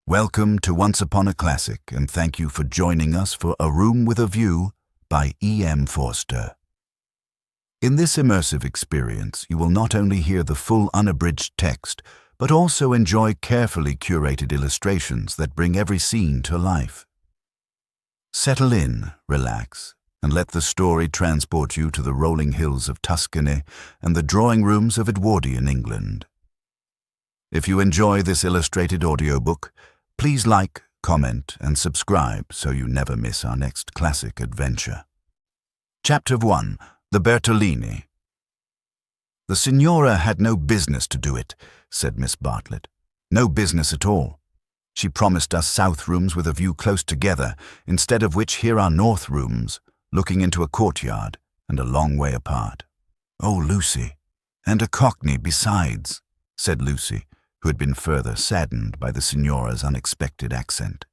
Welcome to Once Upon a Classic, and thank you for joining us for A Room with a View by Forster. In this immersive experience, you will not only hear the full unabridged text, but also enjoy carefully curated illustrations that bring every scene to life. Settle in, relax, and let the story transport you to the rolling hills of Tuscany and the drawing rooms of Edwardian England. If you enjoy this illustrated audiobook, please like, comment, and subscribe so you never miss our next classic adventure. Chapter 1. The Bertolini. "The Signora had no business to do it," said Miss Bartlett. "No business at all. She promised us south rooms with a view close together, instead of which here are north rooms, looking into a courtyard, and a long way apart." "Oh, Lucy, and a cockney besides," said Lucy, who had been further saddened by the Signora's unexpected accent.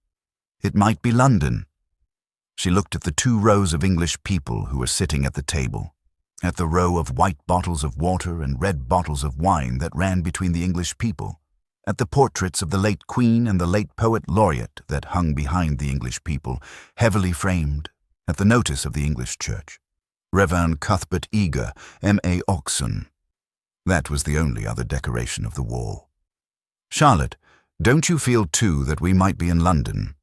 "It might be London." She looked at the 2 rows of English people who were sitting at the table, at the row of white bottles of water and red bottles of wine that ran between the English people, at the portraits of the late Queen and the late Poet Laureate that hung behind the English people, heavily framed, at the notice of the English church. Reverend Cuthbert Eager, M.A. Oxon. That was the only other decoration of the wall. "Charlotte, don't you feel too that we might be in London?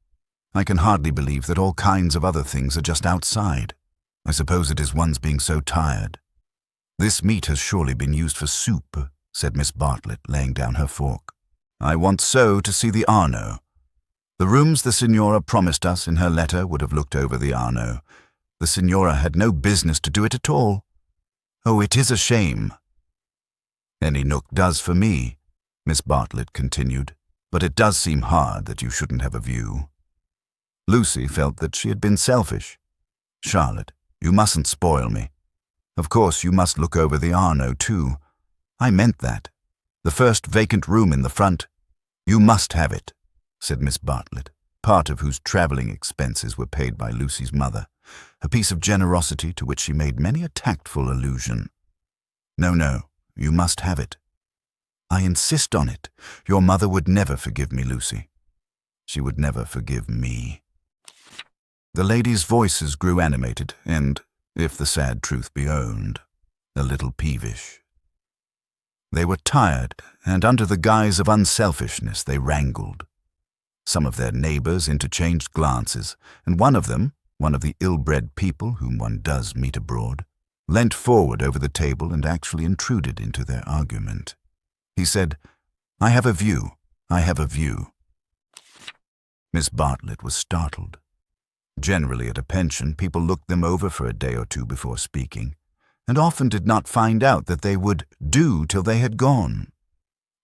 I can hardly believe that all kinds of other things are just outside. I suppose it is one's being so tired." "This meat has surely been used for soup," said Miss Bartlett, laying down her fork. "I want so to see the Arno. The rooms the Signora promised us in her letter would have looked over the Arno. The Signora had no business to do it at all. Oh, it is a shame." "Any nook does for me," Miss Bartlett continued, "but it does seem hard that you shouldn't have a view." Lucy felt that she had been selfish. "Charlotte, you mustn't spoil me. Of course you must look over the Arno too. I meant that. The first vacant room in the front. You must have it," said Miss Bartlett, part of whose travelling expenses were paid by Lucy's mother, a piece of generosity to which she made many a tactful allusion. No, you must have it." "I insist on it. Your mother would never forgive me, Lucy." "She would never forgive me." The ladies' voices grew animated and, if the sad truth be owned, a little peevish. They were tired, and under the guise of unselfishness they wrangled. Some of their neighbours interchanged glances, and one of them, one of the ill-bred people whom one does meet abroad, leant forward over the table and actually intruded into their argument. He said, "I have a view. I have a view." Miss Bartlett was startled. Generally at a pension, people looked them over for a day or 2 before speaking, and often did not find out that they would do till they had gone.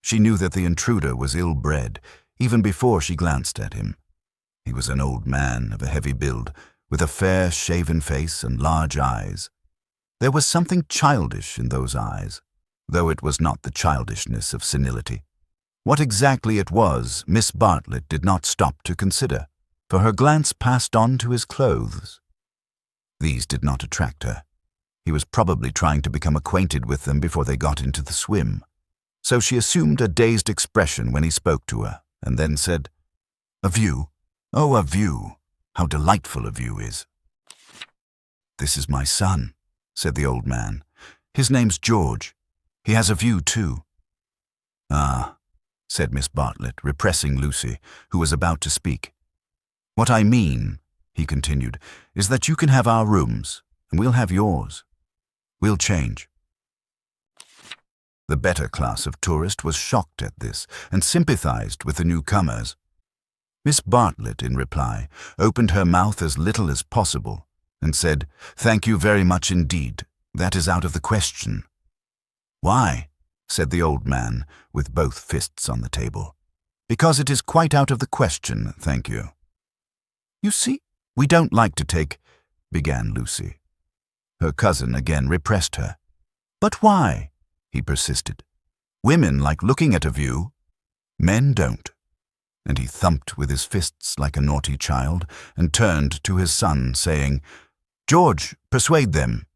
She knew that the intruder was ill-bred, even before she glanced at him. He was an old man of a heavy build, with a fair, shaven face and large eyes. There was something childish in those eyes, though it was not the childishness of senility. What exactly it was, Miss Bartlett did not stop to consider, for her glance passed on to his clothes. These did not attract her. He was probably trying to become acquainted with them before they got into the swim. So she assumed a dazed expression when he spoke to her, and then said, "A view? Oh, a view. How delightful a view is." "This is my son," said the old man. "His name's George. He has a view too." "Ah," said Miss Bartlett, repressing Lucy, who was about to speak. "What I mean," he continued, "is that you can have our rooms, and we'll have yours. We'll change." The better class of tourist was shocked at this and sympathized with the newcomers. Miss Bartlett, in reply, opened her mouth as little as possible and said, "Thank you very much indeed. That is out of the question." "Why?" said the old man, with both fists on the table. "Because it is quite out of the question, thank you." "You see, we don't like to take—" began Lucy. Her cousin again repressed her. "But why?" he persisted. "Women like looking at a view. Men don't." And he thumped with his fists like a naughty child and turned to his son, saying, "George, persuade them."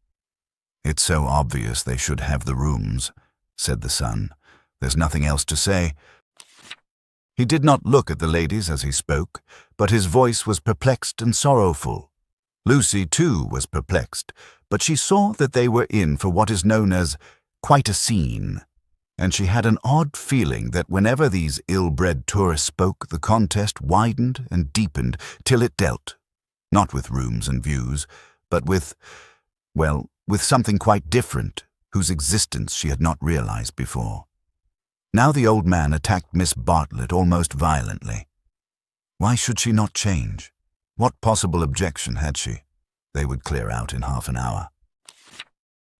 "It's so obvious they should have the rooms," said the son. "There's nothing else to say." He did not look at the ladies as he spoke, but his voice was perplexed and sorrowful. Lucy, too, was perplexed, but she saw that they were in for what is known as quite a scene, and she had an odd feeling that whenever these ill-bred tourists spoke, the contest widened and deepened till it dealt, not with rooms and views, but with something quite different, whose existence she had not realized before. Now the old man attacked Miss Bartlett almost violently. Why should she not change? What possible objection had she? They would clear out in half an hour.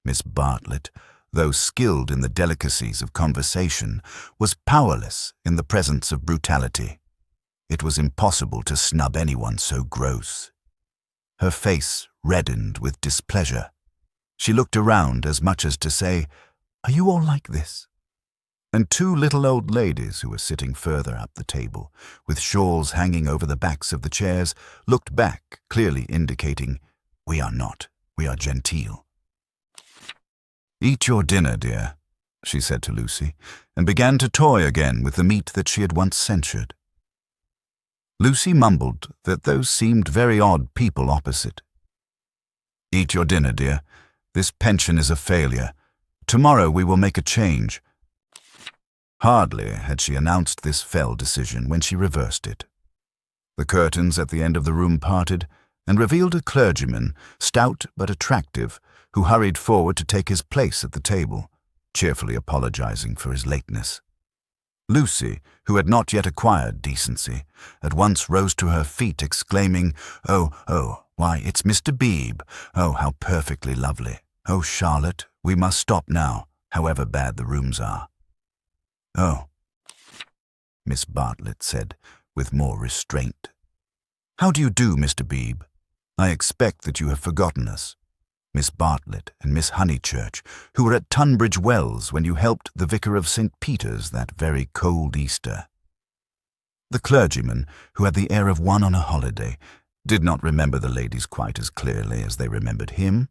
Miss Bartlett, though skilled in the delicacies of conversation, was powerless in the presence of brutality. It was impossible to snub anyone so gross. Her face reddened with displeasure. She looked around as much as to say, "Are you all like this?" And two little old ladies who were sitting further up the table, with shawls hanging over the backs of the chairs, looked back, clearly indicating, "We are not, we are genteel." "Eat your dinner, dear," she said to Lucy, and began to toy again with the meat that she had once censured. Lucy mumbled that those seemed very odd people opposite. "Eat your dinner, dear. This pension is a failure. Tomorrow we will make a change." Hardly had she announced this fell decision when she reversed it. The curtains at the end of the room parted and revealed a clergyman, stout but attractive, who hurried forward to take his place at the table, cheerfully apologizing for his lateness. Lucy, who had not yet acquired decency, at once rose to her feet, exclaiming, Oh, why, it's Mr. Beebe. Oh, how perfectly lovely. Oh, Charlotte, we must stop now, however bad the rooms are." "Oh," Miss Bartlett said, with more restraint. "How do you do, Mr. Beebe? I expect that you have forgotten us. Miss Bartlett and Miss Honeychurch, who were at Tunbridge Wells when you helped the vicar of St. Peter's that very cold Easter." The clergyman, who had the air of one on a holiday, did not remember the ladies quite as clearly as they remembered him,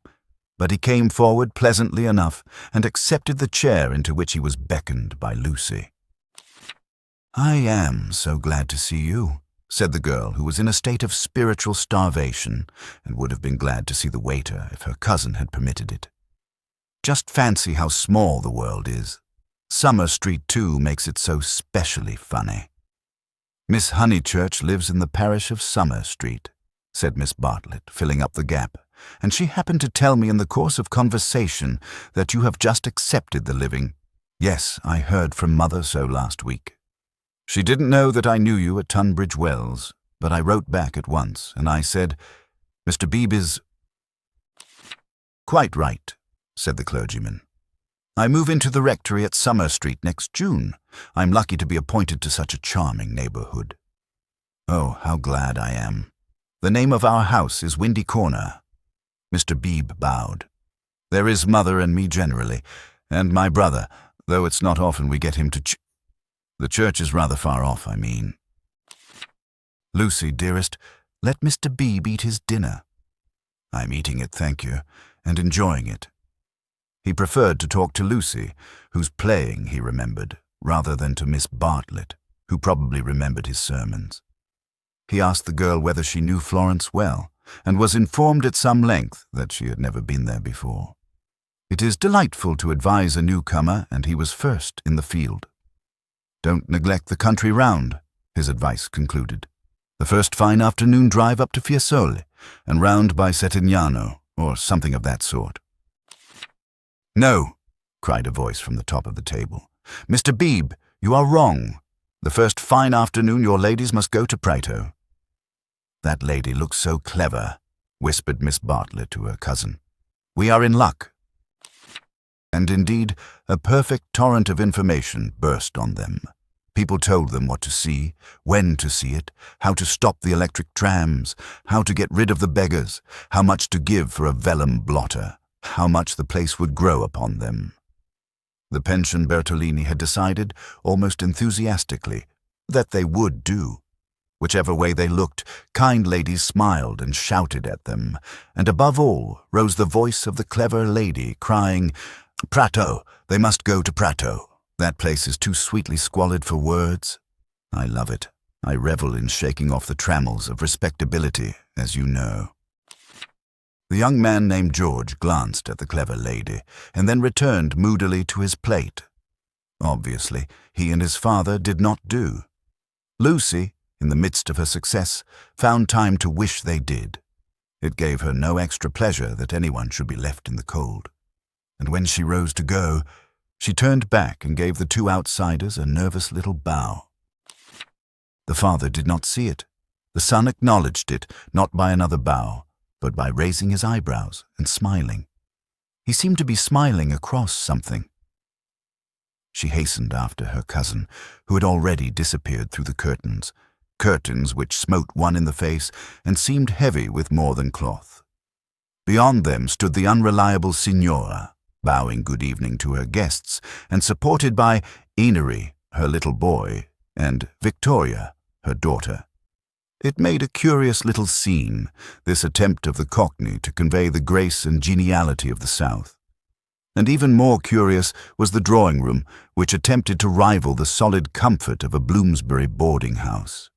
but he came forward pleasantly enough and accepted the chair into which he was beckoned by Lucy. "I am so glad to see you," said the girl, who was in a state of spiritual starvation and would have been glad to see the waiter if her cousin had permitted it. "Just fancy how small the world is. Summer Street, too, makes it so specially funny." "Miss Honeychurch lives in the parish of Summer Street," said Miss Bartlett, filling up the gap, "and she happened to tell me in the course of conversation that you have just accepted the living. Yes, I heard from Mother so last week. She didn't know that I knew you at Tunbridge Wells, but I wrote back at once, and I said, 'Mr. Beebe is—'" "Quite right," said the clergyman. "I move into the rectory at Summer Street next June. I'm lucky to be appointed to such a charming neighborhood." "Oh, how glad I am. The name of our house is Windy Corner." Mr. Beebe bowed. "There is Mother and me generally, and my brother, though it's not often we get him to the church is rather far off, I mean." "Lucy, dearest, let Mr. Beebe eat his dinner." "I'm eating it, thank you, and enjoying it." He preferred to talk to Lucy, whose playing he remembered, rather than to Miss Bartlett, who probably remembered his sermons. He asked the girl whether she knew Florence well, and was informed at some length that she had never been there before. It is delightful to advise a newcomer, and he was first in the field. "Don't neglect the country round," his advice concluded. "The first fine afternoon drive up to Fiesole, and round by Settignano, or something of that sort." "No," cried a voice from the top of the table. "Mr. Beebe, you are wrong. The first fine afternoon your ladies must go to Prato." "That lady looks so clever," whispered Miss Bartlett to her cousin. "We are in luck." And indeed, a perfect torrent of information burst on them. People told them what to see, when to see it, how to stop the electric trams, how to get rid of the beggars, how much to give for a vellum blotter, how much the place would grow upon them. The pension Bertolini had decided, almost enthusiastically, that they would do. Whichever way they looked, kind ladies smiled and shouted at them, and above all rose the voice of the clever lady, crying, "Prato! They must go to Prato! That place is too sweetly squalid for words." I love it. I revel in shaking off the trammels of respectability, as you know." The young man named George glanced at the clever lady and then returned moodily to his plate. Obviously, he and his father did not do. Lucy, in the midst of her success, found time to wish they did. It gave her no extra pleasure that anyone should be left in the cold. And when she rose to go, she turned back and gave the two outsiders a nervous little bow. The father did not see it. The son acknowledged it, not by another bow, but by raising his eyebrows and smiling. He seemed to be smiling across something. She hastened after her cousin, who had already disappeared through the curtains which smote one in the face and seemed heavy with more than cloth. Beyond them stood the unreliable signora, bowing good evening to her guests, and supported by Enery, her little boy, and Victoria, her daughter. It made a curious little scene, this attempt of the Cockney to convey the grace and geniality of the South. And even more curious was the drawing-room, which attempted to rival the solid comfort of a Bloomsbury boarding house.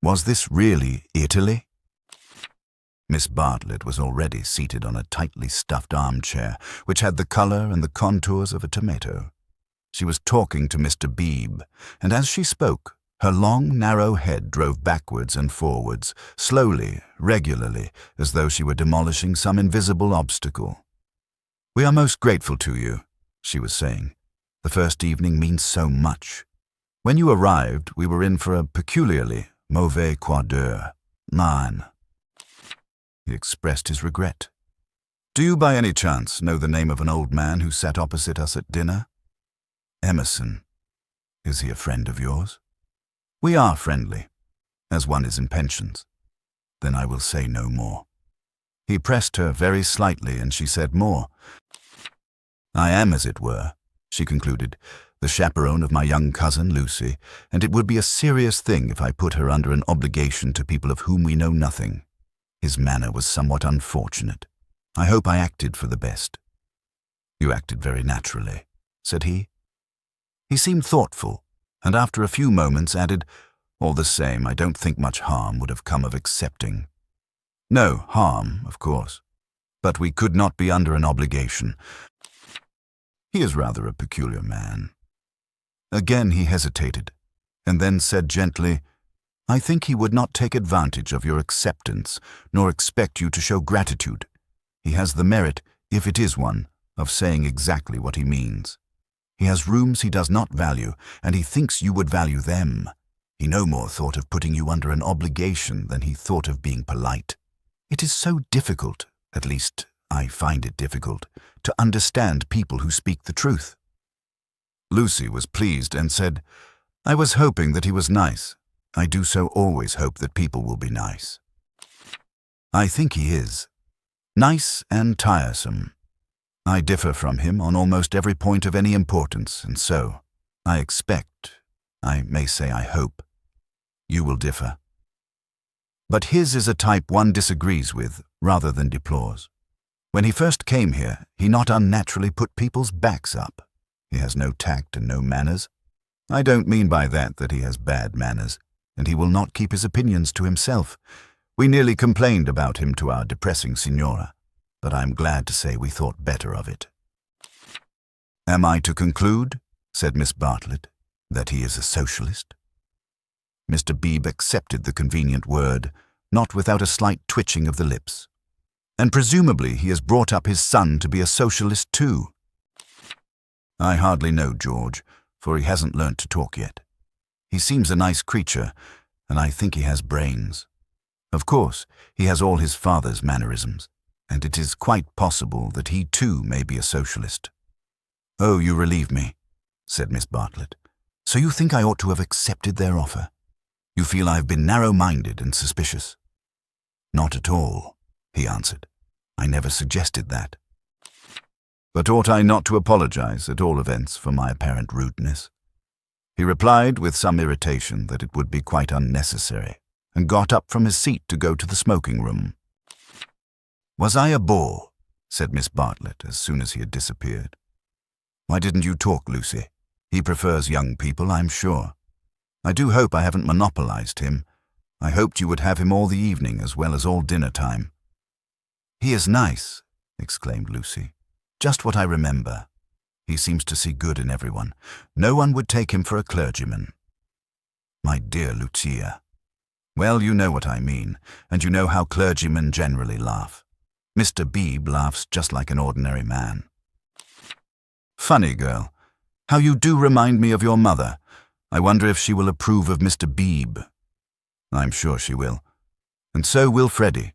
Was this really Italy? Miss Bartlett was already seated on a tightly stuffed armchair, which had the colour and the contours of a tomato. She was talking to Mr. Beebe, and as she spoke, her long, narrow head drove backwards and forwards, slowly, regularly, as though she were demolishing some invisible obstacle. "We are most grateful to you," she was saying. "The first evening means so much. When you arrived, we were in for a peculiarly mauvais quart d'heure. Nine." He expressed his regret. "Do you by any chance know the name of an old man who sat opposite us at dinner?" "Emerson. Is he a friend of yours?" "We are friendly, as one is in pensions." "Then I will say no more." He pressed her very slightly, and she said more. "I am, as it were," she concluded, "the chaperone of my young cousin Lucy, and it would be a serious thing if I put her under an obligation to people of whom we know nothing. His manner was somewhat unfortunate. I hope I acted for the best." "You acted very naturally," said he. He seemed thoughtful, and after a few moments added, "All the same, I don't think much harm would have come of accepting." "No harm, of course, but we could not be under an obligation. He is rather a peculiar man." Again he hesitated, and then said gently, "I think he would not take advantage of your acceptance, nor expect you to show gratitude. He has the merit, if it is one, of saying exactly what he means. He has rooms he does not value, and he thinks you would value them. He no more thought of putting you under an obligation than he thought of being polite. It is so difficult, at least I find it difficult, to understand people who speak the truth." Lucy was pleased and said, "I was hoping that he was nice. I do so always hope that people will be nice." "I think he is. Nice and tiresome. I differ from him on almost every point of any importance, and so, I expect, I may say I hope, you will differ. But his is a type one disagrees with rather than deplores. When he first came here, he not unnaturally put people's backs up. He has no tact and no manners. I don't mean by that he has bad manners, and he will not keep his opinions to himself. We nearly complained about him to our depressing signora, but I am glad to say we thought better of it." "Am I to conclude," said Miss Bartlett, "that he is a socialist?" Mr. Beebe accepted the convenient word, not without a slight twitching of the lips. "And presumably he has brought up his son to be a socialist too." "I hardly know George, for he hasn't learnt to talk yet. He seems a nice creature, and I think he has brains. Of course, he has all his father's mannerisms, and it is quite possible that he too may be a socialist." "Oh, you relieve me," said Miss Bartlett. "So you think I ought to have accepted their offer? You feel I have been narrow-minded and suspicious?" "Not at all," he answered. "I never suggested that." "But ought I not to apologize, at all events, for my apparent rudeness?" He replied with some irritation that it would be quite unnecessary, and got up from his seat to go to the smoking-room. "Was I a bore?" said Miss Bartlett as soon as he had disappeared. "Why didn't you talk, Lucy? He prefers young people, I'm sure." I do hope I haven't monopolized him. I hoped you would have him all the evening as well as all dinner time." "He is nice," exclaimed Lucy. "Just what I remember. He seems to see good in everyone. No one would take him for a clergyman." "My dear Lucia." "Well, you know what I mean, and you know how clergymen generally laugh. Mr. Beebe laughs just like an ordinary man." "Funny girl. How you do remind me of your mother. I wonder if she will approve of Mr. Beebe." "I'm sure she will. And so will Freddie.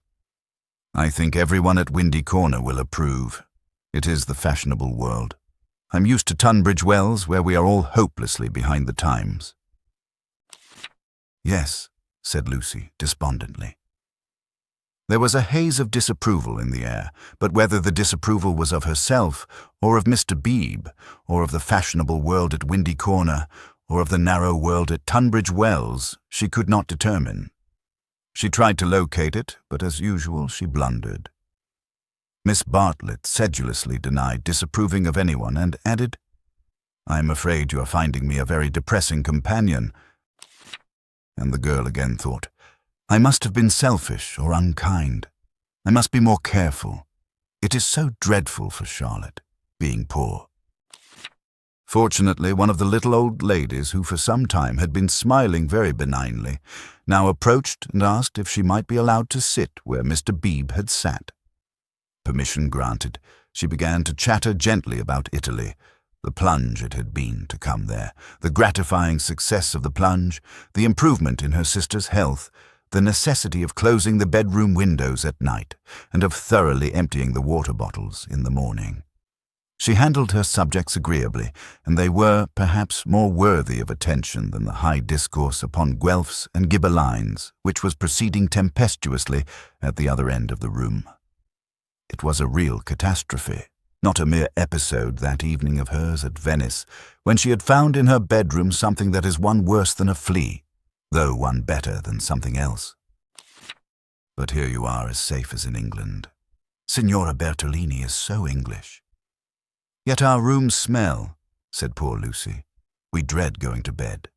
I think everyone at Windy Corner will approve. It is the fashionable world. I'm used to Tunbridge Wells, where we are all hopelessly behind the times." "Yes," said Lucy despondently. There was a haze of disapproval in the air, but whether the disapproval was of herself, or of Mr. Beebe, or of the fashionable world at Windy Corner, or of the narrow world at Tunbridge Wells, she could not determine. She tried to locate it, but as usual she blundered. Miss Bartlett sedulously denied disapproving of anyone and added, "I am afraid you are finding me a very depressing companion." And the girl again thought, "I must have been selfish or unkind. I must be more careful. It is so dreadful for Charlotte, being poor." Fortunately, one of the little old ladies, who for some time had been smiling very benignly, now approached and asked if she might be allowed to sit where Mr. Beebe had sat. Permission granted, she began to chatter gently about Italy, the plunge it had been to come there, the gratifying success of the plunge, the improvement in her sister's health, the necessity of closing the bedroom windows at night, and of thoroughly emptying the water bottles in the morning. She handled her subjects agreeably, and they were, perhaps, more worthy of attention than the high discourse upon Guelphs and Ghibellines, which was proceeding tempestuously at the other end of the room. It was a real catastrophe, not a mere episode that evening of hers at Venice, when she had found in her bedroom something that is one worse than a flea, though one better than something else. But here you are as safe as in England. Signora Bertolini is so English. "Yet our rooms smell," said poor Lucy. "We dread going to bed."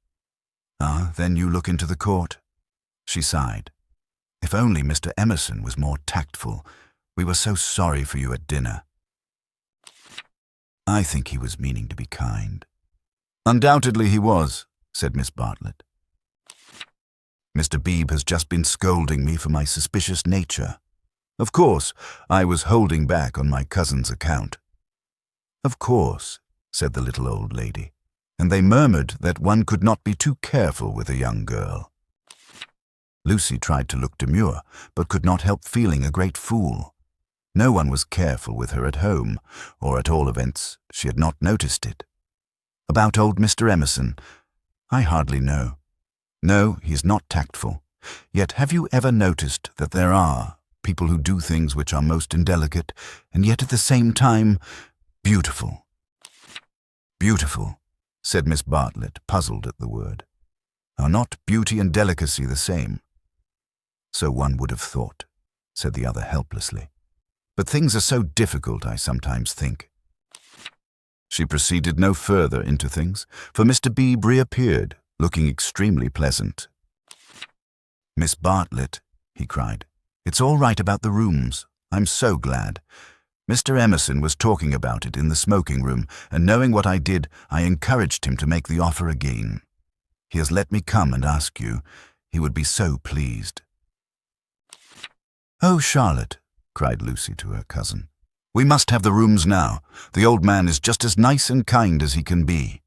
"Ah, then you look into the court." She sighed. "If only Mr. Emerson was more tactful. We were so sorry for you at dinner." "I think he was meaning to be kind." "Undoubtedly he was," said Miss Bartlett. "Mr. Beebe has just been scolding me for my suspicious nature. Of course, I was holding back on my cousin's account." "Of course," said the little old lady, and they murmured that one could not be too careful with a young girl. Lucy tried to look demure, but could not help feeling a great fool. No one was careful with her at home, or at all events, she had not noticed it. About old Mr. Emerson, I hardly know. No, he is not tactful. Yet have you ever noticed that there are people who do things which are most indelicate, and yet at the same time beautiful? "Beautiful," said Miss Bartlett, puzzled at the word. "Are not beauty and delicacy the same?" "So one would have thought," said the other helplessly. "But things are so difficult, I sometimes think." She proceeded no further into things, for Mr. Beebe reappeared, looking extremely pleasant. "Miss Bartlett," he cried, "it's all right about the rooms. I'm so glad. Mr. Emerson was talking about it in the smoking room, and knowing what I did, I encouraged him to make the offer again. He has let me come and ask you. He would be so pleased." "Oh, Charlotte," cried Lucy to her cousin, "we must have the rooms now. The old man is just as nice and kind as he can be."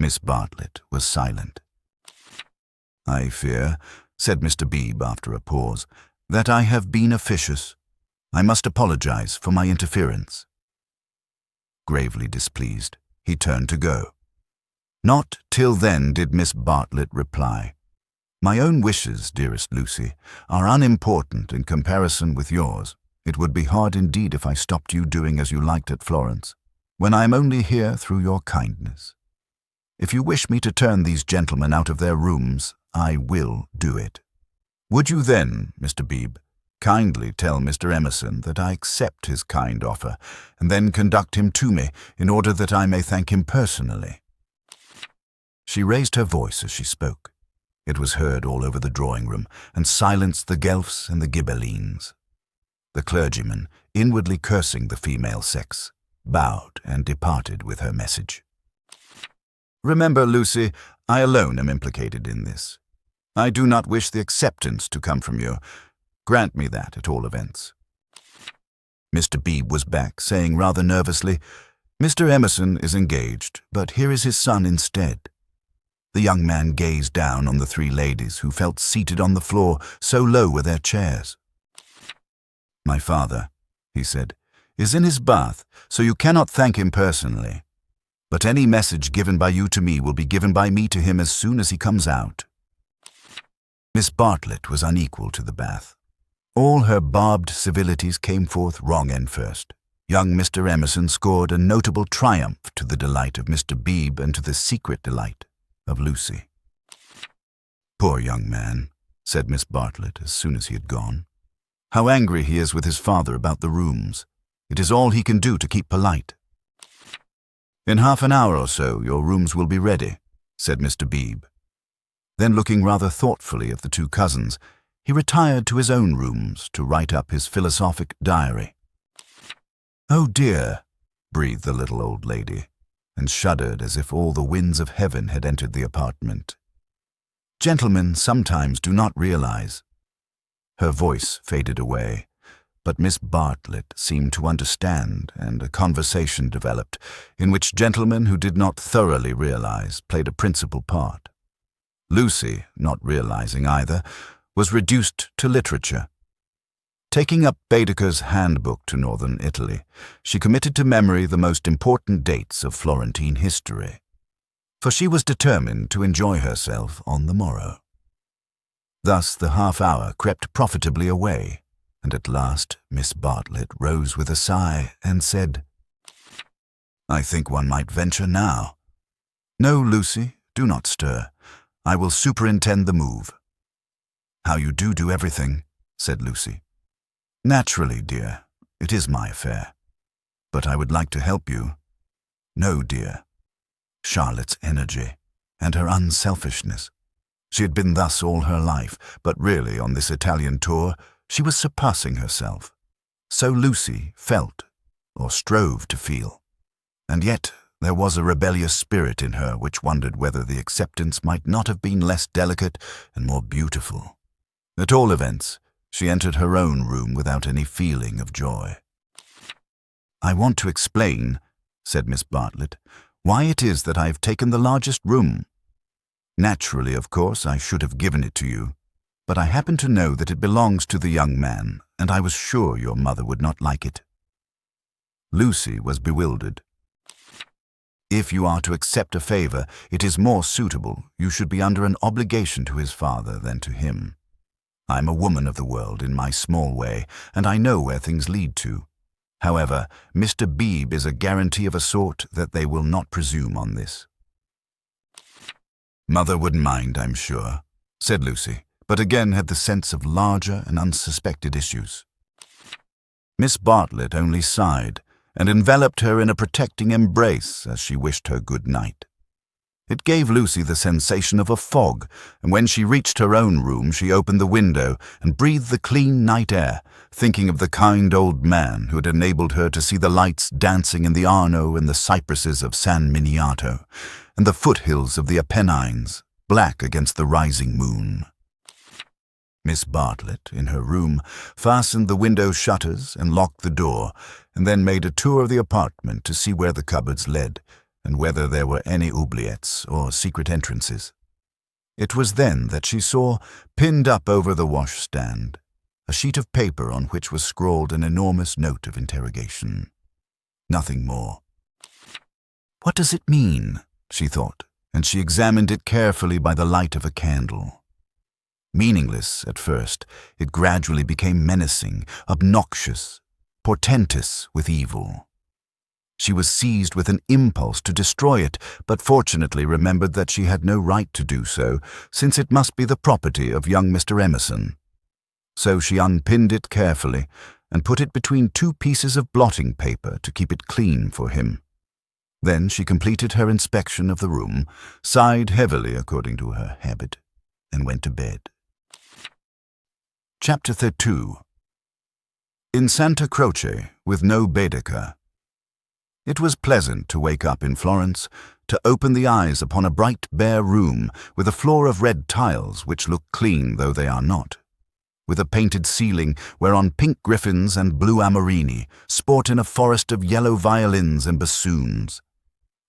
Miss Bartlett was silent. "I fear," said Mr. Beebe after a pause, "that I have been officious. I must apologize for my interference." Gravely displeased, he turned to go. Not till then did Miss Bartlett reply. "My own wishes, dearest Lucy, are unimportant in comparison with yours. It would be hard indeed if I stopped you doing as you liked at Florence, when I am only here through your kindness. If you wish me to turn these gentlemen out of their rooms, I will do it. Would you then, Mr. Beebe, kindly tell Mr. Emerson that I accept his kind offer, and then conduct him to me in order that I may thank him personally?" She raised her voice as she spoke. It was heard all over the drawing room and silenced the Guelphs and the Ghibellines. The clergyman, inwardly cursing the female sex, bowed and departed with her message. Remember, Lucy, I alone am implicated in this. I do not wish the acceptance to come from you. Grant me that, at all events. Mr. Beebe was back, saying rather nervously, Mr. Emerson is engaged, but here is his son instead. The young man gazed down on the three ladies who felt seated on the floor, so low were their chairs. My father, he said, is in his bath, so you cannot thank him personally. But any message given by you to me will be given by me to him as soon as he comes out. Miss Bartlett was unequal to the bath. All her barbed civilities came forth wrong end first. Young Mr. Emerson scored a notable triumph to the delight of Mr. Beebe and to the secret delight of Lucy. Poor young man, said Miss Bartlett as soon as he had gone. How angry he is with his father about the rooms. It is all he can do to keep polite. In half an hour or so your rooms will be ready, said Mr. Beebe. Then, looking rather thoughtfully at the two cousins, he retired to his own rooms to write up his philosophic diary. Oh dear, breathed the little old lady, and shuddered as if all the winds of heaven had entered the apartment. Gentlemen sometimes do not realize. Her voice faded away, but Miss Bartlett seemed to understand, and a conversation developed, in which gentlemen who did not thoroughly realize played a principal part. Lucy, not realizing either, was reduced to literature. Taking up Baedeker's Handbook to Northern Italy, she committed to memory the most important dates of Florentine history, for she was determined to enjoy herself on the morrow. Thus the half-hour crept profitably away, and at last Miss Bartlett rose with a sigh and said, I think one might venture now. No, Lucy, do not stir. I will superintend the move. How you do everything, said Lucy. Naturally, dear, it is my affair. But I would like to help you. No, dear. Charlotte's energy, and her unselfishness. She had been thus all her life, but really on this Italian tour she was surpassing herself. So Lucy felt, or strove to feel. And yet there was a rebellious spirit in her which wondered whether the acceptance might not have been less delicate and more beautiful. At all events, she entered her own room without any feeling of joy. I want to explain, said Miss Bartlett, why it is that I have taken the largest room. Naturally, of course, I should have given it to you, but I happen to know that it belongs to the young man, and I was sure your mother would not like it. Lucy was bewildered. If you are to accept a favor, it is more suitable. You should be under an obligation to his father than to him. I am a woman of the world in my small way, and I know where things lead to. However, Mr. Beebe is a guarantee of a sort that they will not presume on this. Mother wouldn't mind, I'm sure, said Lucy, but again had the sense of larger and unsuspected issues. Miss Bartlett only sighed, and enveloped her in a protecting embrace as she wished her good night. It gave Lucy the sensation of a fog, and when she reached her own room she opened the window and breathed the clean night air, thinking of the kind old man who had enabled her to see the lights dancing in the Arno and the cypresses of San Miniato, and the foothills of the Apennines, black against the rising moon. Miss Bartlett, in her room, fastened the window shutters and locked the door, and then made a tour of the apartment to see where the cupboards led, and whether there were any oubliettes or secret entrances. It was then that she saw, pinned up over the washstand, a sheet of paper on which was scrawled an enormous note of interrogation. Nothing more. What does it mean? She thought, and she examined it carefully by the light of a candle. Meaningless at first, it gradually became menacing, obnoxious, portentous with evil. She was seized with an impulse to destroy it, but fortunately remembered that she had no right to do so, since it must be the property of young Mr. Emerson. So she unpinned it carefully and put it between two pieces of blotting paper to keep it clean for him. Then she completed her inspection of the room, sighed heavily according to her habit, and went to bed. Chapter 2. In Santa Croce, with no Baedeker. It was pleasant to wake up in Florence, to open the eyes upon a bright, bare room with a floor of red tiles which look clean though they are not, with a painted ceiling whereon pink griffins and blue amorini sport in a forest of yellow violins and bassoons.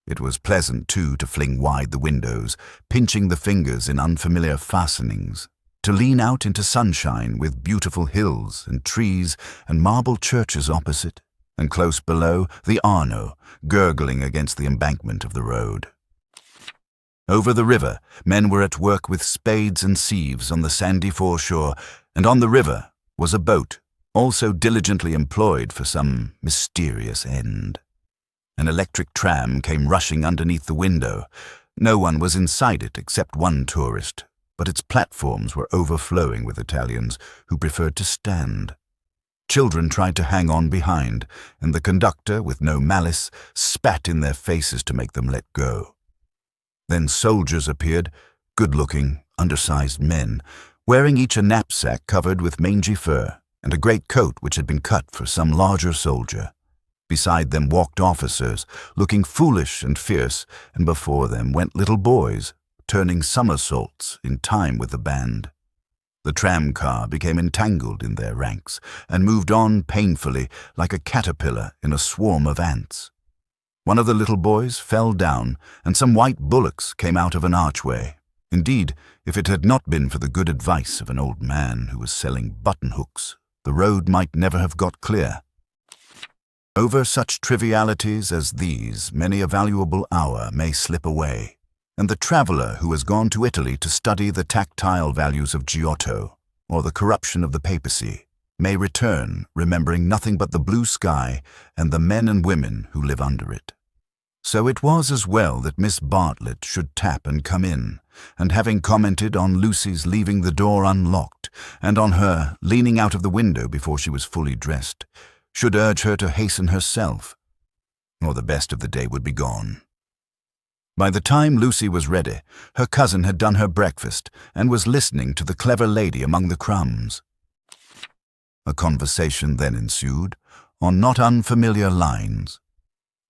It was pleasant, too, to fling wide the windows, pinching the fingers in unfamiliar fastenings, to lean out into sunshine with beautiful hills and trees and marble churches opposite, and close below the Arno gurgling against the embankment of the road. Over the river, men were at work with spades and sieves on the sandy foreshore, and on the river was a boat, also diligently employed for some mysterious end. An electric tram came rushing underneath the window. No one was inside it except one tourist, but its platforms were overflowing with Italians who preferred to stand. Children tried to hang on behind, and the conductor, with no malice, spat in their faces to make them let go. Then soldiers appeared, good-looking, undersized men, wearing each a knapsack covered with mangy fur, and a great coat which had been cut for some larger soldier. Beside them walked officers, looking foolish and fierce, and before them went little boys, turning somersaults in time with the band. The tram-car became entangled in their ranks, and moved on painfully like a caterpillar in a swarm of ants. One of the little boys fell down, and some white bullocks came out of an archway. Indeed, if it had not been for the good advice of an old man who was selling button-hooks, the road might never have got clear. Over such trivialities as these, many a valuable hour may slip away, and the traveller who has gone to Italy to study the tactile values of Giotto, or the corruption of the papacy, may return remembering nothing but the blue sky and the men and women who live under it. So it was as well that Miss Bartlett should tap and come in, and having commented on Lucy's leaving the door unlocked, and on her leaning out of the window before she was fully dressed, should urge her to hasten herself, or the best of the day would be gone. By the time Lucy was ready, her cousin had done her breakfast and was listening to the clever lady among the crumbs. A conversation then ensued, on not unfamiliar lines.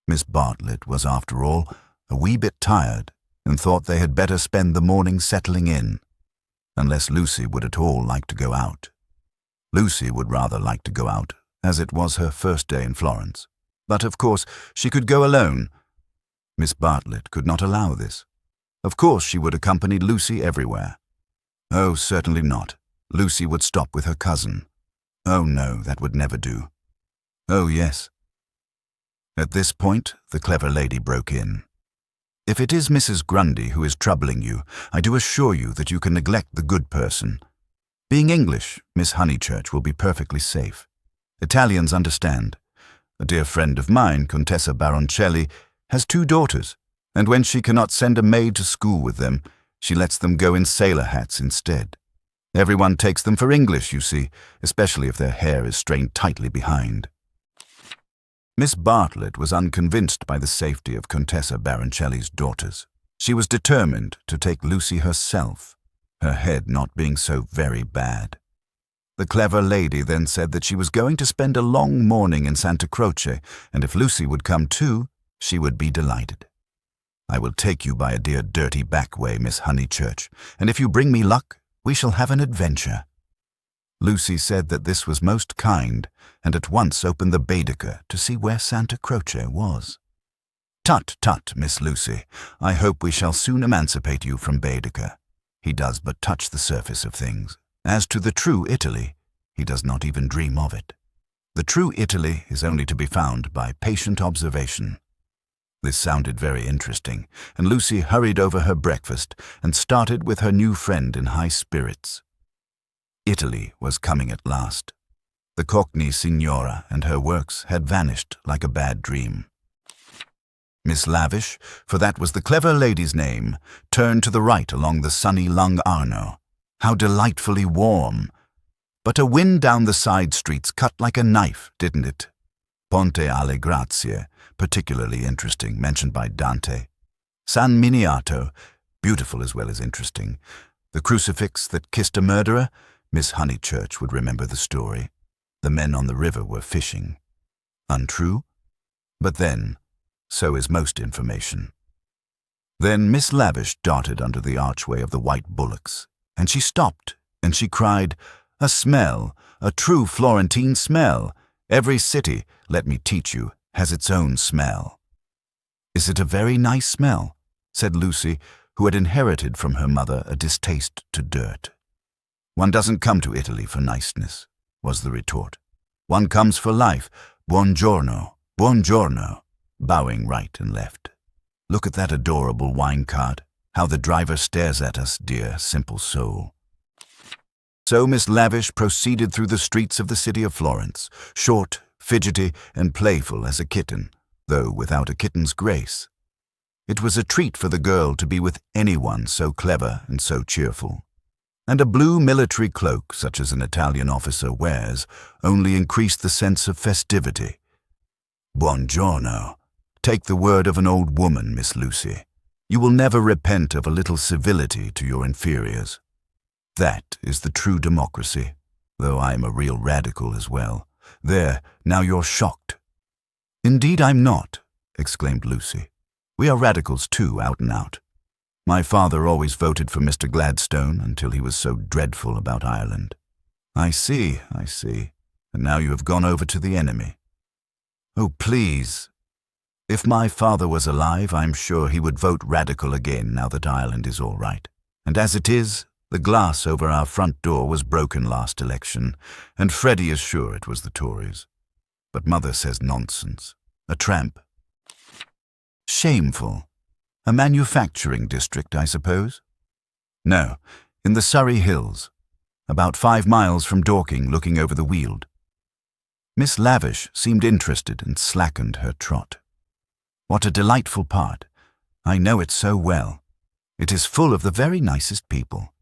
Miss Bartlett was, after all, a wee bit tired, and thought they had better spend the morning settling in, unless Lucy would at all like to go out. Lucy would rather like to go out, as it was her first day in Florence. But, of course, she could go alone. Miss Bartlett could not allow this. Of course she would accompany Lucy everywhere. Oh, certainly not. Lucy would stop with her cousin. Oh, no, that would never do. Oh, yes. At this point, the clever lady broke in. If it is Mrs. Grundy who is troubling you, I do assure you that you can neglect the good person. Being English, Miss Honeychurch will be perfectly safe. Italians understand. A dear friend of mine, Contessa Baroncelli, has 2 daughters, and when she cannot send a maid to school with them, she lets them go in sailor hats instead. Everyone takes them for English, you see, especially if their hair is strained tightly behind. Miss Bartlett was unconvinced by the safety of Contessa Baroncelli's daughters. She was determined to take Lucy herself, her head not being so very bad. The clever lady then said that she was going to spend a long morning in Santa Croce, and if Lucy would come too, she would be delighted. I will take you by a dear dirty back way, Miss Honeychurch, and if you bring me luck, we shall have an adventure. Lucy said that this was most kind, and at once opened the Baedeker to see where Santa Croce was. Tut, tut, Miss Lucy, I hope we shall soon emancipate you from Baedeker. He does but touch the surface of things. As to the true Italy, he does not even dream of it. The true Italy is only to be found by patient observation. This sounded very interesting, and Lucy hurried over her breakfast and started with her new friend in high spirits. Italy was coming at last. The Cockney signora and her works had vanished like a bad dream. Miss Lavish, for that was the clever lady's name, turned to the right along the sunny Lung Arno. How delightfully warm! But a wind down the side streets cut like a knife, didn't it? Ponte alle Grazie, particularly interesting, mentioned by Dante. San Miniato, beautiful as well as interesting. The crucifix that kissed a murderer, Miss Honeychurch would remember the story. The men on the river were fishing. Untrue? But then, so is most information. Then Miss Lavish darted under the archway of the White Bullocks, and she stopped, and she cried, "A smell, a true Florentine smell. Every city, let me teach you, has its own smell." "Is it a very nice smell?" said Lucy, who had inherited from her mother a distaste to dirt. "One doesn't come to Italy for niceness," was the retort. "One comes for life. Buongiorno, buongiorno," bowing right and left. "Look at that adorable wine cart. How the driver stares at us, dear, simple soul." So Miss Lavish proceeded through the streets of the city of Florence, short, fidgety, and playful as a kitten, though without a kitten's grace. It was a treat for the girl to be with anyone so clever and so cheerful. And a blue military cloak, such as an Italian officer wears, only increased the sense of festivity. "Buongiorno. Take the word of an old woman, Miss Lucy. You will never repent of a little civility to your inferiors. That is the true democracy, though I am a real radical as well. There, now you're shocked." "Indeed I'm not," exclaimed Lucy. "We are radicals too, out and out. My father always voted for Mr. Gladstone until he was so dreadful about Ireland." I see, and now you have gone over to the enemy." "Oh, please. If my father was alive, I'm sure he would vote radical again now that Ireland is all right. And as it is, the glass over our front door was broken last election, and Freddie is sure it was the Tories. But Mother says nonsense. A tramp." "Shameful. A manufacturing district, I suppose?" "No, in the Surrey Hills, about 5 miles from Dorking, looking over the Weald." Miss Lavish seemed interested and slackened her trot. "What a delightful part. I know it so well. It is full of the very nicest people.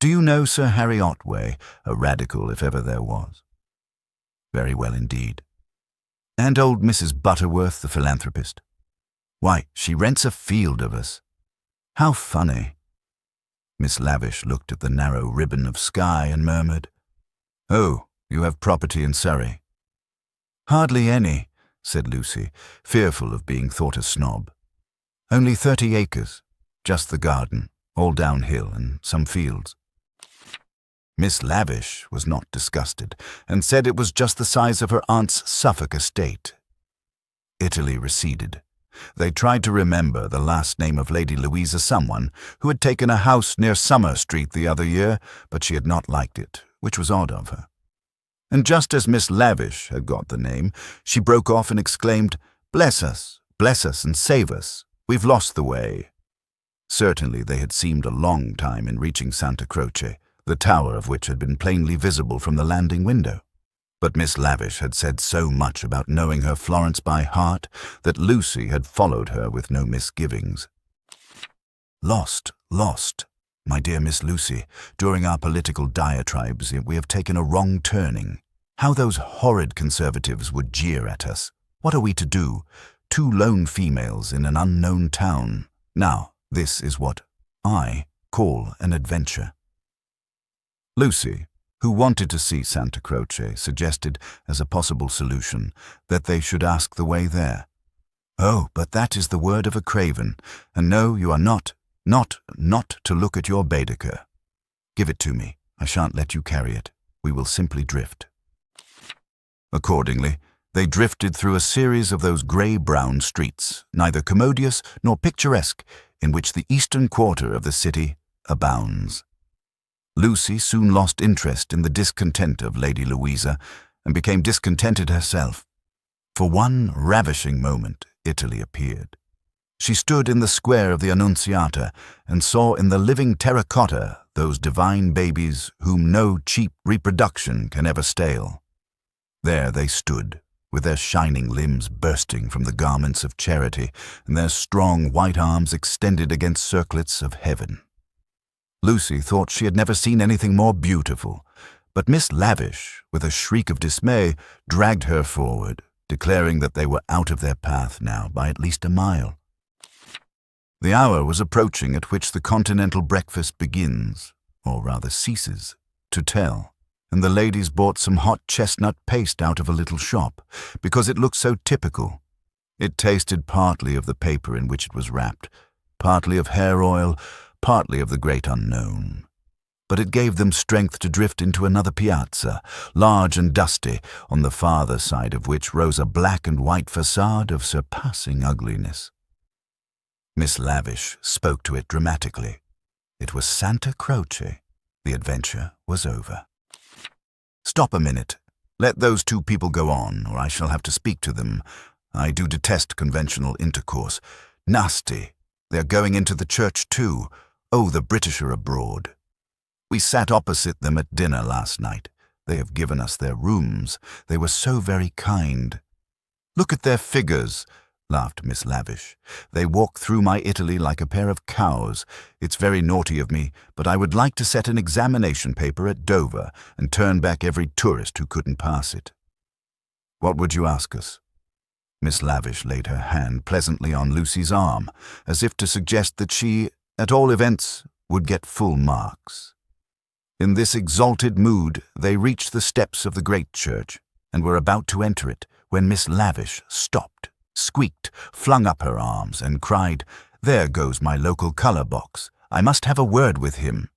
Do you know Sir Harry Otway, a radical if ever there was?" "Very well indeed." "And old Mrs. Butterworth, the philanthropist?" "Why, she rents a field of us." "How funny." Miss Lavish looked at the narrow ribbon of sky and murmured, "Oh, you have property in Surrey?" "Hardly any," said Lucy, fearful of being thought a snob. "Only 30 acres, just the garden, all downhill, and some fields." Miss Lavish was not disgusted, and said it was just the size of her aunt's Suffolk estate. Italy receded. They tried to remember the last name of Lady Louisa someone, who had taken a house near Summer Street the other year, but she had not liked it, which was odd of her. And just as Miss Lavish had got the name, she broke off and exclaimed, bless us and save us. We've lost the way." Certainly they had seemed a long time in reaching Santa Croce, the tower of which had been plainly visible from the landing window. But Miss Lavish had said so much about knowing her Florence by heart that Lucy had followed her with no misgivings. Lost. My dear Miss Lucy, during our political diatribes we have taken a wrong turning. How those horrid Conservatives would jeer at us. What are we to do? 2 lone females in an unknown town. Now, this is what I call an adventure. Lucy, who wanted to see Santa Croce, suggested, as a possible solution, that they should ask the way there. "Oh, but that is the word of a craven, and no, you are not to look at your Baedeker. Give it to me. I shan't let you carry it. We will simply drift." Accordingly, they drifted through a series of those grey-brown streets, neither commodious nor picturesque, in which the eastern quarter of the city abounds. Lucy soon lost interest in the discontent of Lady Louisa, and became discontented herself. For one ravishing moment, Italy appeared. She stood in the square of the Annunziata and saw in the living terracotta those divine babies whom no cheap reproduction can ever stale. There they stood, with their shining limbs bursting from the garments of charity and their strong white arms extended against circlets of heaven. Lucy thought she had never seen anything more beautiful, but Miss Lavish, with a shriek of dismay, dragged her forward, declaring that they were out of their path now by at least a mile. The hour was approaching at which the continental breakfast begins, or rather ceases, to tell, and the ladies bought some hot chestnut paste out of a little shop, because it looked so typical. It tasted partly of the paper in which it was wrapped, partly of hair oil, partly of the great unknown. But it gave them strength to drift into another piazza, large and dusty, on the farther side of which rose a black and white facade of surpassing ugliness. Miss Lavish spoke to it dramatically. It was Santa Croce. The adventure was over. "Stop a minute. Let those two people go on, or I shall have to speak to them. I do detest conventional intercourse. Nasty. They're going into the church too. Oh, the British are abroad. We sat opposite them at dinner last night. They have given us their rooms. They were so very kind. Look at their figures," laughed Miss Lavish. "They walk through my Italy like a pair of cows. It's very naughty of me, but I would like to set an examination paper at Dover and turn back every tourist who couldn't pass it." "What would you ask us?" Miss Lavish laid her hand pleasantly on Lucy's arm, as if to suggest that she, at all events, would get full marks. In this exalted mood, they reached the steps of the great church and were about to enter it when Miss Lavish stopped, squeaked, flung up her arms, and cried, "There goes my local colour box. I must have a word with him."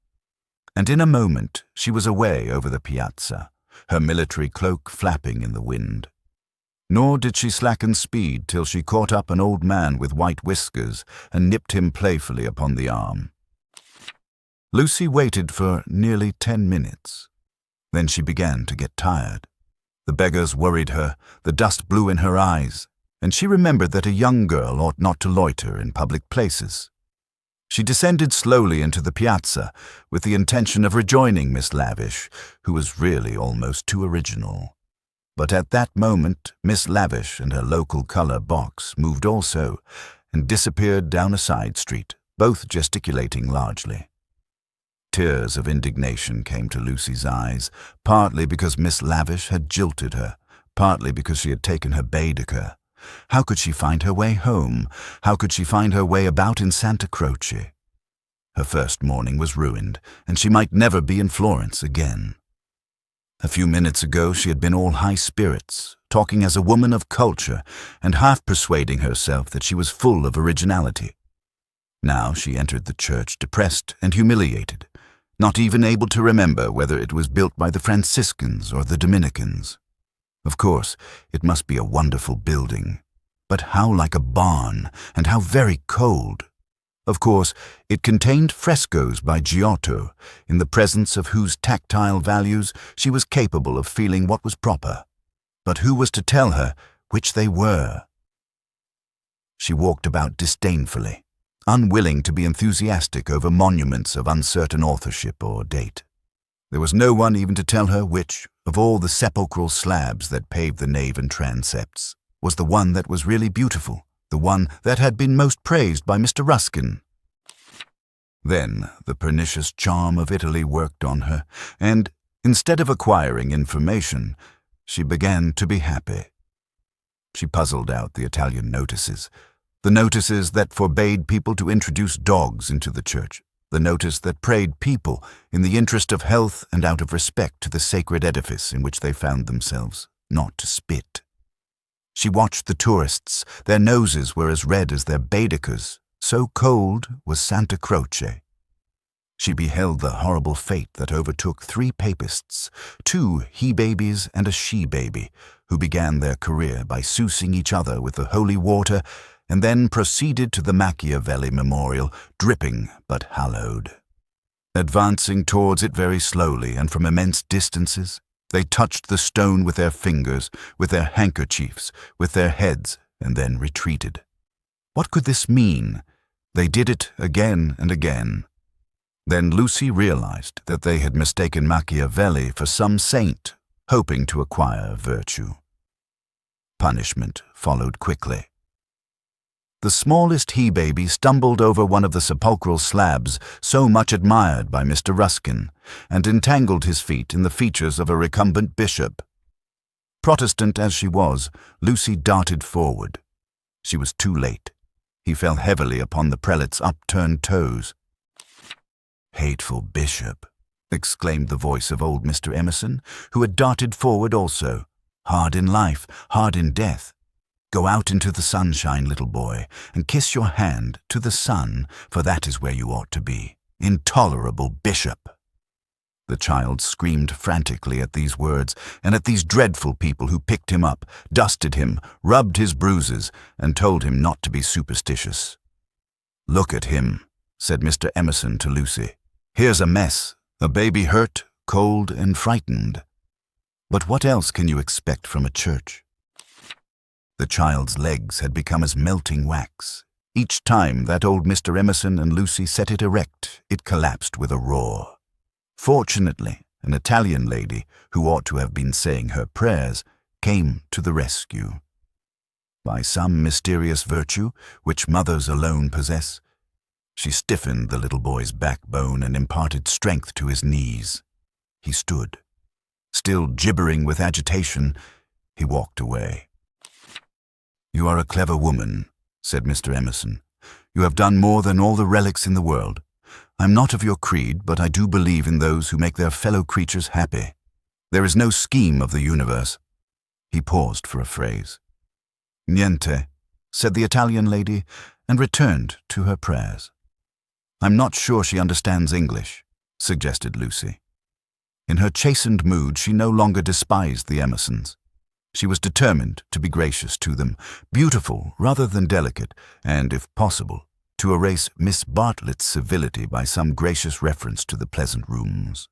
And in a moment she was away over the piazza, her military cloak flapping in the wind. Nor did she slacken speed till she caught up an old man with white whiskers and nipped him playfully upon the arm. Lucy waited for nearly 10 minutes. Then she began to get tired. The beggars worried her, the dust blew in her eyes, and she remembered that a young girl ought not to loiter in public places. She descended slowly into the piazza with the intention of rejoining Miss Lavish, who was really almost too original. But at that moment Miss Lavish and her local colour box moved also, and disappeared down a side street, both gesticulating largely. Tears of indignation came to Lucy's eyes, partly because Miss Lavish had jilted her, partly because she had taken her Baedeker. How could she find her way home? How could she find her way about in Santa Croce? Her first morning was ruined, and she might never be in Florence again. A few minutes ago she had been all high spirits, talking as a woman of culture, and half persuading herself that she was full of originality. Now she entered the church depressed and humiliated, not even able to remember whether it was built by the Franciscans or the Dominicans. Of course, it must be a wonderful building, but how like a barn, and how very cold. Of course, it contained frescoes by Giotto, in the presence of whose tactile values she was capable of feeling what was proper. But who was to tell her which they were? She walked about disdainfully, unwilling to be enthusiastic over monuments of uncertain authorship or date. There was no one even to tell her which, of all the sepulchral slabs that paved the nave and transepts, was the one that was really beautiful, the one that had been most praised by Mr. Ruskin. Then the pernicious charm of Italy worked on her, and, instead of acquiring information, she began to be happy. She puzzled out the Italian notices, the notices that forbade people to introduce dogs into the church, the notice that prayed people, in the interest of health and out of respect to the sacred edifice in which they found themselves, not to spit. She watched the tourists. Their noses were as red as their Baedekers, so cold was Santa Croce. She beheld the horrible fate that overtook 3 papists, 2 he-babies and a she-baby, who began their career by sousing each other with the holy water and then proceeded to the Machiavelli memorial, dripping but hallowed. Advancing towards it very slowly and from immense distances, they touched the stone with their fingers, with their handkerchiefs, with their heads, and then retreated. What could this mean? They did it again and again. Then Lucy realized that they had mistaken Machiavelli for some saint, hoping to acquire virtue. Punishment followed quickly. The smallest he-baby stumbled over one of the sepulchral slabs so much admired by Mr. Ruskin, and entangled his feet in the features of a recumbent bishop. Protestant as she was, Lucy darted forward. She was too late. He fell heavily upon the prelate's upturned toes. "Hateful bishop," exclaimed the voice of old Mr. Emerson, who had darted forward also. "Hard in life, hard in death. Go out into the sunshine, little boy, and kiss your hand to the sun, for that is where you ought to be. Intolerable bishop!" The child screamed frantically at these words, and at these dreadful people who picked him up, dusted him, rubbed his bruises, and told him not to be superstitious. "Look at him," said Mr. Emerson to Lucy. "Here's a mess, a baby hurt, cold, and frightened. But what else can you expect from a church?" The child's legs had become as melting wax. Each time that old Mr. Emerson and Lucy set it erect, it collapsed with a roar. Fortunately, an Italian lady, who ought to have been saying her prayers, came to the rescue. By some mysterious virtue, which mothers alone possess, she stiffened the little boy's backbone and imparted strength to his knees. He stood. Still gibbering with agitation, he walked away. "You are a clever woman," said Mr. Emerson. "You have done more than all the relics in the world. I'm not of your creed, but I do believe in those who make their fellow creatures happy. There is no scheme of the universe." He paused for a phrase. "Niente," said the Italian lady, and returned to her prayers. "I'm not sure she understands English," suggested Lucy. In her chastened mood, she no longer despised the Emersons. She was determined to be gracious to them, beautiful rather than delicate, and, if possible, to erase Miss Bartlett's civility by some gracious reference to the pleasant rooms.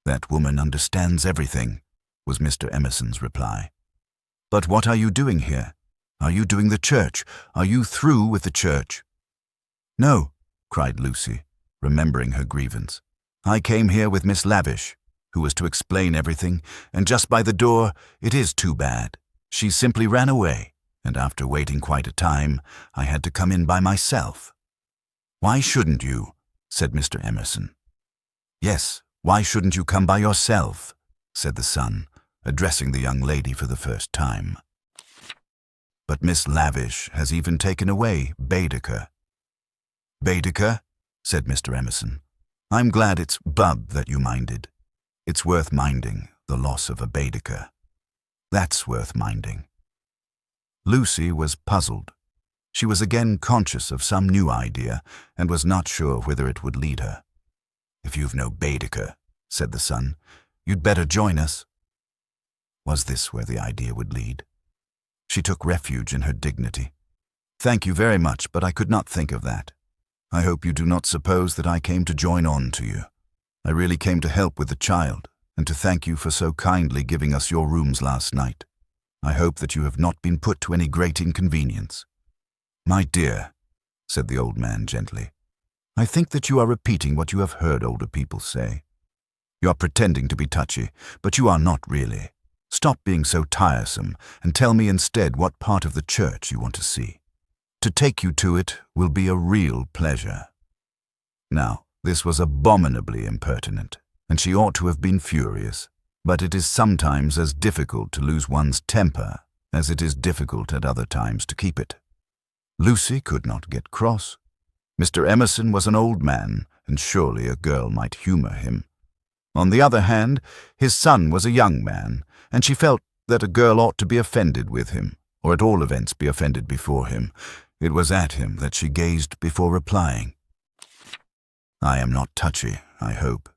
"That woman understands everything," was Mr. Emerson's reply. "But what are you doing here? Are you doing the church? Are you through with the church?" "No," cried Lucy, remembering her grievance. "I came here with Miss Lavish, who was to explain everything, and just by the door, it is too bad. She simply ran away, and after waiting quite a time, I had to come in by myself." "Why shouldn't you?" said Mr. Emerson. "Yes, why shouldn't you come by yourself?" said the son, addressing the young lady for the first time. "But Miss Lavish has even taken away Baedeker." "Baedeker?" said Mr. Emerson. "I'm glad it's Bub that you minded. It's worth minding, the loss of a Baedeker. That's worth minding." Lucy was puzzled. She was again conscious of some new idea, and was not sure whither it would lead her. "If you've no Baedeker," said the son, "you'd better join us." Was this where the idea would lead? She took refuge in her dignity. "Thank you very much, but I could not think of that. I hope you do not suppose that I came to join on to you. I really came to help with the child, and to thank you for so kindly giving us your rooms last night. I hope that you have not been put to any great inconvenience." "My dear," said the old man gently, "I think that you are repeating what you have heard older people say. You are pretending to be touchy, but you are not really. Stop being so tiresome, and tell me instead what part of the church you want to see. To take you to it will be a real pleasure." Now, this was abominably impertinent, and she ought to have been furious. But it is sometimes as difficult to lose one's temper as it is difficult at other times to keep it. Lucy could not get cross. Mr. Emerson was an old man, and surely a girl might humor him. On the other hand, his son was a young man, and she felt that a girl ought to be offended with him, or at all events be offended before him. It was at him that she gazed before replying. "I am not touchy, I hope.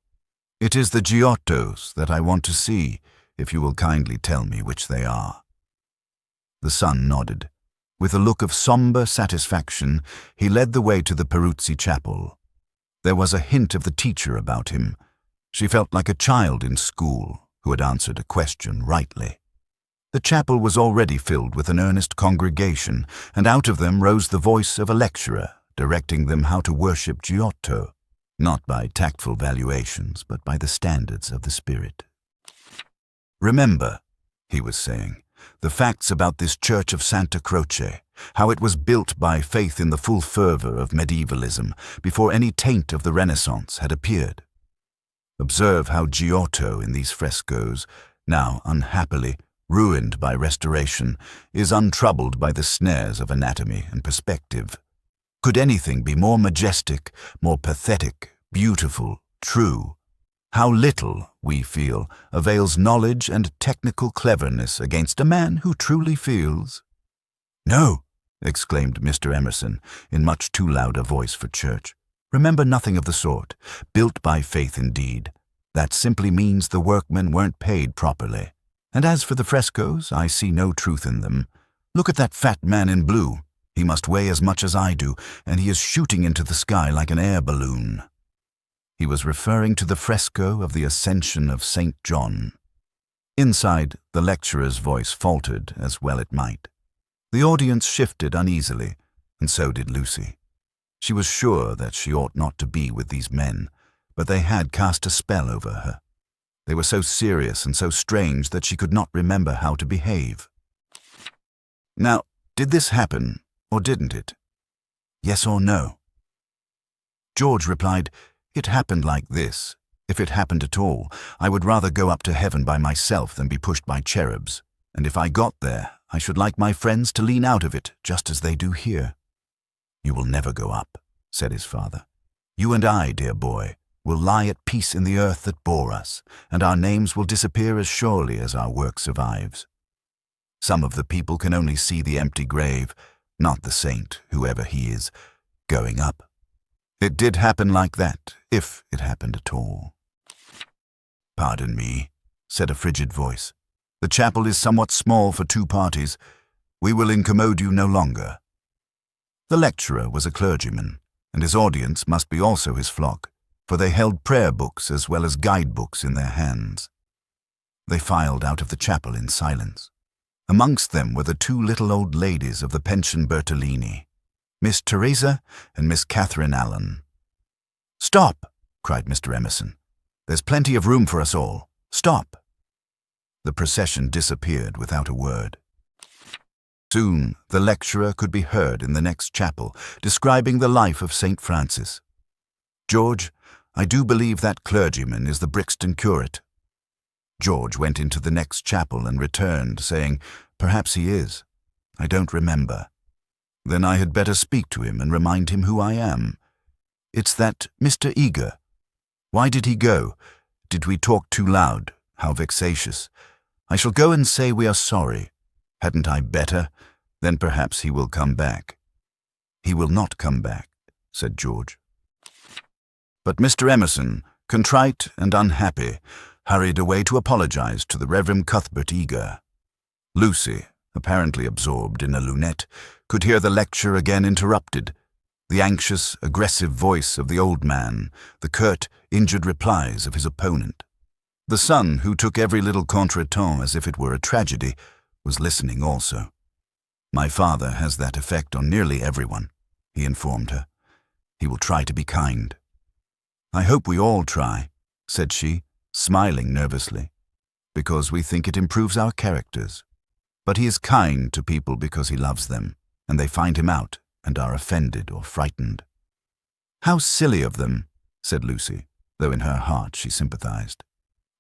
It is the Giottos that I want to see, if you will kindly tell me which they are." The son nodded. With a look of somber satisfaction, he led the way to the Peruzzi chapel. There was a hint of the teacher about him. She felt like a child in school who had answered a question rightly. The chapel was already filled with an earnest congregation, and out of them rose the voice of a lecturer, directing them how to worship Giotto, not by tactful valuations, but by the standards of the spirit. "Remember," he was saying, "the facts about this church of Santa Croce, how it was built by faith in the full fervor of medievalism, before any taint of the Renaissance had appeared. Observe how Giotto in these frescoes now unhappily ruined by restoration, is untroubled by the snares of anatomy and perspective. Could anything be more majestic, more pathetic, beautiful, true? How little, we feel, avails knowledge and technical cleverness against a man who truly feels. "No," exclaimed Mr. Emerson, in much too loud a voice for church. "Remember nothing of the sort. Built by faith indeed. That simply means the workmen weren't paid properly. And as for the frescoes, I see no truth in them. Look at that fat man in blue. He must weigh as much as I do, and he is shooting into the sky like an air balloon." He was referring to the fresco of the Ascension of St. John. Inside, the lecturer's voice faltered, as well it might. The audience shifted uneasily, and so did Lucy. She was sure that she ought not to be with these men, but they had cast a spell over her. They were so serious and so strange that she could not remember how to behave. Now, did this happen, or didn't it? Yes or no? George replied, "It happened like this. If it happened at all, I would rather go up to heaven by myself than be pushed by cherubs, and if I got there, I should like my friends to lean out of it, just as they do here." "You will never go up," said his father. "You and I, dear boy, will lie at peace in the earth that bore us, and our names will disappear as surely as our work survives. Some of the people can only see the empty grave, not the saint, whoever he is, going up. It did happen like that, if it happened at all." "Pardon me," said a frigid voice. "The chapel is somewhat small for two parties. We will incommode you no longer." The lecturer was a clergyman, and his audience must be also his flock, for they held prayer books as well as guidebooks in their hands. They filed out of the chapel in silence. Amongst them were the two little old ladies of the Pension Bertolini, Miss Teresa and Miss Catherine Allen. "Stop!" cried Mr. Emerson. "There's plenty of room for us all. Stop!" The procession disappeared without a word. Soon the lecturer could be heard in the next chapel, describing the life of St. Francis. "George, I do believe that clergyman is the Brixton curate." George went into the next chapel and returned, saying, "Perhaps he is. I don't remember." "Then I had better speak to him and remind him who I am. It's that Mr. Eager. Why did he go? Did we talk too loud? How vexatious. I shall go and say we are sorry. Hadn't I better? Then perhaps he will come back." "He will not come back," said George. But Mr. Emerson, contrite and unhappy, hurried away to apologize to the Reverend Cuthbert Eager. Lucy, apparently absorbed in a lunette, could hear the lecture again interrupted, the anxious, aggressive voice of the old man, the curt, injured replies of his opponent. The son, who took every little contretemps as if it were a tragedy, was listening also. "My father has that effect on nearly everyone," he informed her. "He will try to be kind." "I hope we all try," said she, smiling nervously, "because we think it improves our characters. But he is kind to people because he loves them, and they find him out and are offended or frightened." "How silly of them," said Lucy, though in her heart she sympathized.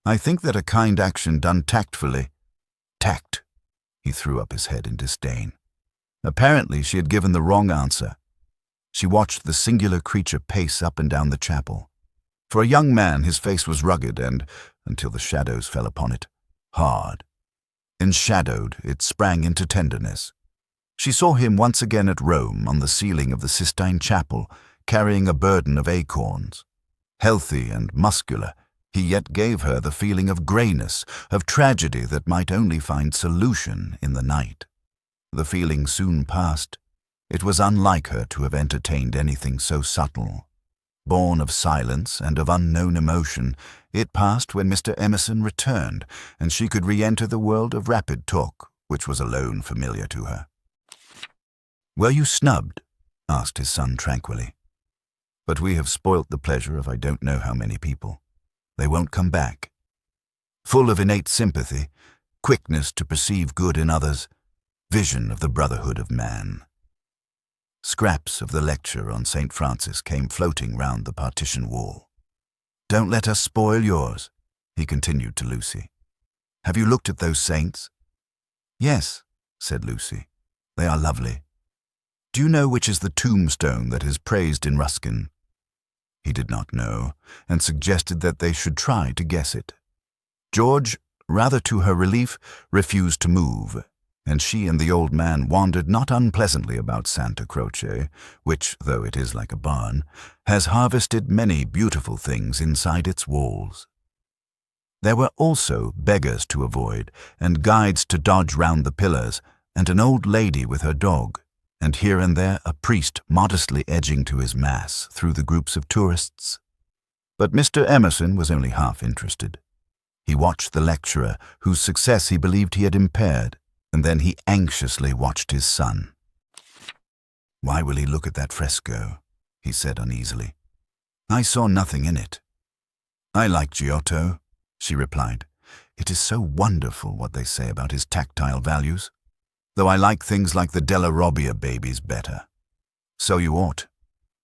"I think that a kind action done tactfully—" "Tact!" He threw up his head in disdain. Apparently she had given the wrong answer. She watched the singular creature pace up and down the chapel. For a young man, his face was rugged and, until the shadows fell upon it, hard. Enshadowed, it sprang into tenderness. She saw him once again at Rome on the ceiling of the Sistine Chapel, carrying a burden of acorns. Healthy and muscular, he yet gave her the feeling of grayness, of tragedy that might only find solution in the night. The feeling soon passed. It was unlike her to have entertained anything so subtle. Born of silence and of unknown emotion, it passed when Mr. Emerson returned, and she could re-enter the world of rapid talk, which was alone familiar to her. "Were you snubbed?" asked his son tranquilly. "But we have spoilt the pleasure of I don't know how many people. They won't come back." Full of innate sympathy, quickness to perceive good in others, vision of the brotherhood of man. Scraps of the lecture on St. Francis came floating round the partition wall. "Don't let us spoil yours," he continued to Lucy. Have you looked at those saints?" "Yes," said Lucy. "They are lovely. Do you know which is the tombstone that is praised in Ruskin?" He did not know, and suggested that they should try to guess it. George, rather to her relief, refused to move, and she and the old man wandered not unpleasantly about Santa Croce, which, though it is like a barn, has harvested many beautiful things inside its walls. There were also beggars to avoid, and guides to dodge round the pillars, and an old lady with her dog, and here and there a priest modestly edging to his mass through the groups of tourists. But Mr. Emerson was only half interested. He watched the lecturer, whose success he believed he had impaired, and then he anxiously watched his son. "Why will he look at that fresco?" he said uneasily. "I saw nothing in it." "I like Giotto," she replied. "It is so wonderful what they say about his tactile values, though I like things like the Della Robbia babies better." "So you ought.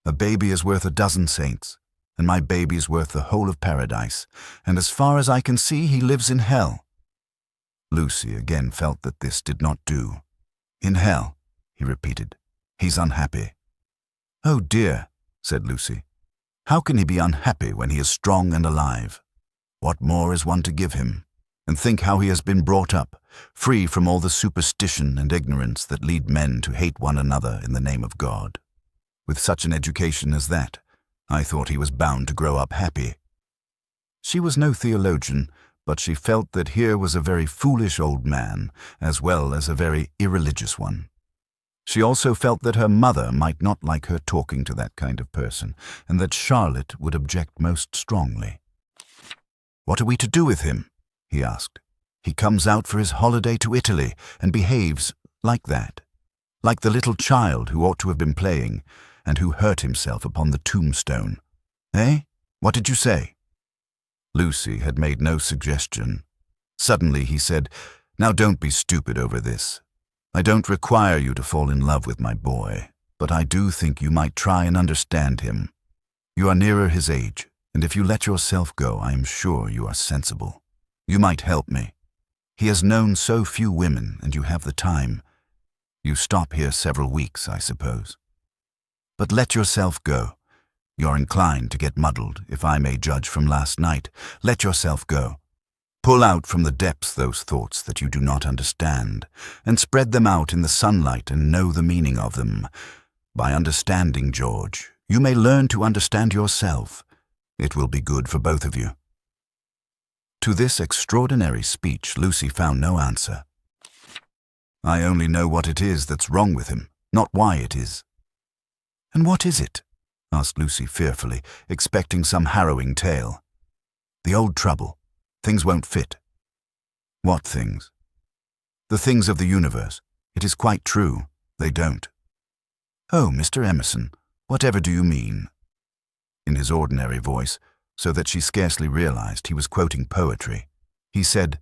A baby is worth a dozen saints, and my baby is worth the whole of paradise, and as far as I can see, he lives in hell." Lucy again felt that this did not do. "In hell," he repeated. "He's unhappy." "Oh dear," said Lucy. "How can he be unhappy when he is strong and alive? What more is one to give him? And think how he has been brought up, free from all the superstition and ignorance that lead men to hate one another in the name of God. With such an education as that, I thought he was bound to grow up happy." She was no theologian, but she felt that here was a very foolish old man, as well as a very irreligious one. She also felt that her mother might not like her talking to that kind of person, and that Charlotte would object most strongly. "What are we to do with him?" he asked. "He comes out for his holiday to Italy and behaves like that, like the little child who ought to have been playing, and who hurt himself upon the tombstone. Eh? What did you say?" Lucy had made no suggestion. Suddenly he said, "Now don't be stupid over this. I don't require you to fall in love with my boy, but I do think you might try and understand him. You are nearer his age, and if you let yourself go, I am sure you are sensible. You might help me. He has known so few women, and you have the time. You stop here several weeks, I suppose. But let yourself go. You're inclined to get muddled, if I may judge from last night. Let yourself go. Pull out from the depths those thoughts that you do not understand, and spread them out in the sunlight and know the meaning of them. By understanding, George, you may learn to understand yourself. It will be good for both of you." To this extraordinary speech, Lucy found no answer. "I only know what it is that's wrong with him, not why it is." "And what is it?" asked Lucy fearfully, expecting some harrowing tale. "The old trouble. Things won't fit." "What things?" "The things of the universe. It is quite true. They don't." "Oh, Mr. Emerson, whatever do you mean?" In his ordinary voice, so that she scarcely realized he was quoting poetry, he said,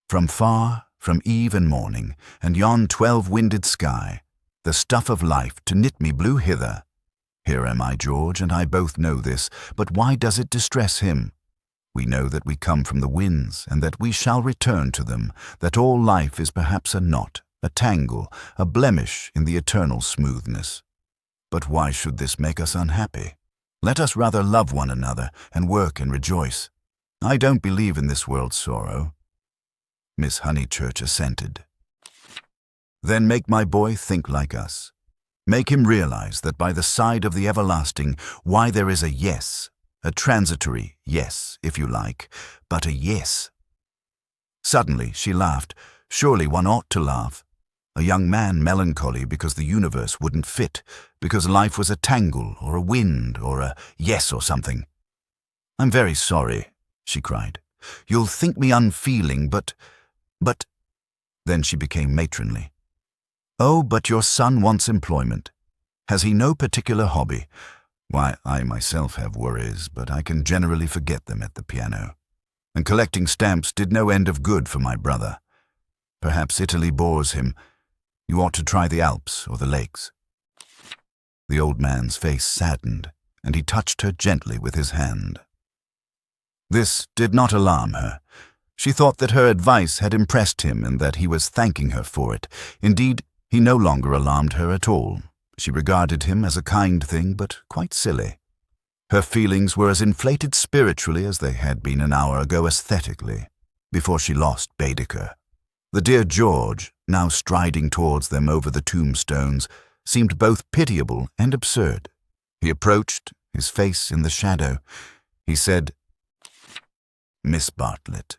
"From far, from eve and morning, and yon 12-winded sky, the stuff of life to knit me blew hither. Here am I, George, and I both know this, but why does it distress him? We know that we come from the winds, and that we shall return to them, that all life is perhaps a knot, a tangle, a blemish in the eternal smoothness. But why should this make us unhappy? Let us rather love one another, and work and rejoice. I don't believe in this world's sorrow." Miss Honeychurch assented. "Then make my boy think like us. Make him realize that by the side of the everlasting, why there is a yes, a transitory yes, if you like, but a yes." Suddenly she laughed. Surely one ought to laugh. A young man melancholy because the universe wouldn't fit, because life was a tangle or a wind or a yes or something. "I'm very sorry," she cried. "You'll think me unfeeling, but... Then she became matronly. "Oh, but your son wants employment. Has he no particular hobby? Why, I myself have worries, but I can generally forget them at the piano. And collecting stamps did no end of good for my brother. Perhaps Italy bores him. You ought to try the Alps or the lakes." The old man's face saddened, and he touched her gently with his hand. This did not alarm her. She thought that her advice had impressed him and that he was thanking her for it. Indeed, he no longer alarmed her at all. She regarded him as a kind thing, but quite silly. Her feelings were as inflated spiritually as they had been an hour ago aesthetically, before she lost Baedeker. The dear George, now striding towards them over the tombstones, seemed both pitiable and absurd. He approached, his face in the shadow. He said, "Miss Bartlett."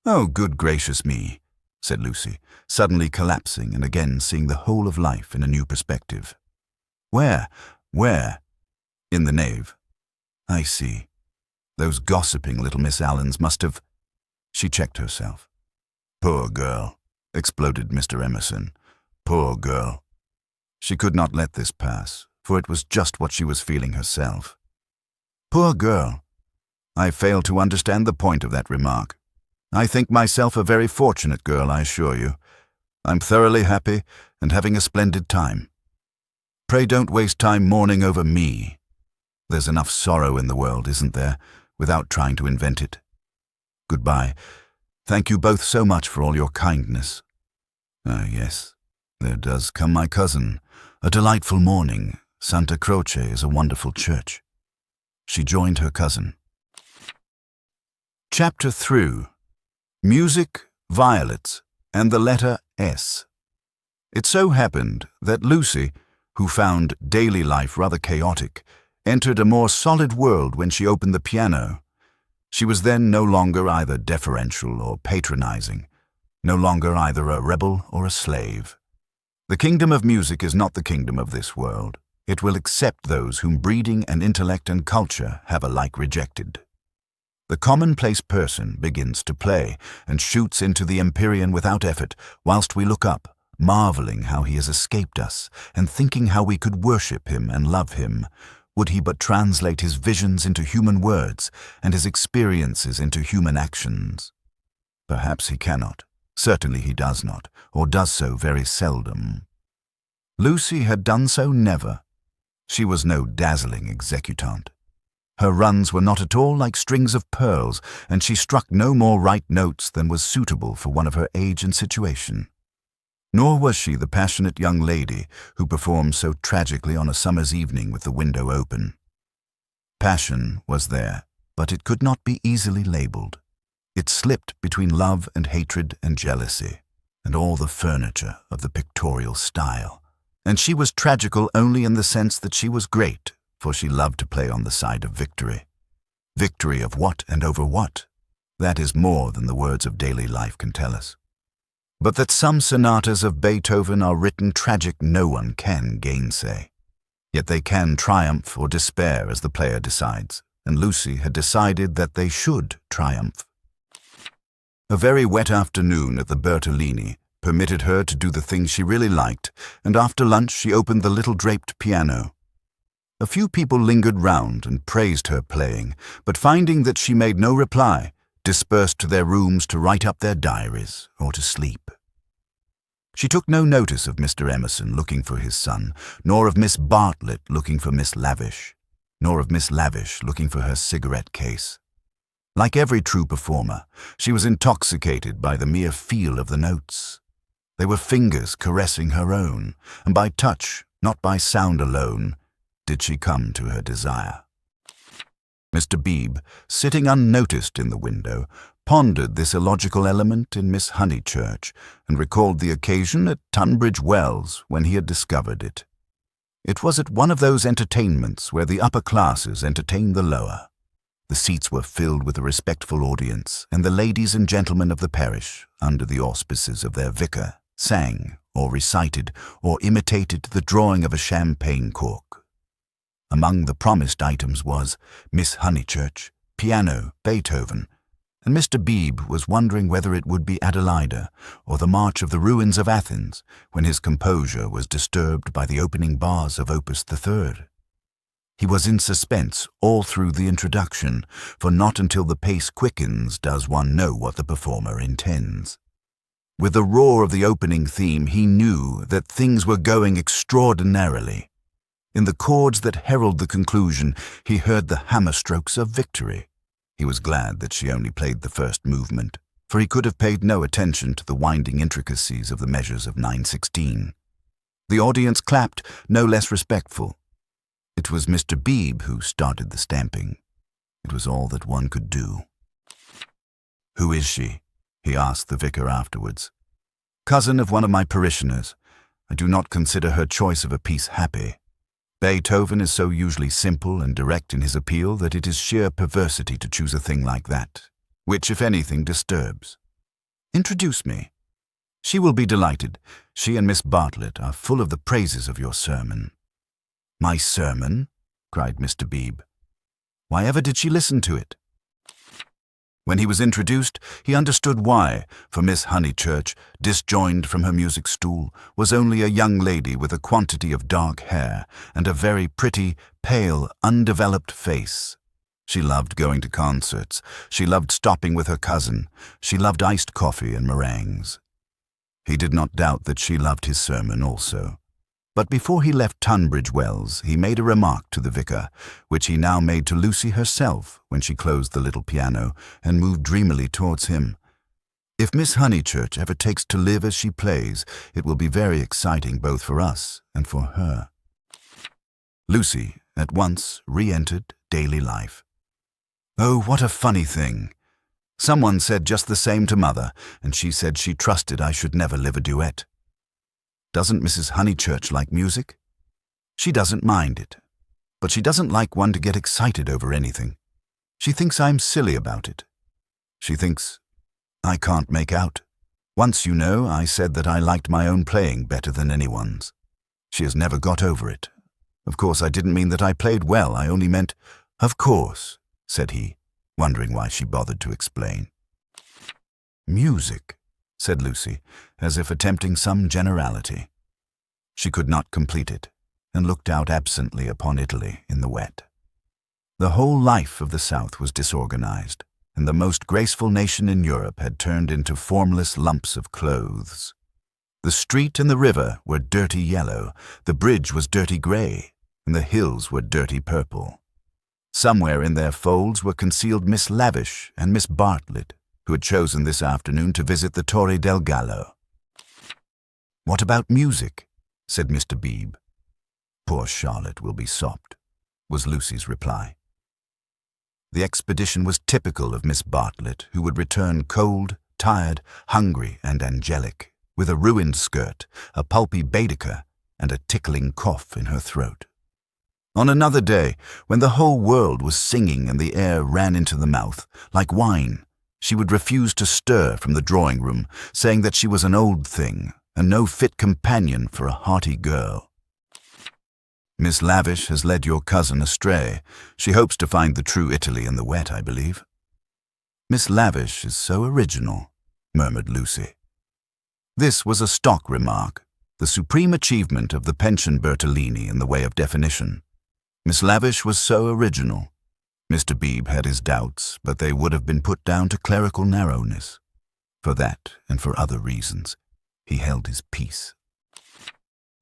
"Oh, good gracious me," said Lucy, suddenly collapsing and again seeing the whole of life in a new perspective. Where? In the nave. I see. Those gossiping little Miss Allens must have—" She checked herself. "Poor girl," exploded Mr. Emerson. "Poor girl." She could not let this pass, for it was just what she was feeling herself. Poor girl. I fail to understand the point of that remark. I think myself a very fortunate girl, I assure you. I'm thoroughly happy and having a splendid time. Pray don't waste time mourning over me. There's enough sorrow in the world, isn't there, without trying to invent it. Goodbye. Thank you both so much for all your kindness. Ah, yes, there does come my cousin. A delightful morning. Santa Croce is a wonderful church. She joined her cousin. Chapter 3. Music, Violets, and the letter S. It so happened that Lucy, who found daily life rather chaotic, entered a more solid world when she opened the piano. She was then no longer either deferential or patronizing, no longer either a rebel or a slave. The kingdom of music is not the kingdom of this world. It will accept those whom breeding and intellect and culture have alike rejected. The commonplace person begins to play and shoots into the empyrean without effort, whilst we look up, marveling how he has escaped us and thinking how we could worship him and love him, would he but translate his visions into human words and his experiences into human actions. Perhaps he cannot. Certainly he does not, or does so very seldom. Lucy had done so never. She was no dazzling executante. Her runs were not at all like strings of pearls, and she struck no more right notes than was suitable for one of her age and situation. Nor was she the passionate young lady who performed so tragically on a summer's evening with the window open. Passion was there, but it could not be easily labelled. It slipped between love and hatred and jealousy, and all the furniture of the pictorial style. And she was tragical only in the sense that she was great, for she loved to play on the side of victory. Victory of what and over what? That is more than the words of daily life can tell us. But that some sonatas of Beethoven are written tragic no one can gainsay. Yet they can triumph or despair as the player decides, and Lucy had decided that they should triumph. A very wet afternoon at the Bertolini permitted her to do the things she really liked, and after lunch she opened the little draped piano. A few people lingered round and praised her playing, but finding that she made no reply, dispersed to their rooms to write up their diaries or to sleep. She took no notice of Mr. Emerson looking for his son, nor of Miss Bartlett looking for Miss Lavish, nor of Miss Lavish looking for her cigarette case. Like every true performer, she was intoxicated by the mere feel of the notes. They were fingers caressing her own, and by touch, not by sound alone, did she come to her desire. Mr. Beebe, sitting unnoticed in the window, pondered this illogical element in Miss Honeychurch and recalled the occasion at Tunbridge Wells when he had discovered it. It was at one of those entertainments where the upper classes entertain the lower. The seats were filled with a respectful audience, and the ladies and gentlemen of the parish, under the auspices of their vicar, sang or recited or imitated the drawing of a champagne cork. Among the promised items was Miss Honeychurch, piano, Beethoven, and Mr. Beebe was wondering whether it would be Adelaide or the March of the Ruins of Athens when his composure was disturbed by the opening bars of Opus 3. He was in suspense all through the introduction, for not until the pace quickens does one know what the performer intends. With the roar of the opening theme, he knew that things were going extraordinarily. In the chords that herald the conclusion, he heard the hammer strokes of victory. He was glad that she only played the first movement, for he could have paid no attention to the winding intricacies of the measures of 9/16. The audience clapped, no less respectful. It was Mr. Beebe who started the stamping. It was all that one could do. "Who is she?" he asked the vicar afterwards. "Cousin of one of my parishioners. I do not consider her choice of a piece happy. Beethoven is so usually simple and direct in his appeal that it is sheer perversity to choose a thing like that, which, if anything, disturbs. Introduce me. She will be delighted. She and Miss Bartlett are full of the praises of your sermon." "My sermon?" cried Mr. Beebe. "Why ever did she listen to it?" When he was introduced, he understood why, for Miss Honeychurch, disjoined from her music stool, was only a young lady with a quantity of dark hair and a very pretty, pale, undeveloped face. She loved going to concerts. She loved stopping with her cousin. She loved iced coffee and meringues. He did not doubt that she loved his sermon also. But before he left Tunbridge Wells, he made a remark to the vicar, which he now made to Lucy herself when she closed the little piano and moved dreamily towards him. "If Miss Honeychurch ever takes to live as she plays, it will be very exciting both for us and for her." Lucy at once re-entered daily life. "Oh, what a funny thing! Someone said just the same to Mother, and she said she trusted I should never live a duet. Doesn't Mrs. Honeychurch like music? She doesn't mind it, but she doesn't like one to get excited over anything. She thinks I'm silly about it. She thinks I can't make out. Once, you know, I said that I liked my own playing better than anyone's. She has never got over it. Of course, I didn't mean that I played well. I only meant, of course," said he, wondering why she bothered to explain. "Music," said Lucy, as if attempting some generality. She could not complete it, and looked out absently upon Italy in the wet. The whole life of the South was disorganized, and the most graceful nation in Europe had turned into formless lumps of clothes. The street and the river were dirty yellow, the bridge was dirty gray, and the hills were dirty purple. Somewhere in their folds were concealed Miss Lavish and Miss Bartlett, who had chosen this afternoon to visit the Torre del Gallo. "What about music?" said Mr. Beebe. "Poor Charlotte will be sopped," was Lucy's reply. The expedition was typical of Miss Bartlett, who would return cold, tired, hungry, and angelic, with a ruined skirt, a pulpy Baedeker, and a tickling cough in her throat. On another day, when the whole world was singing and the air ran into the mouth, like wine, she would refuse to stir from the drawing-room, saying that she was an old thing and no fit companion for a hearty girl. "Miss Lavish has led your cousin astray. She hopes to find the true Italy in the wet, I believe." "Miss Lavish is so original," murmured Lucy. This was a stock remark, the supreme achievement of the pension Bertolini in the way of definition. Miss Lavish was so original. Mr. Beebe had his doubts, but they would have been put down to clerical narrowness. For that, and for other reasons, he held his peace.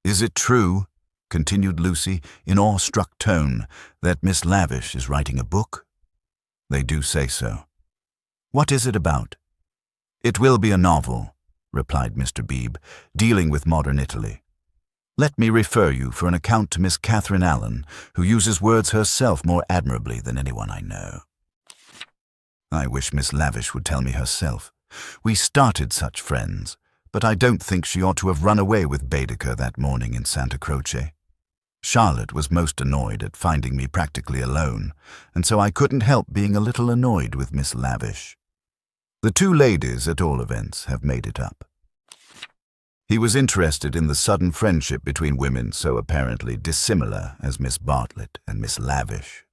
"Is it true," continued Lucy in awe-struck tone, "that Miss Lavish is writing a book?" "They do say so." "What is it about?" "It will be a novel," replied Mr. Beebe, "dealing with modern Italy. Let me refer you for an account to Miss Catherine Allen, who uses words herself more admirably than anyone I know." I wish Miss Lavish would tell me herself. We started such friends, but I don't think she ought to have run away with Baedeker that morning in Santa Croce. Charlotte was most annoyed at finding me practically alone, and so I couldn't help being a little annoyed with Miss Lavish. The two ladies, at all events, have made it up. He was interested in the sudden friendship between women so apparently dissimilar as Miss Bartlett and Miss Lavish.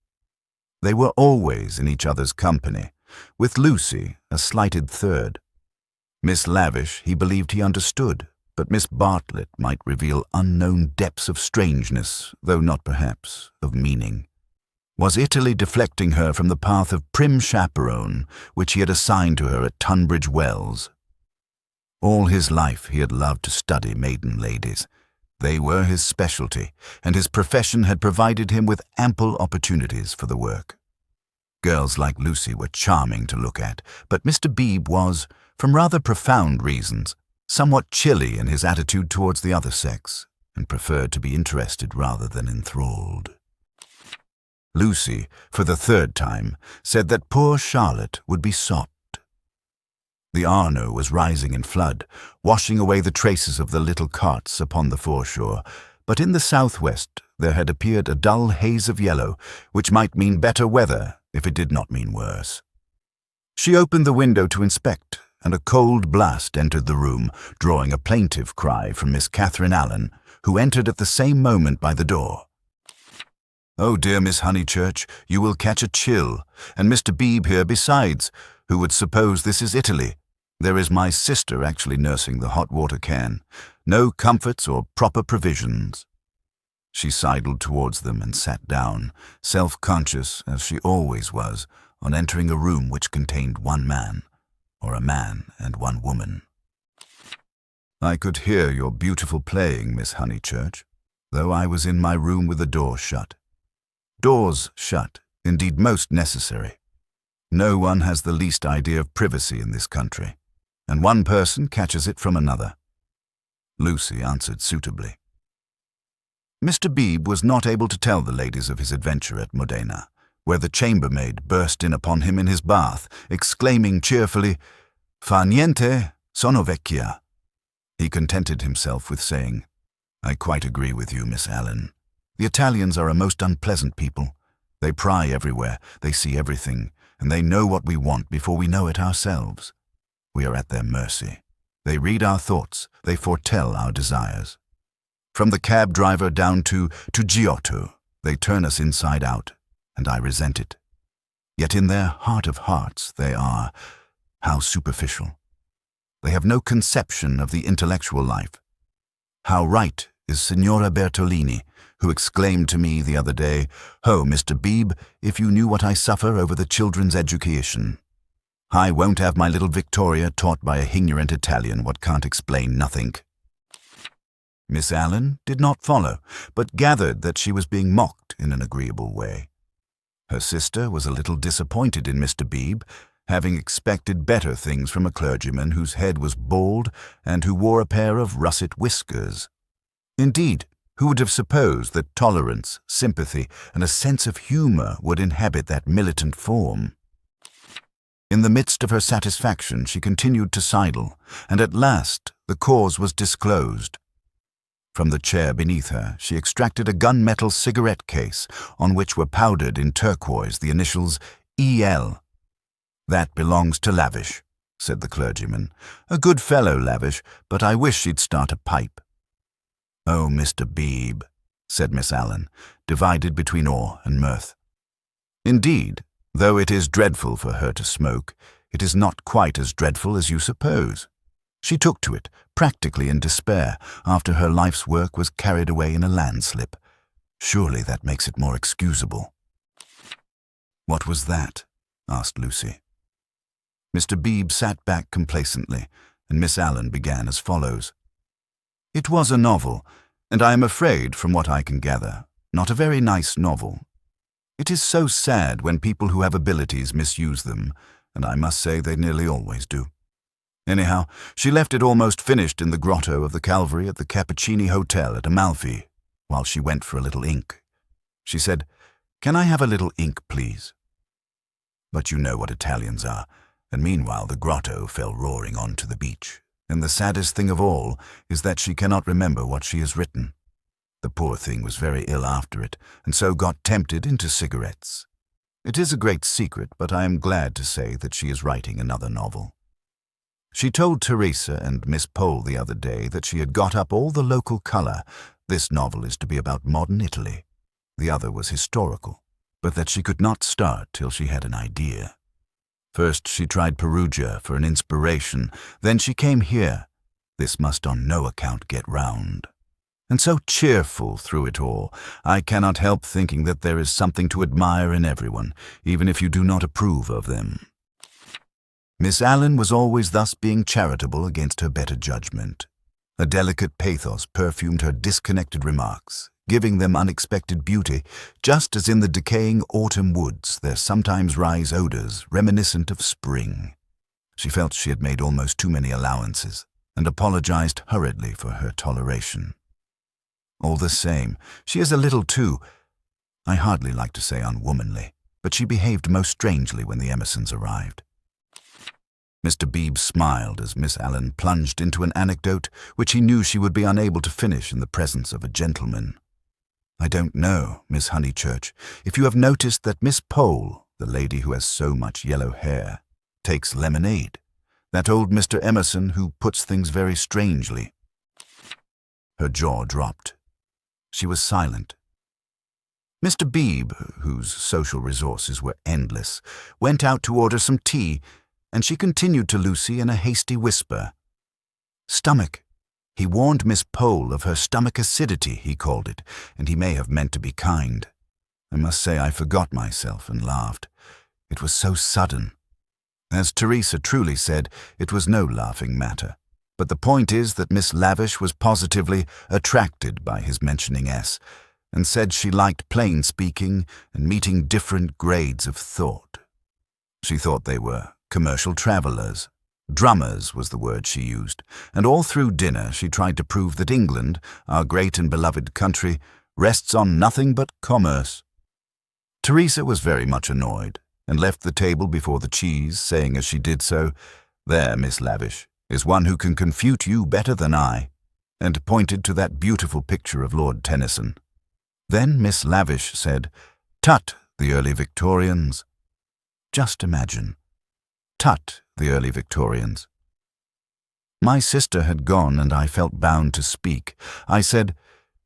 They were always in each other's company, with Lucy a slighted third. Miss Lavish he believed he understood, but Miss Bartlett might reveal unknown depths of strangeness, though not perhaps of meaning. Was Italy deflecting her from the path of prim chaperone which he had assigned to her at Tunbridge Wells? All his life he had loved to study maiden ladies. They were his specialty, and his profession had provided him with ample opportunities for the work. Girls like Lucy were charming to look at, but Mr. Beebe was, from rather profound reasons, somewhat chilly in his attitude towards the other sex, and preferred to be interested rather than enthralled. Lucy, for the third time, said that poor Charlotte would be sopped. The Arno was rising in flood, washing away the traces of the little carts upon the foreshore, but in the southwest there had appeared a dull haze of yellow, which might mean better weather if it did not mean worse. She opened the window to inspect, and a cold blast entered the room, drawing a plaintive cry from Miss Catherine Allen, who entered at the same moment by the door. "Oh, dear Miss Honeychurch, you will catch a chill, and Mr. Beebe here besides. Who would suppose this is Italy? There is my sister actually nursing the hot water can. No comforts or proper provisions." She sidled towards them and sat down, self-conscious, as she always was, on entering a room which contained one man, or a man and one woman. "I could hear your beautiful playing, Miss Honeychurch, though I was in my room with the door shut. Doors shut, indeed most necessary. No one has the least idea of privacy in this country, and one person catches it from another." Lucy answered suitably. Mr. Beebe was not able to tell the ladies of his adventure at Modena, where the chambermaid burst in upon him in his bath, exclaiming cheerfully, "Fa niente, sono vecchia." He contented himself with saying, "I quite agree with you, Miss Allen. The Italians are a most unpleasant people. They pry everywhere, they see everything, and they know what we want before we know it ourselves. We are at their mercy. They read our thoughts, they foretell our desires. From the cab driver down to Giotto, they turn us inside out, and I resent it. Yet in their heart of hearts they are, how superficial. They have no conception of the intellectual life. How right is Signora Bertolini, who exclaimed to me the other day, 'Oh, Mr. Beebe, if you knew what I suffer over the children's education. I won't have my little Victoria taught by a ignorant Italian what can't explain nothing.'" Miss Allen did not follow, but gathered that she was being mocked in an agreeable way. Her sister was a little disappointed in Mr. Beebe, having expected better things from a clergyman whose head was bald and who wore a pair of russet whiskers. Indeed, who would have supposed that tolerance, sympathy, and a sense of humor would inhabit that militant form? In the midst of her satisfaction, she continued to sidle, and at last the cause was disclosed. From the chair beneath her, she extracted a gunmetal cigarette case on which were powdered in turquoise the initials E.L. "That belongs to Lavish," said the clergyman. "A good fellow, Lavish, but I wish she'd start a pipe." "Oh, Mr. Beebe," said Miss Allen, divided between awe and mirth. "Indeed, though it is dreadful for her to smoke, it is not quite as dreadful as you suppose. She took to it, practically in despair, after her life's work was carried away in a landslip. Surely that makes it more excusable." "What was that?" asked Lucy. Mr. Beebe sat back complacently, and Miss Allen began as follows. "It was a novel, and I am afraid, from what I can gather, not a very nice novel. It is so sad when people who have abilities misuse them, and I must say they nearly always do. Anyhow, she left it almost finished in the grotto of the Calvary at the Cappuccini Hotel at Amalfi, while she went for a little ink. She said, 'Can I have a little ink, please?' But you know what Italians are, and meanwhile the grotto fell roaring on to the beach, and the saddest thing of all is that she cannot remember what she has written. The poor thing was very ill after it, and so got tempted into cigarettes. It is a great secret, but I am glad to say that she is writing another novel. She told Teresa and Miss Pole the other day that she had got up all the local colour. This novel is to be about modern Italy. The other was historical, but that she could not start till she had an idea. First she tried Perugia for an inspiration, then she came here. This must on no account get round. And so cheerful through it all, I cannot help thinking that there is something to admire in everyone, even if you do not approve of them." Miss Allen was always thus being charitable against her better judgment. A delicate pathos perfumed her disconnected remarks, giving them unexpected beauty, just as in the decaying autumn woods there sometimes rise odors reminiscent of spring. She felt she had made almost too many allowances, and apologized hurriedly for her toleration. All the same, she is a little too, I hardly like to say unwomanly, but she behaved most strangely when the Emersons arrived. Mr. Beebe smiled as Miss Allen plunged into an anecdote which he knew she would be unable to finish in the presence of a gentleman. I don't know, Miss Honeychurch, if you have noticed that Miss Pole, the lady who has so much yellow hair, takes lemonade, that old Mr. Emerson who puts things very strangely. Her jaw dropped. She was silent. Mr. Beebe, whose social resources were endless, went out to order some tea, and she continued to Lucy in a hasty whisper. Stomach. He warned Miss Pole of her stomach acidity, he called it, and he may have meant to be kind. I must say I forgot myself and laughed. It was so sudden. As Teresa truly said, it was no laughing matter. But the point is that Miss Lavish was positively attracted by his mentioning S, and said she liked plain speaking and meeting different grades of thought. She thought they were commercial travelers. Drummers was the word she used, and all through dinner she tried to prove that England, our great and beloved country, rests on nothing but commerce. Teresa was very much annoyed, and left the table before the cheese, saying as she did so, "There, Miss Lavish, is one who can confute you better than I," and pointed to that beautiful picture of Lord Tennyson. Then Miss Lavish said, "Tut, the early Victorians." Just imagine. Tut, the early Victorians. My sister had gone, and I felt bound to speak. I said,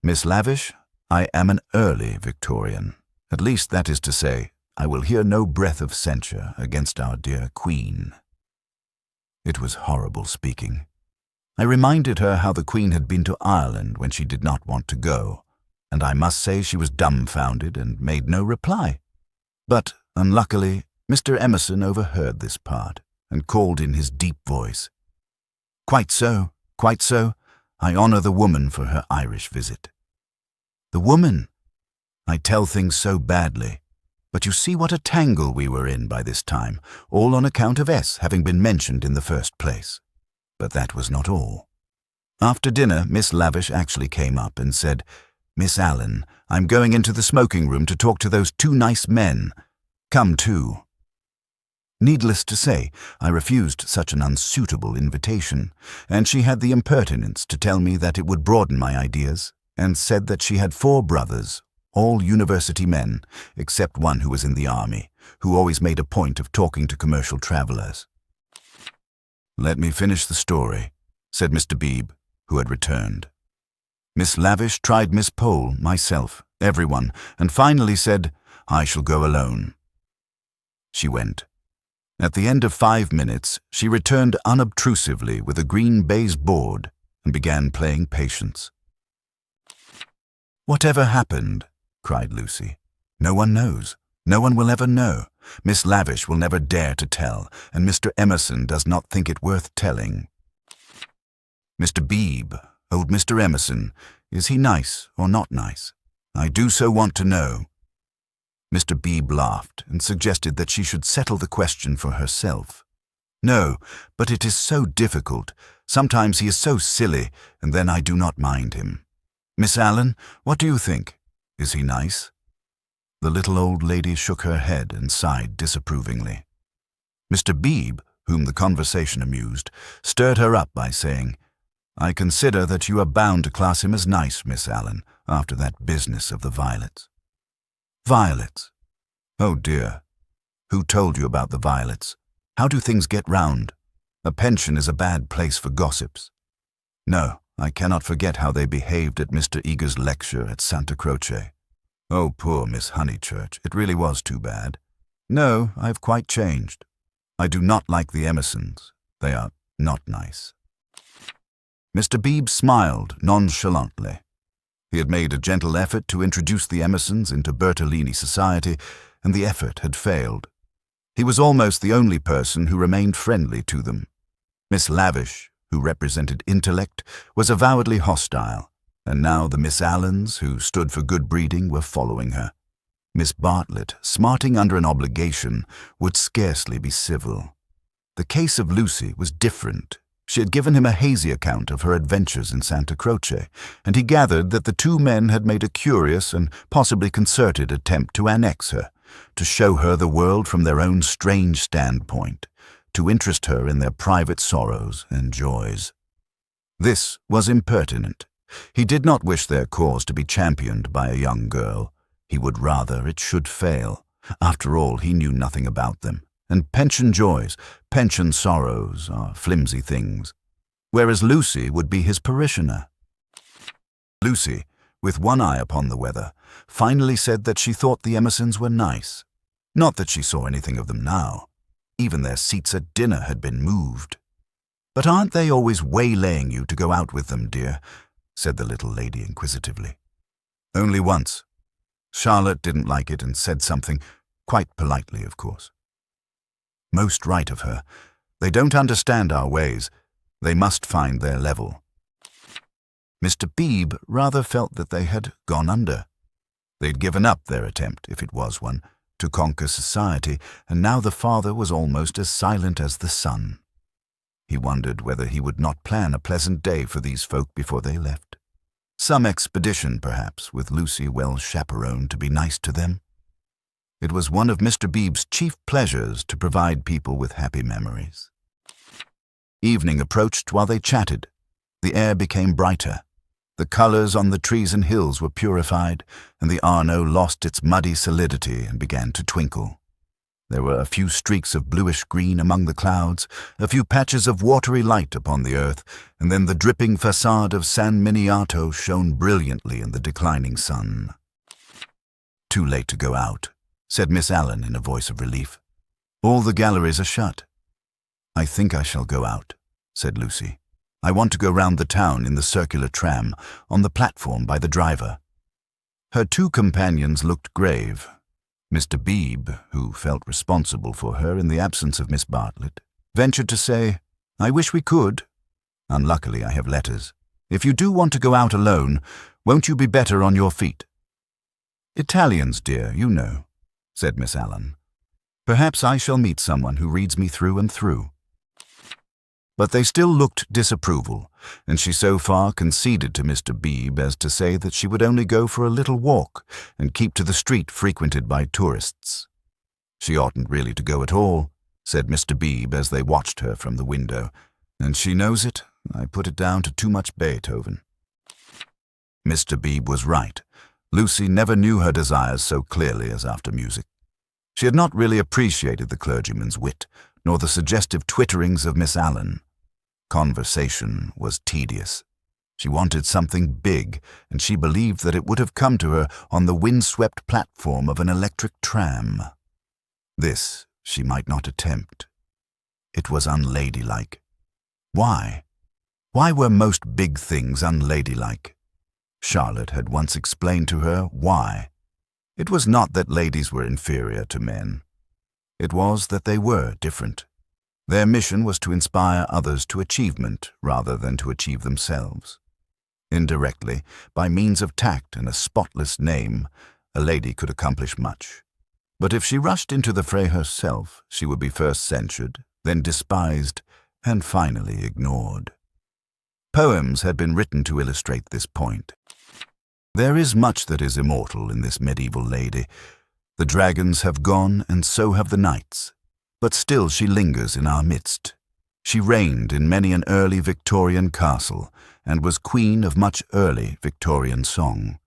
"Miss Lavish, I am an early Victorian. At least that is to say, I will hear no breath of censure against our dear Queen." It was horrible speaking. I reminded her how the Queen had been to Ireland when she did not want to go, and I must say she was dumbfounded and made no reply. But, unluckily, Mr. Emerson overheard this part, and called in his deep voice, "Quite so, quite so. I honor the woman for her Irish visit." The woman! I tell things so badly, but you see what a tangle we were in by this time, all on account of S having been mentioned in the first place. But that was not all. After dinner, Miss Lavish actually came up and said, "Miss Allen, I'm going into the smoking room to talk to those two nice men. Come too." Needless to say, I refused such an unsuitable invitation, and she had the impertinence to tell me that it would broaden my ideas, and said that she had 4 brothers, all university men, except one who was in the army, who always made a point of talking to commercial travelers. "Let me finish the story," said Mr. Beebe, who had returned. Miss Lavish tried Miss Pole, myself, everyone, and finally said, "I shall go alone." She went. At the end of 5 minutes, she returned unobtrusively with a green baize board and began playing Patience. "Whatever happened?" cried Lucy. "No one knows. No one will ever know. Miss Lavish will never dare to tell, and Mr. Emerson does not think it worth telling." "Mr. Beebe, old Mr. Emerson, is he nice or not nice? I do so want to know." Mr. Beebe laughed and suggested that she should settle the question for herself. "No, but it is so difficult. Sometimes he is so silly, and then I do not mind him. Miss Allen, what do you think? Is he nice?" The little old lady shook her head and sighed disapprovingly. Mr. Beebe, whom the conversation amused, stirred her up by saying, "I consider that you are bound to class him as nice, Miss Allen, after that business of the violets." "Violets? Oh dear. Who told you about the violets? How do things get round? A pension is a bad place for gossips. No, I cannot forget how they behaved at Mr. Eager's lecture at Santa Croce. Oh, poor Miss Honeychurch, it really was too bad. No, I've quite changed. I do not like the Emersons. They are not nice." Mr. Beebe smiled nonchalantly. He had made a gentle effort to introduce the Emersons into Bertolini society, and the effort had failed. He was almost the only person who remained friendly to them. Miss Lavish, who represented intellect, was avowedly hostile, And now the Miss Allens, who stood for good breeding, were following her. Miss Bartlett, smarting under an obligation, would scarcely be civil. The case of Lucy was different. She had given him a hazy account of her adventures in Santa Croce, and he gathered that the two men had made a curious and possibly concerted attempt to annex her, to show her the world from their own strange standpoint, to interest her in their private sorrows and joys. This was impertinent. He did not wish their cause to be championed by a young girl. He would rather it should fail. After all, he knew nothing about them, and pension joys, pension sorrows are flimsy things, whereas Lucy would be his parishioner. Lucy, with one eye upon the weather, finally said that she thought the Emersons were nice. Not that she saw anything of them now. Even their seats at dinner had been moved. "But aren't they always waylaying you to go out with them, dear?" said the little lady inquisitively. "Only once. Charlotte didn't like it and said something, quite politely, of course." "Most right of her. They don't understand our ways. They must find their level." Mr. Beebe rather felt that they had gone under. They'd given up their attempt, if it was one, to conquer society, and now the father was almost as silent as the son. He wondered whether he would not plan a pleasant day for these folk before they left. Some expedition, perhaps, with Lucy well chaperoned to be nice to them. It was one of Mr. Beebe's chief pleasures to provide people with happy memories. Evening approached while they chatted. The air became brighter. The colors on the trees and hills were purified, and the Arno lost its muddy solidity and began to twinkle. There were a few streaks of bluish-green among the clouds, a few patches of watery light upon the earth, and then the dripping facade of San Miniato shone brilliantly in the declining sun. "Too late to go out," said Miss Allen in a voice of relief. "All the galleries are shut." "I think I shall go out," said Lucy. "I want to go round the town in the circular tram, on the platform by the driver." Her two companions looked grave. Mr. Beebe, who felt responsible for her in the absence of Miss Bartlett, ventured to say, "I wish we could. Unluckily, I have letters. If you do want to go out alone, won't you be better on your feet?" "Italians, dear, you know," said Miss Allen. "Perhaps I shall meet someone who reads me through and through." But they still looked disapproval, and she so far conceded to Mr. Beebe as to say that she would only go for a little walk and keep to the street frequented by tourists. "She oughtn't really to go at all," said Mr. Beebe as they watched her from the window, "and she knows it. I put it down to too much Beethoven." Mr. Beebe was right. Lucy never knew her desires so clearly as after music. She had not really appreciated the clergyman's wit, nor the suggestive twitterings of Miss Allen. Conversation was tedious. She wanted something big, and she believed that it would have come to her on the wind-swept platform of an electric tram. This she might not attempt. It was unladylike. Why? Why were most big things unladylike? Charlotte had once explained to her why. It was not that ladies were inferior to men. It was that they were different. Their mission was to inspire others to achievement rather than to achieve themselves. Indirectly, by means of tact and a spotless name, a lady could accomplish much. But if she rushed into the fray herself, she would be first censured, then despised, and finally ignored. Poems had been written to illustrate this point. There is much that is immortal in this medieval lady. The dragons have gone, and so have the knights. But still she lingers in our midst. She reigned in many an early Victorian castle, and was queen of much early Victorian song.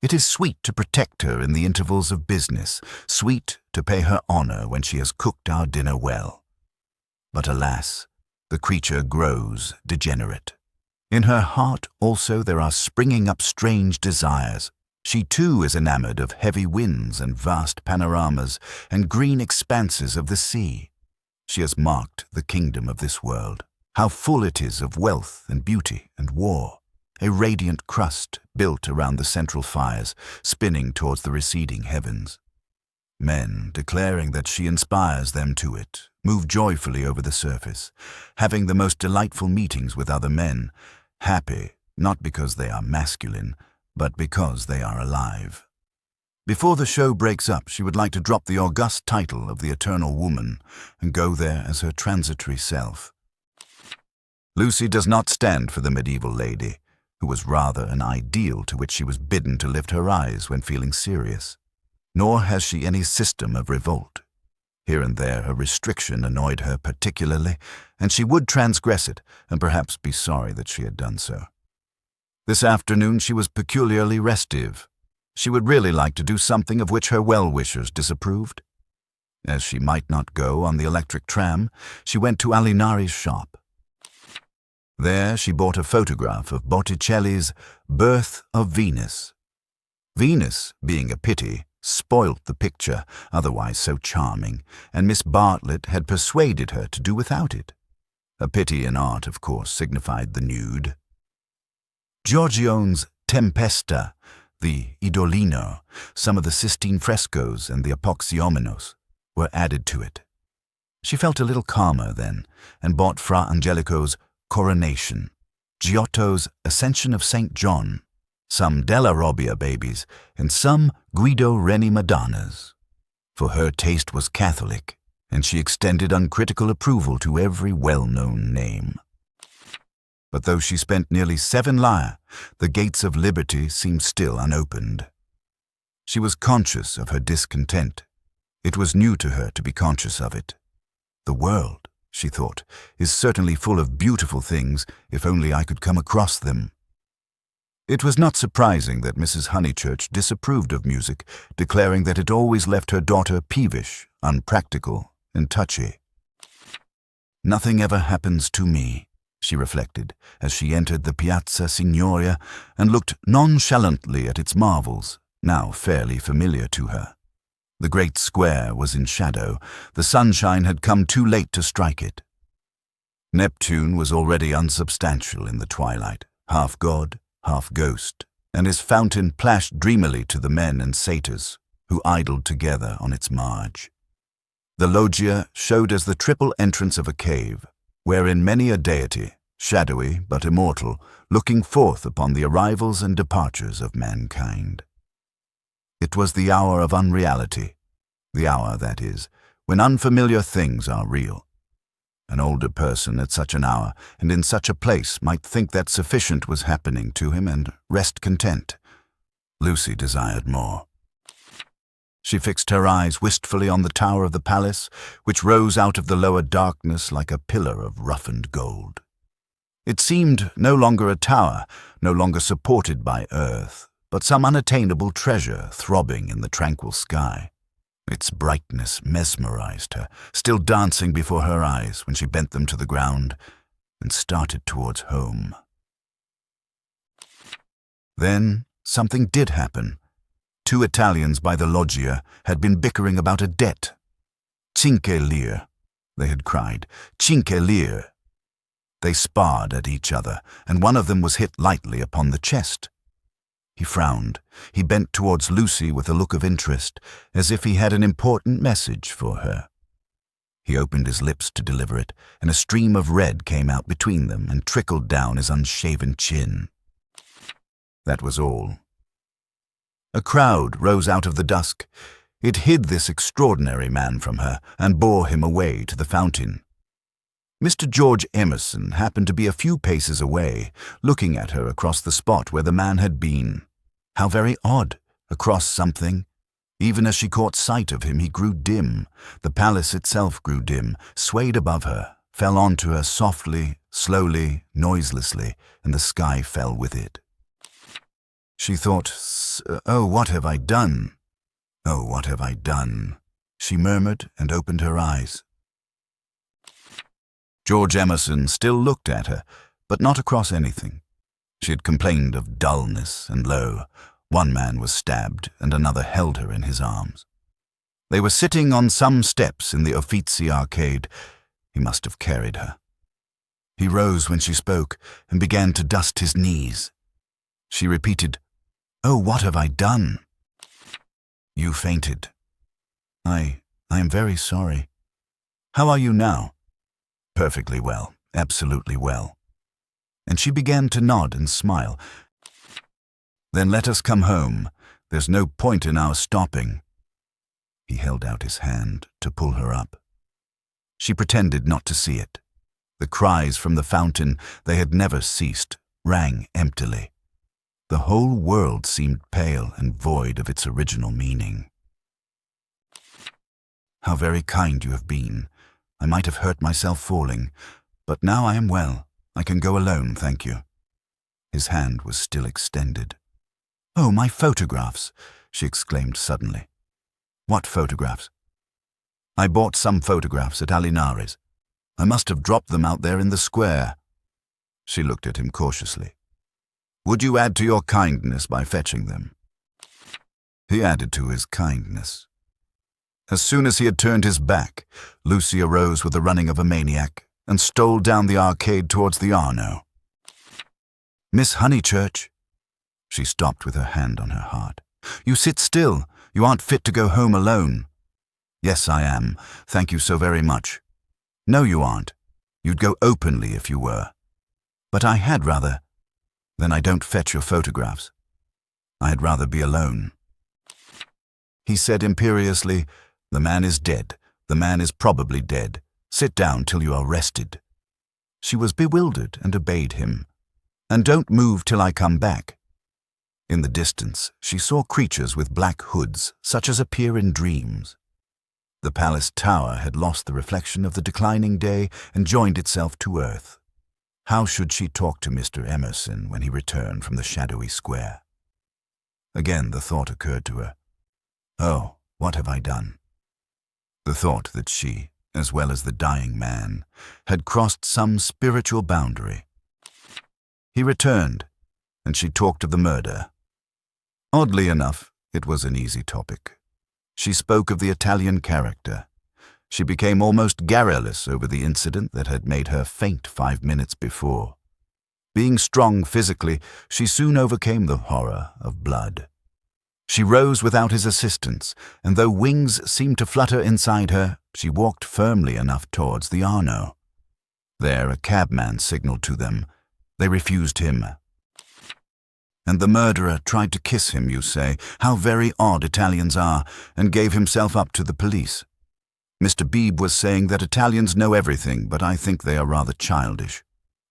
It is sweet to protect her in the intervals of business, sweet to pay her honor when she has cooked our dinner well. But alas, the creature grows degenerate. In her heart also there are springing up strange desires. She too is enamored of heavy winds and vast panoramas and green expanses of the sea. She has marked the kingdom of this world. How full it is of wealth and beauty and war. A radiant crust built around the central fires, spinning towards the receding heavens. Men, declaring that she inspires them to it, move joyfully over the surface, having the most delightful meetings with other men, happy not because they are masculine, but because they are alive. Before the show breaks up, she would like to drop the august title of the eternal woman and go there as her transitory self. Lucy does not stand for the medieval lady, who was rather an ideal to which she was bidden to lift her eyes when feeling serious. Nor has she any system of revolt. Here and there a restriction annoyed her particularly, and she would transgress it and perhaps be sorry that she had done so. This afternoon she was peculiarly restive. She would really like to do something of which her well-wishers disapproved. As she might not go on the electric tram, she went to Alinari's shop. There she bought a photograph of Botticelli's Birth of Venus. Venus, being a pity, spoilt the picture, otherwise so charming, and Miss Bartlett had persuaded her to do without it. A pity in art, of course, signified the nude. Giorgione's Tempesta, the Idolino, some of the Sistine frescoes and the Apoxyomenos were added to it. She felt a little calmer then, and bought Fra Angelico's Coronation, Giotto's Ascension of St. John, some Della Robbia babies, and some Guido Reni Madonnas. For her taste was Catholic, and she extended uncritical approval to every well-known name. But though she spent nearly 7 lire, the gates of liberty seemed still unopened. She was conscious of her discontent. It was new to her to be conscious of it. The world, she thought, is certainly full of beautiful things, if only I could come across them. It was not surprising that Mrs. Honeychurch disapproved of music, declaring that it always left her daughter peevish, unpractical, and touchy. "Nothing ever happens to me," she reflected, as she entered the Piazza Signoria and looked nonchalantly at its marvels, now fairly familiar to her. The great square was in shadow. The sunshine had come too late to strike it. Neptune was already unsubstantial in the twilight, half god, half ghost, and his fountain plashed dreamily to the men and satyrs who idled together on its marge. The loggia showed as the triple entrance of a cave, wherein many a deity, shadowy but immortal, looking forth upon the arrivals and departures of mankind. It was the hour of unreality, the hour, that is, when unfamiliar things are real. An older person at such an hour and in such a place might think that sufficient was happening to him and rest content. Lucy desired more. She fixed her eyes wistfully on the tower of the palace, which rose out of the lower darkness like a pillar of roughened gold. It seemed no longer a tower, no longer supported by earth, but some unattainable treasure throbbing in the tranquil sky. Its brightness mesmerized her, still dancing before her eyes when she bent them to the ground and started towards home. Then something did happen. 2 Italians by the loggia had been bickering about a debt. "Cinque lire," they had cried. "Cinque lire." They sparred at each other, and one of them was hit lightly upon the chest. He frowned. He bent towards Lucy with a look of interest, as if he had an important message for her. He opened his lips to deliver it, and a stream of red came out between them and trickled down his unshaven chin. That was all. A crowd rose out of the dusk. It hid this extraordinary man from her and bore him away to the fountain. Mr. George Emerson happened to be a few paces away, looking at her across the spot where the man had been. How very odd, across something. Even as she caught sight of him, he grew dim. The palace itself grew dim, swayed above her, fell onto her softly, slowly, noiselessly, and the sky fell with it. She thought, "Oh, what have I done? Oh, what have I done?" she murmured and opened her eyes. George Emerson still looked at her, but not across anything. She had complained of dullness, and lo, one man was stabbed and another held her in his arms. They were sitting on some steps in the Uffizi arcade. He must have carried her. He rose when she spoke and began to dust his knees. She repeated, "Oh, what have I done?" "You fainted." I am very sorry. How are you now?" "Perfectly well, absolutely well." and she began to nod and smile. "Then let us come home. There's no point in our stopping." He held out his hand to pull her up. She pretended not to see it. The cries from the fountain, they had never ceased, rang emptily. The whole world seemed pale and void of its original meaning. "How very kind you have been. I might have hurt myself falling, but now I am well. I can go alone, thank you." His hand was still extended. "Oh, my photographs!" she exclaimed suddenly. "What photographs?" "I bought some photographs at Alinari's. I must have dropped them out there in the square." She looked at him cautiously. "Would you add to your kindness by fetching them?" He added to his kindness. As soon as he had turned his back, Lucy arose with the running of a maniac and stole down the arcade towards the Arno. "Miss Honeychurch." She stopped with her hand on her heart. "You sit still. You aren't fit to go home alone." "Yes, I am. Thank you so very much." "No, you aren't. You'd go openly if you were." "But I had rather." "Then I don't fetch your photographs. I'd rather be alone." He said imperiously, "The man is dead. The man is probably dead. Sit down till you are rested." She was bewildered and obeyed him. "And don't move till I come back." In the distance, she saw creatures with black hoods, such as appear in dreams. The palace tower had lost the reflection of the declining day and joined itself to earth. How should she talk to Mr. Emerson when he returned from the shadowy square? Again the thought occurred to her. Oh, what have I done? The thought that she, as well as the dying man, had crossed some spiritual boundary. He returned, and she talked of the murder. Oddly enough, it was an easy topic. She spoke of the Italian character. She became almost garrulous over the incident that had made her faint 5 minutes before. Being strong physically, she soon overcame the horror of blood. She rose without his assistance, and though wings seemed to flutter inside her, she walked firmly enough towards the Arno. There a cabman signaled to them. They refused him. "And the murderer tried to kiss him, you say. How very odd Italians are, and gave himself up to the police. Mr. Beebe was saying that Italians know everything, but I think they are rather childish.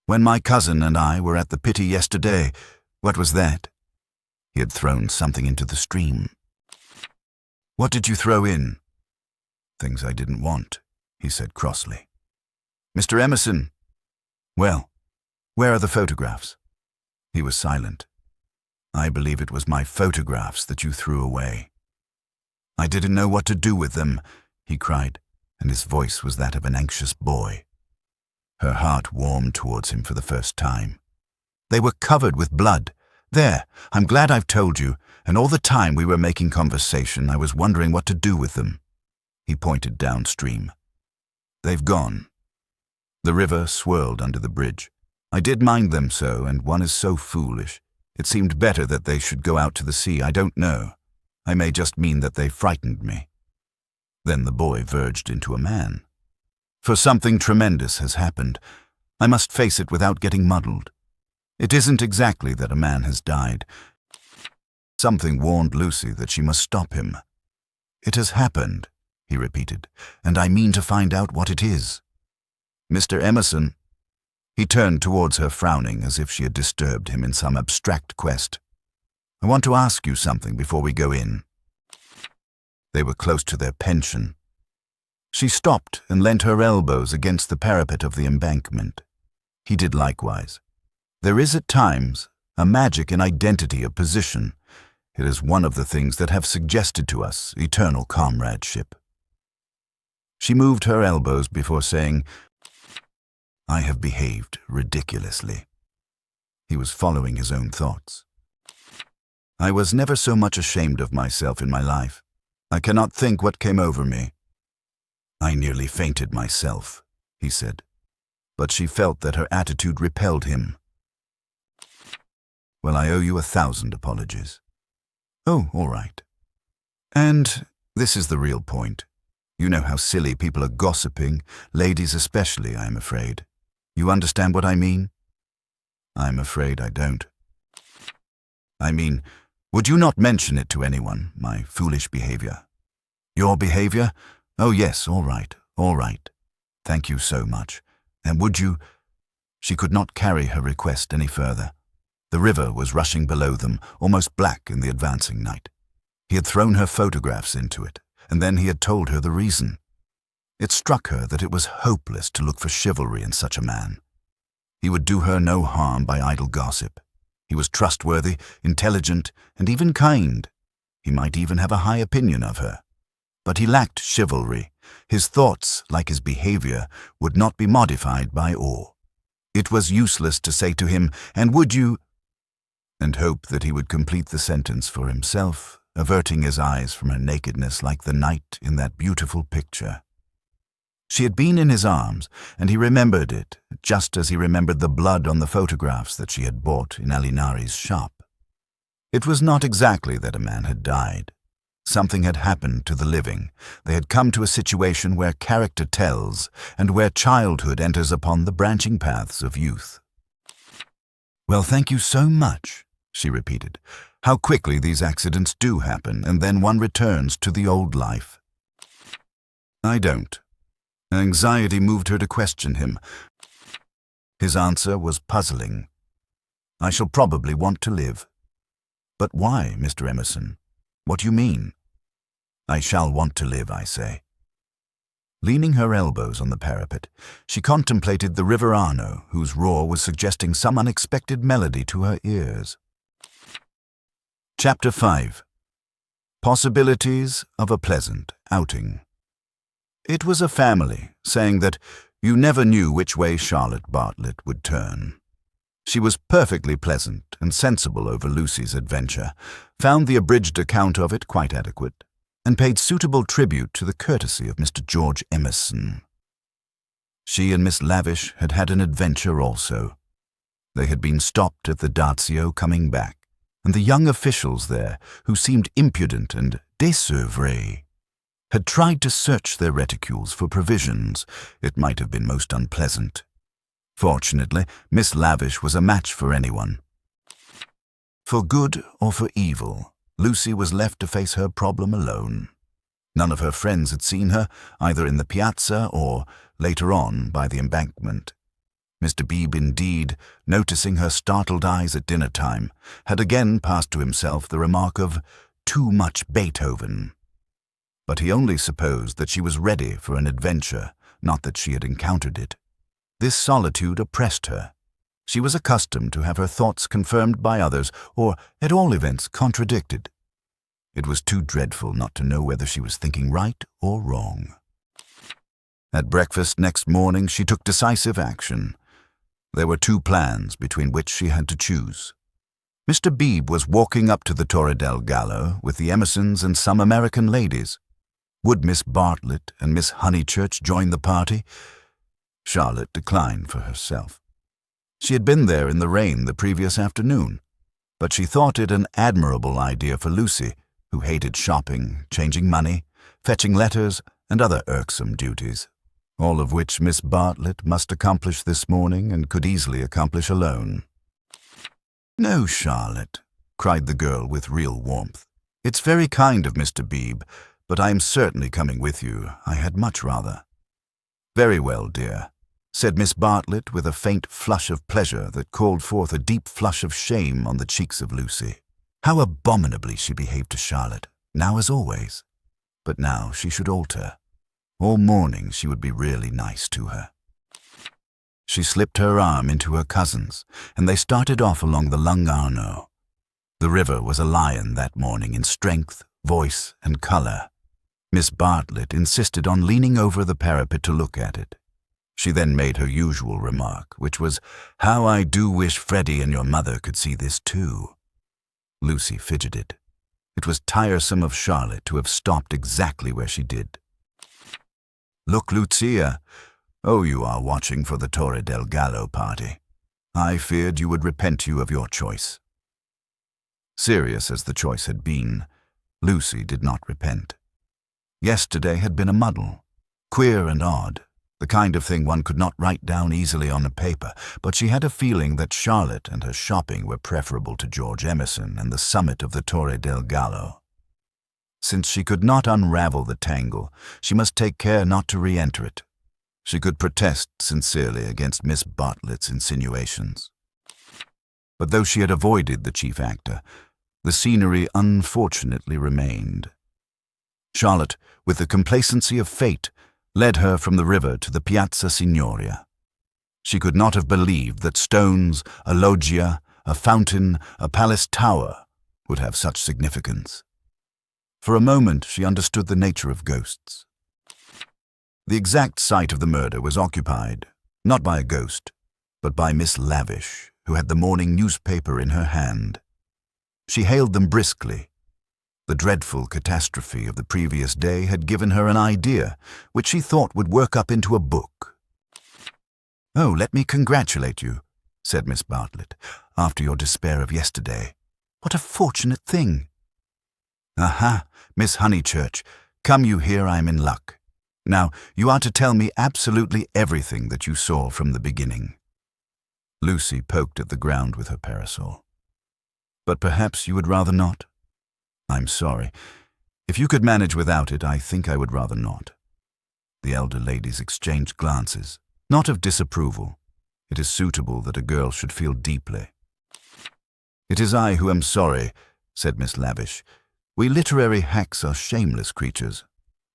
When my cousin and I were at the pity yesterday, what was that?" He had thrown something into the stream. "What did you throw in?" "Things I didn't want," he said crossly. "Mr. Emerson." "Well, where are the photographs?" He was silent. "I believe it was my photographs that you threw away." "I didn't know what to do with them," he cried, and his voice was that of an anxious boy. Her heart warmed towards him for the first time. "They were covered with blood. There, I'm glad I've told you, and all the time we were making conversation I was wondering what to do with them." He pointed downstream. "They've gone." The river swirled under the bridge. "I did mind them so, and one is so foolish. It seemed better that they should go out to the sea. I don't know. I may just mean that they frightened me." Then the boy verged into a man. "For something tremendous has happened. I must face it without getting muddled. It isn't exactly that a man has died. Something warned Lucy that she must stop him. It has happened," he repeated, "and I mean to find out what it is. Mr. Emerson." He turned towards her, frowning as if she had disturbed him in some abstract quest. "I want to ask you something before we go in." They were close to their pension. She stopped and leant her elbows against the parapet of the embankment. He did likewise. There is at times a magic in identity of position. It is one of the things that have suggested to us eternal comradeship. She moved her elbows before saying, "I have behaved ridiculously." He was following his own thoughts. "I was never so much ashamed of myself in my life. I cannot think what came over me." "I nearly fainted myself," he said, but she felt that her attitude repelled him. "Well, I owe you 1,000 apologies." "Oh, all right. And this is the real point. You know how silly people are gossiping, ladies especially, I am afraid. You understand what I mean?" I'm afraid I don't. I mean, would you not mention it to anyone, my foolish behavior? Your behavior? Oh yes, all right. Thank you so much. And would you— She could not carry her request any further. The river was rushing below them, almost black in the advancing night. He had thrown her photographs into it, and then he had told her the reason. It struck her that it was hopeless to look for chivalry in such a man. He would do her no harm by idle gossip. He was trustworthy, intelligent, and even kind. He might even have a high opinion of her. But he lacked chivalry. His thoughts, like his behavior, would not be modified by awe. It was useless to say to him, "And would you—" and hope that he would complete the sentence for himself, averting his eyes from her nakedness like the night in that beautiful picture. She had been in his arms, and he remembered it, just as he remembered the blood on the photographs that she had bought in Alinari's shop. It was not exactly that a man had died. Something had happened to the living. They had come to a situation where character tells, and where childhood enters upon the branching paths of youth. "Well, thank you so much," she repeated. "How quickly these accidents do happen, and then one returns to the old life." "I don't." Anxiety moved her to question him. His answer was puzzling. "I shall probably want to live." "But why, Mr. Emerson? What do you mean?" "I shall want to live, I say." Leaning her elbows on the parapet, she contemplated the River Arno, whose roar was suggesting some unexpected melody to her ears. Chapter 5. Possibilities of a Pleasant Outing. It was a family, saying that you never knew which way Charlotte Bartlett would turn. She was perfectly pleasant and sensible over Lucy's adventure, found the abridged account of it quite adequate, and paid suitable tribute to the courtesy of Mr. George Emerson. She and Miss Lavish had had an adventure also. They had been stopped at the Dazio coming back, and the young officials there, who seemed impudent and désœuvrés, had tried to search their reticules for provisions. It might have been most unpleasant. Fortunately, Miss Lavish was a match for anyone. For good or for evil, Lucy was left to face her problem alone. None of her friends had seen her, either in the piazza or, later on, by the embankment. Mr. Beebe, indeed, noticing her startled eyes at dinner-time, had again passed to himself the remark of "too much Beethoven." But he only supposed that she was ready for an adventure, not that she had encountered it. This solitude oppressed her. She was accustomed to have her thoughts confirmed by others, or, at all events, contradicted. It was too dreadful not to know whether she was thinking right or wrong. At breakfast next morning she took decisive action. There were two plans between which she had to choose. Mr. Beebe was walking up to the Torre del Gallo with the Emersons and some American ladies. Would Miss Bartlett and Miss Honeychurch join the party? Charlotte declined for herself. She had been there in the rain the previous afternoon, but she thought it an admirable idea for Lucy, who hated shopping, changing money, fetching letters, and other irksome duties, all of which Miss Bartlett must accomplish this morning and could easily accomplish alone. "No, Charlotte," cried the girl with real warmth. "It's very kind of Mr. Beebe, but I am certainly coming with you. I had much rather." "Very well, dear," said Miss Bartlett with a faint flush of pleasure that called forth a deep flush of shame on the cheeks of Lucy. How abominably she behaved to Charlotte, now as always. But now she should alter. All morning she would be really nice to her. She slipped her arm into her cousin's, and they started off along the Lung Arno. The river was a lion that morning in strength, voice, and color. Miss Bartlett insisted on leaning over the parapet to look at it. She then made her usual remark, which was, "How I do wish Freddie and your mother could see this too." Lucy fidgeted. It was tiresome of Charlotte to have stopped exactly where she did. "Look, Lucia. Oh, you are watching for the Torre del Gallo party. I feared you would repent you of your choice." Serious as the choice had been, Lucy did not repent. Yesterday had been a muddle, queer and odd, The kind of thing one could not write down easily on a paper, but she had a feeling that Charlotte and her shopping were preferable to George Emerson and the summit of the Torre del Gallo. Since she could not unravel the tangle, she must take care not to re-enter it. She could protest sincerely against Miss Bartlett's insinuations. But though she had avoided the chief actor, the scenery unfortunately remained. Charlotte, with the complacency of fate, led her from the river to the Piazza Signoria. She could not have believed that stones, a loggia, a fountain, a palace tower would have such significance. For a moment she understood the nature of ghosts. The exact site of the murder was occupied, not by a ghost, but by Miss Lavish, who had the morning newspaper in her hand. She hailed them briskly. The dreadful catastrophe of the previous day had given her an idea, which she thought would work up into a book. "Oh, let me congratulate you," said Miss Bartlett, "after your despair of yesterday. What a fortunate thing!" "Aha, Miss Honeychurch, come you here, I am in luck. Now, you are to tell me absolutely everything that you saw from the beginning." Lucy poked at the ground with her parasol. "But perhaps you would rather not?" "I'm sorry. If you could manage without it, I think I would rather not." The elder ladies exchanged glances, not of disapproval. It is suitable that a girl should feel deeply. "It is I who am sorry," said Miss Lavish. "We literary hacks are shameless creatures.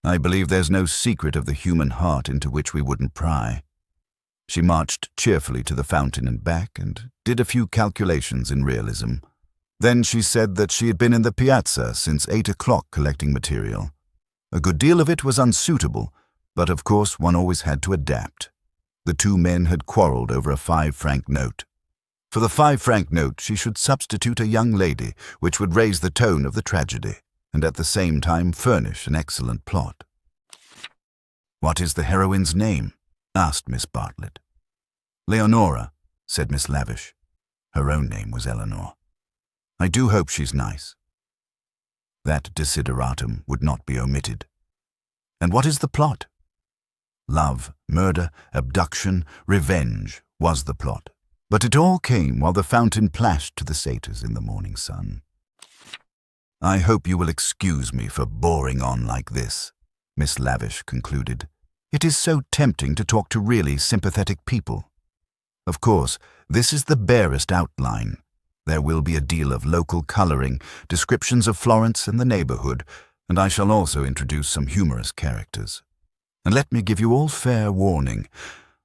I believe there's no secret of the human heart into which we wouldn't pry." She marched cheerfully to the fountain and back and did a few calculations in realism. Then she said that she had been in the piazza since 8 o'clock collecting material. A good deal of it was unsuitable, but of course one always had to adapt. The two men had quarreled over a 5-franc note. For the 5-franc note she should substitute a young lady, which would raise the tone of the tragedy, and at the same time furnish an excellent plot. "What is the heroine's name?" asked Miss Bartlett. "Leonora," said Miss Lavish. Her own name was Eleanor. "I do hope she's nice." That desideratum would not be omitted. "And what is the plot?" Love, murder, abduction, revenge was the plot. But it all came while the fountain plashed to the satyrs in the morning sun. "I hope you will excuse me for boring on like this," Miss Lavish concluded. "It is so tempting to talk to really sympathetic people. Of course, this is the barest outline. There will be a deal of local colouring, descriptions of Florence and the neighbourhood, and I shall also introduce some humorous characters. And let me give you all fair warning.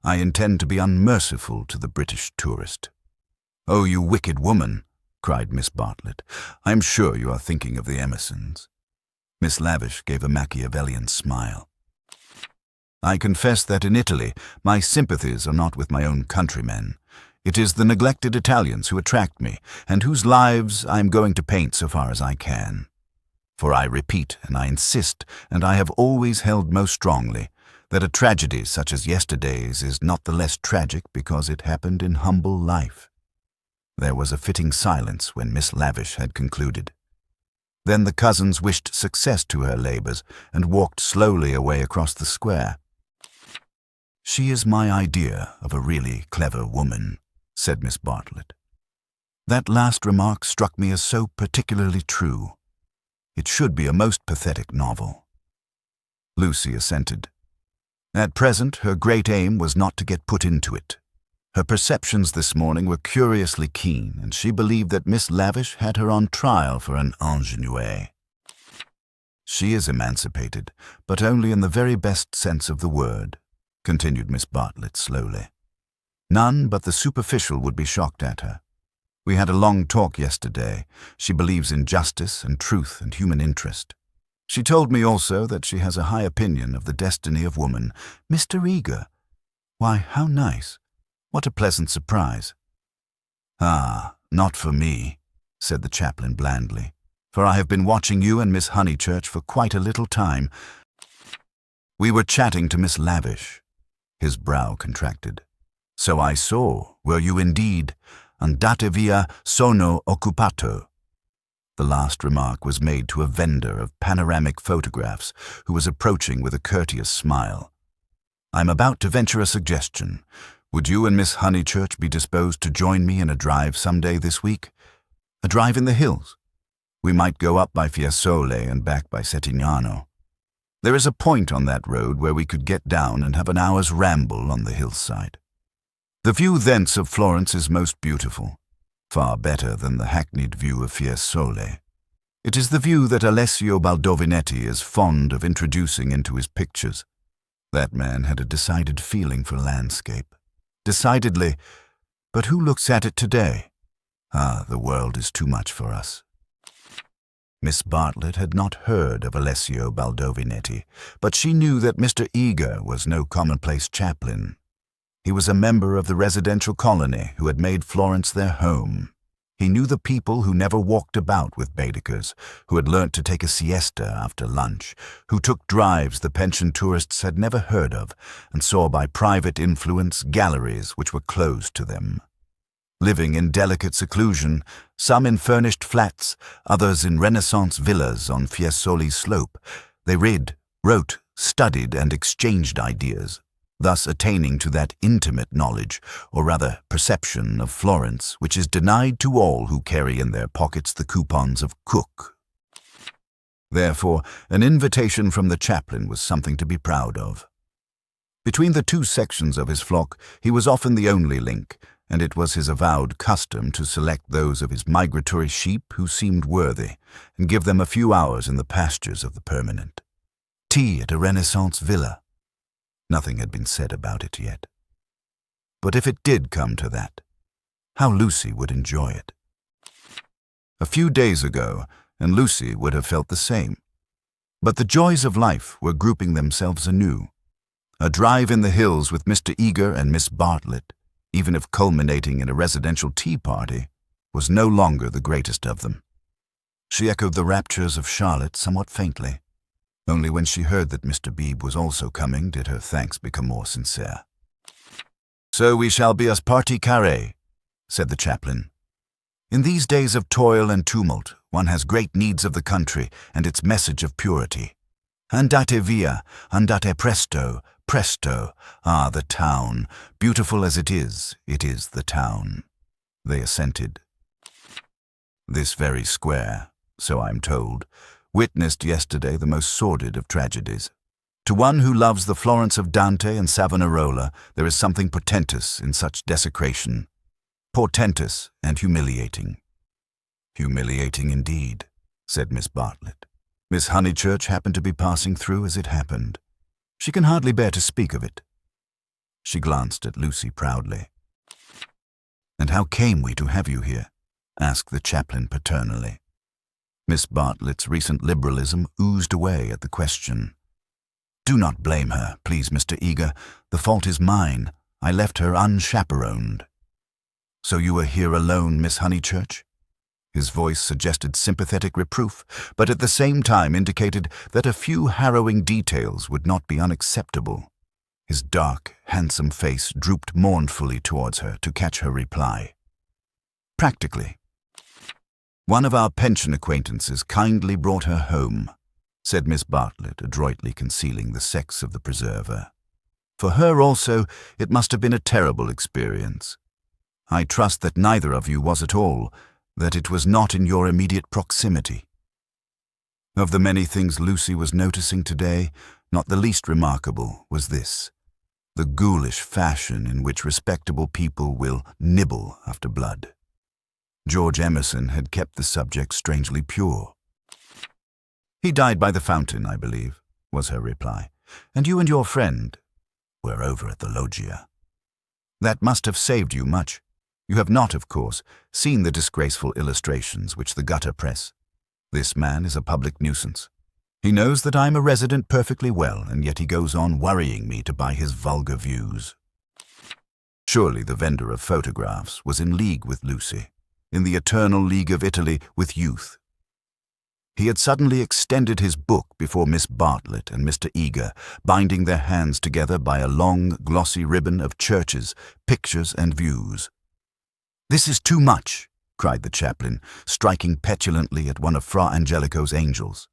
I intend to be unmerciful to the British tourist." "Oh, you wicked woman," cried Miss Bartlett. "I am sure you are thinking of the Emersons." Miss Lavish gave a Machiavellian smile. "I confess that in Italy my sympathies are not with my own countrymen. It is the neglected Italians who attract me, and whose lives I am going to paint so far as I can. For I repeat, and I insist, and I have always held most strongly, that a tragedy such as yesterday's is not the less tragic because it happened in humble life." There was a fitting silence when Miss Lavish had concluded. Then the cousins wished success to her labours and walked slowly away across the square. "She is my idea of a really clever woman," said Miss Bartlett. "That last remark struck me as so particularly true. It should be a most pathetic novel." Lucy assented. At present, her great aim was not to get put into it. Her perceptions this morning were curiously keen, and she believed that Miss Lavish had her on trial for an ingénué. "She is emancipated, but only in the very best sense of the word," continued Miss Bartlett slowly. "None but the superficial would be shocked at her. We had a long talk yesterday. She believes in justice and truth and human interest. She told me also that she has a high opinion of the destiny of woman." "Mr. Eager? Why, how nice. What a pleasant surprise." "Ah, not for me," said the chaplain blandly, "for I have been watching you and Miss Honeychurch for quite a little time." "We were chatting to Miss Lavish." His brow contracted. "So I saw. Were you indeed? Andate via, sono occupato." The last remark was made to a vendor of panoramic photographs, who was approaching with a courteous smile. I'm about to venture a suggestion. Would you and Miss Honeychurch be disposed to join me in a drive someday this week? A drive in the hills. We might go up by Fiesole and back by Settignano. There is a point on that road where we could get down and have an hour's ramble on the hillside. The view thence of Florence is most beautiful, far better than the hackneyed view of Fiesole. It is the view that Alessio Baldovinetti is fond of introducing into his pictures. That man had a decided feeling for landscape. Decidedly, but who looks at it today? The world is too much for us. Miss Bartlett had not heard of Alessio Baldovinetti, but she knew that Mr. Eager was no commonplace chaplain. He was a member of the residential colony who had made Florence their home. He knew the people who never walked about with Baedekers, who had learnt to take a siesta after lunch, who took drives the pension tourists had never heard of, and saw by private influence galleries which were closed to them. Living in delicate seclusion, some in furnished flats, others in Renaissance villas on Fiesoli's slope, they read, wrote, studied, and exchanged ideas, thus attaining to that intimate knowledge, or rather perception of Florence, which is denied to all who carry in their pockets the coupons of Cook. Therefore, an invitation from the chaplain was something to be proud of. Between the two sections of his flock, he was often the only link, and it was his avowed custom to select those of his migratory sheep who seemed worthy, and give them a few hours in the pastures of the permanent. Tea at a Renaissance villa. Nothing had been said about it yet. But if it did come to that, how Lucy would enjoy it. A few days ago, and Lucy would have felt the same. But the joys of life were grouping themselves anew. A drive in the hills with Mr. Eager and Miss Bartlett, even if culminating in a residential tea party, was no longer the greatest of them. She echoed the raptures of Charlotte somewhat faintly. Only when she heard that Mr. Beebe was also coming did her thanks become more sincere. "So we shall be as partie carrée," said the chaplain. "In these days of toil and tumult, one has great needs of the country and its message of purity. Andate via, andate presto, presto. Ah, the town. Beautiful as it is the town." They assented. This very square, so I'm told, witnessed yesterday the most sordid of tragedies. To one who loves the Florence of Dante and Savonarola, there is something portentous in such desecration. Portentous and humiliating. "Humiliating indeed," said Miss Bartlett. "Miss Honeychurch happened to be passing through as it happened. She can hardly bear to speak of it." She glanced at Lucy proudly. "And how came we to have you here?" asked the chaplain paternally. Miss Bartlett's recent liberalism oozed away at the question. "Do not blame her, please, Mr. Eager. The fault is mine. I left her unchaperoned." "So you were here alone, Miss Honeychurch?" His voice suggested sympathetic reproof, but at the same time indicated that a few harrowing details would not be unacceptable. His dark, handsome face drooped mournfully towards her to catch her reply. "Practically. One of our pension acquaintances kindly brought her home," said Miss Bartlett, adroitly concealing the sex of the preserver. "For her also, it must have been a terrible experience. I trust that neither of you was at all, that it was not in your immediate proximity." Of the many things Lucy was noticing today, not the least remarkable was this: the ghoulish fashion in which respectable people will nibble after blood. George Emerson had kept the subject strangely pure. "He died by the fountain, I believe," was her reply. "And you and your friend were over at the loggia. That must have saved you much. You have not, of course, seen the disgraceful illustrations which the gutter press. This man is a public nuisance. He knows that I am a resident perfectly well, and yet he goes on worrying me to buy his vulgar views." Surely the vendor of photographs was in league with Lucy, in the eternal league of Italy with youth. He had suddenly extended his book before Miss Bartlett and Mr. Eager, binding their hands together by a long, glossy ribbon of churches, pictures, and views. "This is too much," cried the chaplain, striking petulantly at one of Fra Angelico's angels.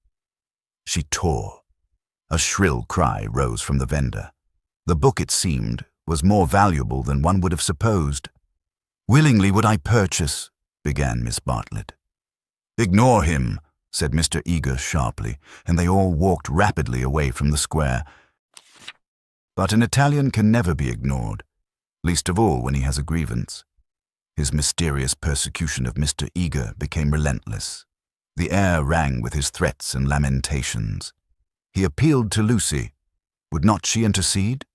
She tore. A shrill cry rose from the vendor. The book, it seemed, was more valuable than one would have supposed. "Willingly would I purchase," began Miss Bartlett. "Ignore him," said Mr. Eager sharply, and they all walked rapidly away from the square. But an Italian can never be ignored, least of all when he has a grievance. His mysterious persecution of Mr. Eager became relentless. The air rang with his threats and lamentations. He appealed to Lucy. Would not she intercede?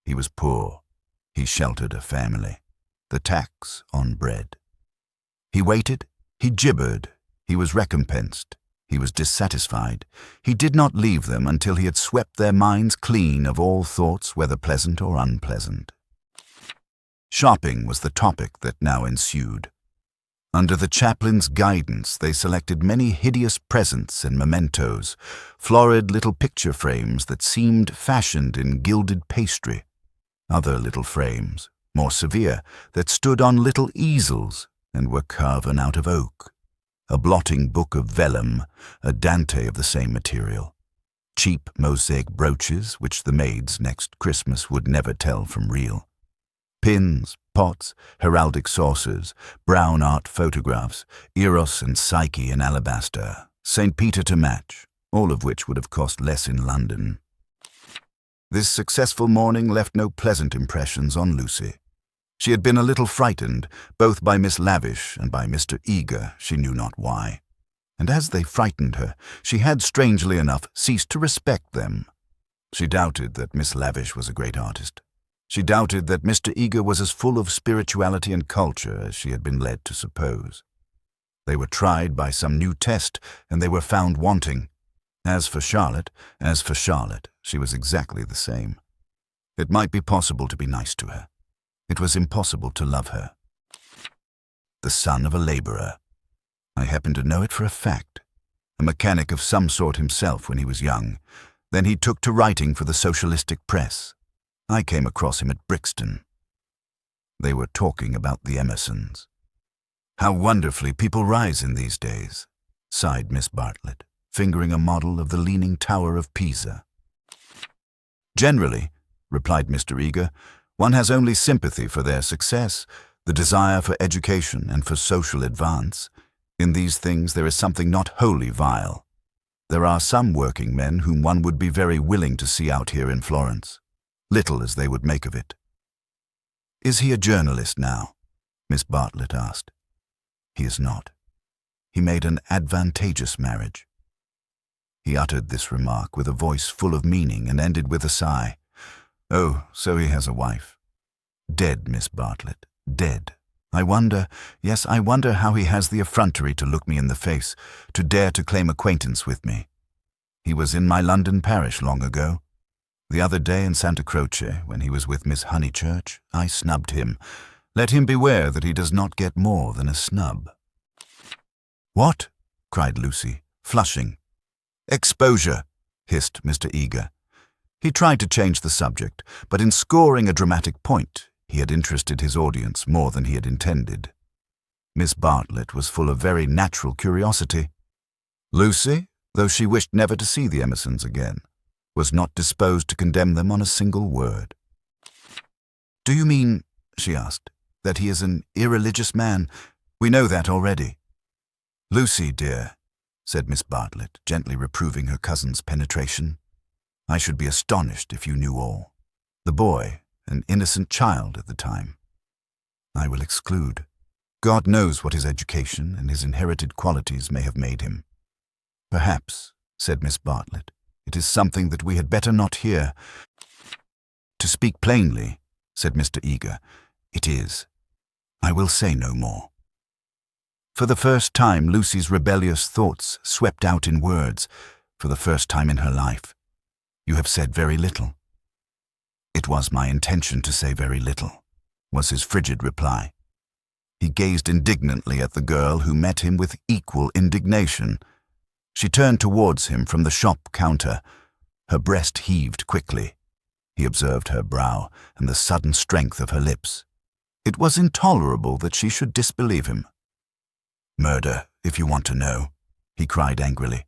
He was poor. He sheltered a family. The tax on bread. He waited. He gibbered. He was recompensed. He was dissatisfied. He did not leave them until he had swept their minds clean of all thoughts, whether pleasant or unpleasant. Shopping was the topic that now ensued. Under the chaplain's guidance, they selected many hideous presents and mementos, florid little picture frames that seemed fashioned in gilded pastry. Other little frames, more severe, that stood on little easels and were carven out of oak. A blotting book of vellum, a Dante of the same material. Cheap mosaic brooches which the maids next Christmas would never tell from real. Pins, pots, heraldic saucers, brown art photographs, Eros and Psyche in alabaster, St. Peter to match, all of which would have cost less in London. This successful morning left no pleasant impressions on Lucy. She had been a little frightened, both by Miss Lavish and by Mr. Eager, she knew not why. And as they frightened her, she had, strangely enough, ceased to respect them. She doubted that Miss Lavish was a great artist. She doubted that Mr. Eager was as full of spirituality and culture as she had been led to suppose. They were tried by some new test, and they were found wanting. As for Charlotte, she was exactly the same. It might be possible to be nice to her. It was impossible to love her. The son of a labourer. I happen to know it for a fact. A mechanic of some sort himself when he was young. Then he took to writing for the socialistic press. I came across him at Brixton. They were talking about the Emersons. "How wonderfully people rise in these days," sighed Miss Bartlett, fingering a model of the Leaning Tower of Pisa. "Generally," replied Mr. Eager, "one has only sympathy for their success, the desire for education and for social advance. In these things there is something not wholly vile. There are some working men whom one would be very willing to see out here in Florence, little as they would make of it." "Is he a journalist now?" Miss Bartlett asked. "He is not. He made an advantageous marriage." He uttered this remark with a voice full of meaning and ended with a sigh. "Oh, so he has a wife. Dead, Miss Bartlett, dead. I wonder how he has the effrontery to look me in the face, to dare to claim acquaintance with me. He was in my London parish long ago. The other day in Santa Croce, when he was with Miss Honeychurch, I snubbed him. Let him beware that he does not get more than a snub." "What?" cried Lucy, flushing. "Exposure," hissed Mr. Eager. He tried to change the subject, but in scoring a dramatic point, he had interested his audience more than he had intended. Miss Bartlett was full of very natural curiosity. Lucy, though she wished never to see the Emersons again, was not disposed to condemn them on a single word. "Do you mean," she asked, "that he is an irreligious man? We know that already." "Lucy, dear," said Miss Bartlett, gently reproving her cousin's penetration, "I should be astonished if you knew all. The boy, an innocent child at the time. I will exclude. God knows what his education and his inherited qualities may have made him." "Perhaps," said Miss Bartlett, "it is something that we had better not hear." "To speak plainly," said Mr. Eager, "it is. I will say no more." For the first time, Lucy's rebellious thoughts swept out in words, for the first time in her life. "You have said very little." "It was my intention to say very little," was his frigid reply. He gazed indignantly at the girl, who met him with equal indignation. She turned towards him from the shop counter. Her breast heaved quickly. He observed her brow and the sudden strength of her lips. It was intolerable that she should disbelieve him. "Murder, if you want to know," he cried angrily.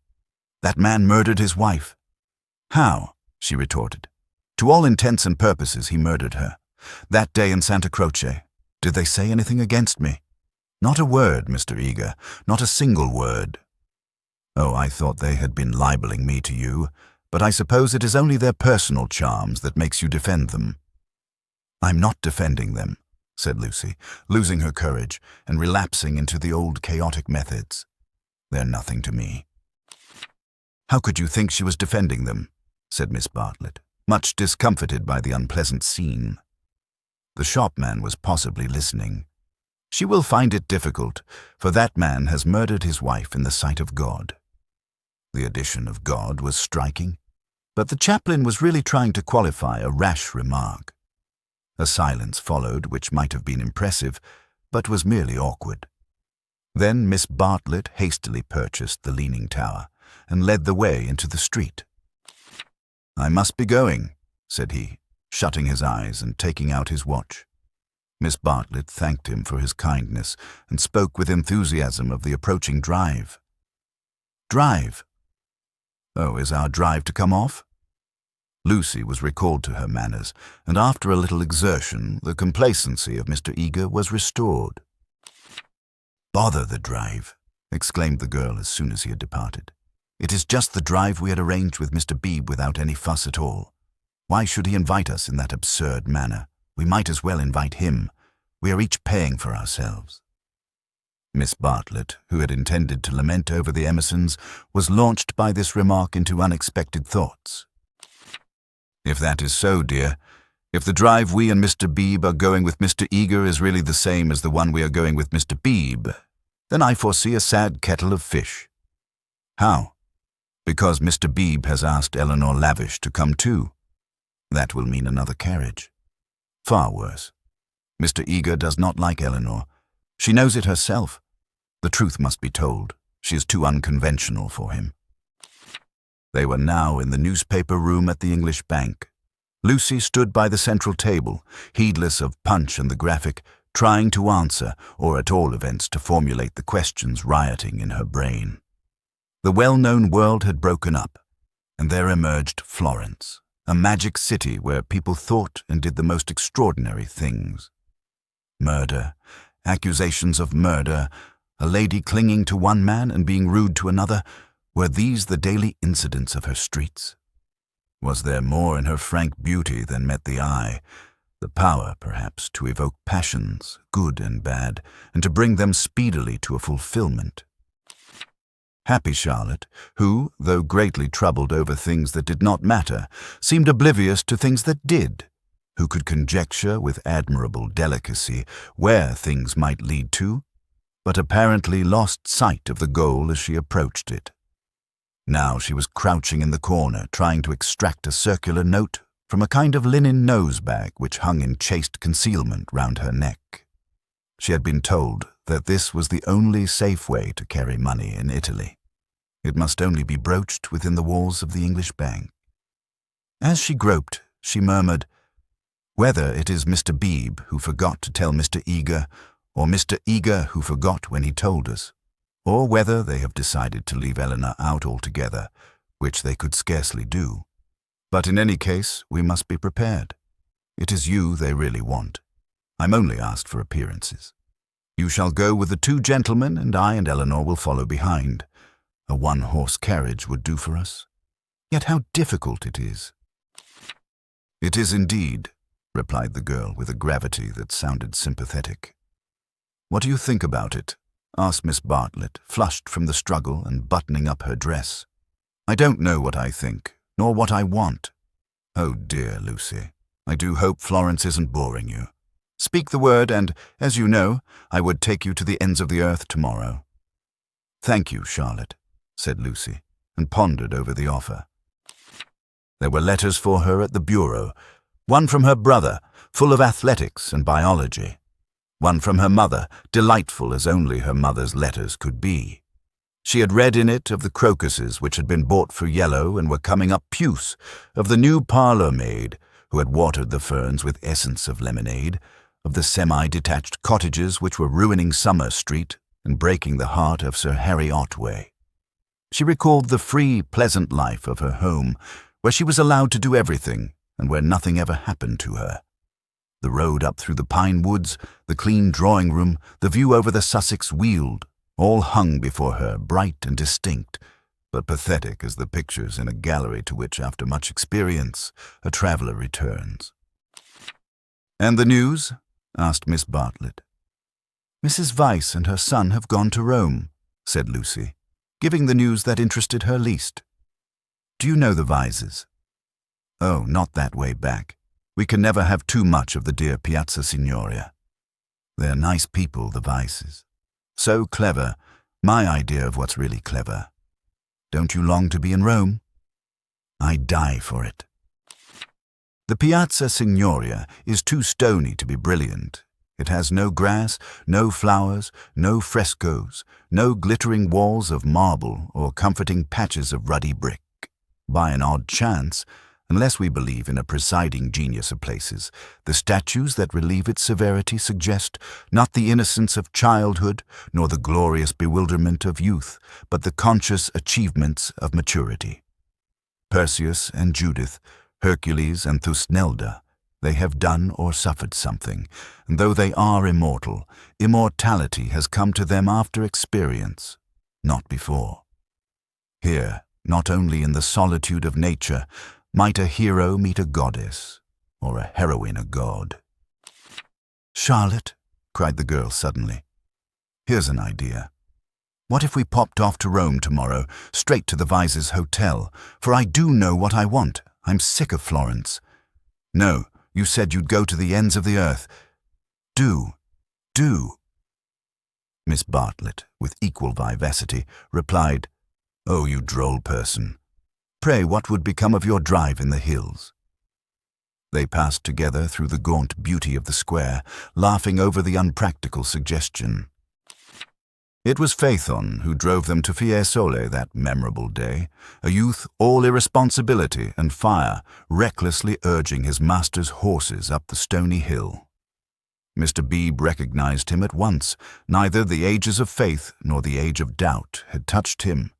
"That man murdered his wife." "How?" she retorted. To all intents and purposes, he murdered her. That day in Santa Croce, did they say anything against me? Not a word, Mr. Eager, not a single word. Oh, I thought they had been libeling me to you, but I suppose it is only their personal charms that makes you defend them. I'm not defending them, said Lucy, losing her courage and relapsing into the old chaotic methods. They're nothing to me. How could you think she was defending them? Said Miss Bartlett, much discomfited by the unpleasant scene. The shopman was possibly listening. She will find it difficult, for that man has murdered his wife in the sight of God. The addition of God was striking, but the chaplain was really trying to qualify a rash remark. A silence followed which might have been impressive, but was merely awkward. Then Miss Bartlett hastily purchased the Leaning Tower and led the way into the street. I must be going, said he, shutting his eyes and taking out his watch. Miss Bartlett thanked him for his kindness and spoke with enthusiasm of the approaching drive. Drive? Oh, is our drive to come off? Lucy was recalled to her manners, and after a little exertion, the complacency of Mr. Eager was restored. Bother the drive, exclaimed the girl as soon as he had departed. It is just the drive we had arranged with Mr. Beebe without any fuss at all. Why should he invite us in that absurd manner? We might as well invite him. We are each paying for ourselves. Miss Bartlett, who had intended to lament over the Emersons, was launched by this remark into unexpected thoughts. If that is so, dear, if the drive we and Mr. Beebe are going with Mr. Eager is really the same as the one we are going with Mr. Beebe, then I foresee a sad kettle of fish. How? Because Mr. Beebe has asked Eleanor Lavish to come too. That will mean another carriage. Far worse. Mr. Eager does not like Eleanor. She knows it herself. The truth must be told. She is too unconventional for him. They were now in the newspaper room at the English Bank. Lucy stood by the central table, heedless of Punch and the Graphic, trying to answer, or at all events to formulate the questions rioting in her brain. The well-known world had broken up, and there emerged Florence, a magic city where people thought and did the most extraordinary things. Murder, accusations of murder, a lady clinging to one man and being rude to another, were these the daily incidents of her streets? Was there more in her frank beauty than met the eye, the power, perhaps, to evoke passions, good and bad, and to bring them speedily to a fulfillment? Happy Charlotte, who, though greatly troubled over things that did not matter, seemed oblivious to things that did, who could conjecture with admirable delicacy where things might lead to, but apparently lost sight of the goal as she approached it. Now she was crouching in the corner, trying to extract a circular note from a kind of linen nose-bag which hung in chaste concealment round her neck. She had been told that this was the only safe way to carry money in Italy. It must only be broached within the walls of the English Bank. As she groped, she murmured, "Whether it is Mr. Beebe who forgot to tell Mr. Eager, or Mr. Eager who forgot when he told us, or whether they have decided to leave Eleanor out altogether, which they could scarcely do. But in any case, we must be prepared. It is you they really want. I'm only asked for appearances. You shall go with the two gentlemen, and I and Eleanor will follow behind. A one-horse carriage would do for us. Yet how difficult it is." "It is indeed," replied the girl with a gravity that sounded sympathetic. "What do you think about it?" asked Miss Bartlett, flushed from the struggle and buttoning up her dress. "I don't know what I think, nor what I want. Oh dear, Lucy, I do hope Florence isn't boring you. Speak the word and, as you know, I would take you to the ends of the earth tomorrow." "Thank you, Charlotte," said Lucy, and pondered over the offer. There were letters for her at the bureau, one from her brother, full of athletics and biology, one from her mother, delightful as only her mother's letters could be. She had read in it of the crocuses which had been bought for yellow and were coming up puce, of the new parlour maid who had watered the ferns with essence of lemonade, of the semi-detached cottages which were ruining Summer Street and breaking the heart of Sir Harry Otway. She recalled the free, pleasant life of her home, where she was allowed to do everything, and where nothing ever happened to her. The road up through the pine woods, the clean drawing room, the view over the Sussex Weald, all hung before her, bright and distinct, but pathetic as the pictures in a gallery to which, after much experience, a traveller returns. "And the news?" asked Miss Bartlett. "Mrs. Vyse and her son have gone to Rome," said Lucy, giving the news that interested her least. "Do you know the Vyses?" "Oh, not that way back. We can never have too much of the dear Piazza Signoria. They're nice people, the Vyses. So clever, my idea of what's really clever. Don't you long to be in Rome?" "I die for it." The Piazza Signoria is too stony to be brilliant. It has no grass, no flowers, no frescoes, no glittering walls of marble or comforting patches of ruddy brick. By an odd chance, unless we believe in a presiding genius of places, the statues that relieve its severity suggest not the innocence of childhood nor the glorious bewilderment of youth, but the conscious achievements of maturity. Perseus and Judith, Hercules and Thusnelda, they have done or suffered something, and though they are immortal, immortality has come to them after experience, not before. Here, not only in the solitude of nature, might a hero meet a goddess, or a heroine a god. "Charlotte," cried the girl suddenly, "here's an idea. What if we popped off to Rome tomorrow, straight to the Vyses' hotel? For I do know what I want. I'm sick of Florence." "No, you said you'd go to the ends of the earth." Do. Miss Bartlett, with equal vivacity, replied, "Oh, you droll person. Pray, what would become of your drive in the hills?" They passed together through the gaunt beauty of the square, laughing over the unpractical suggestion. It was Phaethon who drove them to Fiesole that memorable day, a youth all irresponsibility and fire, recklessly urging his master's horses up the stony hill. Mr. Beebe recognized him at once. Neither the ages of faith nor the age of doubt had touched him.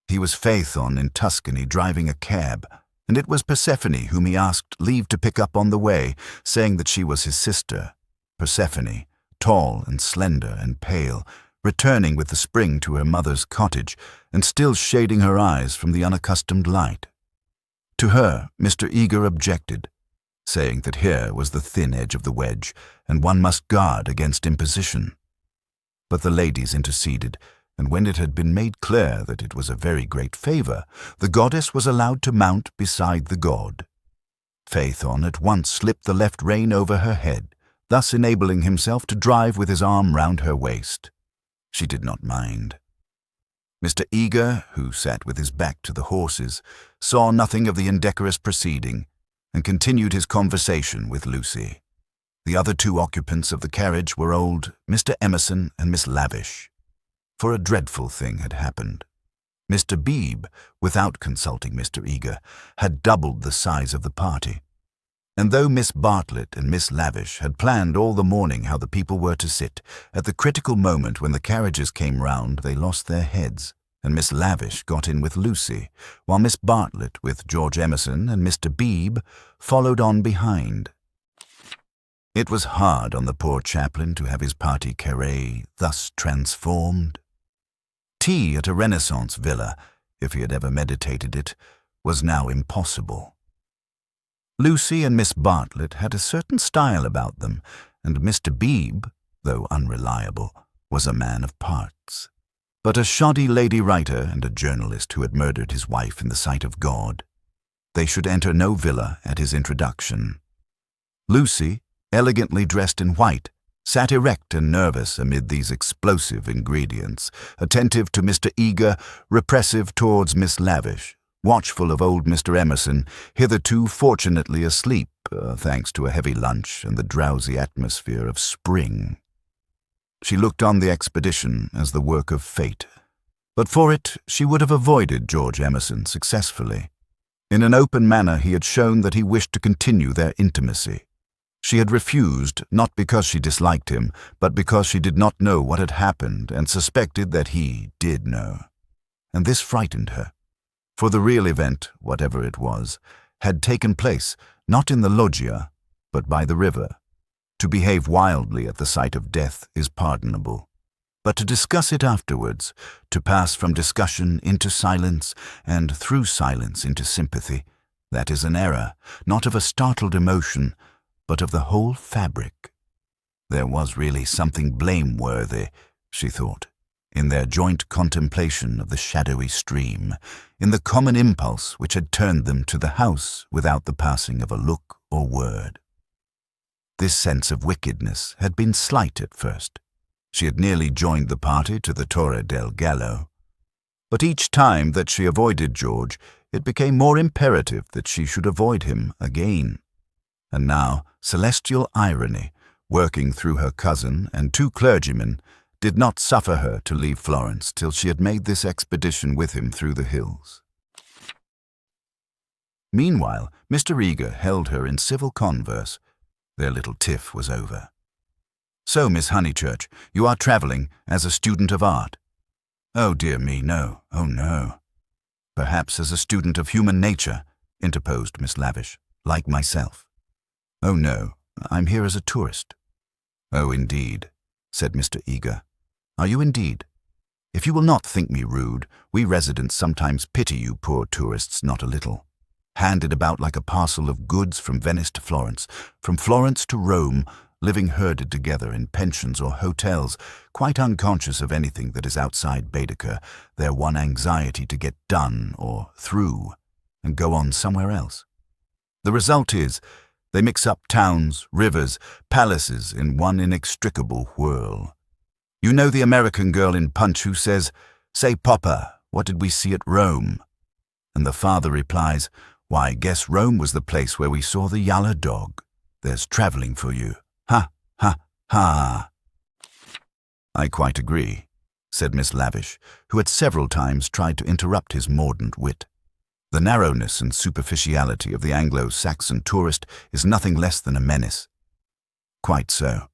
He was Phaethon in Tuscany driving a cab, and it was Persephone whom he asked leave to pick up on the way, saying that she was his sister. Persephone, tall and slender and pale, returning with the spring to her mother's cottage, and still shading her eyes from the unaccustomed light. To her, Mr. Eager objected, saying that here was the thin edge of the wedge, and one must guard against imposition. But the ladies interceded, and when it had been made clear that it was a very great favor, the goddess was allowed to mount beside the god. Phaethon at once slipped the left rein over her head, thus enabling himself to drive with his arm round her waist. She did not mind. Mr. Eager, who sat with his back to the horses, saw nothing of the indecorous proceeding, and continued his conversation with Lucy. The other two occupants of the carriage were old Mr. Emerson and Miss Lavish. For a dreadful thing had happened. Mr. Beebe, without consulting Mr. Eager, had doubled the size of the party. And though Miss Bartlett and Miss Lavish had planned all the morning how the people were to sit, at the critical moment when the carriages came round they lost their heads, and Miss Lavish got in with Lucy, while Miss Bartlett, with George Emerson and Mr. Beebe, followed on behind. It was hard on the poor chaplain to have his party carré thus transformed. Tea at a Renaissance villa, if he had ever meditated it, was now impossible. Lucy and Miss Bartlett had a certain style about them, and Mr. Beebe, though unreliable, was a man of parts, but a shoddy lady writer and a journalist who had murdered his wife in the sight of God. They should enter no villa at his introduction. Lucy, elegantly dressed in white, sat erect and nervous amid these explosive ingredients, attentive to Mr. Eager, repressive towards Miss Lavish, watchful of old Mr. Emerson, hitherto fortunately asleep, thanks to a heavy lunch and the drowsy atmosphere of spring. She looked on the expedition as the work of fate, but for it she would have avoided George Emerson successfully. In an open manner he had shown that he wished to continue their intimacy. She had refused, not because she disliked him, but because she did not know what had happened and suspected that he did know. And this frightened her. For the real event, whatever it was, had taken place not in the loggia, but by the river. To behave wildly at the sight of death is pardonable, but to discuss it afterwards, to pass from discussion into silence and through silence into sympathy, that is an error, not of a startled emotion, but of the whole fabric. There was really something blameworthy, she thought, in their joint contemplation of the shadowy stream, in the common impulse which had turned them to the house without the passing of a look or word. This sense of wickedness had been slight at first. She had nearly joined the party to the Torre del Gallo. But each time that she avoided George, it became more imperative that she should avoid him again. And now, celestial irony, working through her cousin and 2 clergymen, did not suffer her to leave Florence till she had made this expedition with him through the hills. Meanwhile, Mr. Eager held her in civil converse. Their little tiff was over. "So, Miss Honeychurch, you are travelling as a student of art?" "Oh, dear me, no. Oh, no." "Perhaps as a student of human nature," interposed Miss Lavish, "like myself." "Oh, no, I'm here as a tourist." "Oh, indeed," said Mr. Eager. "Are you indeed? If you will not think me rude, we residents sometimes pity you poor tourists not a little. Handed about like a parcel of goods from Venice to Florence, from Florence to Rome, living herded together in pensions or hotels, quite unconscious of anything that is outside Baedeker, their one anxiety to get done or through, and go on somewhere else. The result is, they mix up towns, rivers, palaces in one inextricable whirl. You know the American girl in Punch who says, 'Say, Papa, what did we see at Rome?' And the father replies, 'Why, guess Rome was the place where we saw the yaller dog.' There's travelling for you. Ha, ha, ha." "I quite agree," said Miss Lavish, who had several times tried to interrupt his mordant wit. "The narrowness and superficiality of the Anglo-Saxon tourist is nothing less than a menace." "Quite so.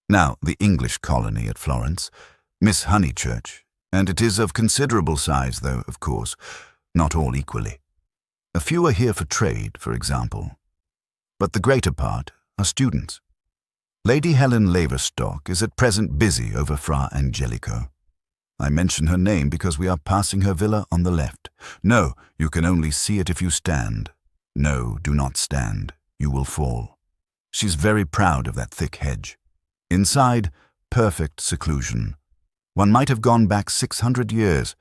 Now, the English colony at Florence, Miss Honeychurch, and it is of considerable size, though, of course, not all equally. A few are here for trade, for example, but the greater part are students. Lady Helen Laverstock is at present busy over Fra Angelico. I mention her name because we are passing her villa on the left. No, you can only see it if you stand. No, do not stand. You will fall. She's very proud of that thick hedge. Inside, perfect seclusion. One might have gone back 600 years.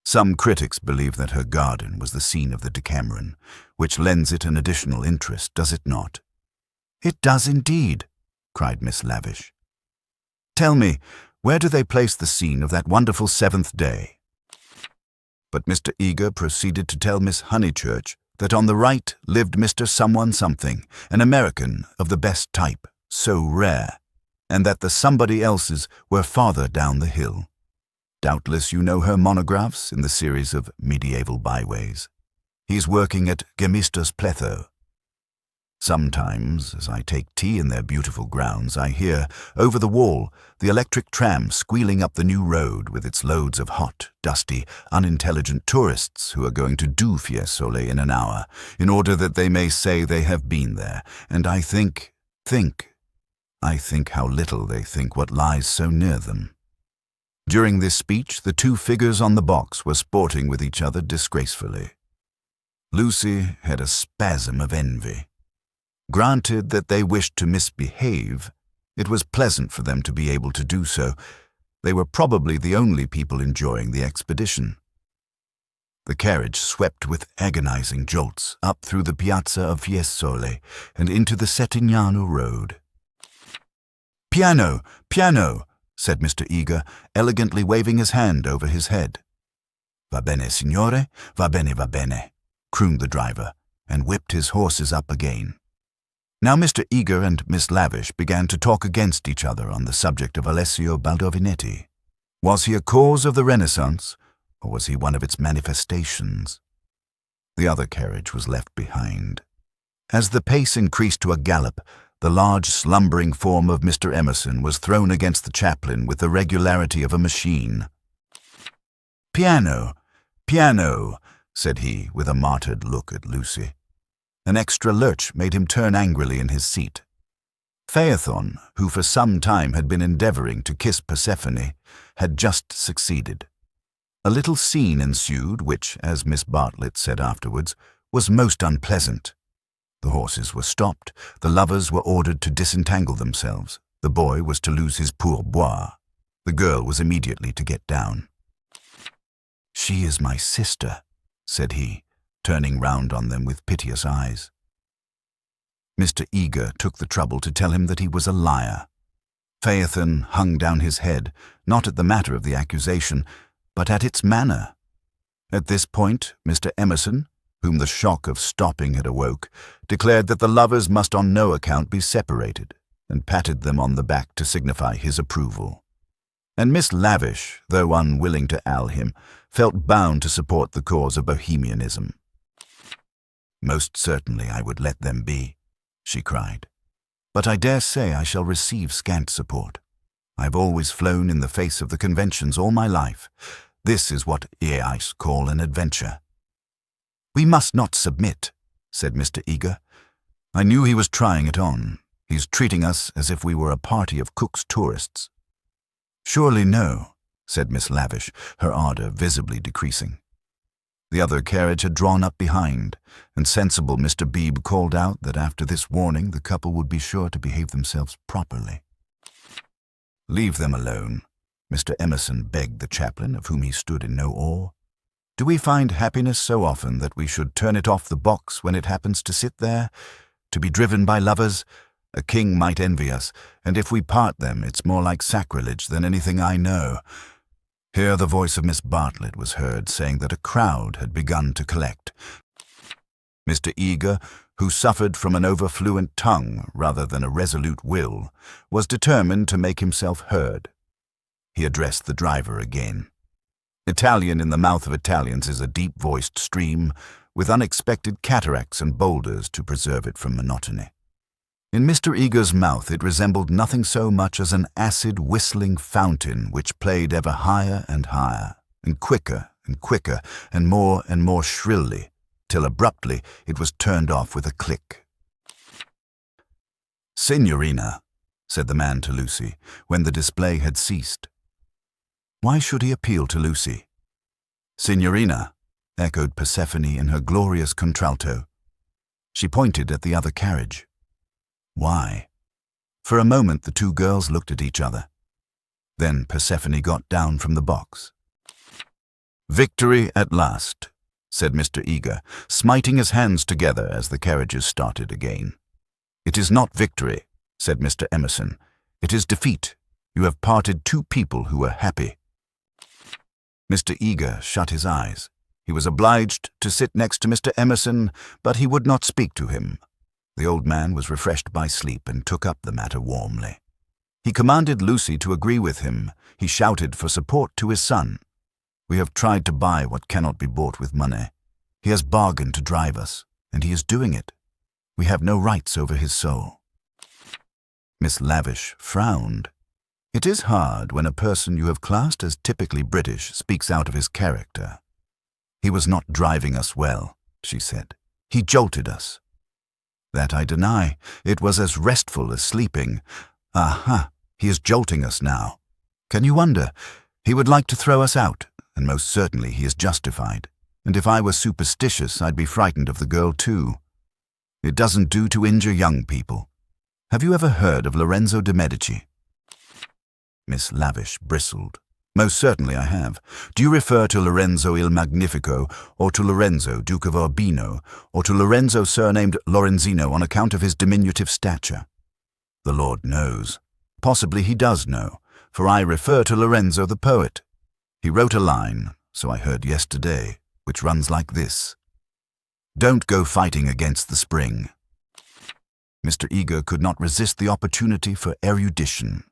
Some critics believe that her garden was the scene of the Decameron, which lends it an additional interest, does it not?" "It does indeed," cried Miss Lavish. "Tell me, where do they place the scene of that wonderful 7th day?" But Mr. Eager proceeded to tell Miss Honeychurch that on the right lived Mr. Someone Something, an American of the best type, so rare, and that the somebody else's were farther down the hill. Doubtless you know her monographs in the series of medieval byways. He's working at Gemistus Pletho. Sometimes, as I take tea in their beautiful grounds, I hear, over the wall, the electric tram squealing up the new road with its loads of hot, dusty, unintelligent tourists who are going to do Fiesole in an hour, in order that they may say they have been there, and I think how little they think what lies so near them. During this speech, the 2 figures on the box were sporting with each other disgracefully. Lucy had a spasm of envy. Granted that they wished to misbehave, it was pleasant for them to be able to do so. They were probably the only people enjoying the expedition. The carriage swept with agonizing jolts up through the piazza of Fiesole and into the Settignano road. "Piano, piano," said Mr. Eager, elegantly waving his hand over his head. "Va bene, signore, va bene," crooned the driver, and whipped his horses up again. Now Mr. Eager and Miss Lavish began to talk against each other on the subject of Alessio Baldovinetti. Was he a cause of the Renaissance, or was he one of its manifestations? The other carriage was left behind. As the pace increased to a gallop, the large slumbering form of Mr. Emerson was thrown against the chaplain with the regularity of a machine. "Piano, piano," said he with a martyred look at Lucy. An extra lurch made him turn angrily in his seat. Phaethon, who for some time had been endeavoring to kiss Persephone, had just succeeded. A little scene ensued which, as Miss Bartlett said afterwards, was most unpleasant. The horses were stopped, the lovers were ordered to disentangle themselves, the boy was to lose his pourboire, the girl was immediately to get down. "She is my sister," said he, turning round on them with piteous eyes. Mr. Eager took the trouble to tell him that he was a liar. Phaethon hung down his head, not at the matter of the accusation, but at its manner. At this point, Mr. Emerson, whom the shock of stopping had awoke, declared that the lovers must on no account be separated, and patted them on the back to signify his approval. And Miss Lavish, though unwilling to ally him, felt bound to support the cause of bohemianism. "Most certainly I would let them be," she cried. "But I dare say I shall receive scant support. I have always flown in the face of the conventions all my life. This is what I call an adventure." "We must not submit," said Mr. Eager. "I knew he was trying it on. He's treating us as if we were a party of Cook's tourists." "Surely no," said Miss Lavish, her ardor visibly decreasing. The other carriage had drawn up behind, and sensible Mr. Beebe called out that after this warning the couple would be sure to behave themselves properly. "Leave them alone," Mr. Emerson begged the chaplain, of whom he stood in no awe. "Do we find happiness so often that we should turn it off the box when it happens to sit there? To be driven by lovers? A king might envy us, and if we part them, it's more like sacrilege than anything I know." Here the voice of Miss Bartlett was heard, saying that a crowd had begun to collect. Mr. Eager, who suffered from an overfluent tongue rather than a resolute will, was determined to make himself heard. He addressed the driver again. Italian in the mouth of Italians is a deep-voiced stream, with unexpected cataracts and boulders to preserve it from monotony. In Mr. Eager's mouth it resembled nothing so much as an acid whistling fountain which played ever higher and higher, and quicker, and more shrilly, till abruptly it was turned off with a click. "Signorina," said the man to Lucy, when the display had ceased. Why should he appeal to Lucy? "Signorina," echoed Persephone in her glorious contralto. She pointed at the other carriage. Why? For a moment the two girls looked at each other. Then Persephone got down from the box. "Victory at last," said Mr. Eager, smiting his hands together as the carriages started again. "It is not victory," said Mr. Emerson. "It is defeat. You have parted two people who were happy." Mr. Eager shut his eyes. He was obliged to sit next to Mr. Emerson, but he would not speak to him. The old man was refreshed by sleep and took up the matter warmly. He commanded Lucy to agree with him. He shouted for support to his son. "We have tried to buy what cannot be bought with money. He has bargained to drive us, and he is doing it. We have no rights over his soul." Miss Lavish frowned. It is hard when a person you have classed as typically British speaks out of his character. "He was not driving us well," she said. "He jolted us." "That I deny. It was as restful as sleeping. Aha, he is jolting us now. Can you wonder? He would like to throw us out, and most certainly he is justified. And if I were superstitious, I'd be frightened of the girl too. It doesn't do to injure young people. Have you ever heard of Lorenzo de' Medici?" Miss Lavish bristled. "Most certainly I have. Do you refer to Lorenzo il Magnifico, or to Lorenzo, Duke of Urbino, or to Lorenzo surnamed Lorenzino on account of his diminutive stature?" "The Lord knows. Possibly he does know, for I refer to Lorenzo the poet. He wrote a line, so I heard yesterday, which runs like this: 'Don't go fighting against the spring.'" Mr. Eager could not resist the opportunity for erudition.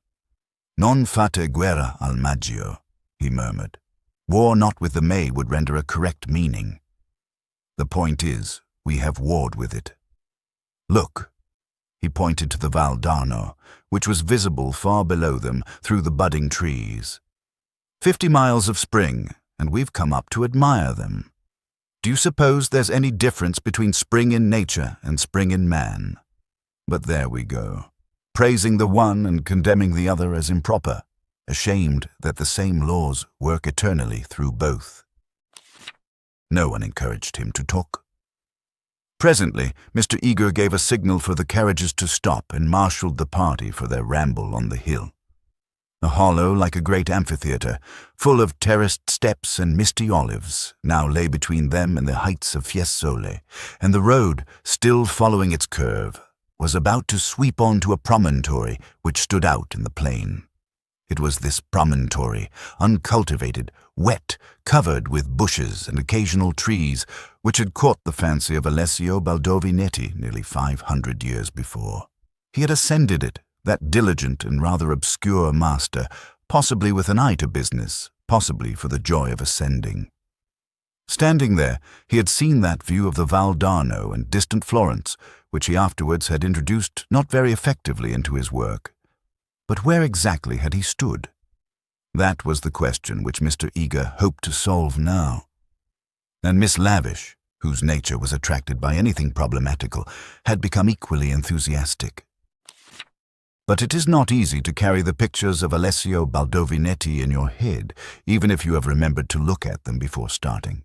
"Non fate guerra al maggio," he murmured. "War not with the May would render a correct meaning. The point is, we have warred with it. Look." He pointed to the Val d'Arno, which was visible far below them through the budding trees. 50 miles of spring, and we've come up to admire them. Do you suppose there's any difference between spring in nature and spring in man? But there we go, praising the one and condemning the other as improper, ashamed that the same laws work eternally through both. No one encouraged him to talk. Presently, Mr. Eager gave a signal for the carriages to stop and marshalled the party for their ramble on the hill. A hollow like a great amphitheatre, full of terraced steps and misty olives, now lay between them and the heights of Fiesole, and the road, still following its curve, was about to sweep on to a promontory which stood out in the plain. It was this promontory, uncultivated, wet, covered with bushes and occasional trees, which had caught the fancy of Alessio Baldovinetti nearly 500 years before. He had ascended it, that diligent and rather obscure master, possibly with an eye to business, possibly for the joy of ascending. Standing there, he had seen that view of the Val d'Arno and distant Florence, which he afterwards had introduced not very effectively into his work. But where exactly had he stood? That was the question which Mr. Eager hoped to solve now. And Miss Lavish, whose nature was attracted by anything problematical, had become equally enthusiastic. But it is not easy to carry the pictures of Alessio Baldovinetti in your head, even if you have remembered to look at them before starting.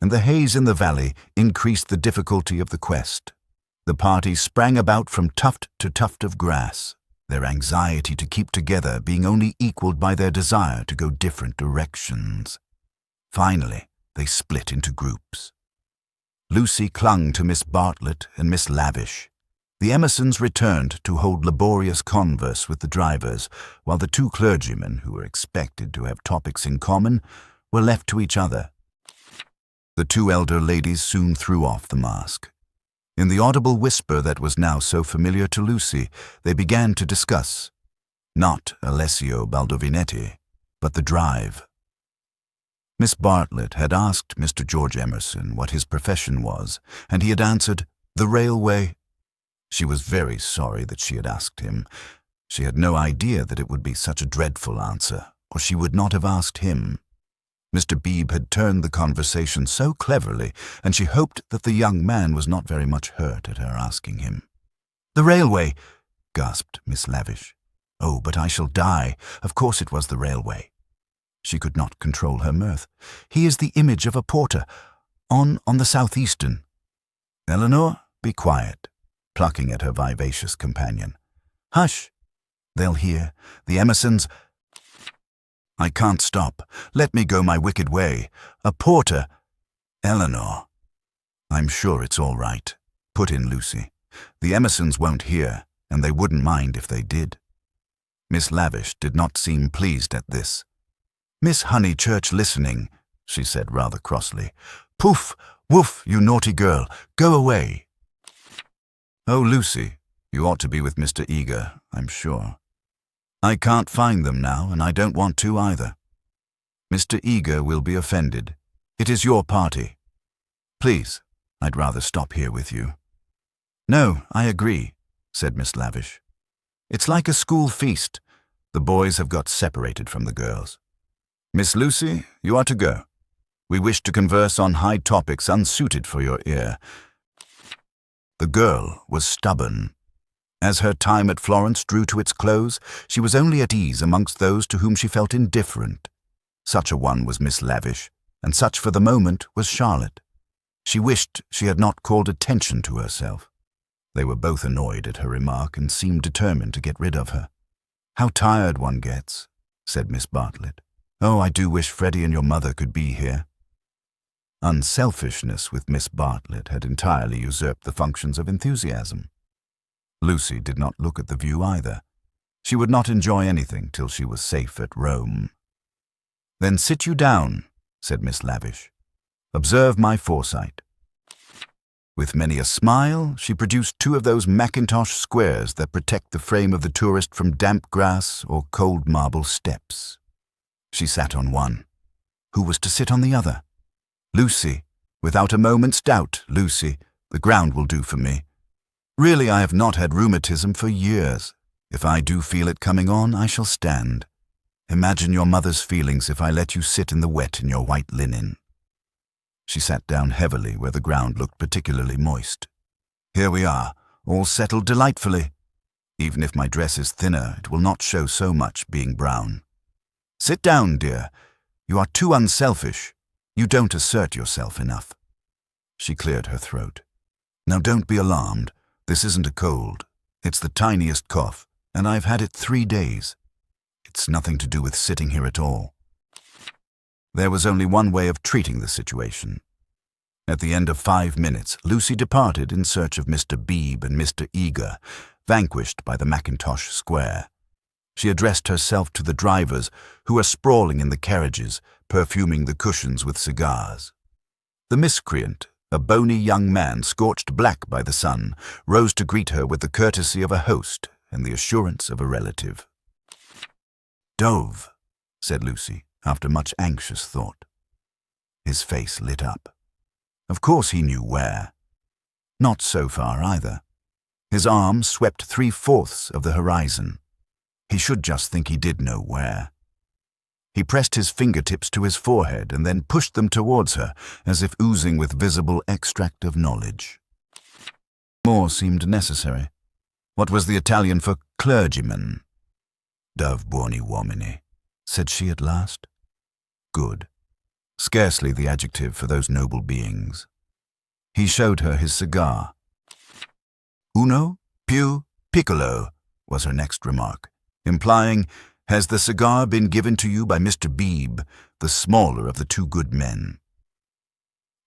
And the haze in the valley increased the difficulty of the quest. The party sprang about from tuft to tuft of grass, their anxiety to keep together being only equaled by their desire to go different directions. Finally, they split into groups. Lucy clung to Miss Bartlett and Miss Lavish. The Emersons returned to hold laborious converse with the drivers, while the two clergymen, who were expected to have topics in common, were left to each other. The two elder ladies soon threw off the mask. In the audible whisper that was now so familiar to Lucy, they began to discuss, not Alessio Baldovinetti, but the drive. Miss Bartlett had asked Mr. George Emerson what his profession was, and he had answered, the railway. She was very sorry that she had asked him. She had no idea that it would be such a dreadful answer, or she would not have asked him. Mr. Beebe had turned the conversation so cleverly, and she hoped that the young man was not very much hurt at her asking him. "The railway," gasped Miss Lavish. "Oh, but I shall die. Of course it was the railway." She could not control her mirth. "He is the image of a porter, on the southeastern." "Eleanor, be quiet," plucking at her vivacious companion. "Hush! They'll hear. The Emersons—" "I can't stop. Let me go my wicked way. A porter—" "Eleanor." "I'm sure it's all right," put in Lucy. "The Emersons won't hear, and they wouldn't mind if they did." Miss Lavish did not seem pleased at this. "Miss Honeychurch listening," she said rather crossly. "Poof! Woof, you naughty girl! Go away!" "Oh, Lucy, you ought to be with Mr. Eager, I'm sure." "I can't find them now, and I don't want to either." "Mr. Eager will be offended. It is your party." "Please, I'd rather stop here with you." "No, I agree," said Miss Lavish. "It's like a school feast. The boys have got separated from the girls. Miss Lucy, you are to go. We wish to converse on high topics unsuited for your ear." The girl was stubborn. As her time at Florence drew to its close, she was only at ease amongst those to whom she felt indifferent. Such a one was Miss Lavish, and such for the moment was Charlotte. She wished she had not called attention to herself. They were both annoyed at her remark and seemed determined to get rid of her. "How tired one gets," said Miss Bartlett. "Oh, I do wish Freddie and your mother could be here." Unselfishness with Miss Bartlett had entirely usurped the functions of enthusiasm. Lucy did not look at the view either. She would not enjoy anything till she was safe at Rome. "Then sit you down," said Miss Lavish. "Observe my foresight." With many a smile, she produced two of those mackintosh squares that protect the frame of the tourist from damp grass or cold marble steps. She sat on one. Who was to sit on the other? Lucy. Without a moment's doubt, Lucy. The ground will do for me. Really, I have not had rheumatism for years. If I do feel it coming on, I shall stand. Imagine your mother's feelings if I let you sit in the wet in your white linen. She sat down heavily where the ground looked particularly moist. "Here we are, all settled delightfully. Even if my dress is thinner, it will not show so much being brown. Sit down, dear. You are too unselfish. You don't assert yourself enough." She cleared her throat. "Now don't be alarmed. This isn't a cold. It's the tiniest cough, and I've had it 3 days. It's nothing to do with sitting here at all." There was only one way of treating the situation. At the end of 5 minutes, Lucy departed in search of Mr. Beebe and Mr. Eager, vanquished by the Mackintosh Square. She addressed herself to the drivers, who were sprawling in the carriages, perfuming the cushions with cigars. The miscreant, a bony young man scorched black by the sun, rose to greet her with the courtesy of a host and the assurance of a relative. "Dove," said Lucy, after much anxious thought. His face lit up. Of course he knew where. Not so far either. His arm swept 3/4 of the horizon. He should just think he did know where. He pressed his fingertips to his forehead and then pushed them towards her, as if oozing with visible extract of knowledge. More seemed necessary. What was the Italian for clergyman? "Dove buoni uomini," said she at last. Good. Scarcely the adjective for those noble beings. He showed her his cigar. "Uno più piccolo," was her next remark, implying, "Has the cigar been given to you by Mr. Beebe, the smaller of the two good men?"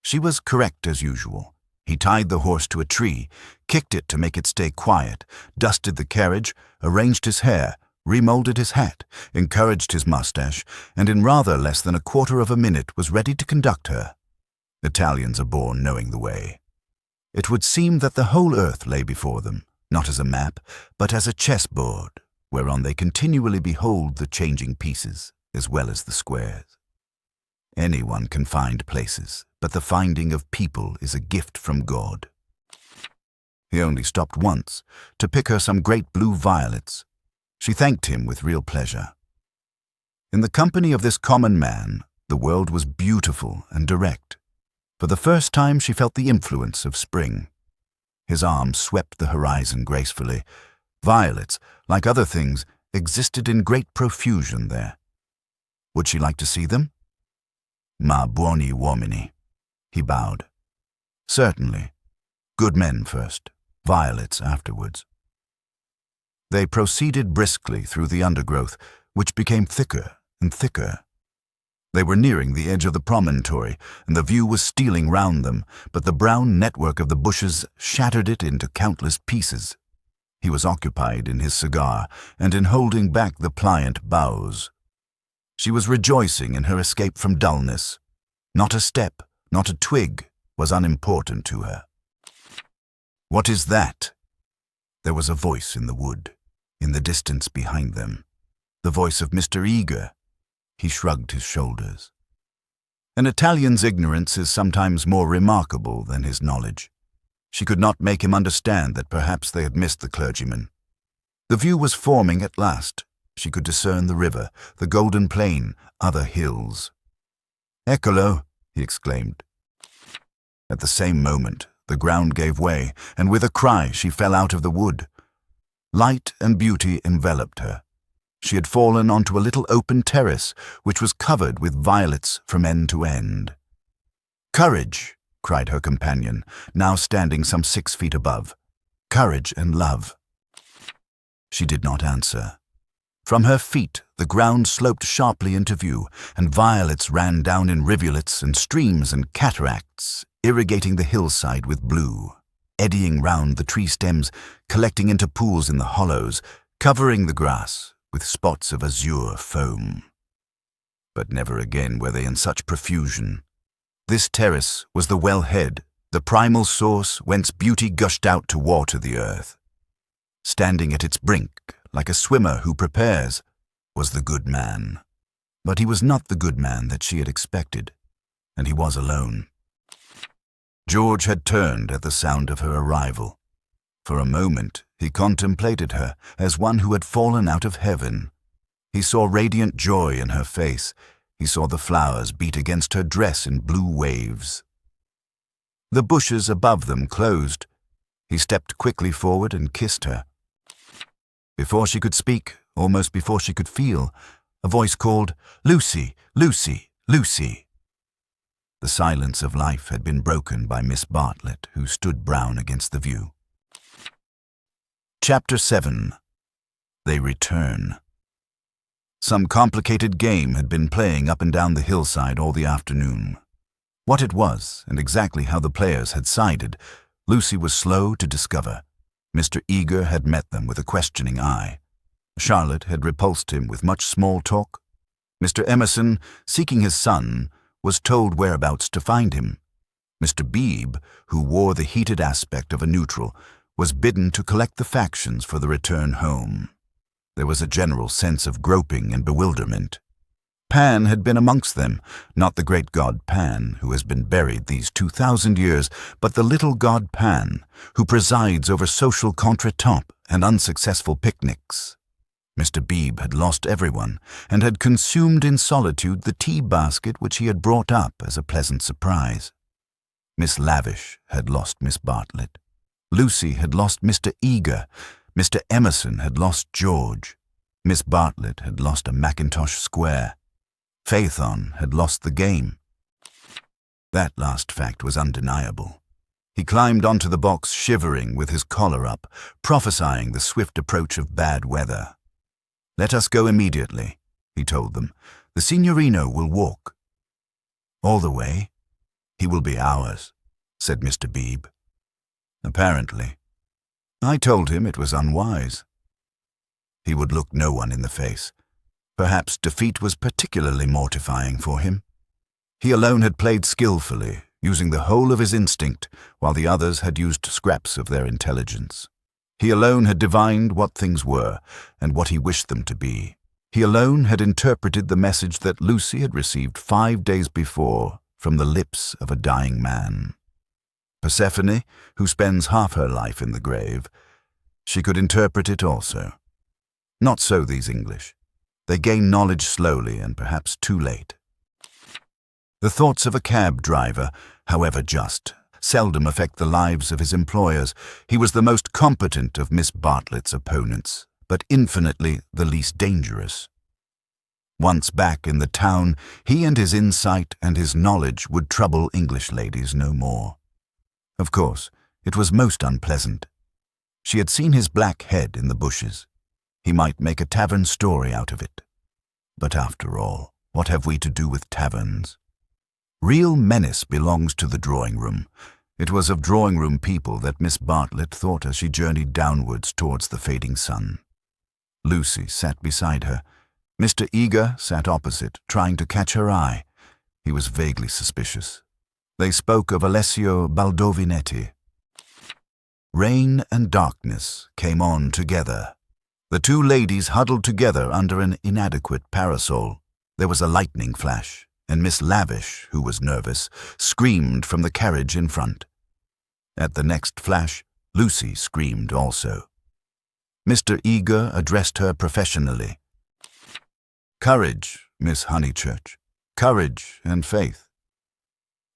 She was correct as usual. He tied the horse to a tree, kicked it to make it stay quiet, dusted the carriage, arranged his hair, remolded his hat, encouraged his mustache, and in rather less than 1/4 of a minute was ready to conduct her. Italians are born knowing the way. It would seem that the whole earth lay before them, not as a map, but as a chessboard, whereon they continually behold the changing pieces, as well as the squares. Anyone can find places, but the finding of people is a gift from God. He only stopped once, to pick her some great blue violets. She thanked him with real pleasure. In the company of this common man, the world was beautiful and direct. For the first time she felt the influence of spring. His arm swept the horizon gracefully. Violets, like other things, existed in great profusion there. Would she like to see them? "Ma buoni uomini," he bowed. "Certainly. Good men first, violets afterwards." They proceeded briskly through the undergrowth, which became thicker and thicker. They were nearing the edge of the promontory, and the view was stealing round them, but the brown network of the bushes shattered it into countless pieces. He was occupied in his cigar and in holding back the pliant boughs. She was rejoicing in her escape from dullness. Not a step, not a twig, was unimportant to her. "What is that?" There was a voice in the wood, in the distance behind them. The voice of Mr. Eager. He shrugged his shoulders. An Italian's ignorance is sometimes more remarkable than his knowledge. She could not make him understand that perhaps they had missed the clergyman. The view was forming at last. She could discern the river, the golden plain, other hills. "Eccolo!" he exclaimed. At the same moment, the ground gave way, and with a cry she fell out of the wood. Light and beauty enveloped her. She had fallen onto a little open terrace, which was covered with violets from end to end. "Courage!" cried her companion, now standing some 6 feet above. "Courage and love." She did not answer. From her feet, the ground sloped sharply into view, and violets ran down in rivulets and streams and cataracts, irrigating the hillside with blue, eddying round the tree stems, collecting into pools in the hollows, covering the grass with spots of azure foam. But never again were they in such profusion. This terrace was the wellhead, the primal source whence beauty gushed out to water the earth. Standing at its brink, like a swimmer who prepares, was the good man. But he was not the good man that she had expected, and he was alone. George had turned at the sound of her arrival. For a moment he contemplated her as one who had fallen out of heaven. He saw radiant joy in her face. He saw the flowers beat against her dress in blue waves, The bushes above them closed. He stepped quickly forward and kissed her. Before she could speak, almost before she could feel, a voice called, "Lucy, Lucy, Lucy." The silence of life had been broken by Miss Bartlett, who stood brown against the view. Chapter 7. They Return. Some complicated game had been playing up and down the hillside all the afternoon. What it was, and exactly how the players had sided, Lucy was slow to discover. Mr. Eager had met them with a questioning eye. Charlotte had repulsed him with much small talk. Mr. Emerson, seeking his son, was told whereabouts to find him. Mr. Beebe, who wore the heated aspect of a neutral, was bidden to collect the factions for the return home. There was a general sense of groping and bewilderment. Pan had been amongst them, not the great god Pan, who has been buried these 2,000 years, but the little god Pan, who presides over social contretemps and unsuccessful picnics. Mr. Beebe had lost everyone, and had consumed in solitude the tea basket which he had brought up as a pleasant surprise. Miss Lavish had lost Miss Bartlett. Lucy had lost Mr. Eager. Mr. Emerson had lost George. Miss Bartlett had lost a Mackintosh square. Phaethon had lost the game. That last fact was undeniable. He climbed onto the box shivering with his collar up, prophesying the swift approach of bad weather. "Let us go immediately," he told them. "The Signorino will walk." "All the way? He will be ours," said Mr. Beebe. "Apparently. I told him it was unwise." He would look no one in the face. Perhaps defeat was particularly mortifying for him. He alone had played skillfully, using the whole of his instinct, while the others had used scraps of their intelligence. He alone had divined what things were, and what he wished them to be. He alone had interpreted the message that Lucy had received 5 days before from the lips of a dying man. Persephone, who spends half her life in the grave, she could interpret it also. Not so these English. They gain knowledge slowly and perhaps too late. The thoughts of a cab driver, however just, seldom affect the lives of his employers. He was the most competent of Miss Bartlett's opponents, but infinitely the least dangerous. Once back in the town, he and his insight and his knowledge would trouble English ladies no more. Of course, it was most unpleasant. She had seen his black head in the bushes. He might make a tavern story out of it. But after all, what have we to do with taverns? Real menace belongs to the drawing-room. It was of drawing-room people that Miss Bartlett thought as she journeyed downwards towards the fading sun. Lucy sat beside her. Mr. Eager sat opposite, trying to catch her eye. He was vaguely suspicious. They spoke of Alessio Baldovinetti. Rain and darkness came on together. The two ladies huddled together under an inadequate parasol. There was a lightning flash, and Miss Lavish, who was nervous, screamed from the carriage in front. At the next flash, Lucy screamed also. Mr. Eager addressed her professionally. "Courage, Miss Honeychurch, courage and faith.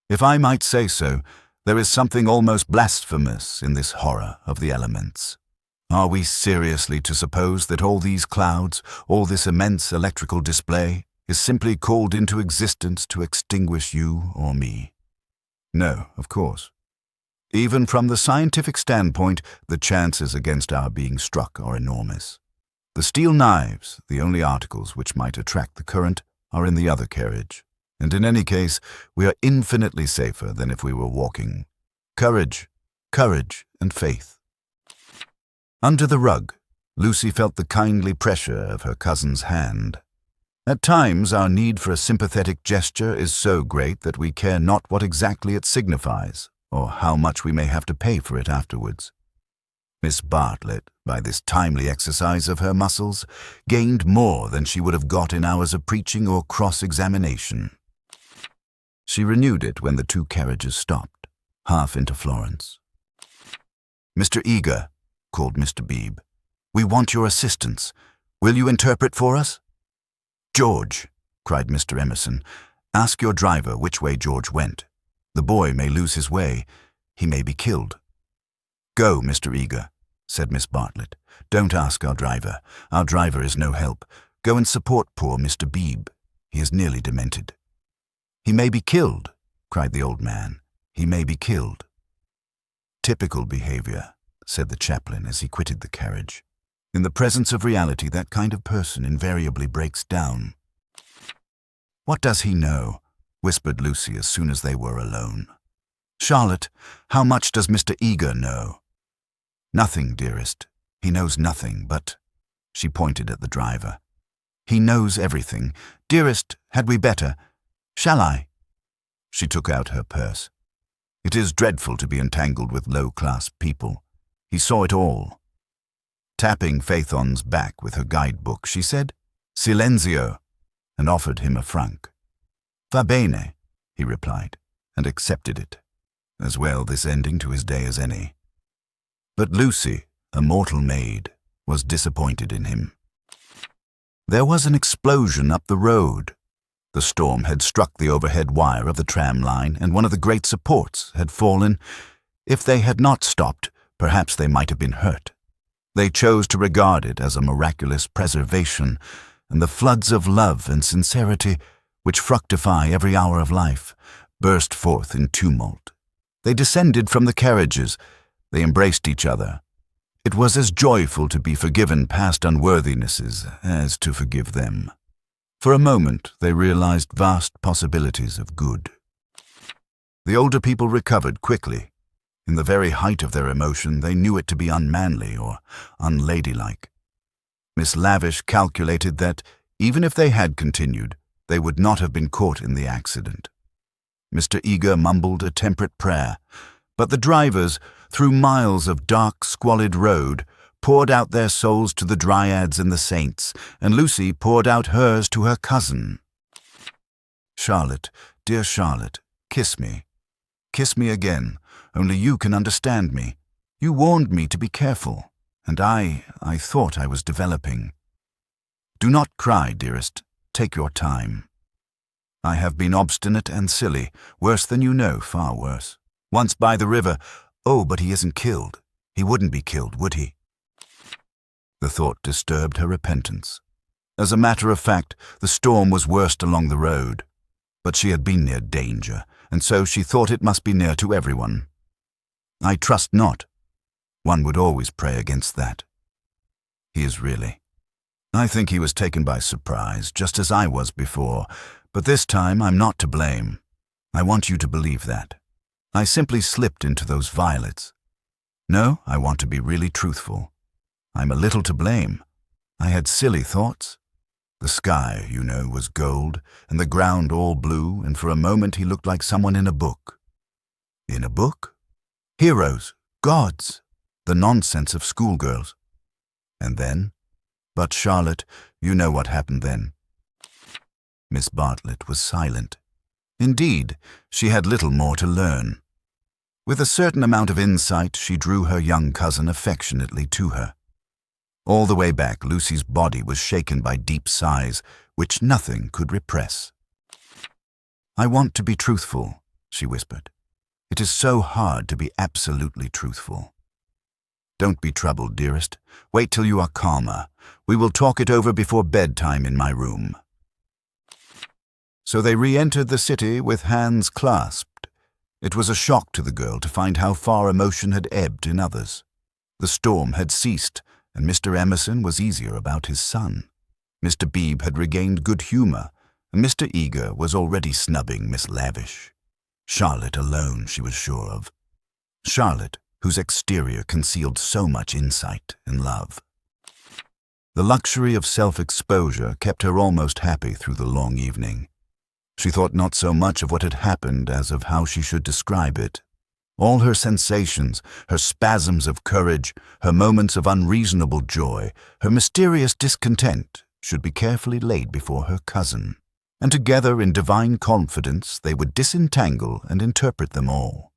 If I might say so, there is something almost blasphemous in this horror of the elements. Are we seriously to suppose that all these clouds, all this immense electrical display, is simply called into existence to extinguish you or me? No, of course. Even from the scientific standpoint, the chances against our being struck are enormous. The steel knives, the only articles which might attract the current, are in the other carriage, and in any case, we are infinitely safer than if we were walking. Courage, courage, and faith." Under the rug, Lucy felt the kindly pressure of her cousin's hand. At times, our need for a sympathetic gesture is so great that we care not what exactly it signifies, or how much we may have to pay for it afterwards. Miss Bartlett, by this timely exercise of her muscles, gained more than she would have got in hours of preaching or cross-examination. She renewed it when the two carriages stopped, half into Florence. "Mr. Eager," called Mr. Beebe, "we want your assistance. Will you interpret for us?" "George," cried Mr. Emerson, "ask your driver which way George went." The boy may lose his way. He may be killed. "Go, Mr. Eager," said Miss Bartlett. "Don't ask our driver. Our driver is no help. Go and support poor Mr. Beebe. He is nearly demented." "He may be killed," cried the old man. "He may be killed." "Typical behavior," said the chaplain as he quitted the carriage. "In the presence of reality, that kind of person invariably breaks down." "What does he know?" whispered Lucy as soon as they were alone. "Charlotte, how much does Mr. Eager know?" "Nothing, dearest. He knows nothing, but—" She pointed at the driver. "He knows everything. Dearest, had we better— Shall I?" She took out her purse. "It is dreadful to be entangled with low-class people." He saw it all. Tapping Phaethon's back with her guidebook, she said, "Silenzio," and offered him a franc. "Va bene," he replied, and accepted it. As well this ending to his day as any. But Lucy, a mortal maid, was disappointed in him. There was an explosion up the road. The storm had struck the overhead wire of the tram line, and one of the great supports had fallen. If they had not stopped, perhaps they might have been hurt. They chose to regard it as a miraculous preservation, and the floods of love and sincerity, which fructify every hour of life, burst forth in tumult. They descended from the carriages. They embraced each other. It was as joyful to be forgiven past unworthinesses as to forgive them. For a moment, they realized vast possibilities of good. The older people recovered quickly. In the very height of their emotion, they knew it to be unmanly or unladylike. Miss Lavish calculated that, even if they had continued, they would not have been caught in the accident. Mr. Eager mumbled a temperate prayer, but the drivers, through miles of dark, squalid road, poured out their souls to the dryads and the saints, and Lucy poured out hers to her cousin. "Charlotte, dear Charlotte, kiss me. Kiss me again, only you can understand me. You warned me to be careful, and I thought I was developing. Do not cry, dearest. Take your time. I have been obstinate and silly, worse than you know, far worse. Once by the river— Oh, but he isn't killed. He wouldn't be killed, would he?" The thought disturbed her repentance. As a matter of fact, the storm was worst along the road, but she had been near danger, and so she thought it must be near to everyone. "I trust not." One would always pray against that. He is really. I think he was taken by surprise, just as I was before, but this time I'm not to blame. I want you to believe that. I simply slipped into those violets. No, I want to be really truthful. I'm a little to blame. I had silly thoughts. The sky, you know, was gold, and the ground all blue, and for a moment he looked like someone in a book. In a book? Heroes, gods, the nonsense of schoolgirls. And then? But Charlotte, you know what happened then. Miss Bartlett was silent. Indeed, she had little more to learn. With a certain amount of insight, she drew her young cousin affectionately to her. All the way back, Lucy's body was shaken by deep sighs, which nothing could repress. "I want to be truthful," she whispered. "It is so hard to be absolutely truthful. Don't be troubled, dearest. Wait till you are calmer. We will talk it over before bedtime in my room." So they re-entered the city with hands clasped. It was a shock to the girl to find how far emotion had ebbed in others. The storm had ceased, and Mr. Emerson was easier about his son. Mr. Beebe had regained good humor, and Mr. Eager was already snubbing Miss Lavish. Charlotte alone she was sure of. Charlotte, whose exterior concealed so much insight and love. The luxury of self-exposure kept her almost happy through the long evening. She thought not so much of what had happened as of how she should describe it. All her sensations, her spasms of courage, her moments of unreasonable joy, her mysterious discontent, should be carefully laid before her cousin, and together in divine confidence they would disentangle and interpret them all.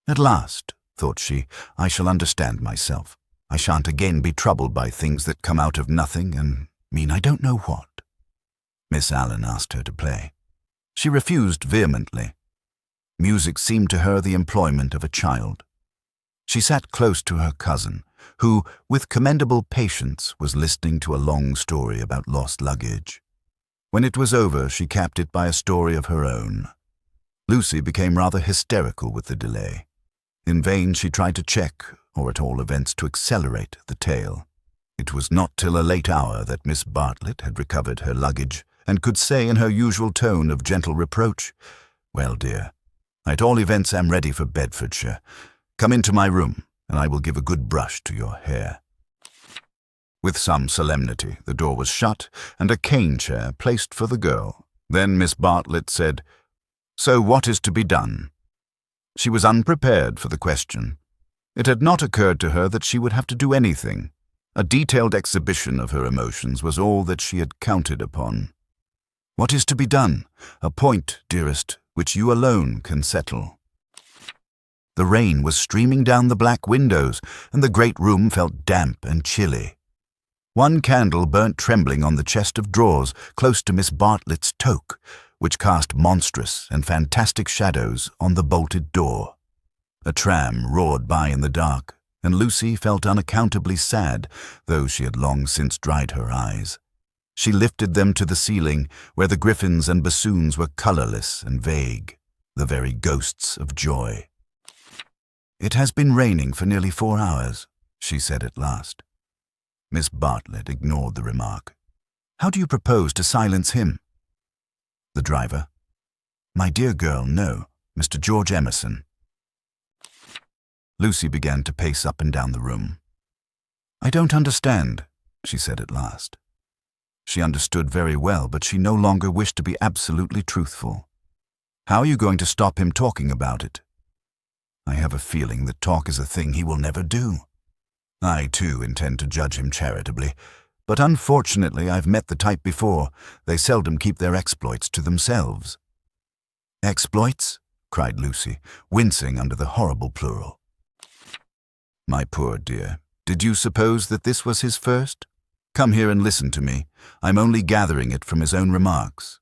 At last, thought she, I shall understand myself. I shan't again be troubled by things that come out of nothing and mean I don't know what. Miss Allen asked her to play. She refused vehemently. Music seemed to her the employment of a child. She sat close to her cousin, who, with commendable patience, was listening to a long story about lost luggage. When it was over, she capped it by a story of her own. Lucy became rather hysterical with the delay. In vain she tried to check, or at all events to accelerate, the tale. It was not till a late hour that Miss Bartlett had recovered her luggage and could say in her usual tone of gentle reproach, "Well, dear, I at all events am ready for Bedfordshire. Come into my room, and I will give a good brush to your hair." With some solemnity, the door was shut and a cane chair placed for the girl. Then Miss Bartlett said, "So what is to be done?" She was unprepared for the question. It had not occurred to her that she would have to do anything. A detailed exhibition of her emotions was all that she had counted upon. "What is to be done? A point, dearest, which you alone can settle." The rain was streaming down the black windows, and the great room felt damp and chilly. One candle burnt trembling on the chest of drawers close to Miss Bartlett's toque, which cast monstrous and fantastic shadows on the bolted door. A tram roared by in the dark, and Lucy felt unaccountably sad, though she had long since dried her eyes. She lifted them to the ceiling, where the griffins and bassoons were colourless and vague, the very ghosts of joy. "It has been raining for nearly 4 hours," she said at last. Miss Bartlett ignored the remark. "How do you propose to silence him?" The driver. "My dear girl, no, Mr. George Emerson." Lucy began to pace up and down the room. "I don't understand," she said at last. She understood very well, but she no longer wished to be absolutely truthful. "How are you going to stop him talking about it?" "I have a feeling that talk is a thing he will never do. I, too, intend to judge him charitably, but unfortunately I've met the type before. They seldom keep their exploits to themselves." "Exploits?" cried Lucy, wincing under the horrible plural. "My poor dear, did you suppose that this was his first? Come here and listen to me. I'm only gathering it from his own remarks.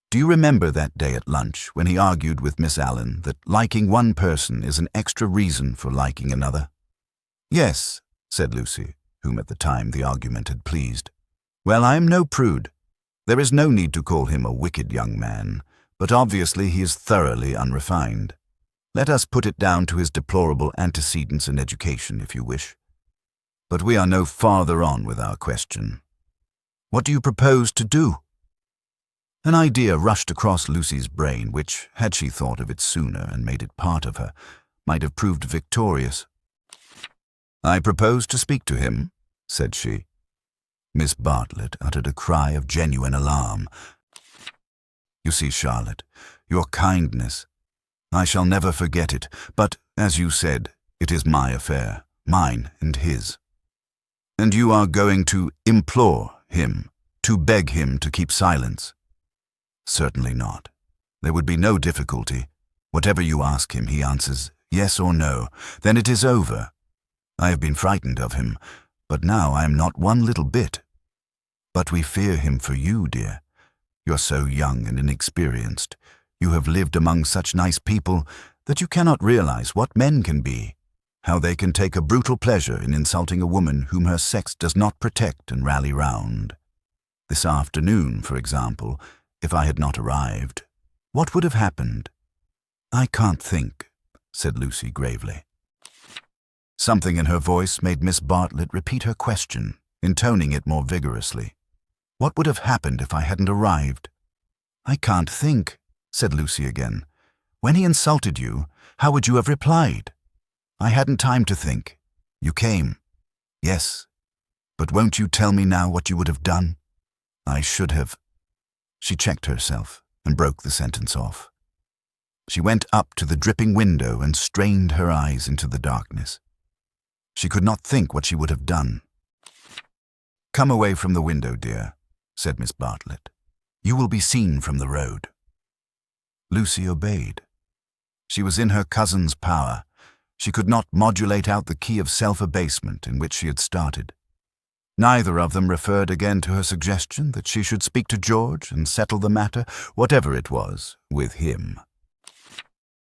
Do you remember that day at lunch when he argued with Miss Allen that liking one person is an extra reason for liking another?" "Yes," said Lucy, whom at the time the argument had pleased. "Well, I am no prude. There is no need to call him a wicked young man, but obviously he is thoroughly unrefined. Let us put it down to his deplorable antecedents in education, if you wish. But we are no farther on with our question. What do you propose to do?" An idea rushed across Lucy's brain which, had she thought of it sooner and made it part of her, might have proved victorious. "I propose to speak to him," said she. Miss Bartlett uttered a cry of genuine alarm. "You see, Charlotte, your kindness. I shall never forget it, but, as you said, it is my affair, mine and his." "And you are going to implore him, to beg him to keep silence?" "Certainly not. There would be no difficulty. Whatever you ask him, he answers yes or no. Then it is over. I have been frightened of him, but now I am not one little bit. But we fear him for you, dear. You're so young and inexperienced. You have lived among such nice people that you cannot realize what men can be, how they can take a brutal pleasure in insulting a woman whom her sex does not protect and rally round. This afternoon, for example, if I had not arrived, what would have happened?" "I can't think," said Lucy gravely. Something in her voice made Miss Bartlett repeat her question, intoning it more vigorously. "What would have happened if I hadn't arrived?" "I can't think," said Lucy again. "When he insulted you, how would you have replied?" "I hadn't time to think. You came." "Yes. But won't you tell me now what you would have done?" "I should have—" She checked herself and broke the sentence off. She went up to the dripping window and strained her eyes into the darkness. She could not think what she would have done. "Come away from the window, dear," said Miss Bartlett. "You will be seen from the road." Lucy obeyed. She was in her cousin's power. She could not modulate out the key of self-abasement in which she had started. Neither of them referred again to her suggestion that she should speak to George and settle the matter, whatever it was, with him.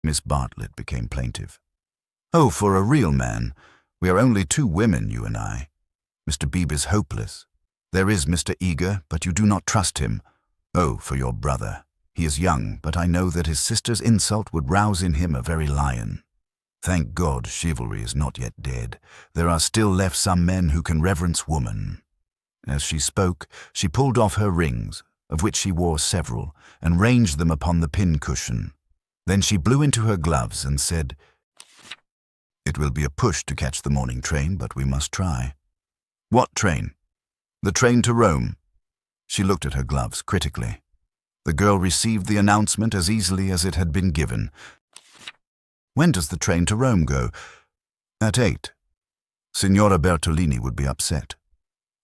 Miss Bartlett became plaintive. "Oh, for a real man. We are only 2 women, you and I. Mr. Beebe is hopeless. There is Mr. Eager, but you do not trust him. Oh, for your brother. He is young, but I know that his sister's insult would rouse in him a very lion. Thank God chivalry is not yet dead. There are still left some men who can reverence woman." As she spoke, she pulled off her rings, of which she wore several, and ranged them upon the pin-cushion. Then she blew into her gloves and said, "It will be a push to catch the morning train, but we must try." "What train?" "The train to Rome." She looked at her gloves critically. The girl received the announcement as easily as it had been given. "When does the train to Rome go?" "At 8. Signora Bertolini would be upset."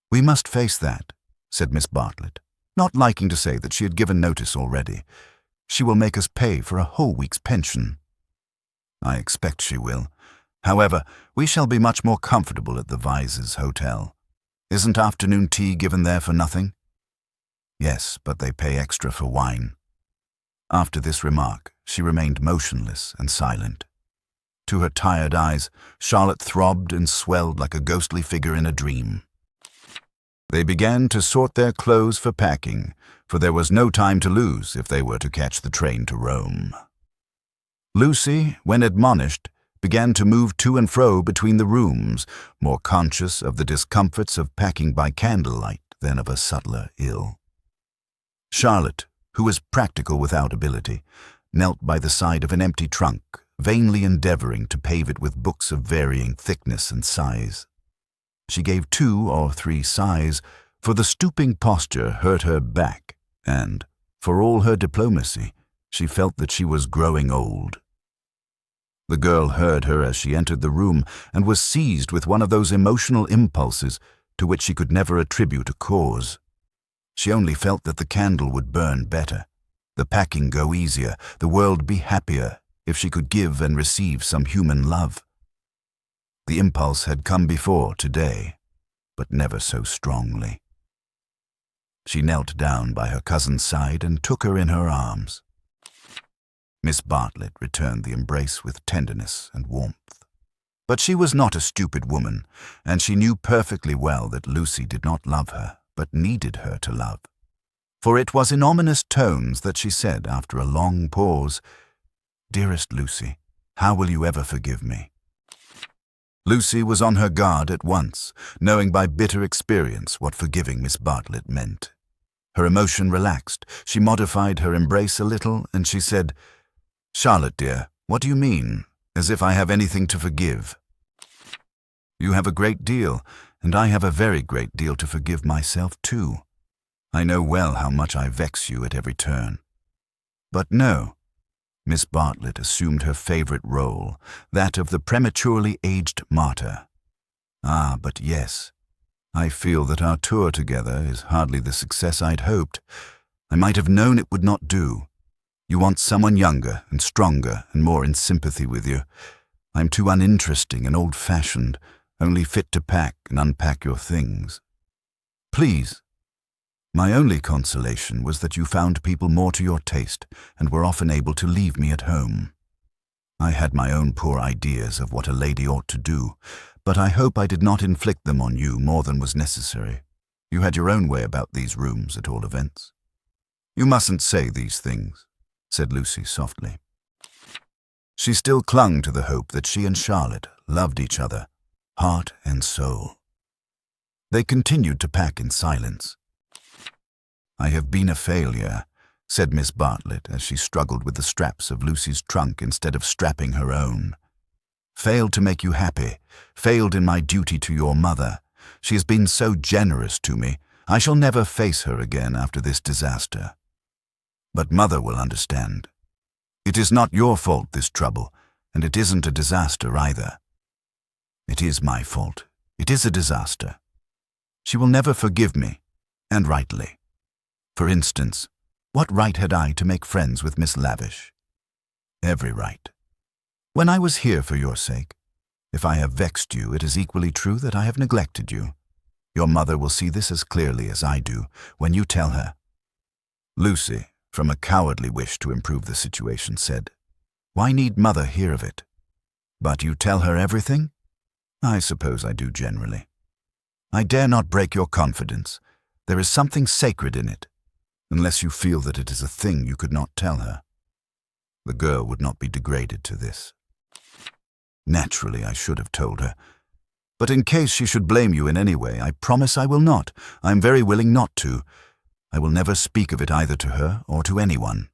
"We must face that," said Miss Bartlett, not liking to say that she had given notice already. "She will make us pay for a whole week's pension." "I expect she will. However, we shall be much more comfortable at the Vises Hotel. Isn't afternoon tea given there for nothing?" "Yes, but they pay extra for wine." After this remark, she remained motionless and silent. To her tired eyes, Charlotte throbbed and swelled like a ghostly figure in a dream. They began to sort their clothes for packing, for there was no time to lose if they were to catch the train to Rome. Lucy, when admonished, began to move to and fro between the rooms, more conscious of the discomforts of packing by candlelight than of a subtler ill. Charlotte, who was practical without ability, knelt by the side of an empty trunk, vainly endeavoring to pave it with books of varying thickness and size. She gave 2 or 3 sighs, for the stooping posture hurt her back, and, for all her diplomacy, she felt that she was growing old. The girl heard her as she entered the room and was seized with one of those emotional impulses to which she could never attribute a cause. She only felt that the candle would burn better, the packing go easier, the world be happier if she could give and receive some human love. The impulse had come before today, but never so strongly. She knelt down by her cousin's side and took her in her arms. Miss Bartlett returned the embrace with tenderness and warmth. But she was not a stupid woman, and she knew perfectly well that Lucy did not love her, but needed her to love. For it was in ominous tones that she said, after a long pause, "Dearest Lucy, how will you ever forgive me?" Lucy was on her guard at once, knowing by bitter experience what forgiving Miss Bartlett meant. Her emotion relaxed, she modified her embrace a little, and she said, "Charlotte, dear, what do you mean? As if I have anything to forgive." "You have a great deal, and I have a very great deal to forgive myself too. I know well how much I vex you at every turn. But no." Miss Bartlett assumed her favorite role, that of the prematurely aged martyr. "Ah, but yes. I feel that our tour together is hardly the success I'd hoped. I might have known it would not do. You want someone younger and stronger and more in sympathy with you. I'm too uninteresting and old-fashioned, only fit to pack and unpack your things. Please." My only consolation was that you found people more to your taste and were often able to leave me at home. I had my own poor ideas of what a lady ought to do, but I hope I did not inflict them on you more than was necessary. You had your own way about these rooms, at all events. "You mustn't say these things," said Lucy softly. She still clung to the hope that she and Charlotte loved each other, heart and soul. They continued to pack in silence. "I have been a failure," said Miss Bartlett as she struggled with the straps of Lucy's trunk instead of strapping her own. "Failed to make you happy, failed in my duty to your mother. She has been so generous to me. I shall never face her again after this disaster. But Mother will understand. It is not your fault, this trouble, and it isn't a disaster either. It is my fault. It is a disaster. She will never forgive me, and rightly. For instance, what right had I to make friends with Miss Lavish? Every right. When I was here for your sake, if I have vexed you, it is equally true that I have neglected you. Your mother will see this as clearly as I do when you tell her." Lucy, from a cowardly wish to improve the situation, said, Why need Mother hear of it? But you tell her everything? I suppose I do generally. I dare not break your confidence. There is something sacred in it, unless you feel that it is a thing you could not tell her. The girl would not be degraded to this. Naturally, I should have told her. But in case she should blame you in any way, I promise I will not. I am very willing not to. I will never speak of it either to her or to anyone.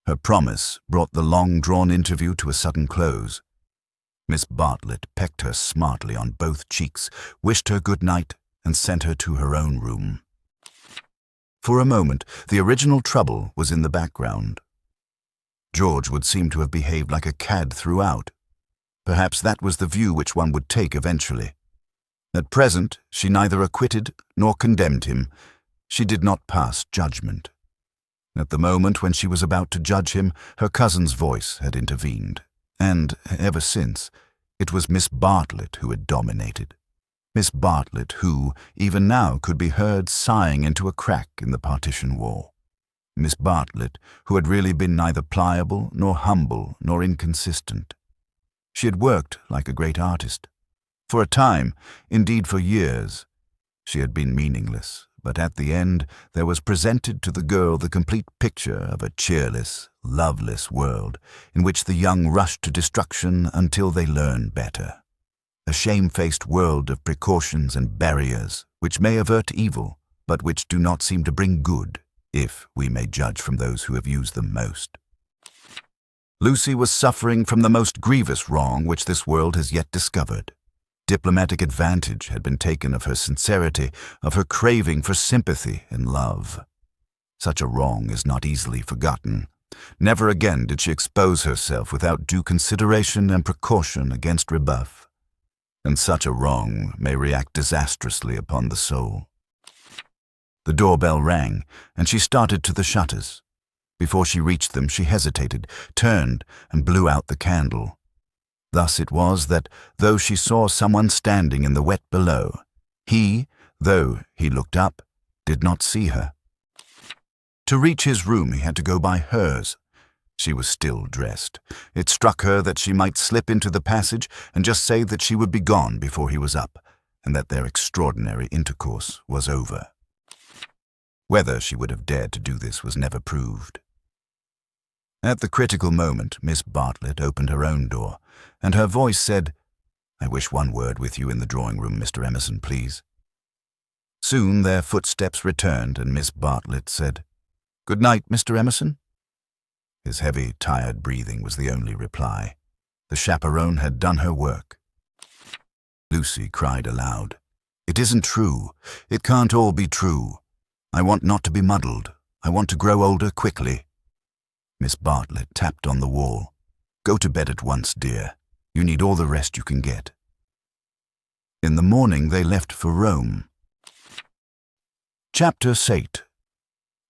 Her promise brought the long-drawn interview to a sudden close. Miss Bartlett pecked her smartly on both cheeks, wished her good night, and sent her to her own room. For a moment, the original trouble was in the background. George would seem to have behaved like a cad throughout. Perhaps that was the view which one would take eventually. At present, she neither acquitted nor condemned him. She did not pass judgment. At the moment when she was about to judge him, her cousin's voice had intervened, and, ever since, it was Miss Bartlett who had dominated. Miss Bartlett who, even now, could be heard sighing into a crack in the partition wall. Miss Bartlett, who had really been neither pliable nor humble nor inconsistent. She had worked like a great artist. For a time, indeed for years, she had been meaningless, but at the end there was presented to the girl the complete picture of a cheerless, loveless world in which the young rush to destruction until they learn better. A shamefaced world of precautions and barriers which may avert evil, but which do not seem to bring good, if we may judge from those who have used them most. Lucy was suffering from the most grievous wrong which this world has yet discovered. Diplomatic advantage had been taken of her sincerity, of her craving for sympathy and love. Such a wrong is not easily forgotten. Never again did she expose herself without due consideration and precaution against rebuff. And such a wrong may react disastrously upon the soul. The doorbell rang, and she started to the shutters. Before she reached them, she hesitated, turned, and blew out the candle. Thus it was that, though she saw someone standing in the wet below, he, though he looked up, did not see her. To reach his room he had to go by hers. She was still dressed. It struck her that she might slip into the passage and just say that she would be gone before he was up, and that their extraordinary intercourse was over. Whether she would have dared to do this was never proved. At the critical moment, Miss Bartlett opened her own door, and her voice said, "I wish one word with you in the drawing-room, Mr. Emerson, please." Soon their footsteps returned, and Miss Bartlett said, "Good night, Mr. Emerson." His heavy, tired breathing was the only reply. The chaperone had done her work. Lucy cried aloud, "It isn't true. It can't all be true. I want not to be muddled. I want to grow older quickly." Miss Bartlett tapped on the wall. "Go to bed at once, dear. You need all the rest you can get." In the morning they left for Rome. Chapter 8.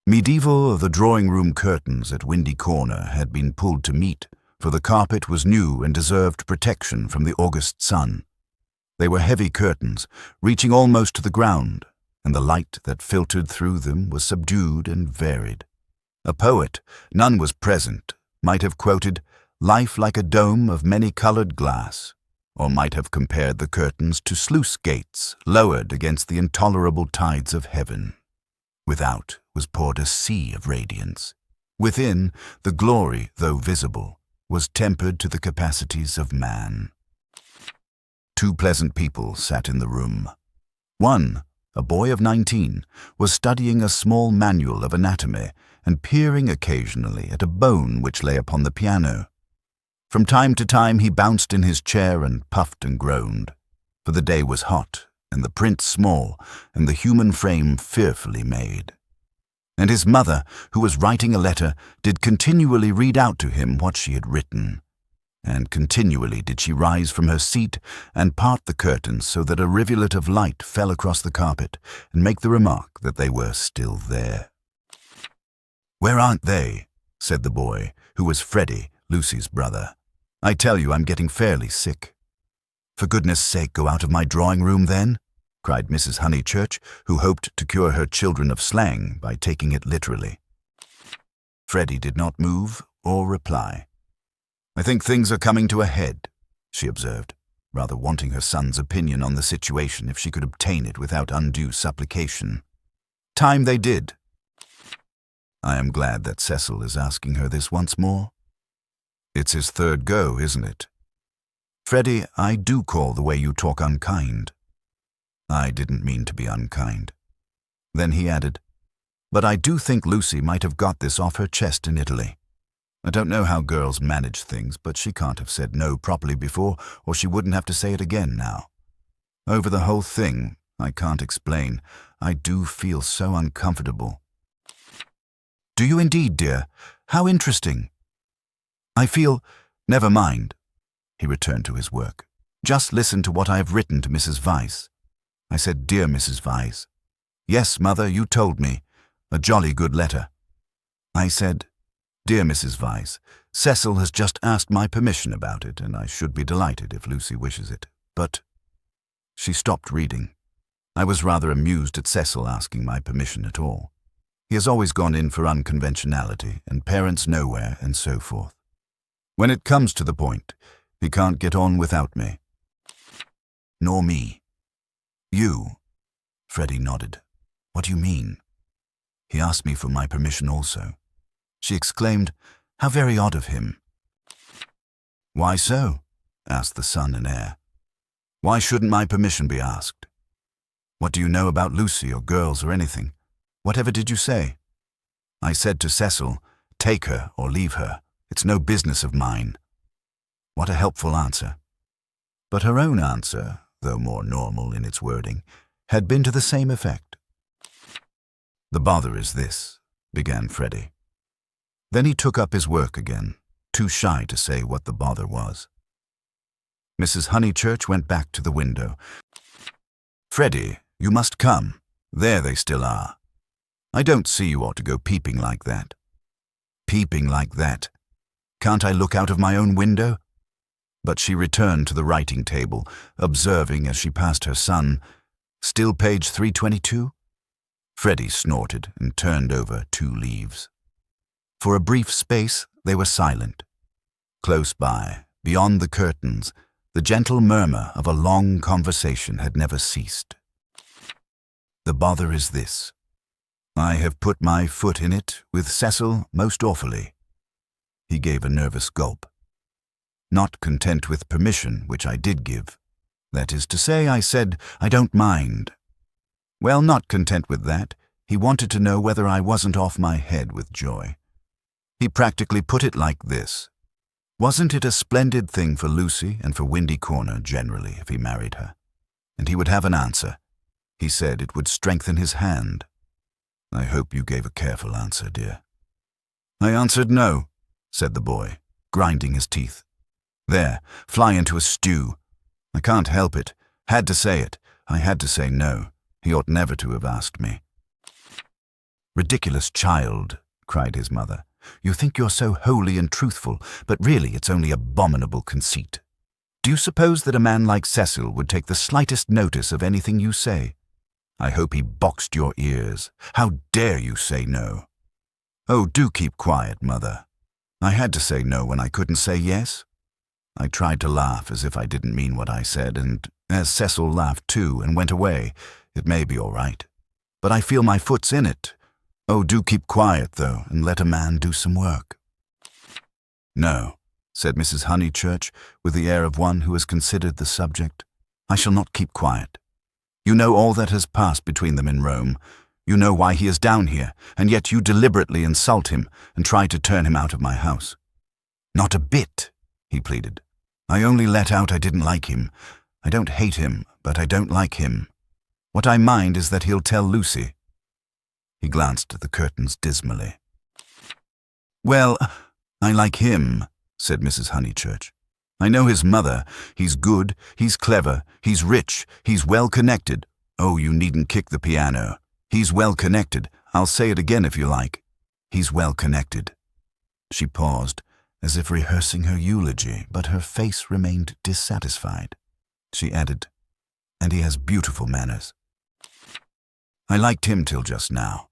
Medieval of the drawing-room curtains at Windy Corner had been pulled to meet, for the carpet was new and deserved protection from the August sun. They were heavy curtains, reaching almost to the ground, and the light that filtered through them was subdued and varied. A poet, none was present, might have quoted, "Life like a dome of many-colored glass," or might have compared the curtains to sluice gates lowered against the intolerable tides of heaven. Without was poured a sea of radiance. Within, the glory, though visible, was tempered to the capacities of man. Two pleasant people sat in the room. One, a boy of 19, was studying a small manual of anatomy and peering occasionally at a bone which lay upon the piano. From time to time he bounced in his chair and puffed and groaned, for the day was hot, and the print small, and the human frame fearfully made. And his mother, who was writing a letter, did continually read out to him what she had written, and continually did she rise from her seat and part the curtains so that a rivulet of light fell across the carpet, and make the remark that they were still there. "Where aren't they?" said the boy, who was Freddie, Lucy's brother. "I tell you I'm getting fairly sick." "For goodness' sake, go out of my drawing-room, then," cried Mrs. Honeychurch, who hoped to cure her children of slang by taking it literally. Freddie did not move or reply. I think things are coming to a head, she observed, rather wanting her son's opinion on the situation if she could obtain it without undue supplication. Time they did. I am glad that Cecil is asking her this once more. It's his third go, isn't it? Freddie, I do call the way you talk unkind. I didn't mean to be unkind. Then he added, but I do think Lucy might have got this off her chest in Italy. I don't know how girls manage things, but she can't have said no properly before, or she wouldn't have to say it again now. Over the whole thing, I can't explain. I do feel so uncomfortable. Do you indeed, dear? How interesting. I feel... Never mind. He returned to his work. Just listen to what I have written to Mrs. Vyse. I said, Dear Mrs. Vyse. Yes, Mother, you told me. A jolly good letter. I said, Dear Mrs. Vyse, Cecil has just asked my permission about it, and I should be delighted if Lucy wishes it. But... She stopped reading. I was rather amused at Cecil asking my permission at all. He has always gone in for unconventionality, and parents nowhere, and so forth. When it comes to the point, he can't get on without me. Nor me. You? Freddie nodded. What do you mean? He asked me for my permission also. She exclaimed, How very odd of him. Why so? Asked the son and heir. Why shouldn't my permission be asked? What do you know about Lucy or girls or anything? Whatever did you say? I said to Cecil, Take her or leave her. It's no business of mine. What a helpful answer. But her own answer, though more normal in its wording, had been to the same effect. The bother is this, began Freddie. Then he took up his work again, too shy to say what the bother was. Mrs. Honeychurch went back to the window. Freddie, you must come. There they still are. I don't see you ought to go peeping like that. Peeping like that? Can't I look out of my own window? But she returned to the writing table, observing as she passed her son, Still page 322? Freddie snorted and turned over 2 leaves. For a brief space they were silent. Close by, beyond the curtains, the gentle murmur of a long conversation had never ceased. The bother is this. I have put my foot in it with Cecil most awfully. He gave a nervous gulp. Not content with permission, which I did give. That is to say, I said, I don't mind. Well, not content with that, he wanted to know whether I wasn't off my head with joy. He practically put it like this. Wasn't it a splendid thing for Lucy and for Windy Corner generally if he married her? And he would have an answer. He said it would strengthen his hand. I hope you gave a careful answer, dear. I answered no, said the boy, grinding his teeth. There, fly into a stew. I can't help it. Had to say it. I had to say no. He ought never to have asked me. Ridiculous child, cried his mother. You think you're so holy and truthful, but really it's only abominable conceit. Do you suppose that a man like Cecil would take the slightest notice of anything you say? I hope he boxed your ears. How dare you say no? Oh, do keep quiet, Mother. I had to say no when I couldn't say yes. I tried to laugh as if I didn't mean what I said, and as Cecil laughed too and went away, it may be all right. But I feel my foot's in it. Oh, do keep quiet, though, and let a man do some work. No, said Mrs. Honeychurch, with the air of one who has considered the subject. I shall not keep quiet. You know all that has passed between them in Rome. You know why he is down here, and yet you deliberately insult him and try to turn him out of my house. Not a bit, he pleaded. I only let out I didn't like him. I don't hate him, but I don't like him. What I mind is that he'll tell Lucy. He glanced at the curtains dismally. Well, I like him, said Mrs. Honeychurch. I know his mother. He's good, he's clever, he's rich, he's well-connected. Oh, you needn't kick the piano. He's well-connected. I'll say it again if you like. He's well-connected. She paused, as if rehearsing her eulogy, but her face remained dissatisfied. She added, and he has beautiful manners. I liked him till just now.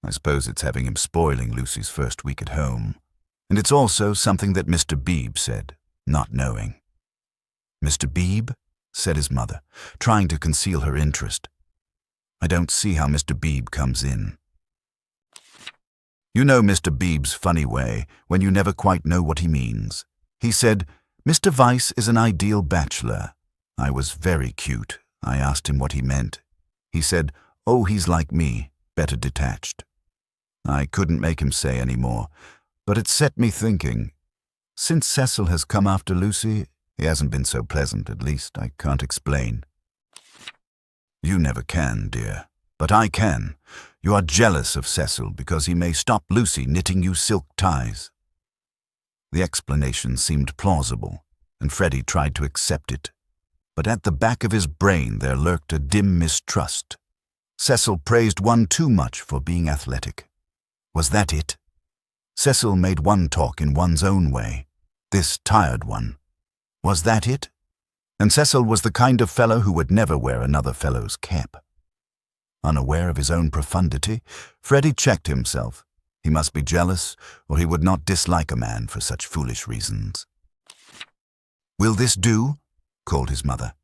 I suppose it's having him spoiling Lucy's first week at home. And it's also something that Mr. Beebe said, not knowing. Mr. Beebe? Said his mother, trying to conceal her interest. I don't see how Mr. Beebe comes in. You know Mr. Beebe's funny way, when you never quite know what he means. He said, Mr. Weiss is an ideal bachelor. I was very cute. I asked him what he meant. He said, oh, he's like me, better detached. I couldn't make him say any more, but it set me thinking. Since Cecil has come after Lucy, he hasn't been so pleasant, at least I can't explain. You never can, dear, but I can. You are jealous of Cecil because he may stop Lucy knitting you silk ties. The explanation seemed plausible, and Freddie tried to accept it. But at the back of his brain there lurked a dim mistrust. Cecil praised one too much for being athletic. Was that it? Cecil made one talk in one's own way, this tired one. Was that it? And Cecil was the kind of fellow who would never wear another fellow's cap. Unaware of his own profundity, Freddie checked himself. He must be jealous, or he would not dislike a man for such foolish reasons. Will this do? Called his mother.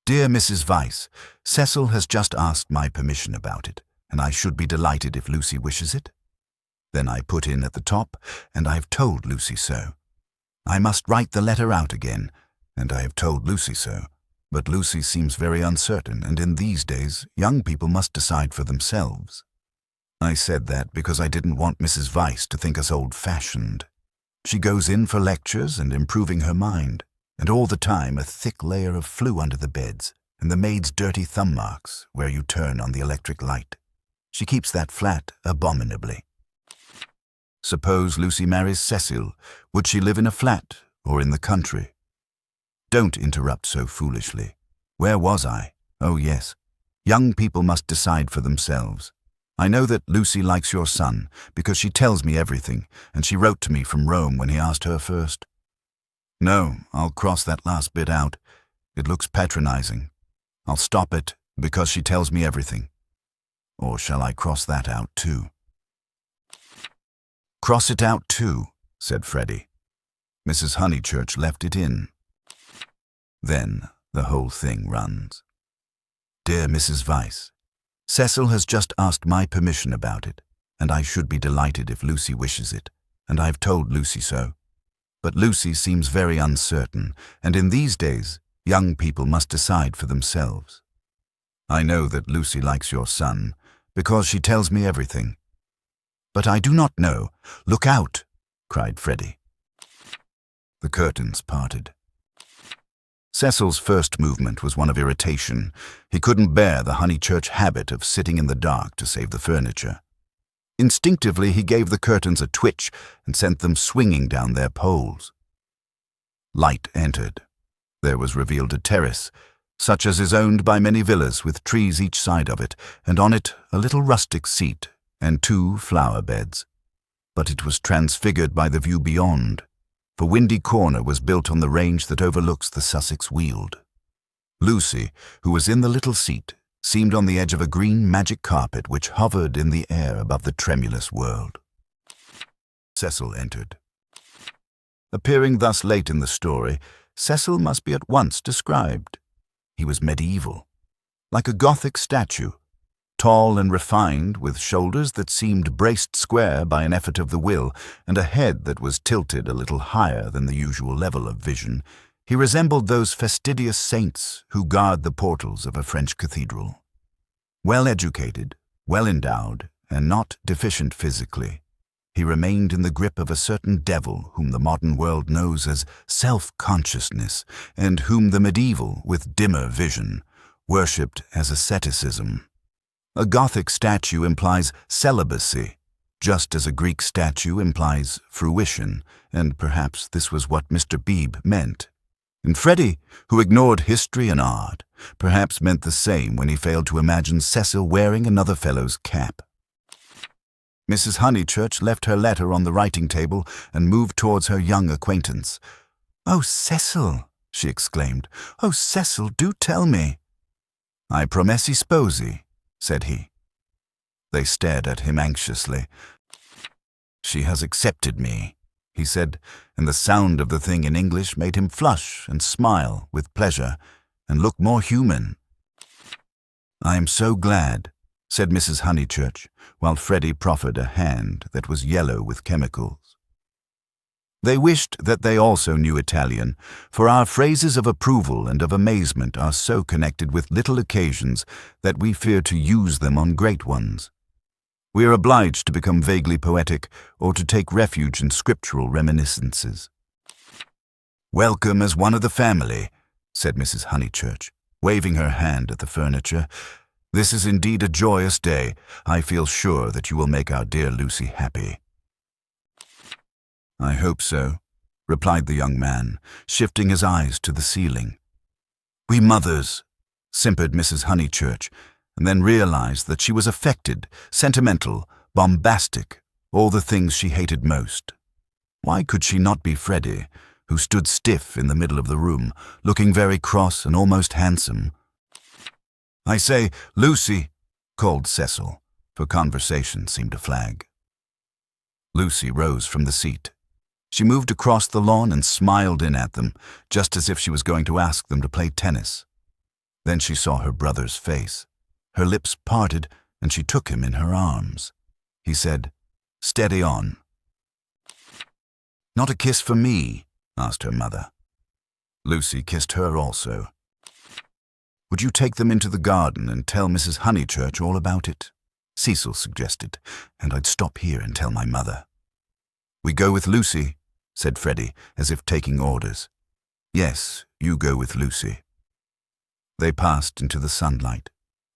Dear Mrs. Weiss, Cecil has just asked my permission about it, and I should be delighted if Lucy wishes it. Then I put in at the top, and I have told Lucy so. I must write the letter out again, and I have told Lucy so. But Lucy seems very uncertain, and in these days, young people must decide for themselves. I said that because I didn't want Mrs. Weiss to think us old-fashioned. She goes in for lectures and improving her mind, and all the time a thick layer of flue under the beds, and the maid's dirty thumb marks where you turn on the electric light. She keeps that flat abominably. Suppose Lucy marries Cecil. Would she live in a flat or in the country? Don't interrupt so foolishly. Where was I? Oh, yes. Young people must decide for themselves. I know that Lucy likes your son because she tells me everything, and she wrote to me from Rome when he asked her first. No, I'll cross that last bit out. It looks patronizing. I'll stop it because she tells me everything. Or shall I cross that out too? Cross it out too, said Freddie. Mrs. Honeychurch left it in. Then the whole thing runs. Dear Mrs. Weiss, Cecil has just asked my permission about it, and I should be delighted if Lucy wishes it, and I've told Lucy so. But Lucy seems very uncertain, and in these days, young people must decide for themselves. I know that Lucy likes your son, because she tells me everything. But I do not know. Look out, cried Freddie. The curtains parted. Cecil's first movement was one of irritation. He couldn't bear the Honeychurch habit of sitting in the dark to save the furniture. Instinctively, he gave the curtains a twitch and sent them swinging down their poles. Light entered. There was revealed a terrace, such as is owned by many villas, with trees each side of it, and on it a little rustic seat and 2 flower beds. But it was transfigured by the view beyond, for Windy Corner was built on the range that overlooks the Sussex Weald. Lucy, who was in the little seat, seemed on the edge of a green magic carpet which hovered in the air above the tremulous world. Cecil entered. Appearing thus late in the story, Cecil must be at once described. He was medieval, like a Gothic statue, tall and refined, with shoulders that seemed braced square by an effort of the will, and a head that was tilted a little higher than the usual level of vision. He resembled those fastidious saints who guard the portals of a French cathedral. Well educated, well endowed, and not deficient physically, he remained in the grip of a certain devil whom the modern world knows as self-consciousness, and whom the medieval, with dimmer vision, worshipped as asceticism. A Gothic statue implies celibacy, just as a Greek statue implies fruition, and perhaps this was what Mr. Beebe meant. And Freddie, who ignored history and art, perhaps meant the same when he failed to imagine Cecil wearing another fellow's cap. Mrs. Honeychurch left her letter on the writing table and moved towards her young acquaintance. "Oh, Cecil," she exclaimed. "Oh, Cecil, do tell me." "I promessi sposi," said he. They stared at him anxiously. "She has accepted me," he said, and the sound of the thing in English made him flush and smile with pleasure and look more human. "I am so glad," said Mrs. Honeychurch, while Freddie proffered a hand that was yellow with chemicals. They wished that they also knew Italian, for our phrases of approval and of amazement are so connected with little occasions that we fear to use them on great ones. We are obliged to become vaguely poetic or to take refuge in scriptural reminiscences. "Welcome as one of the family," said Mrs. Honeychurch, waving her hand at the furniture. "This is indeed a joyous day. I feel sure that you will make our dear Lucy happy." "I hope so," replied the young man, shifting his eyes to the ceiling. "We mothers," simpered Mrs. Honeychurch, and then realized that she was affected, sentimental, bombastic, all the things she hated most. Why could she not be Freddie, who stood stiff in the middle of the room, looking very cross and almost handsome? "I say, Lucy," called Cecil, for conversation seemed to flag. Lucy rose from the seat. She moved across the lawn and smiled in at them, just as if she was going to ask them to play tennis. Then she saw her brother's face. Her lips parted, and she took him in her arms. He said, "Steady on." "Not a kiss for me?" asked her mother. Lucy kissed her also. "Would you take them into the garden and tell Mrs. Honeychurch all about it?" Cecil suggested, "and I'd stop here and tell my mother." "We go with Lucy," said Freddie, as if taking orders. "Yes, you go with Lucy." They passed into the sunlight.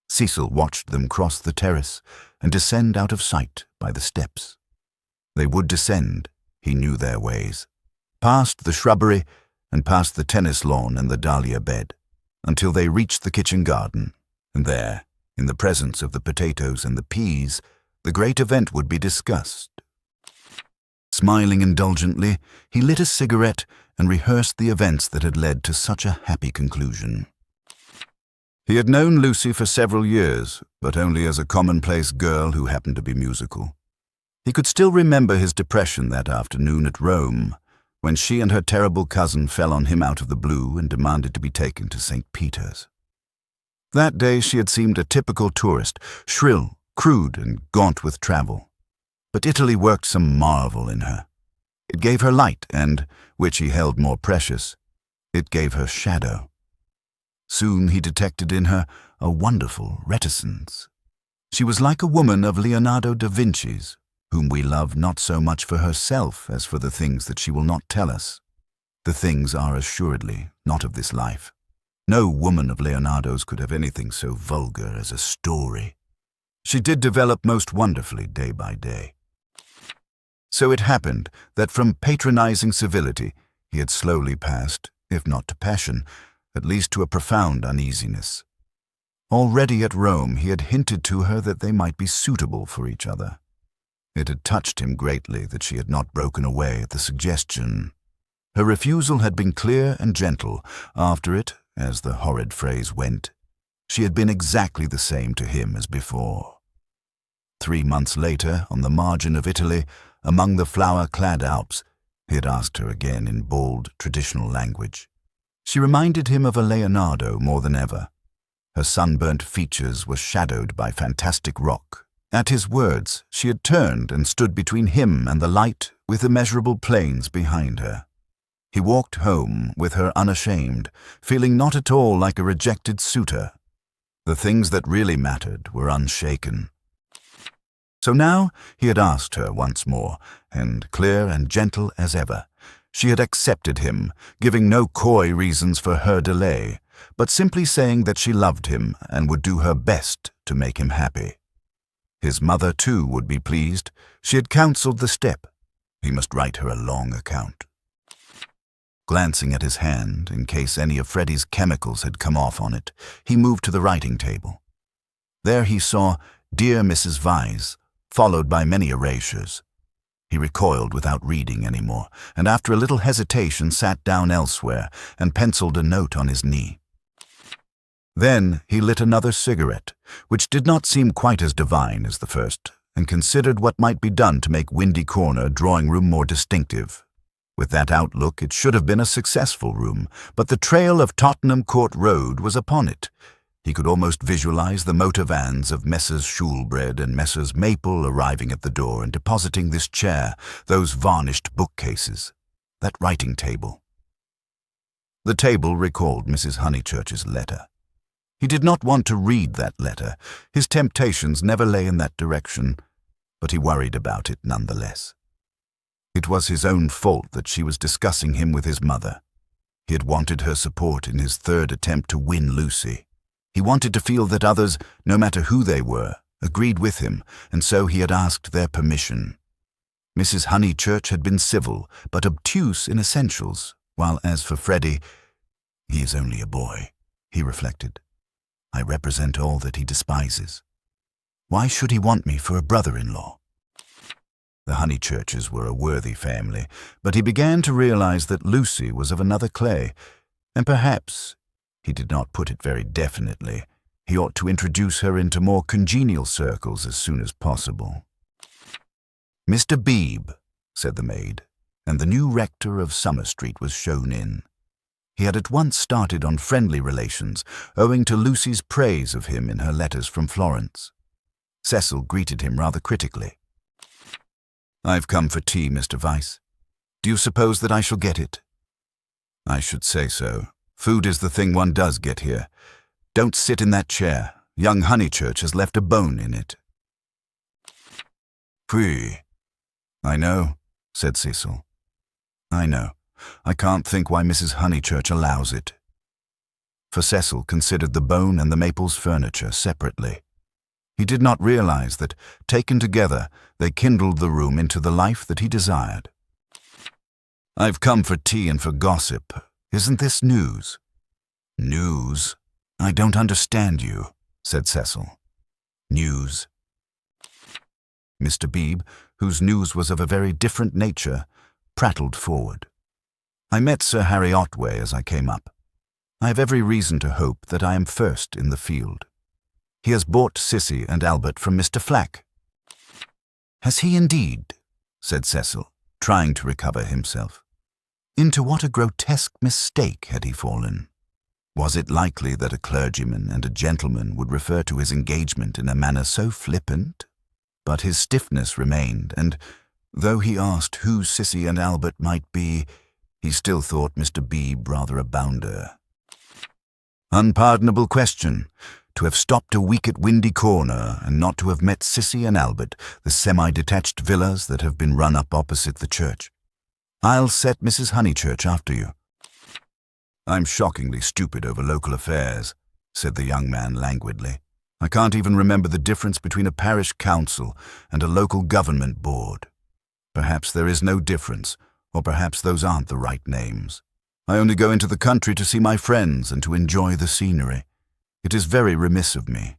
Cecil watched them cross the terrace and descend out of sight by the steps. They would descend, he knew their ways, past the shrubbery and past the tennis lawn and the dahlia bed, until they reached the kitchen garden, and there, in the presence of the potatoes and the peas, the great event would be discussed. Smiling indulgently, he lit a cigarette and rehearsed the events that had led to such a happy conclusion. He had known Lucy for several years, but only as a commonplace girl who happened to be musical. He could still remember his depression that afternoon at Rome, when she and her terrible cousin fell on him out of the blue and demanded to be taken to St. Peter's. That day she had seemed a typical tourist, shrill, crude, and gaunt with travel. But Italy worked some marvel in her. It gave her light and, which he held more precious, it gave her shadow. Soon he detected in her a wonderful reticence. She was like a woman of Leonardo da Vinci's, whom we love not so much for herself as for the things that she will not tell us. The things are assuredly not of this life. No woman of Leonardo's could have anything so vulgar as a story. She did develop most wonderfully day by day. So it happened that from patronizing civility he had slowly passed, if not to passion, at least to a profound uneasiness. Already at Rome he had hinted to her that they might be suitable for each other. It had touched him greatly that she had not broken away at the suggestion. Her refusal had been clear and gentle. After it, as the horrid phrase went, she had been exactly the same to him as before. 3 months later, on the margin of Italy, among the flower-clad Alps, he had asked her again in bold, traditional language. She reminded him of a Leonardo more than ever. Her sunburnt features were shadowed by fantastic rock. At his words, she had turned and stood between him and the light with immeasurable plains behind her. He walked home with her unashamed, feeling not at all like a rejected suitor. The things that really mattered were unshaken. So now he had asked her once more, and clear and gentle as ever, she had accepted him, giving no coy reasons for her delay, but simply saying that she loved him and would do her best to make him happy. His mother, too, would be pleased. She had counseled the step. He must write her a long account. Glancing at his hand, in case any of Freddie's chemicals had come off on it, he moved to the writing table. There he saw "Dear Mrs. Vyse," followed by many erasures. He recoiled without reading any more, and after a little hesitation sat down elsewhere and penciled a note on his knee. Then he lit another cigarette, which did not seem quite as divine as the first, and considered what might be done to make Windy Corner drawing room more distinctive, With that outlook, it should have been a successful room, but the trail of Tottenham Court Road was upon it. He could almost visualize the motor vans of Messrs. Shoolbred and Messrs. Maple arriving at the door and depositing this chair, those varnished bookcases, that writing table. The table recalled Mrs. Honeychurch's letter. He did not want to read that letter. His temptations never lay in that direction, but he worried about it nonetheless. It was his own fault that she was discussing him with his mother. He had wanted her support in his third attempt to win Lucy. He wanted to feel that others, no matter who they were, agreed with him, and so he had asked their permission. Mrs. Honeychurch had been civil, but obtuse in essentials, while as for Freddie, he is only a boy, he reflected. I represent all that he despises. Why should he want me for a brother-in-law? The Honeychurches were a worthy family, but he began to realize that Lucy was of another clay, and perhaps, he did not put it very definitely, he ought to introduce her into more congenial circles as soon as possible. Mr. Beebe, said the maid, and the new rector of Summer Street was shown in. He had at once started on friendly relations, owing to Lucy's praise of him in her letters from Florence. Cecil greeted him rather critically. "I've come for tea, Mr. Vyse. Do you suppose that I shall get it?" "I should say so. Food is the thing one does get here. Don't sit in that chair. Young Honeychurch has left a bone in it." "Phew. I know," said Cecil. "I know. I can't think why Mrs. Honeychurch allows it." For Cecil considered the bone and the Maples furniture separately. He did not realize that, taken together, they kindled the room into the life that he desired. "I've come for tea and for gossip. Isn't this news?" "News? I don't understand you," said Cecil. "News." Mr. Beebe, whose news was of a very different nature, prattled forward. "I met Sir Harry Otway as I came up. I have every reason to hope that I am first in the field. He has bought Cissy and Albert from Mr. Flack." "Has he indeed?" said Cecil, trying to recover himself. Into what a grotesque mistake had he fallen? Was it likely that a clergyman and a gentleman would refer to his engagement in a manner so flippant? But his stiffness remained, and, though he asked who Cissy and Albert might be, he still thought Mr. Beebe rather a bounder. Unpardonable question. To have stopped a week at Windy Corner and not to have met Cissy and Albert, the semi-detached villas that have been run up opposite the church. I'll set Mrs. Honeychurch after you. "I'm shockingly stupid over local affairs," said the young man languidly. "I can't even remember the difference between a parish council and a local government board. Perhaps there is no difference, or perhaps those aren't the right names. I only go into the country to see my friends and to enjoy the scenery. It is very remiss of me.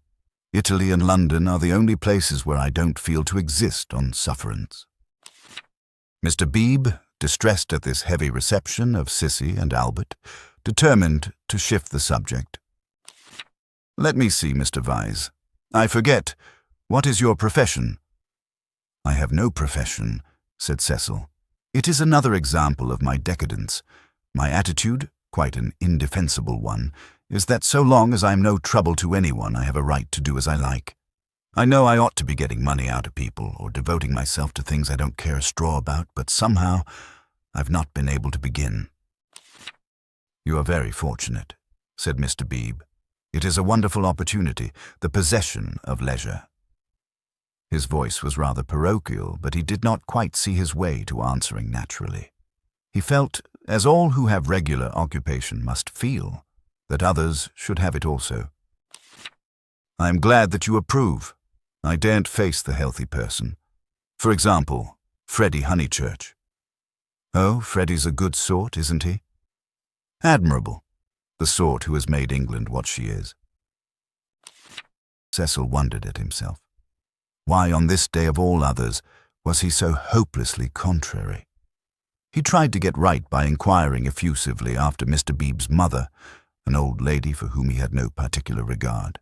Italy and London are the only places where I don't feel to exist on sufferance." Mr. Beebe, distressed at this heavy reception of Cissy and Albert, determined to shift the subject. "Let me see, Mr. Vyse. I forget. What is your profession?" "I have no profession," said Cecil. "It is another example of my decadence. My attitude, quite an indefensible one, is that so long as I am no trouble to anyone, I have a right to do as I like. I know I ought to be getting money out of people or devoting myself to things I don't care a straw about, but somehow I've not been able to begin." "You are very fortunate," said Mr. Beebe. "It is a wonderful opportunity, the possession of leisure." His voice was rather parochial, but he did not quite see his way to answering naturally. He felt, as all who have regular occupation must feel, that others should have it also. "I am glad that you approve. I daren't face the healthy person. For example, Freddie Honeychurch." "Oh, Freddie's a good sort, isn't he?" "Admirable. The sort who has made England what she is." Cecil wondered at himself. Why, on this day of all others, was he so hopelessly contrary? He tried to get right by inquiring effusively after Mr. Beebe's mother, an old lady for whom he had no particular regard.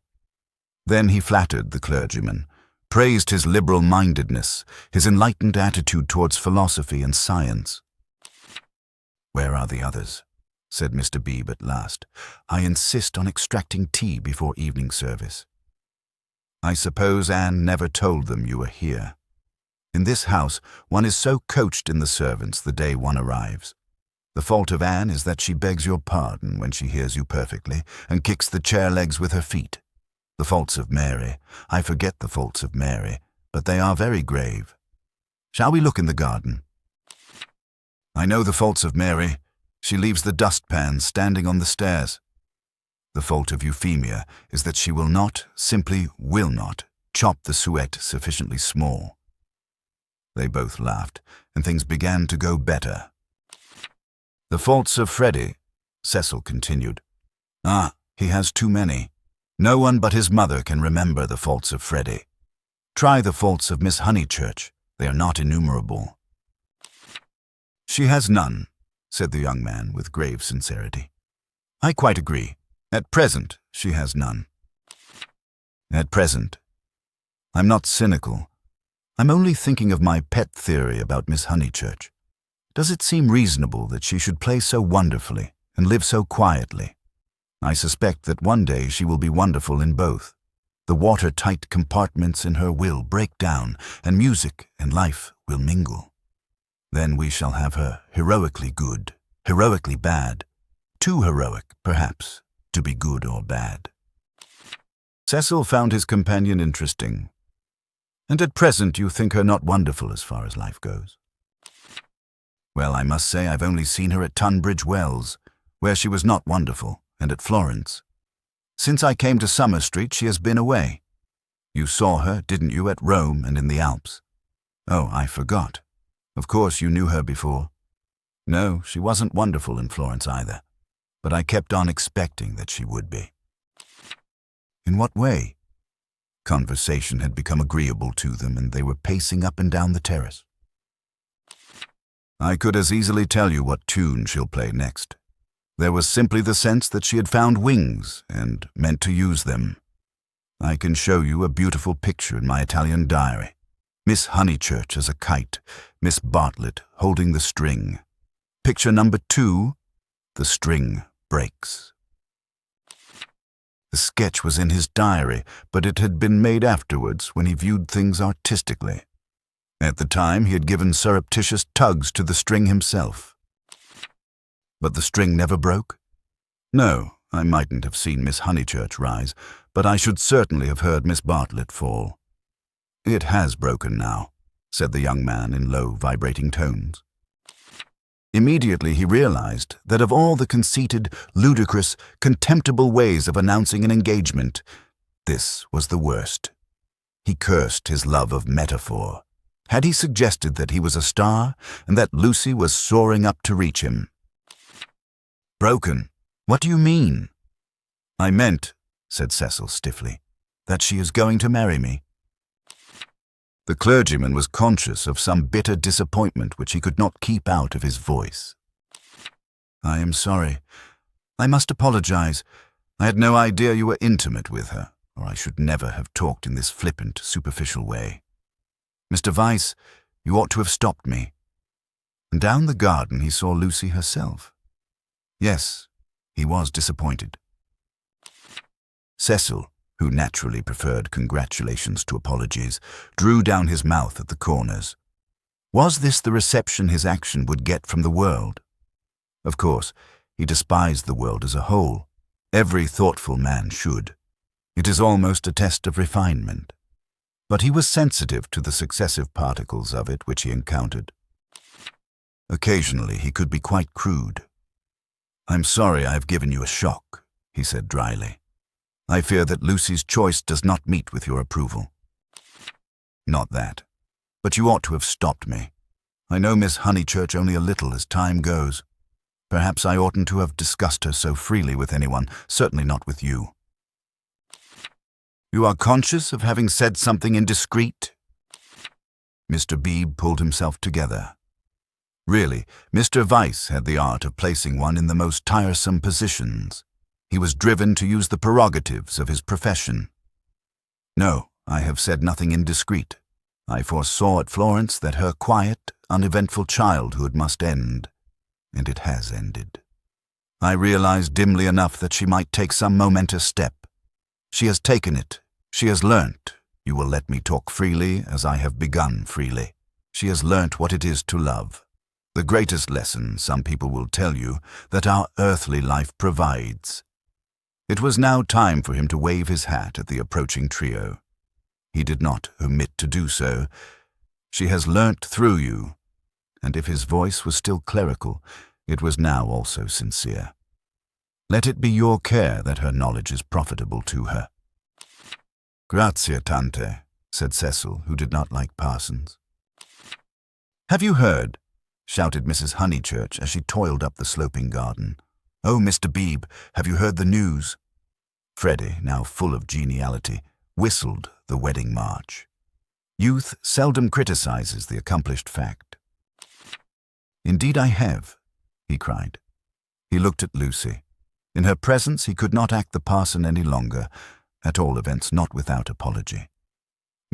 Then he flattered the clergyman, praised his liberal-mindedness, his enlightened attitude towards philosophy and science. "Where are the others?" said Mr. Beebe at last. "I insist on extracting tea before evening service." "I suppose Anne never told them you were here. In this house, one is so coached in the servants the day one arrives. The fault of Anne is that she begs your pardon when she hears you perfectly and kicks the chair legs with her feet. The faults of Mary, I forget the faults of Mary, but they are very grave. Shall we look in the garden?" "I know the faults of Mary. She leaves the dustpan standing on the stairs. The fault of Euphemia is that she will not, simply will not, chop the suet sufficiently small." They both laughed, and things began to go better. "The faults of Freddie," Cecil continued. "Ah, he has too many. No one but his mother can remember the faults of Freddie. Try the faults of Miss Honeychurch. They are not innumerable." "She has none," said the young man with grave sincerity. "I quite agree. At present, she has none." "At present. I'm not cynical. I'm only thinking of my pet theory about Miss Honeychurch. Does it seem reasonable that she should play so wonderfully and live so quietly? I suspect that one day she will be wonderful in both. The watertight compartments in her will break down, and music and life will mingle. Then we shall have her heroically good, heroically bad, too heroic, perhaps, to be good or bad." Cecil found his companion interesting. "And at present you think her not wonderful as far as life goes?" "Well, I must say I've only seen her at Tunbridge Wells, where she was not wonderful, and at Florence. Since I came to Summer Street she has been away. You saw her, didn't you, at Rome and in the Alps? Oh, I forgot. Of course you knew her before. No, she wasn't wonderful in Florence either, but I kept on expecting that she would be." "In what way?" Conversation had become agreeable to them, and they were pacing up and down the terrace. "I could as easily tell you what tune she'll play next. There was simply the sense that she had found wings and meant to use them. I can show you a beautiful picture in my Italian diary. Miss Honeychurch as a kite, Miss Bartlett holding the string. Picture number 2, the string breaks." The sketch was in his diary, but it had been made afterwards when he viewed things artistically. At the time he had given surreptitious tugs to the string himself. "But the string never broke?" "No, I mightn't have seen Miss Honeychurch rise, but I should certainly have heard Miss Bartlett fall." "It has broken now," said the young man in low, vibrating tones. Immediately he realized that of all the conceited, ludicrous, contemptible ways of announcing an engagement, this was the worst. He cursed his love of metaphor. Had he suggested that he was a star and that Lucy was soaring up to reach him? "Broken? What do you mean?" "I meant," said Cecil stiffly, "that she is going to marry me." The clergyman was conscious of some bitter disappointment which he could not keep out of his voice. "I am sorry. I must apologize. I had no idea you were intimate with her, or I should never have talked in this flippant, superficial way. Mr. Vyse, you ought to have stopped me." And down the garden he saw Lucy herself. Yes, he was disappointed. Cecil, who naturally preferred congratulations to apologies, drew down his mouth at the corners. Was this the reception his action would get from the world? Of course, he despised the world as a whole. Every thoughtful man should. It is almost a test of refinement. But he was sensitive to the successive particles of it which he encountered. Occasionally he could be quite crude. "I'm sorry I've given you a shock," he said dryly. "I fear that Lucy's choice does not meet with your approval." "Not that. But you ought to have stopped me. I know Miss Honeychurch only a little as time goes. Perhaps I oughtn't to have discussed her so freely with anyone, certainly not with you." "You are conscious of having said something indiscreet?" Mr. Beebe pulled himself together. Really, Mr. Vyse had the art of placing one in the most tiresome positions. He was driven to use the prerogatives of his profession. "No, I have said nothing indiscreet. I foresaw at Florence that her quiet, uneventful childhood must end. and it has ended. I realize dimly enough that she might take some momentous step. She has taken it. She has learnt. You will let me talk freely as I have begun freely. She has learnt what it is to love. The greatest lesson, some people will tell you, that our earthly life provides. It was now time for him to wave his hat at the approaching trio. He did not omit to do so. She has learnt through you, and if his voice was still clerical, it was now also sincere. Let it be your care that her knowledge is profitable to her. Grazie, Tante, said Cecil, who did not like parsons. Have you heard? Shouted Mrs. Honeychurch as she toiled up the sloping garden. Oh, Mr. Beebe, have you heard the news? Freddie, now full of geniality, whistled the wedding march. Youth seldom criticizes the accomplished fact. Indeed I have, he cried. He looked at Lucy. In her presence he could not act the parson any longer, at all events not without apology.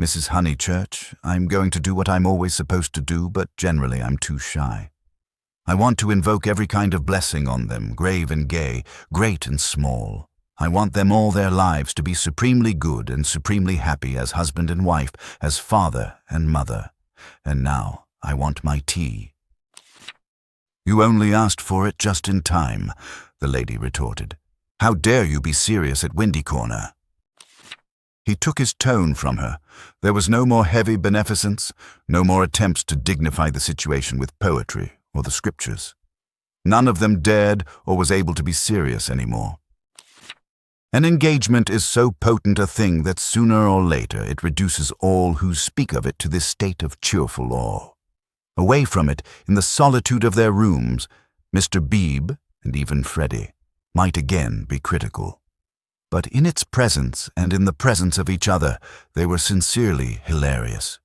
Mrs. Honeychurch, I'm going to do what I'm always supposed to do, but generally I'm too shy. I want to invoke every kind of blessing on them, grave and gay, great and small. I want them all their lives to be supremely good and supremely happy as husband and wife, as father and mother. And now I want my tea. You only asked for it just in time, the lady retorted. How dare you be serious at Windy Corner? He took his tone from her. There was no more heavy beneficence, no more attempts to dignify the situation with poetry or the scriptures. None of them dared or was able to be serious anymore. An engagement is so potent a thing that sooner or later it reduces all who speak of it to this state of cheerful awe. Away from it, in the solitude of their rooms, Mr. Beebe, and even Freddie, might again be critical. But in its presence and in the presence of each other, they were sincerely hilarious.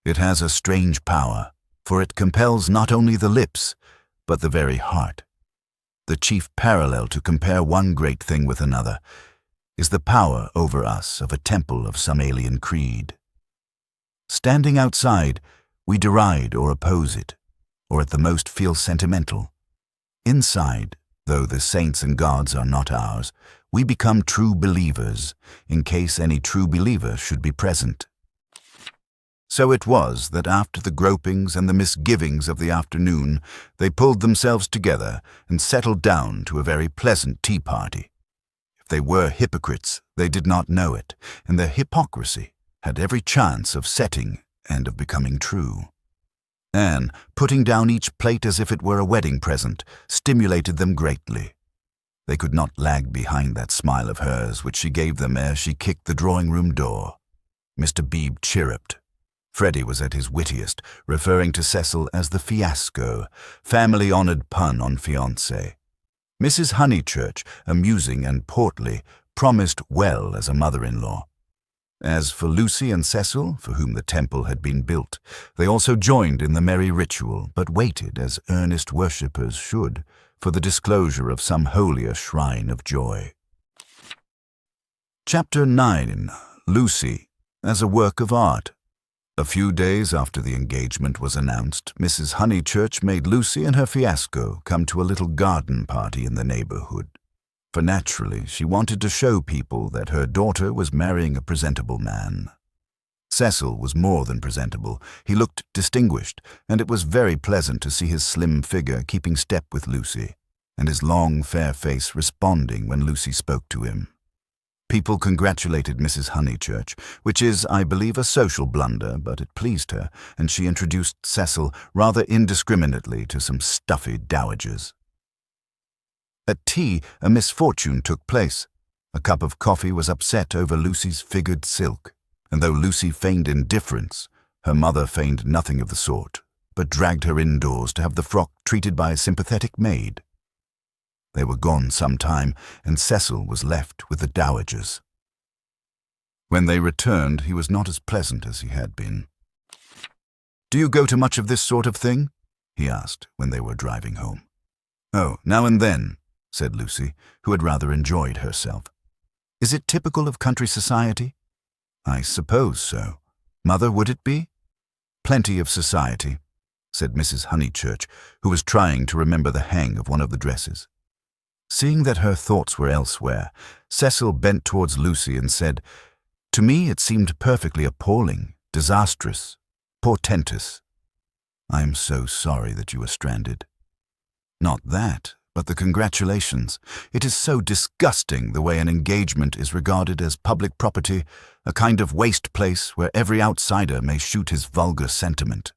It has a strange power, for it compels not only the lips, but the very heart. The chief parallel to compare one great thing with another is the power over us of a temple of some alien creed. Standing outside, we deride or oppose it, or at the most feel sentimental. Inside, though the saints and gods are not ours, we become true believers, in case any true believer should be present. So it was that after the gropings and the misgivings of the afternoon, they pulled themselves together and settled down to a very pleasant tea party. If they were hypocrites, they did not know it, and their hypocrisy had every chance of setting and of becoming true. Anne, putting down each plate as if it were a wedding present, stimulated them greatly. They could not lag behind that smile of hers which she gave them ere she kicked the drawing-room door. Mr. Beebe chirruped. Freddie was at his wittiest, referring to Cecil as the fiasco, family-honored pun on fiancé. Mrs. Honeychurch, amusing and portly, promised well as a mother-in-law. As for Lucy and Cecil, for whom the temple had been built, they also joined in the merry ritual, but waited, as earnest worshippers should, for the disclosure of some holier shrine of joy. Chapter 9. Lucy as a work of art. A few days after the engagement was announced, Mrs. Honeychurch made Lucy and her fiasco come to a little garden party in the neighborhood. For naturally, she wanted to show people that her daughter was marrying a presentable man. Cecil was more than presentable. He looked distinguished, and it was very pleasant to see his slim figure keeping step with Lucy, and his long, fair face responding when Lucy spoke to him. People congratulated Mrs. Honeychurch, which is, I believe, a social blunder, but it pleased her, and she introduced Cecil rather indiscriminately to some stuffy dowagers. At tea, a misfortune took place. A cup of coffee was upset over Lucy's figured silk, and though Lucy feigned indifference, her mother feigned nothing of the sort, but dragged her indoors to have the frock treated by a sympathetic maid. They were gone some time, and Cecil was left with the dowagers. When they returned, he was not as pleasant as he had been. "Do you go to much of this sort of thing?" he asked when they were driving home. "Oh, now and then," said Lucy, who had rather enjoyed herself. "Is it typical of country society?" "I suppose so. Mother, would it be?" "Plenty of society. said Mrs. Honeychurch, who was trying to remember the hang of one of the dresses. Seeing that her thoughts were elsewhere, Cecil bent towards Lucy and said, "To me it seemed perfectly appalling, disastrous, portentous. I am so sorry that you were stranded." "Not that, but the congratulations. It is so disgusting the way an engagement is regarded as public property, a kind of waste place where every outsider may shoot his vulgar sentiment.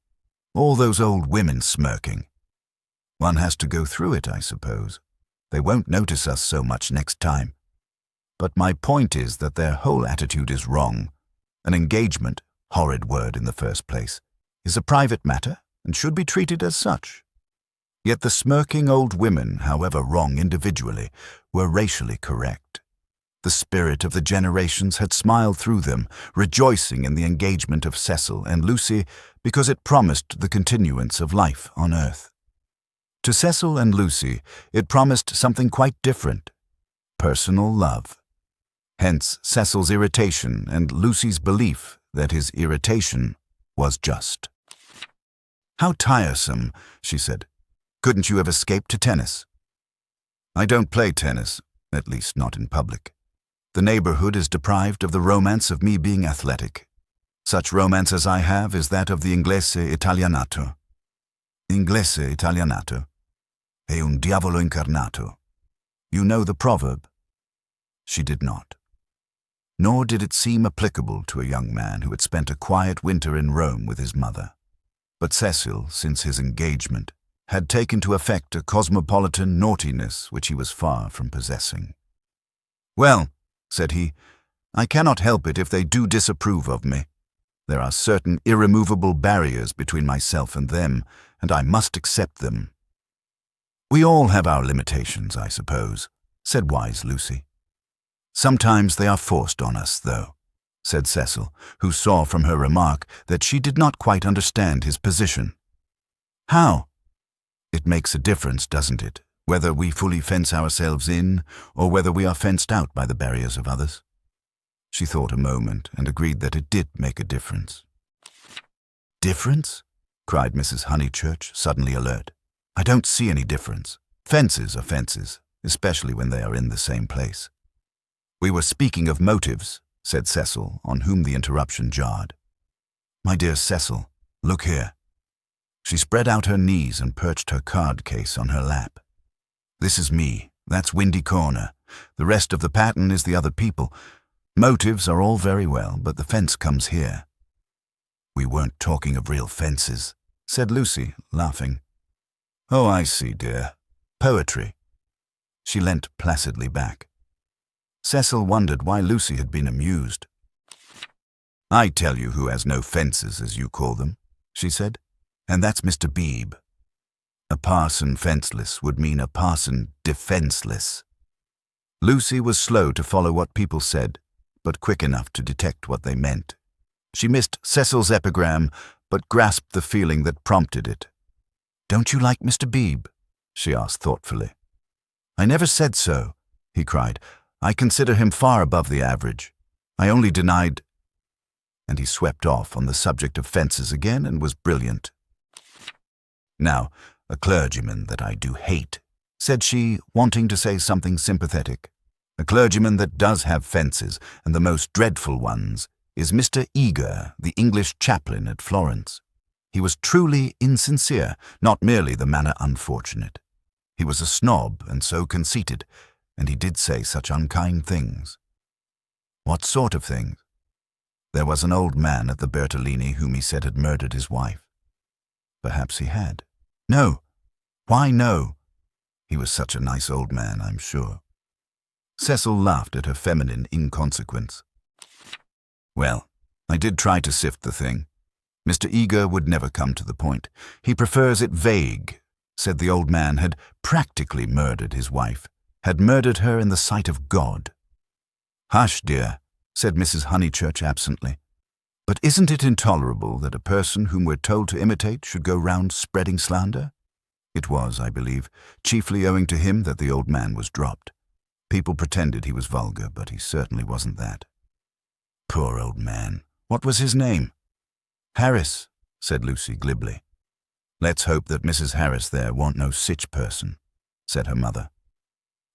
All those old women smirking. One has to go through it, I suppose. They won't notice us so much next time. But my point is that their whole attitude is wrong. An engagement, horrid word in the first place, is a private matter and should be treated as such. Yet the smirking old women, however wrong individually, were racially correct. The spirit of the generations had smiled through them, rejoicing in the engagement of Cecil and Lucy because it promised the continuance of life on earth. To Cecil and Lucy, it promised something quite different: personal love. Hence Cecil's irritation and Lucy's belief that his irritation was just. "How tiresome," she said. "Couldn't you have escaped to tennis?" "I don't play tennis, at least not in public. The neighborhood is deprived of the romance of me being athletic. Such romance as I have is that of the inglese italianato. Inglese italianato è un diavolo incarnato. You know the proverb?" She did not. Nor did it seem applicable to a young man who had spent a quiet winter in Rome with his mother. But Cecil, since his engagement, had taken to effect a cosmopolitan naughtiness which he was far from possessing. "Well," said he, "I cannot help it if they do disapprove of me. There are certain irremovable barriers between myself and them, and I must accept them." "We all have our limitations, I suppose," said wise Lucy. "Sometimes they are forced on us, though," said Cecil, who saw from her remark that she did not quite understand his position. "How?" "It makes a difference, doesn't it, whether we fully fence ourselves in or whether we are fenced out by the barriers of others?" She thought a moment and agreed that it did make a difference. "Difference?" cried Mrs. Honeychurch, suddenly alert. "I don't see any difference. Fences are fences, especially when they are in the same place." "We were speaking of motives," said Cecil, on whom the interruption jarred. "My dear Cecil, look here." She spread out her knees and perched her card case on her lap. "This is me. That's Windy Corner. The rest of the pattern is the other people. Motives are all very well, but the fence comes here." "We weren't talking of real fences," said Lucy, laughing. "Oh, I see, dear. Poetry." She leant placidly back. Cecil wondered why Lucy had been amused. "I tell you who has no fences, as you call them," she said, "and that's Mr. Beebe. A parson fenceless would mean a parson defenseless." Lucy was slow to follow what people said, but quick enough to detect what they meant. She missed Cecil's epigram, but grasped the feeling that prompted it. "Don't you like Mr. Beebe?" she asked thoughtfully. "I never said so," he cried. "I consider him far above the average. I only denied—" And he swept off on the subject of fences again and was brilliant. "Now, a clergyman that I do hate," said she, wanting to say something sympathetic. "A clergyman that does have fences, and the most dreadful ones, is Mr. Eager, the English chaplain at Florence. He was truly insincere, not merely the manner unfortunate. He was a snob and so conceited, and he did say such unkind things." "What sort of things?" "There was an old man at the Bertolini whom he said had murdered his wife." "Perhaps he had." "No." "Why no?" "He was such a nice old man, I'm sure." Cecil laughed at her feminine inconsequence. "Well, I did try to sift the thing. Mr. Eager would never come to the point. He prefers it vague. Said the old man had practically murdered his wife, had murdered her in the sight of God." "Hush, dear," said Mrs. Honeychurch absently. "But isn't it intolerable that a person whom we're told to imitate should go round spreading slander? It was, I believe, chiefly owing to him that the old man was dropped. People pretended he was vulgar, but he certainly wasn't that." "Poor old man. What was his name?" "Harris," said Lucy glibly. "Let's hope that Mrs. Harris there warn't no sich person," said her mother.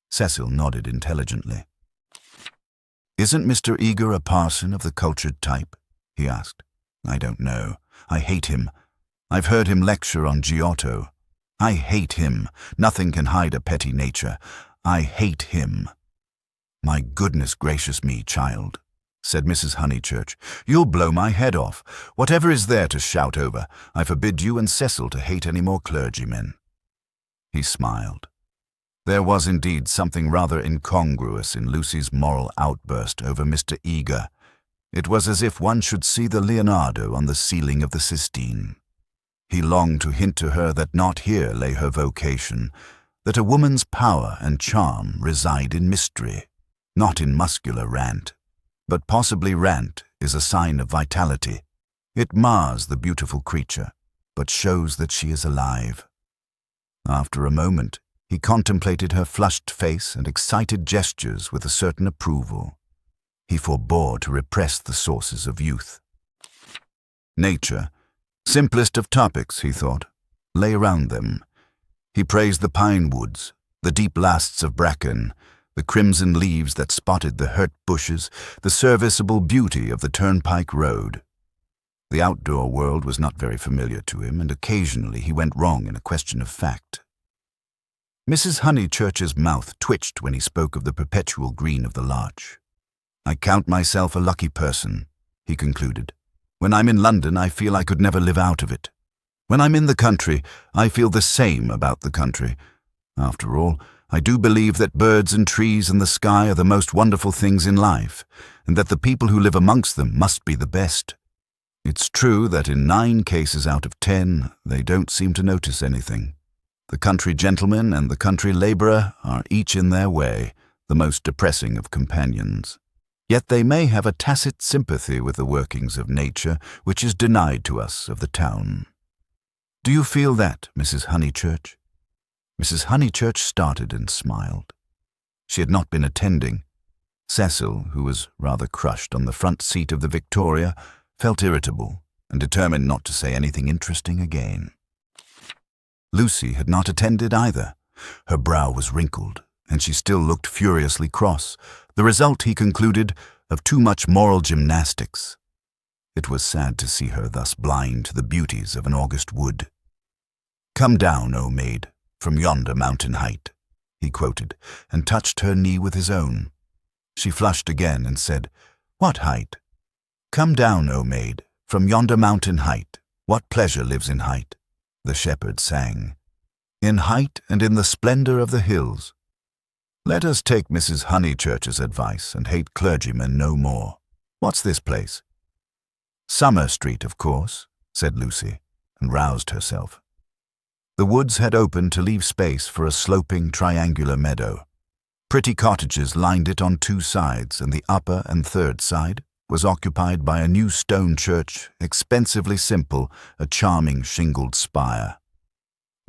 Cecil nodded intelligently. "Isn't Mr. Eager a parson of the cultured type?" he asked. "I don't know. I hate him. I've heard him lecture on Giotto. I hate him. Nothing can hide a petty nature. I hate him." "My goodness gracious me, child," said Mrs. Honeychurch. "You'll blow my head off. Whatever is there to shout over? I forbid you and Cecil to hate any more clergymen." He smiled. There was indeed something rather incongruous in Lucy's moral outburst over Mr. Eager. It was as if one should see the Leonardo on the ceiling of the Sistine. He longed to hint to her that not here lay her vocation, that a woman's power and charm reside in mystery, not in muscular rant. But possibly rant is a sign of vitality. It mars the beautiful creature, but shows that she is alive. After a moment, he contemplated her flushed face and excited gestures with a certain approval. He forbore to repress the sources of youth. Nature, simplest of topics, he thought, lay around them. He praised the pine woods, the deep lasts of bracken, the crimson leaves that spotted the hurt bushes, the serviceable beauty of the turnpike road. The outdoor world was not very familiar to him, and occasionally he went wrong in a question of fact. Mrs. Honeychurch's mouth twitched when he spoke of the perpetual green of the larch. "I count myself a lucky person," he concluded. "When I'm in London, I feel I could never live out of it. When I'm in the country, I feel the same about the country. After all, I do believe that birds and trees and the sky are the most wonderful things in life, and that the people who live amongst them must be the best. It's true that in 9 cases out of 10, they don't seem to notice anything. The country gentleman and the country labourer are each in their way the most depressing of companions. Yet they may have a tacit sympathy with the workings of nature which is denied to us of the town. Do you feel that, Mrs. Honeychurch?" Mrs. Honeychurch started and smiled. She had not been attending. Cecil, who was rather crushed on the front seat of the Victoria, felt irritable and determined not to say anything interesting again. Lucy had not attended either. Her brow was wrinkled, and she still looked furiously cross, the result, he concluded, of too much moral gymnastics. It was sad to see her thus blind to the beauties of an August wood. "Come down, O maid, from yonder mountain height," he quoted, and touched her knee with his own. She flushed again and said, "What height?" "Come down, O maid, from yonder mountain height. What pleasure lives in height?" the shepherd sang. "In height and in the splendor of the hills." Let us take Mrs. Honeychurch's advice and hate clergymen no more. What's this place? "Summer Street, of course," said Lucy, and roused herself. The woods had opened to leave space for a sloping triangular meadow. Pretty cottages lined it on 2 sides, and the upper and 3rd side was occupied by a new stone church, expensively simple, a charming shingled spire.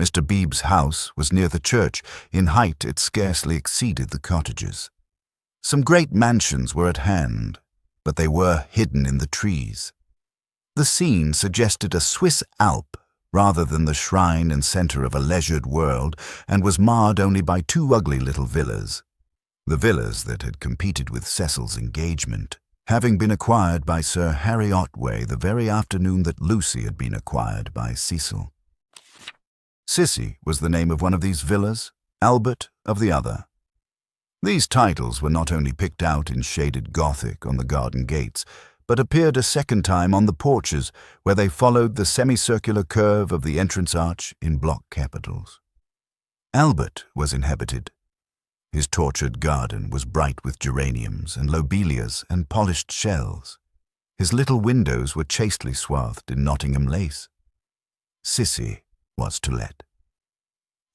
Mr. Beebe's house was near the church. In height it scarcely exceeded the cottages. Some great mansions were at hand, but they were hidden in the trees. The scene suggested a Swiss Alp rather than the shrine and centre of a leisured world, and was marred only by 2 ugly little villas. The villas that had competed with Cecil's engagement, having been acquired by Sir Harry Otway the very afternoon that Lucy had been acquired by Cecil. Sissy was the name of one of these villas, Albert of the other. These titles were not only picked out in shaded Gothic on the garden gates, but appeared a second time on the porches, where they followed the semicircular curve of the entrance arch in block capitals. Albert was inhabited. His tortured garden was bright with geraniums and lobelias and polished shells. His little windows were chastely swathed in Nottingham lace. Sissy was to let.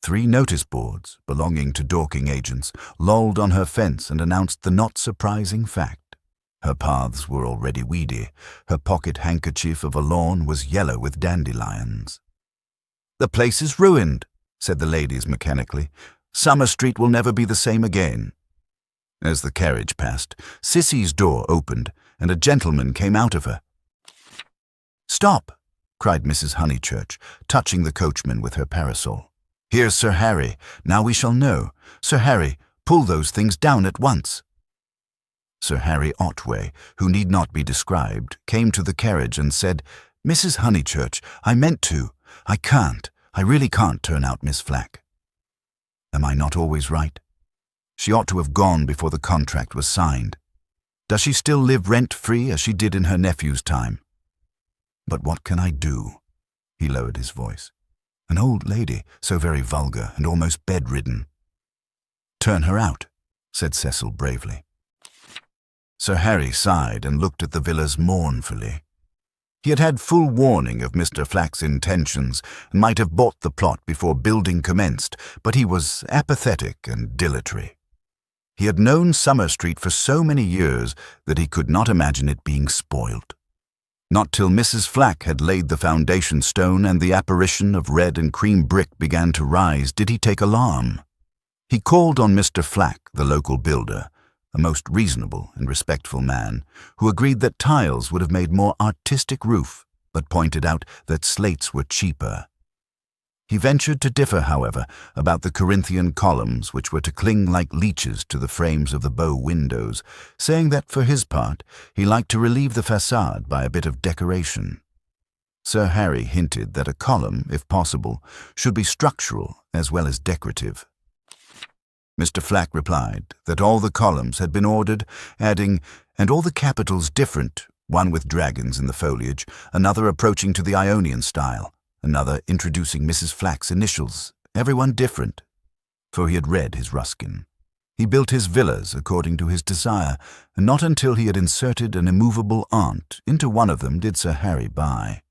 3 notice boards belonging to Dorking agents lolled on her fence and announced the not surprising fact. Her paths were already weedy. Her pocket handkerchief of a lawn was yellow with dandelions. "The place is ruined," said the ladies mechanically. "Summer Street will never be the same again." As the carriage passed, Sissy's door opened, and a gentleman came out of her. "Stop," cried Mrs. Honeychurch, touching the coachman with her parasol. "Here's Sir Harry. Now we shall know. Sir Harry, pull those things down at once." Sir Harry Otway, who need not be described, came to the carriage and said, "Mrs. Honeychurch, I meant to. I can't. I really can't turn out Miss Flack." Am I not always right? She ought to have gone before the contract was signed. Does she still live rent-free as she did in her nephew's time? But what can I do? He lowered his voice. An old lady, so very vulgar and almost bedridden. "Turn her out," said Cecil bravely. Sir Harry sighed and looked at the villas mournfully. He had had full warning of Mr. Flack's intentions and might have bought the plot before building commenced, but he was apathetic and dilatory. He had known Summer Street for so many years that he could not imagine it being spoiled. Not till Mrs. Flack had laid the foundation stone and the apparition of red and cream brick began to rise did he take alarm. He called on Mr. Flack, the local builder, a most reasonable and respectful man, who agreed that tiles would have made more artistic roof, but pointed out that slates were cheaper. He ventured to differ, however, about the Corinthian columns which were to cling like leeches to the frames of the bow windows, saying that for his part he liked to relieve the façade by a bit of decoration. Sir Harry hinted that a column, if possible, should be structural as well as decorative. Mr. Flack replied that all the columns had been ordered, adding, "and all the capitals different, one with dragons in the foliage, another approaching to the Ionian style, another introducing Mrs. Flack's initials, everyone different," for he had read his Ruskin. He built his villas according to his desire, and not until he had inserted an immovable aunt into one of them did Sir Harry buy.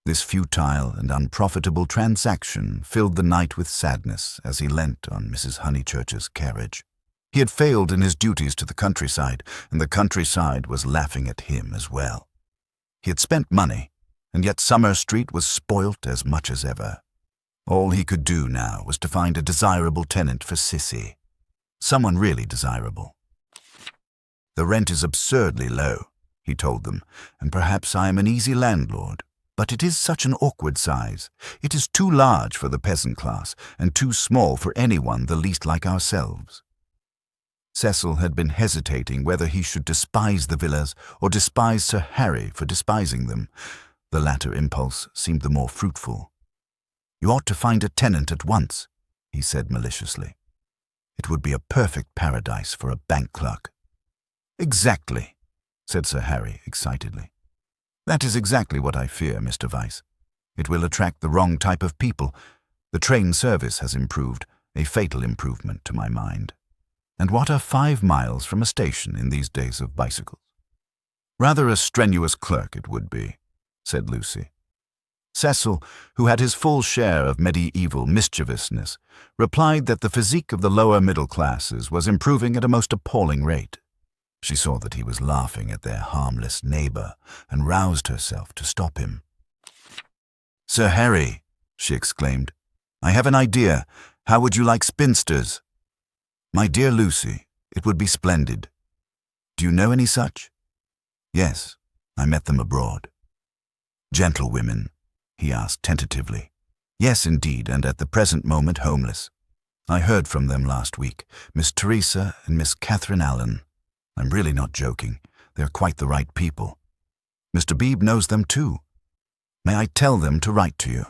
This futile and unprofitable transaction filled the night with sadness as he leant on Mrs. Honeychurch's carriage. He had failed in his duties to the countryside, and the countryside was laughing at him as well. He had spent money, and yet Summer Street was spoilt as much as ever. All he could do now was to find a desirable tenant for Sissy. Someone really desirable. "The rent is absurdly low," he told them, "and perhaps I am an easy landlord. But it is such an awkward size. It is too large for the peasant class, and too small for anyone the least like ourselves." Cecil had been hesitating whether he should despise the villas or despise Sir Harry for despising them. The latter impulse seemed the more fruitful. "You ought to find a tenant at once," he said maliciously. "It would be a perfect paradise for a bank clerk." "Exactly," said Sir Harry excitedly. "That is exactly what I fear, Mr. Vyse. It will attract the wrong type of people. The train service has improved, a fatal improvement to my mind. And what are 5 miles from a station in these days of bicycles?" "Rather a strenuous clerk it would be," said Lucy. Cecil, who had his full share of medieval mischievousness, replied that the physique of the lower middle classes was improving at a most appalling rate. She saw that he was laughing at their harmless neighbour and roused herself to stop him. "Sir Harry," she exclaimed, "I have an idea. How would you like spinsters?" "My dear Lucy, it would be splendid. Do you know any such?" "Yes, I met them abroad." "Gentlewomen?" he asked tentatively. "Yes, indeed, and at the present moment homeless. I heard from them last week, Miss Teresa and Miss Catherine Allen. I'm really not joking. They're quite the right people. Mr. Beebe knows them too. May I tell them to write to you?"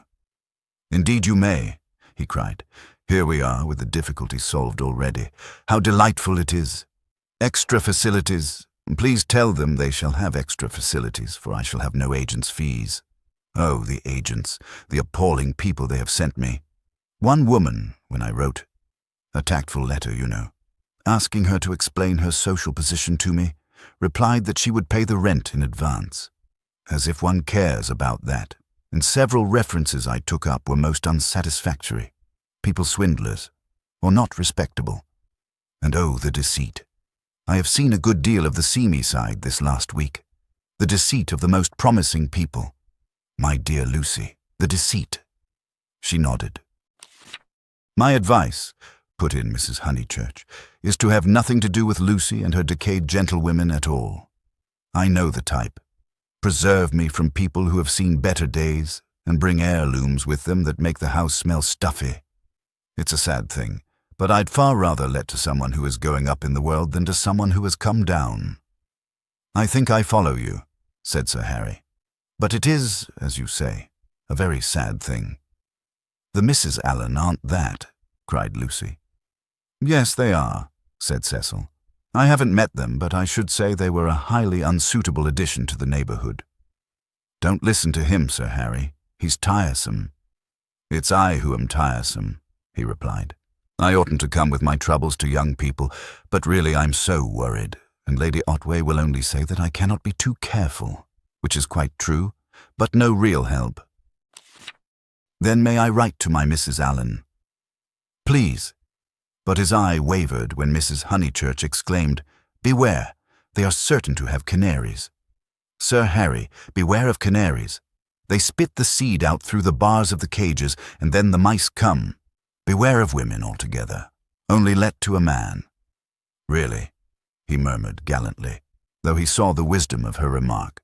"Indeed you may," he cried. "Here we are with the difficulty solved already. How delightful it is. Extra facilities. Please tell them they shall have extra facilities, for I shall have no agent's fees. Oh, the agents, the appalling people they have sent me. One woman, when I wrote, a tactful letter, you know, asking her to explain her social position to me, replied that she would pay the rent in advance. As if one cares about that. And several references I took up were most unsatisfactory. People swindlers, or not respectable. And oh, the deceit. I have seen a good deal of the seamy side this last week. The deceit of the most promising people. My dear Lucy, the deceit." She nodded. "My advice," put in Mrs. Honeychurch, "is to have nothing to do with Lucy and her decayed gentlewomen at all. I know the type. preserve me from people who have seen better days, and bring heirlooms with them that make the house smell stuffy. It's a sad thing, but I'd far rather let to someone who is going up in the world than to someone who has come down." "I think I follow you," said Sir Harry. "But it is, as you say, a very sad thing." "The Mrs. Allen aren't that," cried Lucy. "Yes, they are," said Cecil. "I haven't met them, but I should say they were a highly unsuitable addition to the neighborhood." "Don't listen to him, Sir Harry. He's tiresome." "It's I who am tiresome," he replied. "I oughtn't to come with my troubles to young people, but really I'm so worried, and Lady Otway will only say that I cannot be too careful, which is quite true, but no real help." "Then may I write to my Mrs. Allen?" "Please." But his eye wavered when Mrs. Honeychurch exclaimed, "Beware, they are certain to have canaries. Sir Harry, beware of canaries. They spit the seed out through the bars of the cages, and then the mice come. Beware of women altogether. Only let to a man." "Really," he murmured gallantly, though he saw the wisdom of her remark.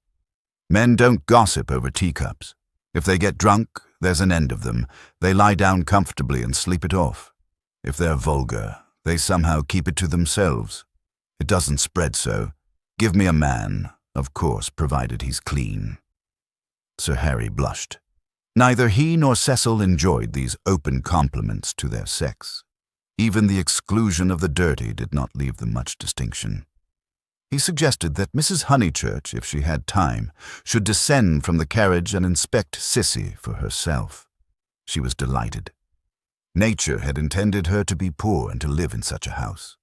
"Men don't gossip over teacups. If they get drunk, there's an end of them. They lie down comfortably and sleep it off. If they're vulgar, they somehow keep it to themselves. It doesn't spread so. Give me a man, of course, provided he's clean." Sir Harry blushed. Neither he nor Cecil enjoyed these open compliments to their sex. Even the exclusion of the dirty did not leave them much distinction. He suggested that Mrs. Honeychurch, if she had time, should descend from the carriage and inspect Sissy for herself. She was delighted. Nature had intended her to be poor and to live in such a house.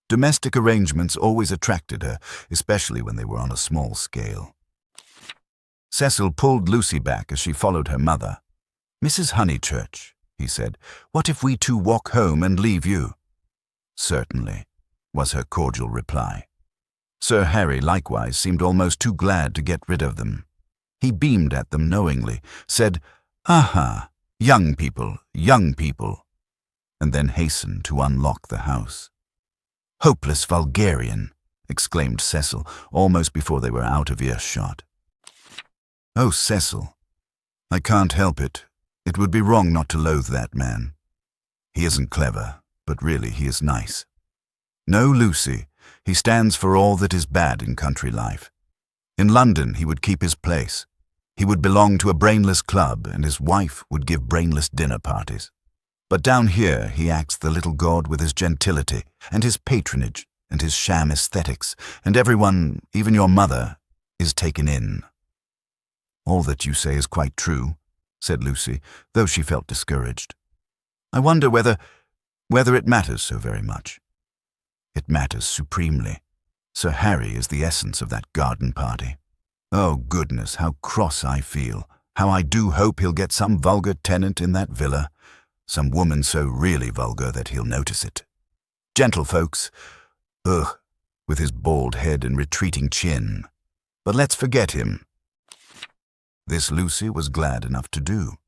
Domestic arrangements always attracted her, especially when they were on a small scale. Cecil pulled Lucy back as she followed her mother. "Mrs. Honeychurch," he said, "what if we two walk home and leave you?" "Certainly," was her cordial reply. Sir Harry likewise seemed almost too glad to get rid of them. He beamed at them knowingly, said, "Aha, young people, and then hastened to unlock the house. "Hopeless vulgarian," exclaimed Cecil, almost before they were out of earshot. "Oh, Cecil, I can't help it. It would be wrong not to loathe that man. He isn't clever, but really he is nice. No, Lucy, he stands for all that is bad in country life. In London he would keep his place. He would belong to a brainless club, and his wife would give brainless dinner parties. But down here he acts the little god with his gentility, and his patronage, and his sham aesthetics, and everyone, even your mother, is taken in." "All that you say is quite true," said Lucy, though she felt discouraged. "I wonder whether it matters so very much." "It matters supremely. Sir Harry is the essence of that garden party. Oh, goodness, how cross I feel. How I do hope he'll get some vulgar tenant in that villa. Some woman so really vulgar that he'll notice it. Gentlefolks, ugh, with his bald head and retreating chin. But let's forget him." This Lucy was glad enough to do.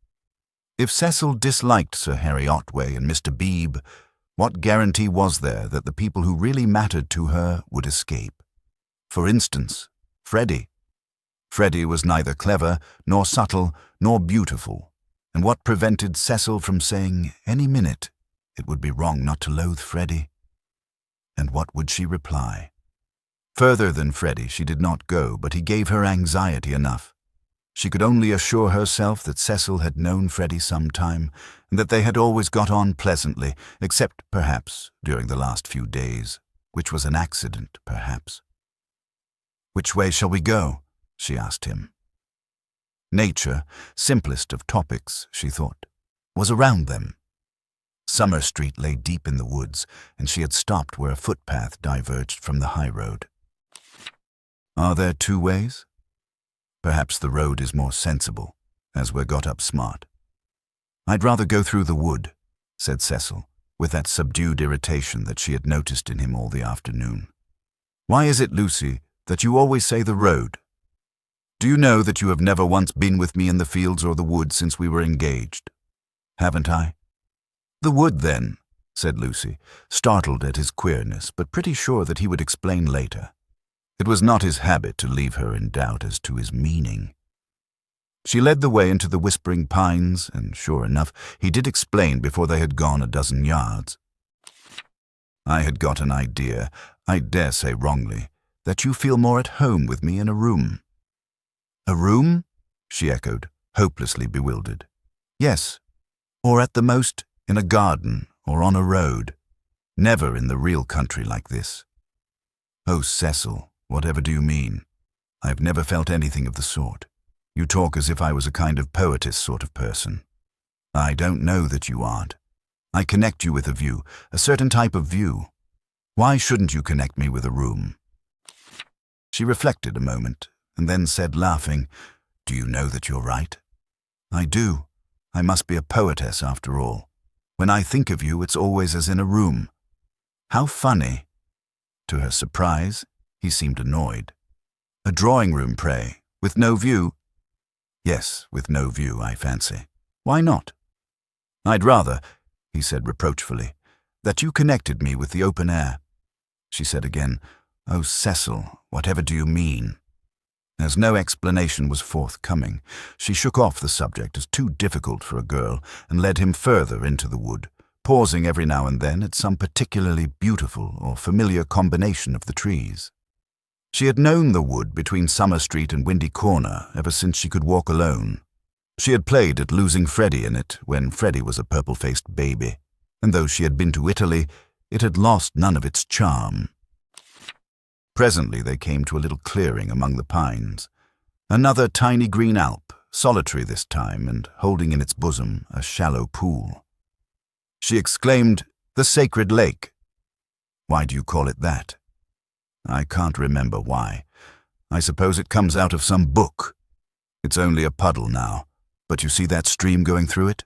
If Cecil disliked Sir Harry Otway and Mr. Beebe, what guarantee was there that the people who really mattered to her would escape? For instance, Freddie. Freddie was neither clever, nor subtle, nor beautiful, and what prevented Cecil from saying, any minute, it would be wrong not to loathe Freddie? And what would she reply? Further than Freddie she did not go, but he gave her anxiety enough. She could only assure herself that Cecil had known Freddie some time, and that they had always got on pleasantly, except, perhaps, during the last few days, which was an accident, perhaps. "Which way shall we go?" she asked him. Nature, simplest of topics, she thought, was around them. Summer Street lay deep in the woods, and she had stopped where a footpath diverged from the high road. "Are there two ways? Perhaps the road is more sensible, as we're got up smart." "I'd rather go through the wood," said Cecil, with that subdued irritation that she had noticed in him all the afternoon. "Why is it, Lucy, that you always say the road? Do you know that you have never once been with me in the fields or the wood since we were engaged? Haven't I?" "The wood, then," said Lucy, startled at his queerness, but pretty sure that he would explain later. It was not his habit to leave her in doubt as to his meaning. She led the way into the whispering pines, and sure enough, he did explain before they had gone a dozen yards. I had got an idea, I dare say wrongly, that you feel more at home with me in a room. A room? She echoed, hopelessly bewildered. Yes, or at the most in a garden or on a road. Never in the real country like this. Oh, Cecil, whatever do you mean? I've never felt anything of the sort. You talk as if I was a kind of poetess sort of person. I don't know that you aren't. I connect you with a view, a certain type of view. Why shouldn't you connect me with a room? She reflected a moment, and then said, laughing, Do you know that you're right? I do. I must be a poetess after all. When I think of you, it's always as in a room. How funny. To her surprise, he seemed annoyed. A drawing room, pray, with no view? Yes, with no view, I fancy. Why not? I'd rather, he said reproachfully, that you connected me with the open air. She said again, Oh, Cecil, whatever do you mean? As no explanation was forthcoming, she shook off the subject as too difficult for a girl and led him further into the wood, pausing every now and then at some particularly beautiful or familiar combination of the trees. She had known the wood between Summer Street and Windy Corner ever since she could walk alone. She had played at losing Freddie in it when Freddie was a purple-faced baby, and though she had been to Italy, it had lost none of its charm. Presently they came to a little clearing among the pines. Another tiny green alp, solitary this time and holding in its bosom a shallow pool. She exclaimed, The sacred lake. Why do you call it that? I can't remember why. I suppose it comes out of some book. It's only a puddle now, but you see that stream going through it?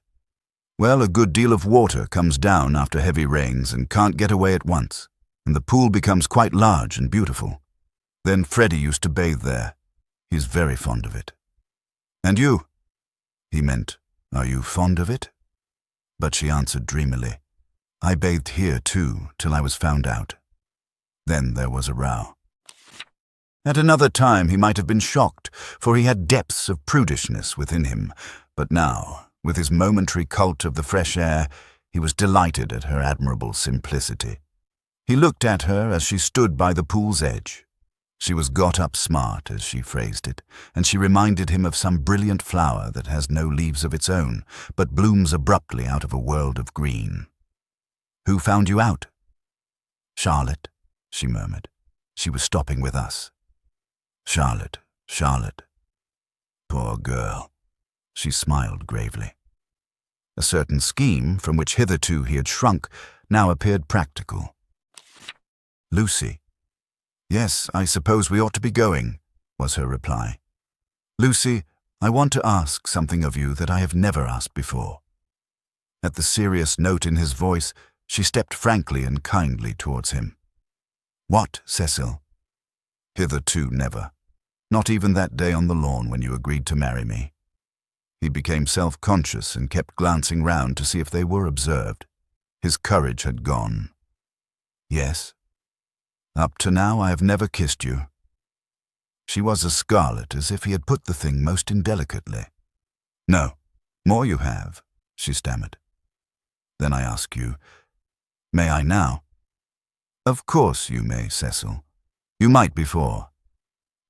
Well, a good deal of water comes down after heavy rains and can't get away at once, and the pool becomes quite large and beautiful. Then Freddie used to bathe there. He's very fond of it. And you? He meant, are you fond of it? But she answered dreamily, I bathed here too, till I was found out. Then there was a row. At another time he might have been shocked, for he had depths of prudishness within him, but now, with his momentary cult of the fresh air, he was delighted at her admirable simplicity. He looked at her as she stood by the pool's edge. She was got up smart, as she phrased it, and she reminded him of some brilliant flower that has no leaves of its own, but blooms abruptly out of a world of green. Who found you out? Charlotte, she murmured. She was stopping with us. Charlotte, Charlotte. Poor girl. She smiled gravely. A certain scheme, from which hitherto he had shrunk, now appeared practical. Lucy. Yes, I suppose we ought to be going, was her reply. Lucy, I want to ask something of you that I have never asked before. At the serious note in his voice, she stepped frankly and kindly towards him. What, Cecil? Hitherto never. Not even that day on the lawn when you agreed to marry me. He became self-conscious and kept glancing round to see if they were observed. His courage had gone. Yes. Up to now I have never kissed you. She was as scarlet as if he had put the thing most indelicately. No, more you have, she stammered. Then I ask you, may I now? Of course you may, Cecil. You might before.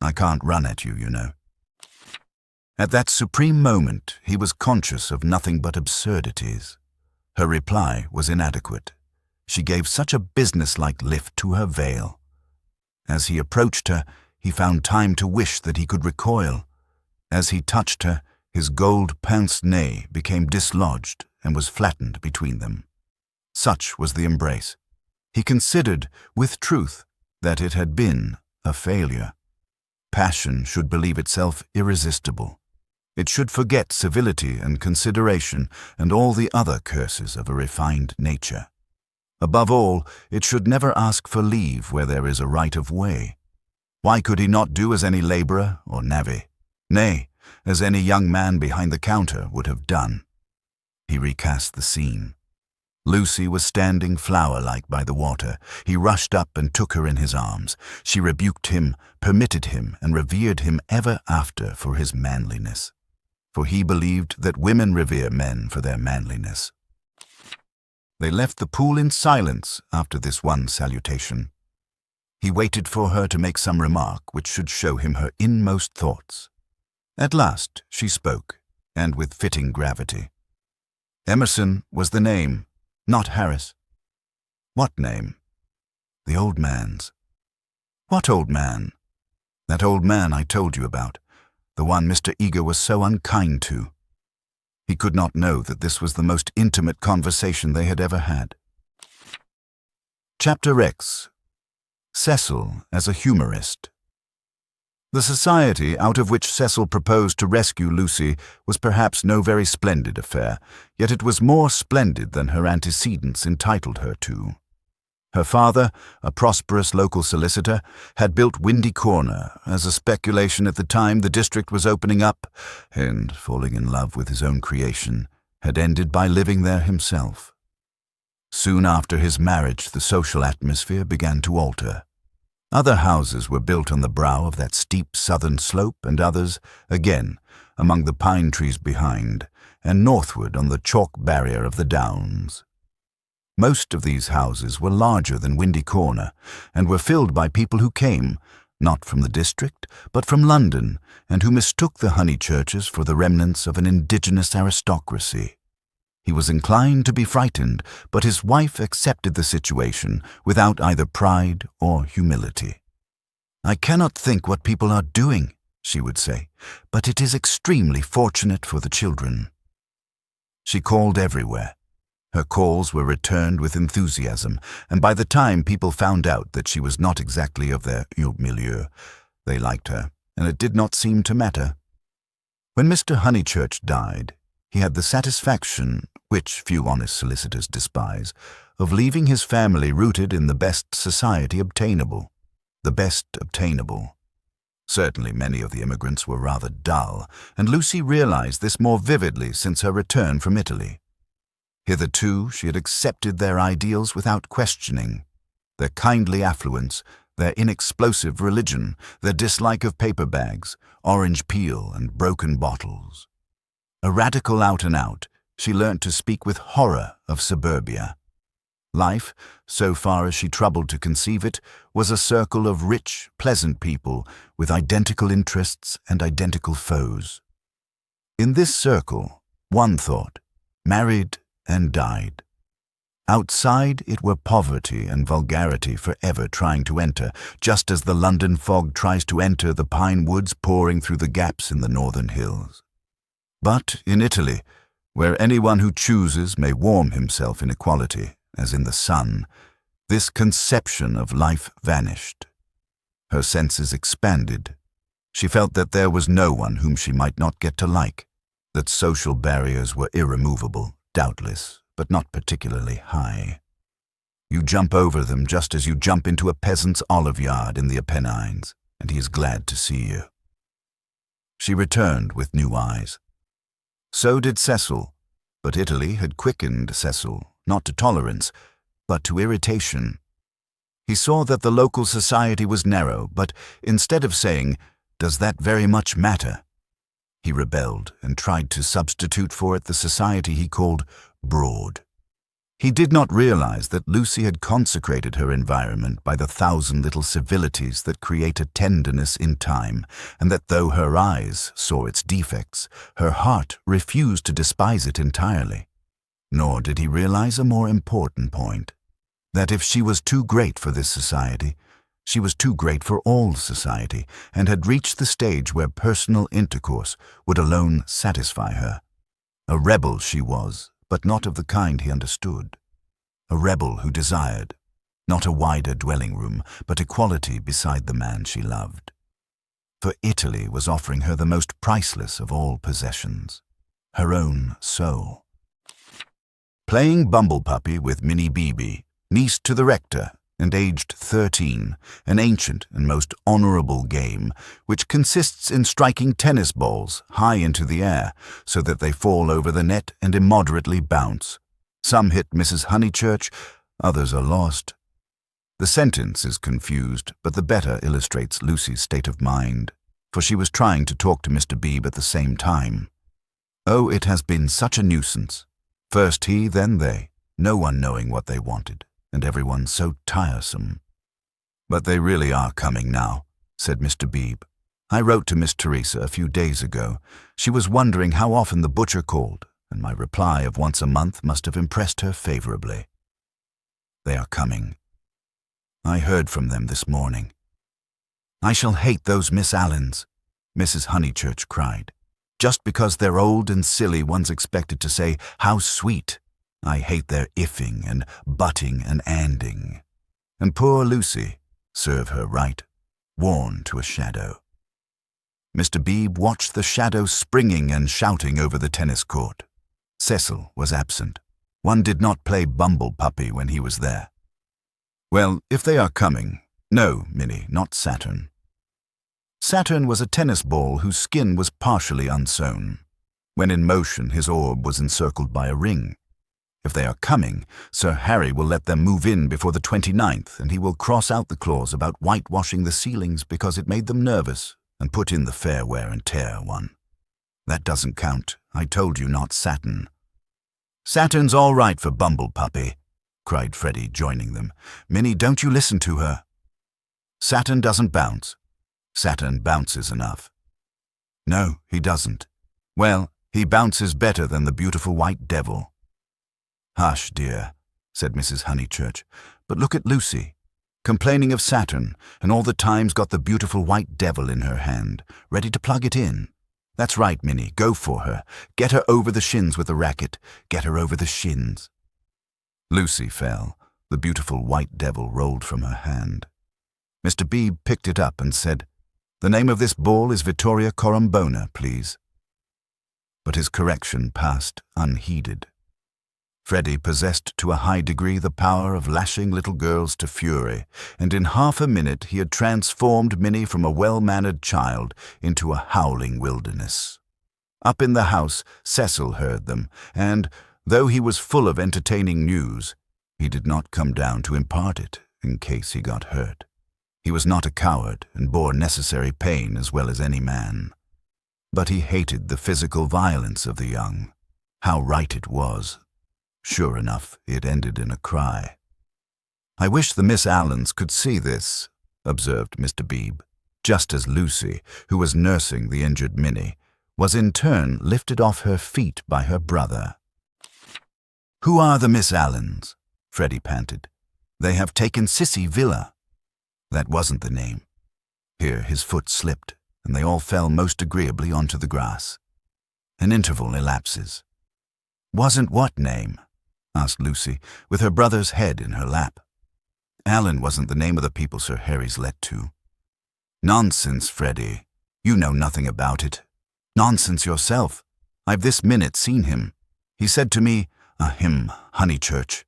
I can't run at you, you know. At that supreme moment, he was conscious of nothing but absurdities. Her reply was inadequate. She gave such a businesslike lift to her veil. As he approached her, he found time to wish that he could recoil. As he touched her, his gold pince-nez became dislodged and was flattened between them. Such was the embrace. He considered, with truth, that it had been a failure. Passion should believe itself irresistible. It should forget civility and consideration and all the other curses of a refined nature. Above all, it should never ask for leave where there is a right of way. Why could he not do as any labourer or navvy, nay, as any young man behind the counter would have done? He recast the scene. Lucy was standing flower-like by the water. He rushed up and took her in his arms. She rebuked him, permitted him, and revered him ever after for his manliness. For he believed that women revere men for their manliness. They left the pool in silence after this one salutation. He waited for her to make some remark which should show him her inmost thoughts. At last she spoke, and with fitting gravity. Emerson was the name, not Harris. What name? The old man's. What old man? That old man I told you about, the one Mr. Eager was so unkind to. He could not know that this was the most intimate conversation they had ever had. Chapter X. Cecil as a humorist. The society out of which Cecil proposed to rescue Lucy was perhaps no very splendid affair, yet it was more splendid than her antecedents entitled her to. Her father, a prosperous local solicitor, had built Windy Corner as a speculation at the time the district was opening up, and, falling in love with his own creation, had ended by living there himself. Soon after his marriage, the social atmosphere began to alter. Other houses were built on the brow of that steep southern slope, and others, again, among the pine trees behind, and northward on the chalk barrier of the downs. Most of these houses were larger than Windy Corner, and were filled by people who came, not from the district, but from London, and who mistook the Honeychurches for the remnants of an indigenous aristocracy. He was inclined to be frightened, but his wife accepted the situation without either pride or humility. "I cannot think what people are doing," she would say, "but it is extremely fortunate for the children." She called everywhere. Her calls were returned with enthusiasm, and by the time people found out that she was not exactly of their milieu, they liked her, and it did not seem to matter. When Mr. Honeychurch died, he had the satisfaction, which few honest solicitors despise, of leaving his family rooted in the best society obtainable. The best obtainable. Certainly many of the immigrants were rather dull, and Lucy realized this more vividly since her return from Italy. Hitherto she had accepted their ideals without questioning. Their kindly affluence, their inexplosive religion, their dislike of paper bags, orange peel, and broken bottles. A radical out and out, she learnt to speak with horror of suburbia. Life, so far as she troubled to conceive it, was a circle of rich, pleasant people with identical interests and identical foes. In this circle, one thought, married and died. Outside it were poverty and vulgarity forever trying to enter, just as the London fog tries to enter the pine woods pouring through the gaps in the northern hills. But in Italy, where anyone who chooses may warm himself in equality, as in the sun, this conception of life vanished. Her senses expanded. She felt that there was no one whom she might not get to like, that social barriers were irremovable, doubtless, but not particularly high. You jump over them just as you jump into a peasant's olive yard in the Apennines, and he is glad to see you. She returned with new eyes. So did Cecil, but Italy had quickened Cecil, not to tolerance, but to irritation. He saw that the local society was narrow, but instead of saying, "Does that very much matter?" he rebelled and tried to substitute for it the society he called broad. He did not realize that Lucy had consecrated her environment by the 1,000 little civilities that create a tenderness in time, and that though her eyes saw its defects, her heart refused to despise it entirely. Nor did he realize a more important point, that if she was too great for this society, she was too great for all society, and had reached the stage where personal intercourse would alone satisfy her. A rebel she was, but not of the kind he understood. A rebel who desired, not a wider dwelling room, but equality beside the man she loved. For Italy was offering her the most priceless of all possessions, her own soul. Playing bumble puppy with Minnie Beebe, niece to the rector, and aged 13, an ancient and most honorable game, which consists in striking tennis balls high into the air so that they fall over the net and immoderately bounce. Some hit Mrs. Honeychurch, others are lost. The sentence is confused, but the better illustrates Lucy's state of mind, for she was trying to talk to Mr. Beebe at the same time. Oh, it has been such a nuisance. First he, then they, no one knowing what they wanted, and everyone so tiresome. But they really are coming now, said Mr. Beebe. I wrote to Miss Teresa a few days ago. She was wondering how often the butcher called, and my reply of once a month must have impressed her favorably. They are coming. I heard from them this morning. I shall hate those Miss Allens, Mrs. Honeychurch cried. Just because they're old and silly, one's expected to say, how sweet. I hate their ifing and butting and anding. And poor Lucy, serve her right, worn to a shadow. Mr. Beebe watched the shadow springing and shouting over the tennis court. Cecil was absent. One did not play bumble puppy when he was there. Well, if they are coming, no, Minnie, not Saturn. Saturn was a tennis ball whose skin was partially unsewn. When in motion, his orb was encircled by a ring. If they are coming, Sir Harry will let them move in before the 29th, and he will cross out the clause about whitewashing the ceilings because it made them nervous, and put in the fair wear and tear one. That doesn't count. I told you not Saturn. Saturn's all right for bumble puppy, cried Freddie, joining them. Minnie, don't you listen to her. Saturn doesn't bounce. Saturn bounces enough. No, he doesn't. Well, he bounces better than the beautiful white devil. Hush, dear, said Mrs. Honeychurch, but look at Lucy, complaining of Saturn, and all the time's got the beautiful white devil in her hand, ready to plug it in. That's right, Minnie, go for her. Get her over the shins with the racket. Get her over the shins. Lucy fell. The beautiful white devil rolled from her hand. Mr. Beebe picked it up and said, The name of this ball is Vittoria Corombona, please. But his correction passed unheeded. Freddie possessed to a high degree the power of lashing little girls to fury, and in half a minute he had transformed Minnie from a well-mannered child into a howling wilderness. Up in the house, Cecil heard them, and, though he was full of entertaining news, he did not come down to impart it in case he got hurt. He was not a coward and bore necessary pain as well as any man. But he hated the physical violence of the young. How right it was. Sure enough, it ended in a cry. I wish the Miss Allens could see this, observed Mr. Beebe, just as Lucy, who was nursing the injured Minnie, was in turn lifted off her feet by her brother. Who are the Miss Allens? Freddie panted. They have taken Sissy Villa. That wasn't the name. Here his foot slipped, and they all fell most agreeably onto the grass. An interval elapses. Wasn't what name? Asked Lucy, with her brother's head in her lap. Allen wasn't the name of the people Sir Harry's let to. Nonsense, Freddie. You know nothing about it. Nonsense yourself. I've this minute seen him. He said to me, Ahem, Honeychurch.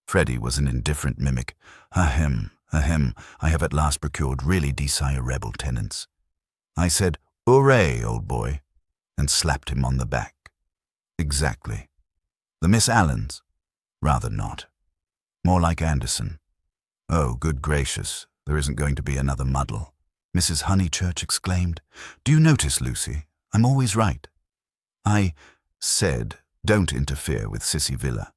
Freddie was an indifferent mimic. Ahem, I have at last procured really desirable tenants. I said, Hooray, old boy, and slapped him on the back. Exactly. The Miss Allens? Rather not. More like Anderson. Oh, good gracious, there isn't going to be another muddle. Mrs. Honeychurch exclaimed. Do you notice, Lucy? I'm always right. I said, don't interfere with Sissy Villa.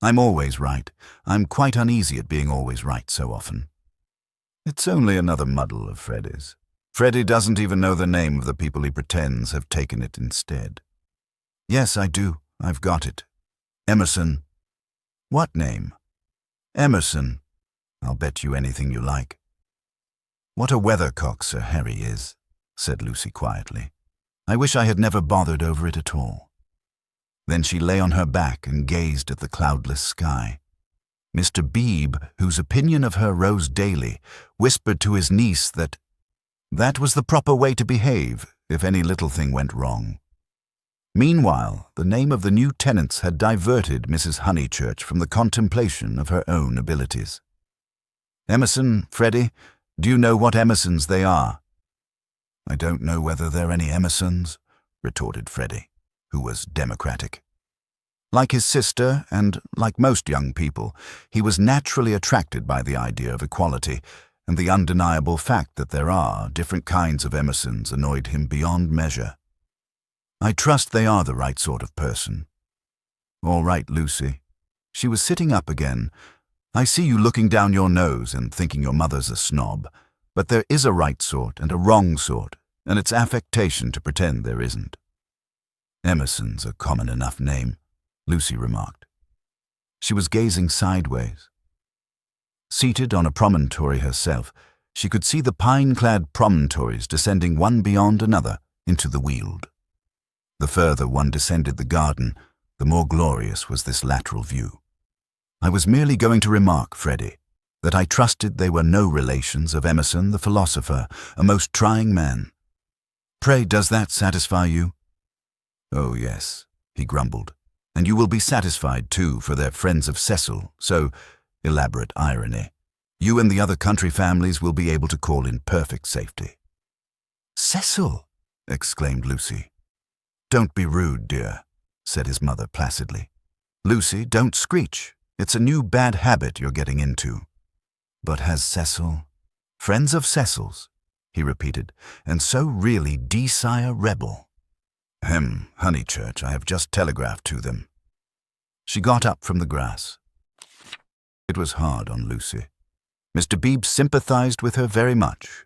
I'm always right. I'm quite uneasy at being always right so often. It's only another muddle of Freddie's. Freddie doesn't even know the name of the people he pretends have taken it instead. Yes, I do. I've got it. Emerson. What name? Emerson. I'll bet you anything you like. What a weathercock Sir Harry is, said Lucy quietly. I wish I had never bothered over it at all. Then she lay on her back and gazed at the cloudless sky. Mr. Beebe, whose opinion of her rose daily, whispered to his niece that was the proper way to behave if any little thing went wrong. Meanwhile, the name of the new tenants had diverted Mrs. Honeychurch from the contemplation of her own abilities. Emerson, Freddie, do you know what Emersons they are? I don't know whether there are any Emersons, retorted Freddie, who was democratic. Like his sister, and like most young people, he was naturally attracted by the idea of equality, and the undeniable fact that there are different kinds of Emersons annoyed him beyond measure. "I trust they are the right sort of person." "All right, Lucy." She was sitting up again. "I see you looking down your nose and thinking your mother's a snob, but there is a right sort and a wrong sort, and it's affectation to pretend there isn't." "Emerson's a common enough name," Lucy remarked. She was gazing sideways. Seated on a promontory herself, she could see the pine-clad promontories descending one beyond another into the Weald. The further one descended the garden, the more glorious was this lateral view. "I was merely going to remark, Freddie, that I trusted they were no relations of Emerson the philosopher, a most trying man. Pray, does that satisfy you?" "Oh, yes," he grumbled. "And you will be satisfied, too, for they're friends of Cecil, so, elaborate irony, you and the other country families will be able to call in perfect safety." "Cecil!" exclaimed Lucy. "Don't be rude, dear," said his mother placidly. "Lucy, don't screech. It's a new bad habit you're getting into." "But has Cecil—" "Friends of Cecil's," he repeated, "and so really D-sire rebel." Honeychurch, I have just telegraphed to them." She got up from the grass. It was hard on Lucy. Mr. Beebe sympathized with her very much.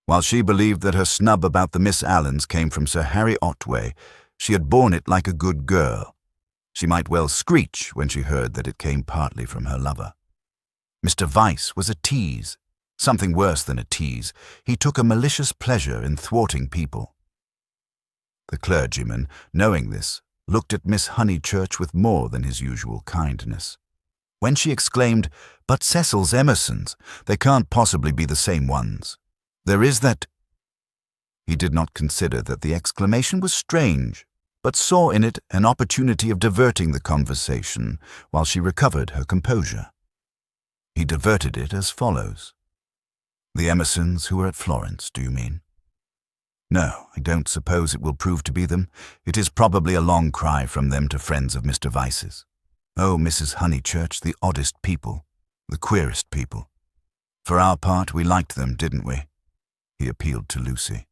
While she believed that her snub about the Miss Allens came from Sir Harry Otway, she had borne it like a good girl. She might well screech when she heard that it came partly from her lover. Mr. Vyse was a tease, something worse than a tease. He took a malicious pleasure in thwarting people. The clergyman, knowing this, looked at Miss Honeychurch with more than his usual kindness. When she exclaimed, "But Cecil's Emersons, they can't possibly be the same ones. There is that—" He did not consider that the exclamation was strange, but saw in it an opportunity of diverting the conversation while she recovered her composure. He diverted it as follows. "The Emersons who are at Florence, do you mean?" "No, I don't suppose it will prove to be them. It is probably a long cry from them to friends of Mr. Vyse's. Oh, Mrs. Honeychurch, the oddest people, the queerest people. For our part, we liked them, didn't we?" He appealed to Lucy.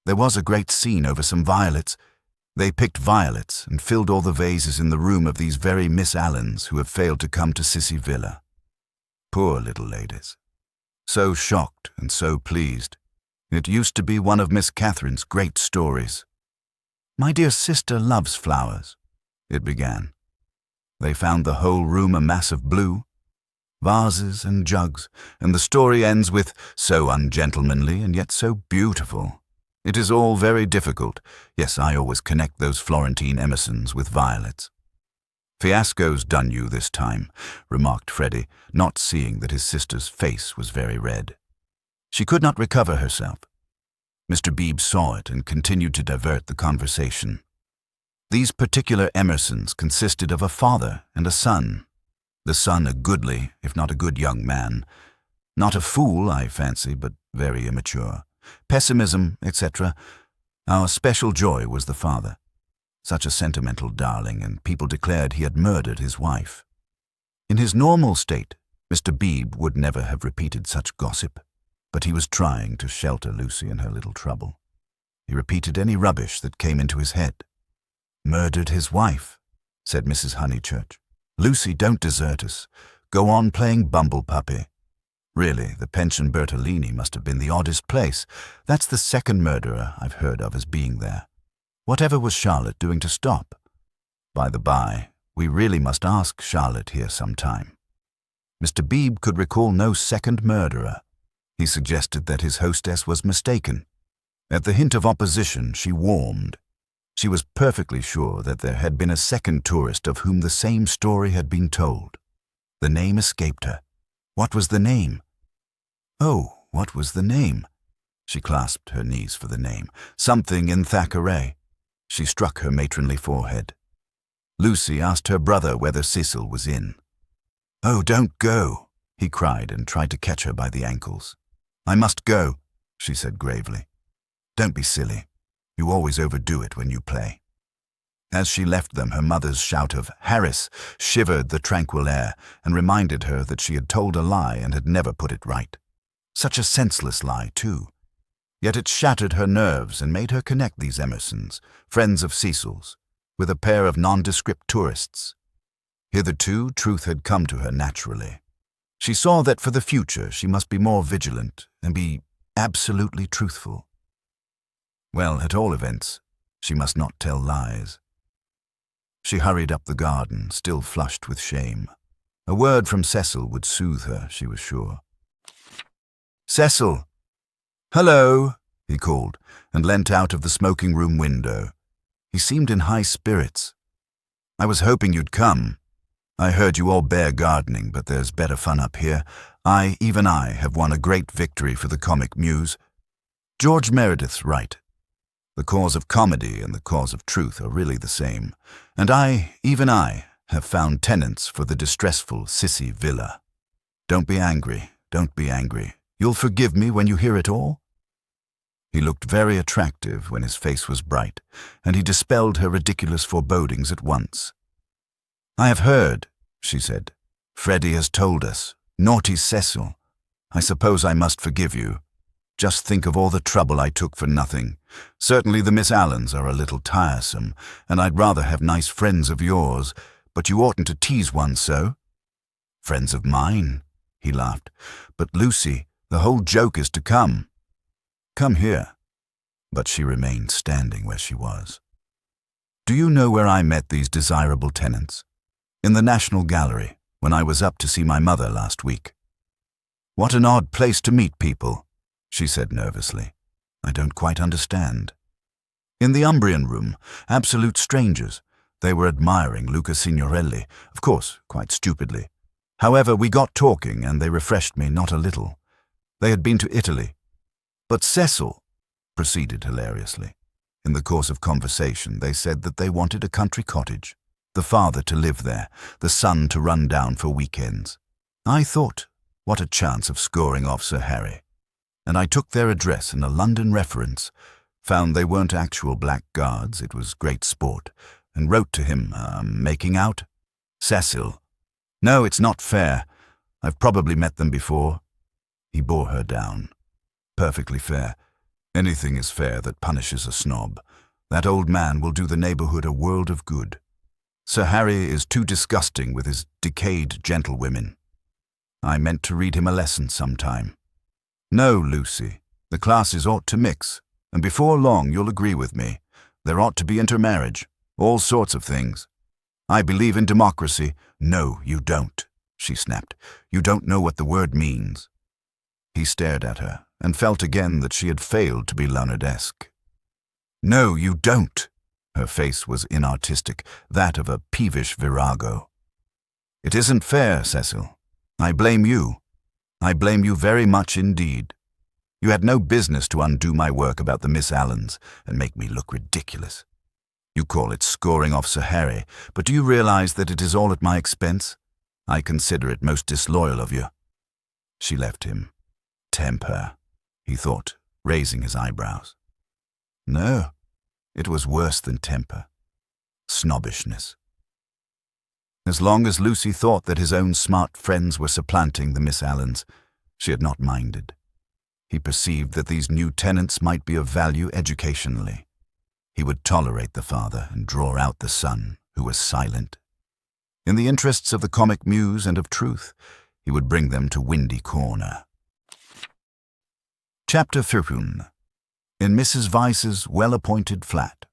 "There was a great scene over some violets. They picked violets and filled all the vases in the room of these very Miss Allens who have failed to come to Sissy Villa. Poor little ladies. So shocked and so pleased. It used to be one of Miss Catherine's great stories. 'My dear sister loves flowers,' it began. They found the whole room a mass of blue, vases and jugs, and the story ends with 'so ungentlemanly and yet so beautiful.' It is all very difficult. Yes, I always connect those Florentine Emersons with violets." "Fiasco's done you this time," remarked Freddie, not seeing that his sister's face was very red. She could not recover herself. Mr. Beebe saw it and continued to divert the conversation. These particular Emersons consisted of a father and a son. The son a goodly, if not a good young man. Not a fool, I fancy, but very immature. Pessimism, etc. Our special joy was the father. Such a sentimental darling, and people declared he had murdered his wife. In his normal state, Mr. Beebe would never have repeated such gossip, but he was trying to shelter Lucy in her little trouble. He repeated any rubbish that came into his head. "Murdered his wife," said Mrs. Honeychurch. "Lucy, don't desert us. Go on playing bumble puppy. Really, the Pension Bertolini must have been the oddest place. That's the second murderer I've heard of as being there. Whatever was Charlotte doing to stop? By the by, we really must ask Charlotte here sometime." Mr. Beebe could recall no second murderer. He suggested that his hostess was mistaken. At the hint of opposition, she warmed. She was perfectly sure that there had been a second tourist of whom the same story had been told. The name escaped her. What was the name? Oh, what was the name? She clasped her knees for the name. Something in Thackeray. She struck her matronly forehead. Lucy asked her brother whether Cecil was in. "Oh, don't go," he cried and tried to catch her by the ankles. "I must go," she said gravely. "Don't be silly. You always overdo it when you play." As she left them, her mother's shout of "Harris" shivered the tranquil air and reminded her that she had told a lie and had never put it right. Such a senseless lie, too. Yet it shattered her nerves and made her connect these Emersons, friends of Cecil's, with a pair of nondescript tourists. Hitherto, truth had come to her naturally. She saw that for the future she must be more vigilant and be absolutely truthful. Well, at all events, she must not tell lies. She hurried up the garden, still flushed with shame. A word from Cecil would soothe her, she was sure. "Cecil!" "Hello," he called, and leant out of the smoking room window. He seemed in high spirits. "I was hoping you'd come. I heard you all bear gardening, but there's better fun up here. Even I, have won a great victory for the comic muse. George Meredith's right. The cause of comedy and the cause of truth are really the same. And even I, have found tenants for the distressful Sissy Villa. Don't be angry, don't be angry. You'll forgive me when you hear it all?" He looked very attractive when his face was bright, and he dispelled her ridiculous forebodings at once. "I have heard," she said. "Freddie has told us. Naughty Cecil. I suppose I must forgive you. Just think of all the trouble I took for nothing. Certainly the Miss Allens are a little tiresome, and I'd rather have nice friends of yours, but you oughtn't to tease one so." "Friends of mine," he laughed. "But Lucy, the whole joke is to come. Come here." But she remained standing where she was. "Do you know where I met these desirable tenants? In the National Gallery, when I was up to see my mother last week." "What an odd place to meet people," she said nervously. "I don't quite understand." "In the Umbrian room, absolute strangers. They were admiring Luca Signorelli, of course, quite stupidly. However, we got talking and they refreshed me not a little. They had been to Italy. But Cecil," proceeded hilariously. "In the course of conversation, they said that they wanted a country cottage, the father to live there, the son to run down for weekends. I thought, what a chance of scoring off Sir Harry. And I took their address and a London reference, found they weren't actual blackguards, it was great sport, and wrote to him, making out. Cecil. No, it's not fair. I've probably met them before." He bore her down. "Perfectly fair. Anything is fair that punishes a snob. That old man will do the neighborhood a world of good. Sir Harry is too disgusting with his decayed gentlewomen. I meant to read him a lesson sometime. No, Lucy, the classes ought to mix, and before long you'll agree with me. There ought to be intermarriage, all sorts of things. I believe in democracy." "No, you don't," she snapped. "You don't know what the word means." He stared at her and felt again that she had failed to be Leonardesque. "No, you don't." Her face was inartistic, that of a peevish virago. "It isn't fair, Cecil. I blame you. I blame you very much indeed. You had no business to undo my work about the Miss Allens and make me look ridiculous. You call it scoring off Sir Harry, but do you realize that it is all at my expense? I consider it most disloyal of you." She left him. Temper, he thought, raising his eyebrows. No, it was worse than temper. Snobbishness. As long as Lucy thought that his own smart friends were supplanting the Miss Allens, she had not minded. He perceived that these new tenants might be of value educationally. He would tolerate the father and draw out the son, who was silent. In the interests of the comic muse and of truth, he would bring them to Windy Corner. Chapter 15. In Mrs. Vyse's well-appointed flat.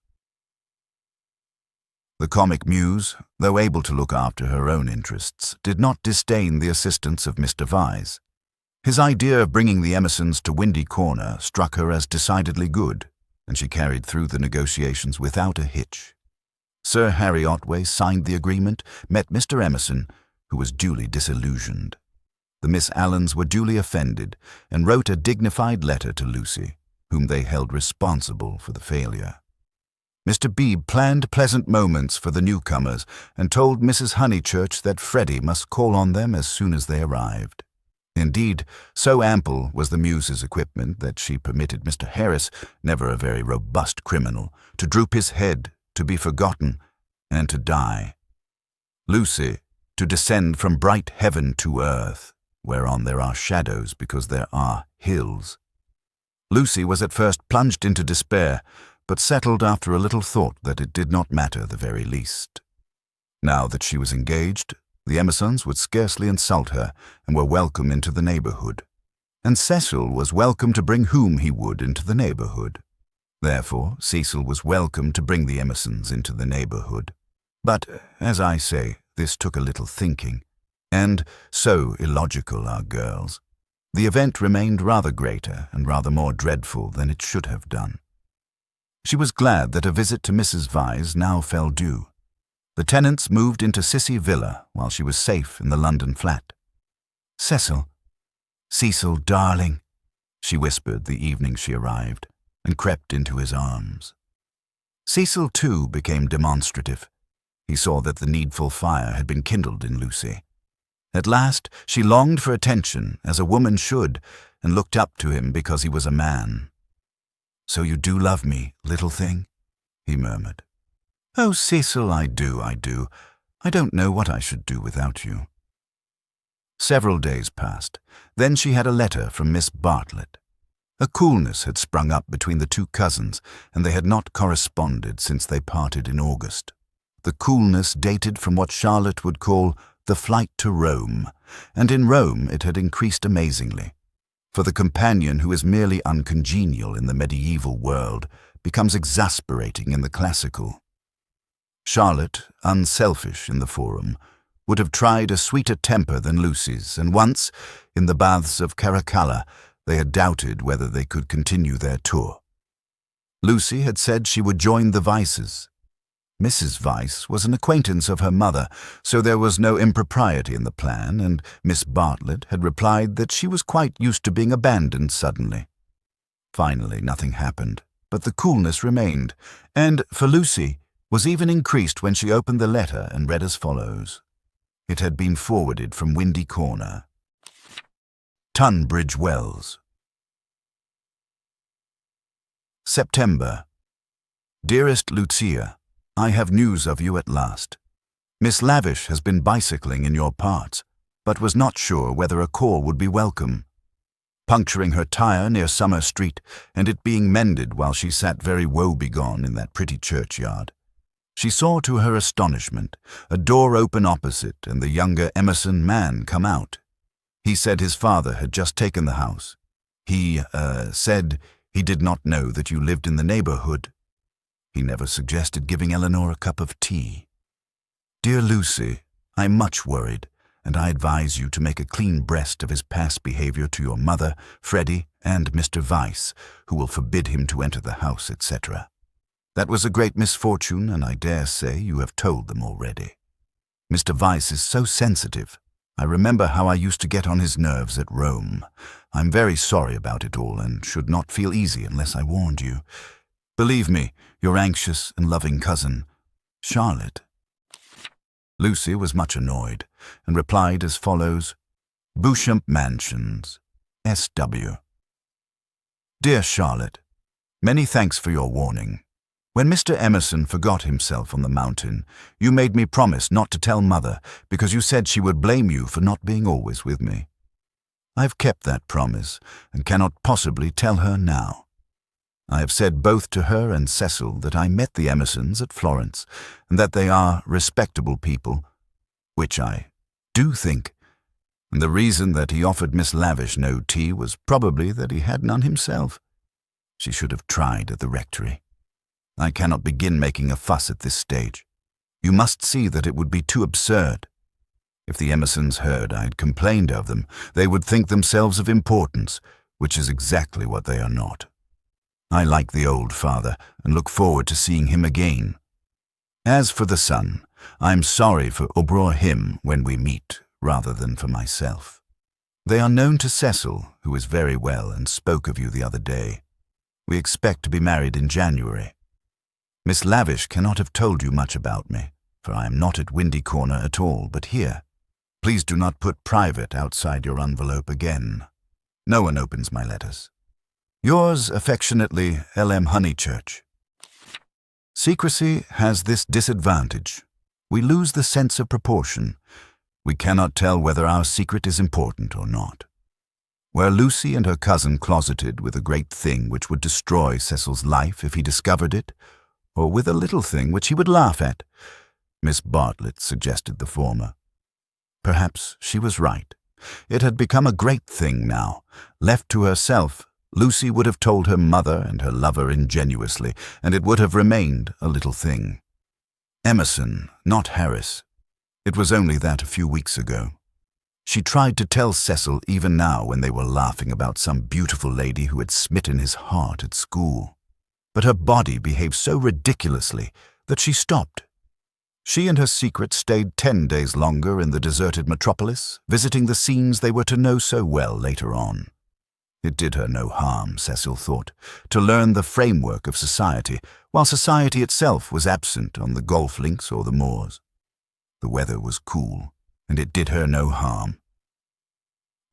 The comic muse, though able to look after her own interests, did not disdain the assistance of Mr. Vyse. His idea of bringing the Emersons to Windy Corner struck her as decidedly good, and she carried through the negotiations without a hitch. Sir Harry Otway signed the agreement, met Mr. Emerson, who was duly disillusioned. The Miss Allens were duly offended, and wrote a dignified letter to Lucy, whom they held responsible for the failure. Mr. Beebe planned pleasant moments for the newcomers and told Mrs. Honeychurch that Freddie must call on them as soon as they arrived. Indeed, so ample was the muse's equipment that she permitted Mr. Harris, never a very robust criminal, to droop his head to be forgotten, and to die. Lucy, to descend from bright heaven to earth, whereon there are shadows because there are hills. Lucy was at first plunged into despair, but settled after a little thought that it did not matter the very least. Now that she was engaged, the Emersons would scarcely insult her and were welcome into the neighborhood. And Cecil was welcome to bring whom he would into the neighborhood. Therefore, Cecil was welcome to bring the Emersons into the neighborhood. But, as I say, this took a little thinking, and so illogical are girls. The event remained rather greater and rather more dreadful than it should have done. She was glad that a visit to Mrs. Vyse now fell due. The tenants moved into Sissy Villa while she was safe in the London flat. "Cecil, Cecil, darling," she whispered the evening she arrived, and crept into his arms. Cecil, too, became demonstrative. He saw that the needful fire had been kindled in Lucy. At last she longed for attention, as a woman should, and looked up to him because he was a man. "So you do love me, little thing?" he murmured. "Oh, Cecil, I do. I don't know what I should do without you." Several days passed. Then she had a letter from Miss Bartlett. A coolness had sprung up between the two cousins, and they had not corresponded since they parted in August. The coolness dated from what Charlotte would call the flight to Rome, and in Rome it had increased amazingly. For the companion who is merely uncongenial in the medieval world becomes exasperating in the classical. Charlotte, unselfish in the forum, would have tried a sweeter temper than Lucy's, and once, in the baths of Caracalla, they had doubted whether they could continue their tour. Lucy had said she would join the Vyses. Mrs. Vyse was an acquaintance of her mother, so there was no impropriety in the plan, and Miss Bartlett had replied that she was quite used to being abandoned suddenly. Finally, nothing happened, but the coolness remained, and, for Lucy, was even increased when she opened the letter and read as follows. It had been forwarded from Windy Corner. Tunbridge Wells. September. Dearest Lucia, I have news of you at last. Miss Lavish has been bicycling in your parts, but was not sure whether a call would be welcome. Puncturing her tire near Summer Street, and it being mended while she sat very woe-begone in that pretty churchyard, she saw to her astonishment a door open opposite and the younger Emerson man come out. He said his father had just taken the house. He, said he did not know that you lived in the neighborhood. He never suggested giving Eleanor a cup of tea. Dear Lucy, I'm much worried, and I advise you to make a clean breast of his past behavior to your mother, Freddie, and Mr. Vyse, who will forbid him to enter the house, etc. That was a great misfortune, and I dare say you have told them already. Mr. Vyse is so sensitive. I remember how I used to get on his nerves at Rome. I'm very sorry about it all, and should not feel easy unless I warned you. Believe me, your anxious and loving cousin, Charlotte. Lucy was much annoyed, and replied as follows. Beauchamp Mansions, S.W. Dear Charlotte, many thanks for your warning. When Mr. Emerson forgot himself on the mountain, you made me promise not to tell Mother, because you said she would blame you for not being always with me. I've kept that promise, and cannot possibly tell her now. I have said both to her and Cecil that I met the Emersons at Florence, and that they are respectable people, which I do think, and the reason that he offered Miss Lavish no tea was probably that he had none himself. She should have tried at the rectory. I cannot begin making a fuss at this stage. You must see that it would be too absurd. If the Emersons heard I had complained of them, they would think themselves of importance, which is exactly what they are not. I like the old father, and look forward to seeing him again. As for the son, I am sorry for him when we meet, rather than for myself. They are known to Cecil, who is very well and spoke of you the other day. We expect to be married in January. Miss Lavish cannot have told you much about me, for I am not at Windy Corner at all, but here. Please do not put private outside your envelope again. No one opens my letters. Yours affectionately, L.M. Honeychurch. Secrecy has this disadvantage. We lose the sense of proportion. We cannot tell whether our secret is important or not. Were Lucy and her cousin closeted with a great thing which would destroy Cecil's life if he discovered it, or with a little thing which he would laugh at? Miss Bartlett suggested the former. Perhaps she was right. It had become a great thing now. Left to herself, Lucy would have told her mother and her lover ingenuously, and it would have remained a little thing. Emerson, not Harris. It was only that a few weeks ago. She tried to tell Cecil even now when they were laughing about some beautiful lady who had smitten his heart at school. But her body behaved so ridiculously that she stopped. She and her secret stayed 10 days longer in the deserted metropolis, visiting the scenes they were to know so well later on. It did her no harm, Cecil thought, to learn the framework of society, while society itself was absent on the golf links or the moors. The weather was cool, and it did her no harm.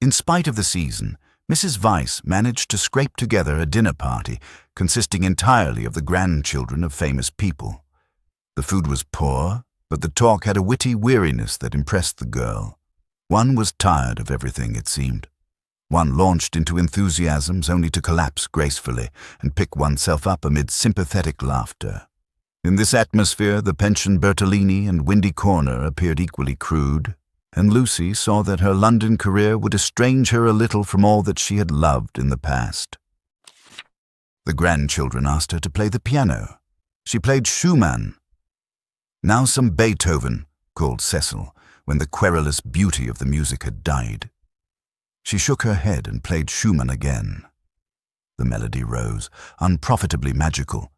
In spite of the season, Mrs. Weiss managed to scrape together a dinner party consisting entirely of the grandchildren of famous people. The food was poor, but the talk had a witty weariness that impressed the girl. One was tired of everything, it seemed. One launched into enthusiasms only to collapse gracefully and pick oneself up amid sympathetic laughter. In this atmosphere, the Pension Bertolini and Windy Corner appeared equally crude, and Lucy saw that her London career would estrange her a little from all that she had loved in the past. The grandchildren asked her to play the piano. She played Schumann. "Now some Beethoven," called Cecil, when the querulous beauty of the music had died. She shook her head and played Schumann again. The melody rose, unprofitably magical.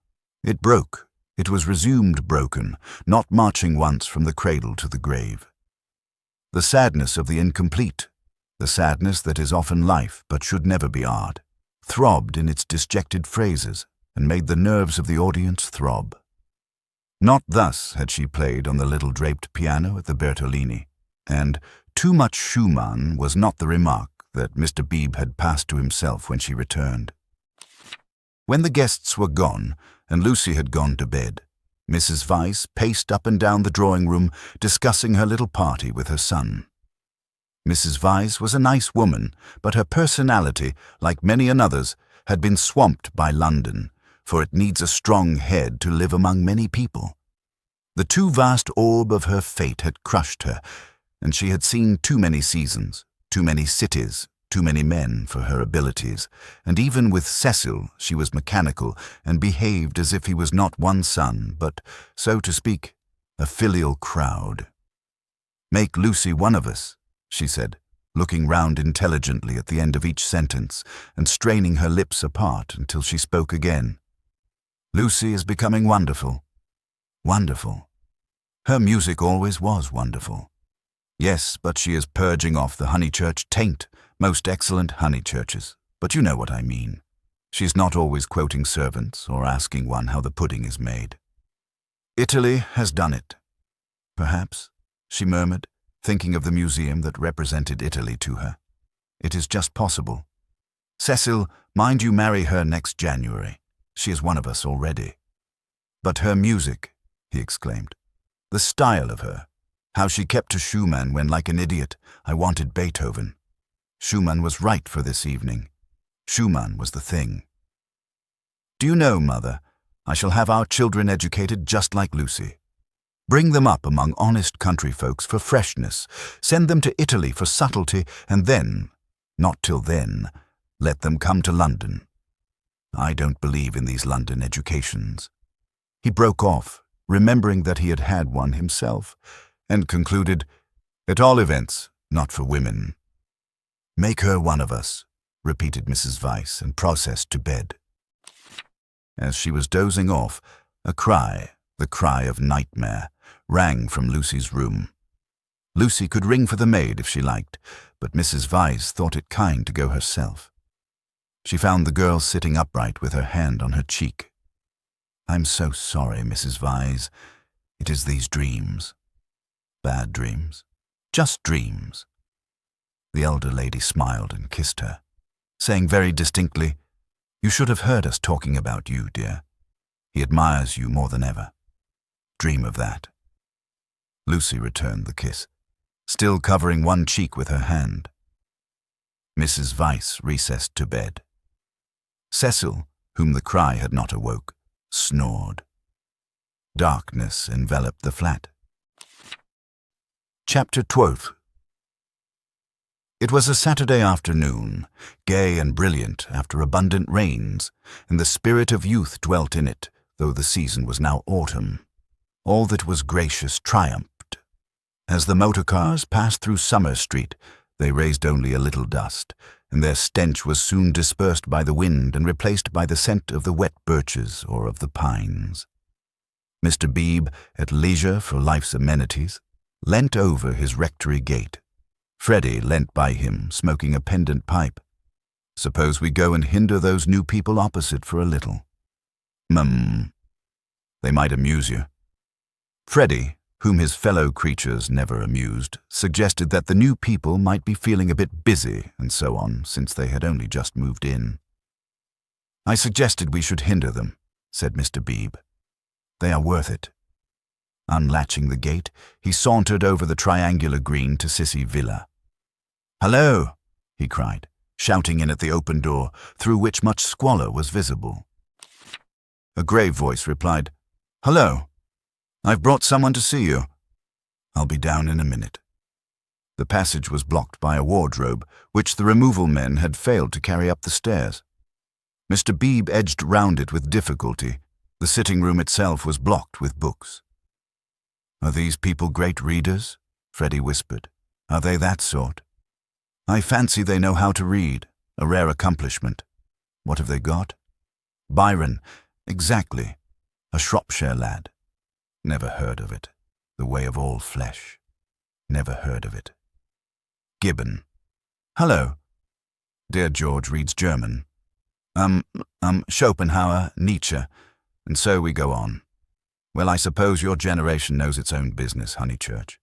It broke. It was resumed broken, not marching once from the cradle to the grave. The sadness of the incomplete, the sadness that is often life but should never be art, throbbed in its disjected phrases and made the nerves of the audience throb. Not thus had she played on the little draped piano at the Bertolini, and too much Schumann was not the remark that Mr. Beebe had passed to himself when she returned. When the guests were gone, and Lucy had gone to bed, Mrs. Weiss paced up and down the drawing room, discussing her little party with her son. Mrs. Weiss was a nice woman, but her personality, like many another's, had been swamped by London, for it needs a strong head to live among many people. The too vast orb of her fate had crushed her, and she had seen too many seasons, too many cities, too many men for her abilities, and even with Cecil she was mechanical and behaved as if he was not one son, but, so to speak, a filial crowd. "Make Lucy one of us," she said, looking round intelligently at the end of each sentence and straining her lips apart until she spoke again. "Lucy is becoming wonderful. Wonderful. Her music always was wonderful. Yes, but she is purging off the Honeychurch taint, most excellent Honeychurches, but you know what I mean. She's not always quoting servants or asking one how the pudding is made. Italy has done it. Perhaps," she murmured, thinking of the museum that represented Italy to her. "It is just possible. Cecil, mind you marry her next January. She is one of us already." "But her music," he exclaimed. "The style of her. How she kept to Schumann when, like an idiot, I wanted Beethoven. Schumann was right for this evening. Schumann was the thing. Do you know, Mother, I shall have our children educated just like Lucy. Bring them up among honest country folks for freshness, send them to Italy for subtlety, and then, not till then, let them come to London. I don't believe in these London educations." He broke off, remembering that he had had one himself, and concluded, "At all events, not for women." "Make her one of us," repeated Mrs. Weiss, and processed to bed. As she was dozing off, a cry, the cry of nightmare, rang from Lucy's room. Lucy could ring for the maid if she liked, but Mrs. Weiss thought it kind to go herself. She found the girl sitting upright with her hand on her cheek. "I'm so sorry, Mrs. Weiss. It is these dreams. Bad dreams. Just dreams." The elder lady smiled and kissed her, saying very distinctly, "You should have heard us talking about you, dear. He admires you more than ever. Dream of that." Lucy returned the kiss, still covering one cheek with her hand. Mrs. Vyse recessed to bed. Cecil, whom the cry had not awoke, snored. Darkness enveloped the flat. Chapter 12. It was a Saturday afternoon, gay and brilliant after abundant rains, and the spirit of youth dwelt in it, though the season was now autumn. All that was gracious triumphed. As the motor cars passed through Summer Street, they raised only a little dust, and their stench was soon dispersed by the wind and replaced by the scent of the wet birches or of the pines. Mr. Beebe, at leisure for life's amenities, leant over his rectory gate. Freddie leant by him, smoking a pendant pipe. "Suppose we go and hinder those new people opposite for a little." They might amuse you." Freddie, whom his fellow creatures never amused, suggested that the new people might be feeling a bit busy and so on, since they had only just moved in. "I suggested we should hinder them," said Mr. Beebe. "They are worth it." Unlatching the gate, he sauntered over the triangular green to Sissy Villa. "Hello!" he cried, shouting in at the open door, through which much squalor was visible. A grave voice replied, "Hello! I've brought someone to see you." "I'll be down in a minute." The passage was blocked by a wardrobe, which the removal men had failed to carry up the stairs. Mr. Beebe edged round it with difficulty. The sitting room itself was blocked with books. "Are these people great readers?" Freddie whispered. "Are they that sort? I fancy they know how to read, a rare accomplishment. What have they got? Byron, exactly, a Shropshire lad. Never heard of it. The Way of All Flesh. Never heard of it. Gibbon. Hello. Dear George reads German. Schopenhauer, Nietzsche, and so we go on. Well, I suppose your generation knows its own business, Honeychurch."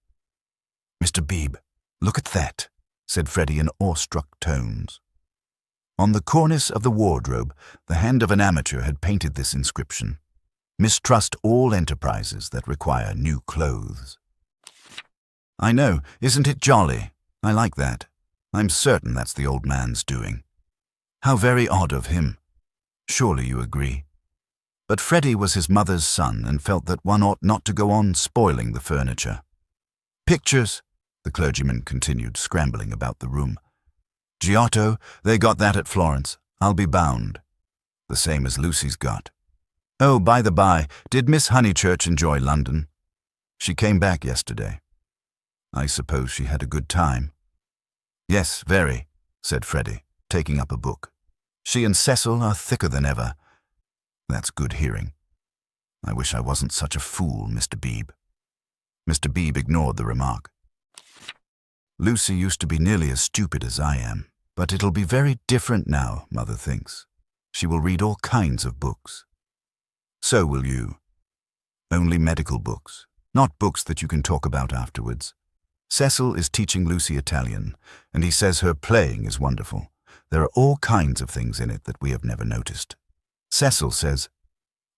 "Mr. Beebe, look at that," said Freddie in awestruck tones. On the cornice of the wardrobe, the hand of an amateur had painted this inscription: "Mistrust all enterprises that require new clothes." "I know, isn't it jolly? I like that. I'm certain that's the old man's doing. How very odd of him. Surely you agree." But Freddie was his mother's son and felt that one ought not to go on spoiling the furniture. "Pictures," the clergyman continued, scrambling about the room. "Giotto, they got that at Florence, I'll be bound. The same as Lucy's got. Oh, by the by, did Miss Honeychurch enjoy London? She came back yesterday. I suppose she had a good time." "Yes, very," said Freddie, taking up a book. "She and Cecil are thicker than ever." "That's good hearing. I wish I wasn't such a fool, Mr. Beebe." Mr. Beebe ignored the remark. "Lucy used to be nearly as stupid as I am, but it'll be very different now, Mother thinks. She will read all kinds of books. So will you. Only medical books, not books that you can talk about afterwards. Cecil is teaching Lucy Italian, and he says her playing is wonderful. There are all kinds of things in it that we have never noticed. Cecil says,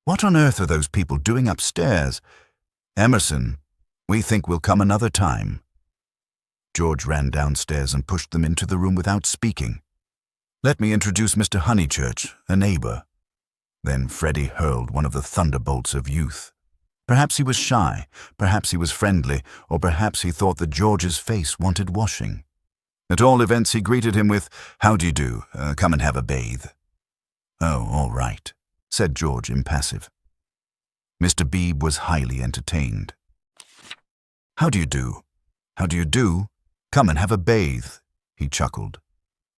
'What on earth are those people doing upstairs?' Emerson, we think we'll come another time." George ran downstairs and pushed them into the room without speaking. "Let me introduce Mr. Honeychurch, a neighbor." Then Freddie hurled one of the thunderbolts of youth. Perhaps he was shy, perhaps he was friendly, or perhaps he thought that George's face wanted washing. At all events, he greeted him with, "How do you do? Come and have a bathe." "Oh, all right," said George, impassive. Mr. Beebe was highly entertained. "How do you do? How do you do? Come and have a bathe," he chuckled.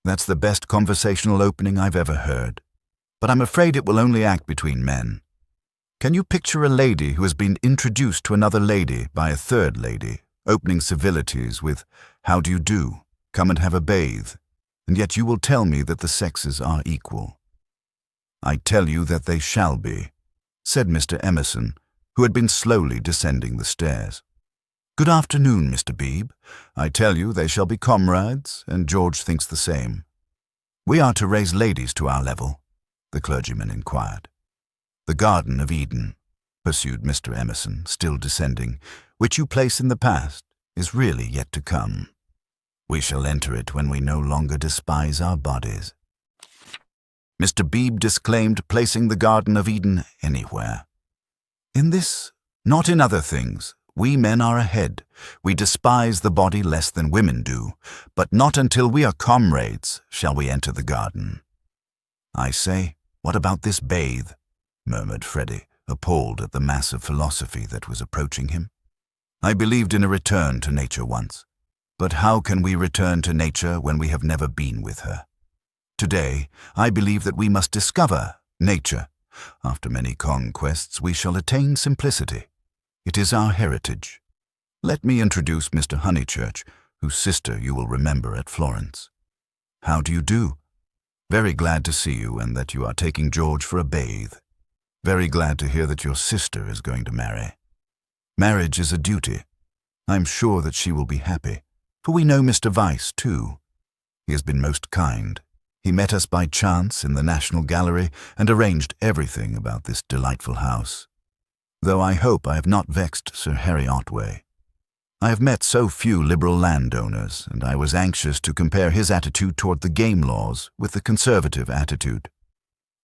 "That's the best conversational opening I've ever heard. But I'm afraid it will only act between men. Can you picture a lady who has been introduced to another lady by a third lady, opening civilities with, 'How do you do? Come and have a bathe,' and yet you will tell me that the sexes are equal?" "I tell you that they shall be," said Mr. Emerson, who had been slowly descending the stairs. "Good afternoon, Mr. Beebe. I tell you they shall be comrades, and George thinks the same. We are to raise ladies to our level?" the clergyman inquired. "The Garden of Eden," pursued Mr. Emerson, still descending, "which you place in the past, is really yet to come. We shall enter it when we no longer despise our bodies." Mr. Beebe disclaimed placing the Garden of Eden anywhere. "In this, not in other things, we men are ahead. We despise the body less than women do, but not until we are comrades shall we enter the garden." "I say, what about this bathe?" murmured Freddie, appalled at the mass of philosophy that was approaching him. "I believed in a return to nature once, but how can we return to nature when we have never been with her? Today, I believe that we must discover nature. After many conquests, we shall attain simplicity. It is our heritage. Let me introduce Mr. Honeychurch, whose sister you will remember at Florence." "How do you do? Very glad to see you and that you are taking George for a bathe. Very glad to hear that your sister is going to marry. Marriage is a duty. I'm sure that she will be happy, for we know Mr. Weiss, too. He has been most kind. He met us by chance in the National Gallery and arranged everything about this delightful house. Though I hope I have not vexed Sir Harry Otway. I have met so few liberal landowners, and I was anxious to compare his attitude toward the game laws with the conservative attitude.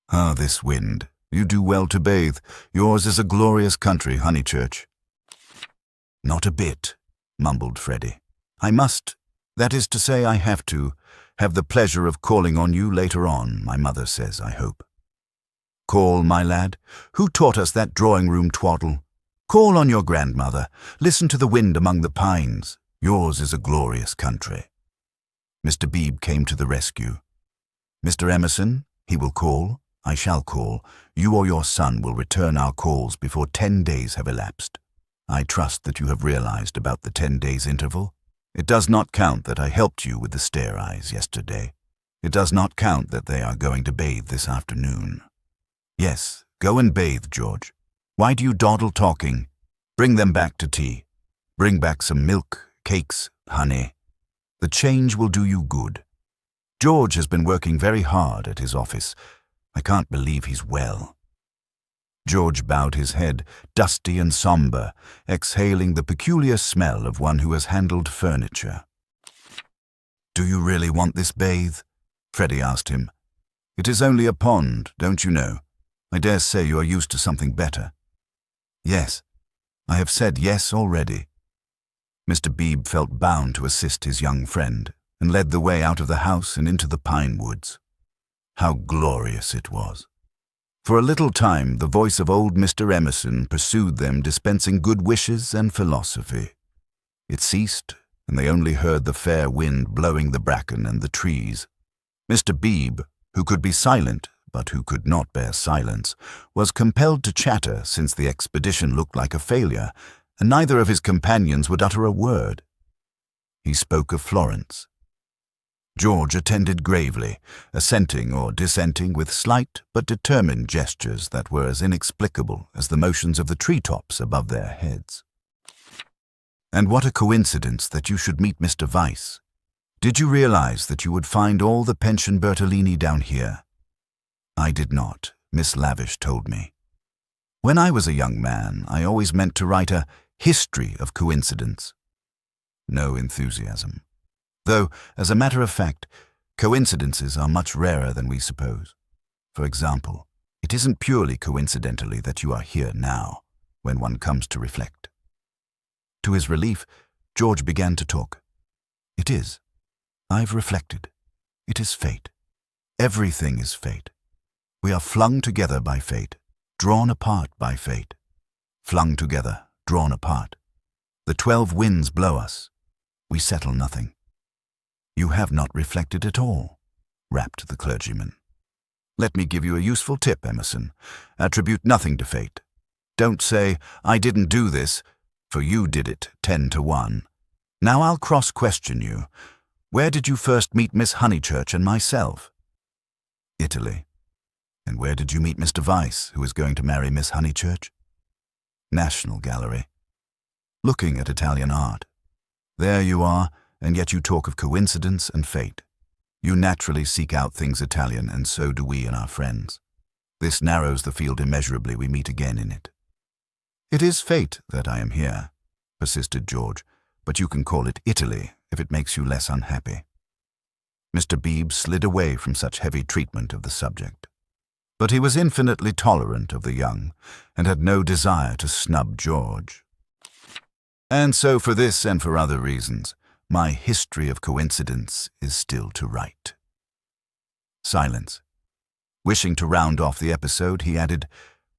Ah, this wind. You do well to bathe. Yours is a glorious country, Honeychurch." "Not a bit," mumbled Freddie. "I must, that is to say I have to, have the pleasure of calling on you later on, my mother says, I hope." "Call, my lad? Who taught us that drawing-room twaddle? Call on your grandmother. Listen to the wind among the pines. Yours is a glorious country." Mr. Beebe came to the rescue. "Mr. Emerson, he will call. I shall call. You or your son will return our calls before 10 days have elapsed. I trust that you have realized about the 10 days interval. It does not count that I helped you with the stare-eyes yesterday. It does not count that they are going to bathe this afternoon. Yes, go and bathe, George. Why do you dawdle talking? Bring them back to tea. Bring back some milk, cakes, honey. The change will do you good. George has been working very hard at his office. I can't believe he's well." George bowed his head, dusty and somber, exhaling the peculiar smell of one who has handled furniture. "Do you really want this bathe?" Freddie asked him. "It is only a pond, don't you know? I dare say you are used to something better." "Yes, I have said yes already." Mr. Beebe felt bound to assist his young friend, and led the way out of the house and into the pine woods. How glorious it was! For a little time the voice of old Mr. Emerson pursued them, dispensing good wishes and philosophy. It ceased, and they only heard the fair wind blowing the bracken and the trees. Mr. Beebe, who could be silent, but who could not bear silence, was compelled to chatter since the expedition looked like a failure, and neither of his companions would utter a word. He spoke of Florence. George attended gravely, assenting or dissenting with slight but determined gestures that were as inexplicable as the motions of the treetops above their heads. "And what a coincidence that you should meet Mr. Weiss. Did you realize that you would find all the pension Bertolini down here?" "I did not, Miss Lavish told me. When I was a young man, I always meant to write a history of coincidence." No enthusiasm. Though, as a matter of fact, coincidences are much rarer than we suppose. For example, it isn't purely coincidentally that you are here now, when one comes to reflect. To his relief, George began to talk. "It is. I've reflected. It is fate. Everything is fate. We are flung together by fate, drawn apart by fate. Flung together, drawn apart. The 12 winds blow us. We settle nothing." "You have not reflected at all," rapped the clergyman. "Let me give you a useful tip, Emerson. Attribute nothing to fate. Don't say, 'I didn't do this,' for you did it 10 to 1. Now I'll cross-question you. Where did you first meet Miss Honeychurch and myself?" "Italy." "And where did you meet Mr. Weiss, who is going to marry Miss Honeychurch?" "National Gallery." "Looking at Italian art. There you are, and yet you talk of coincidence and fate. You naturally seek out things Italian, and so do we and our friends. This narrows the field immeasurably. We meet again in it." "It is fate that I am here," persisted George, "but you can call it Italy if it makes you less unhappy." Mr. Beebe slid away from such heavy treatment of the subject. But he was infinitely tolerant of the young, and had no desire to snub George. "And so for this and for other reasons, my history of coincidence is still to write." Silence. Wishing to round off the episode, he added,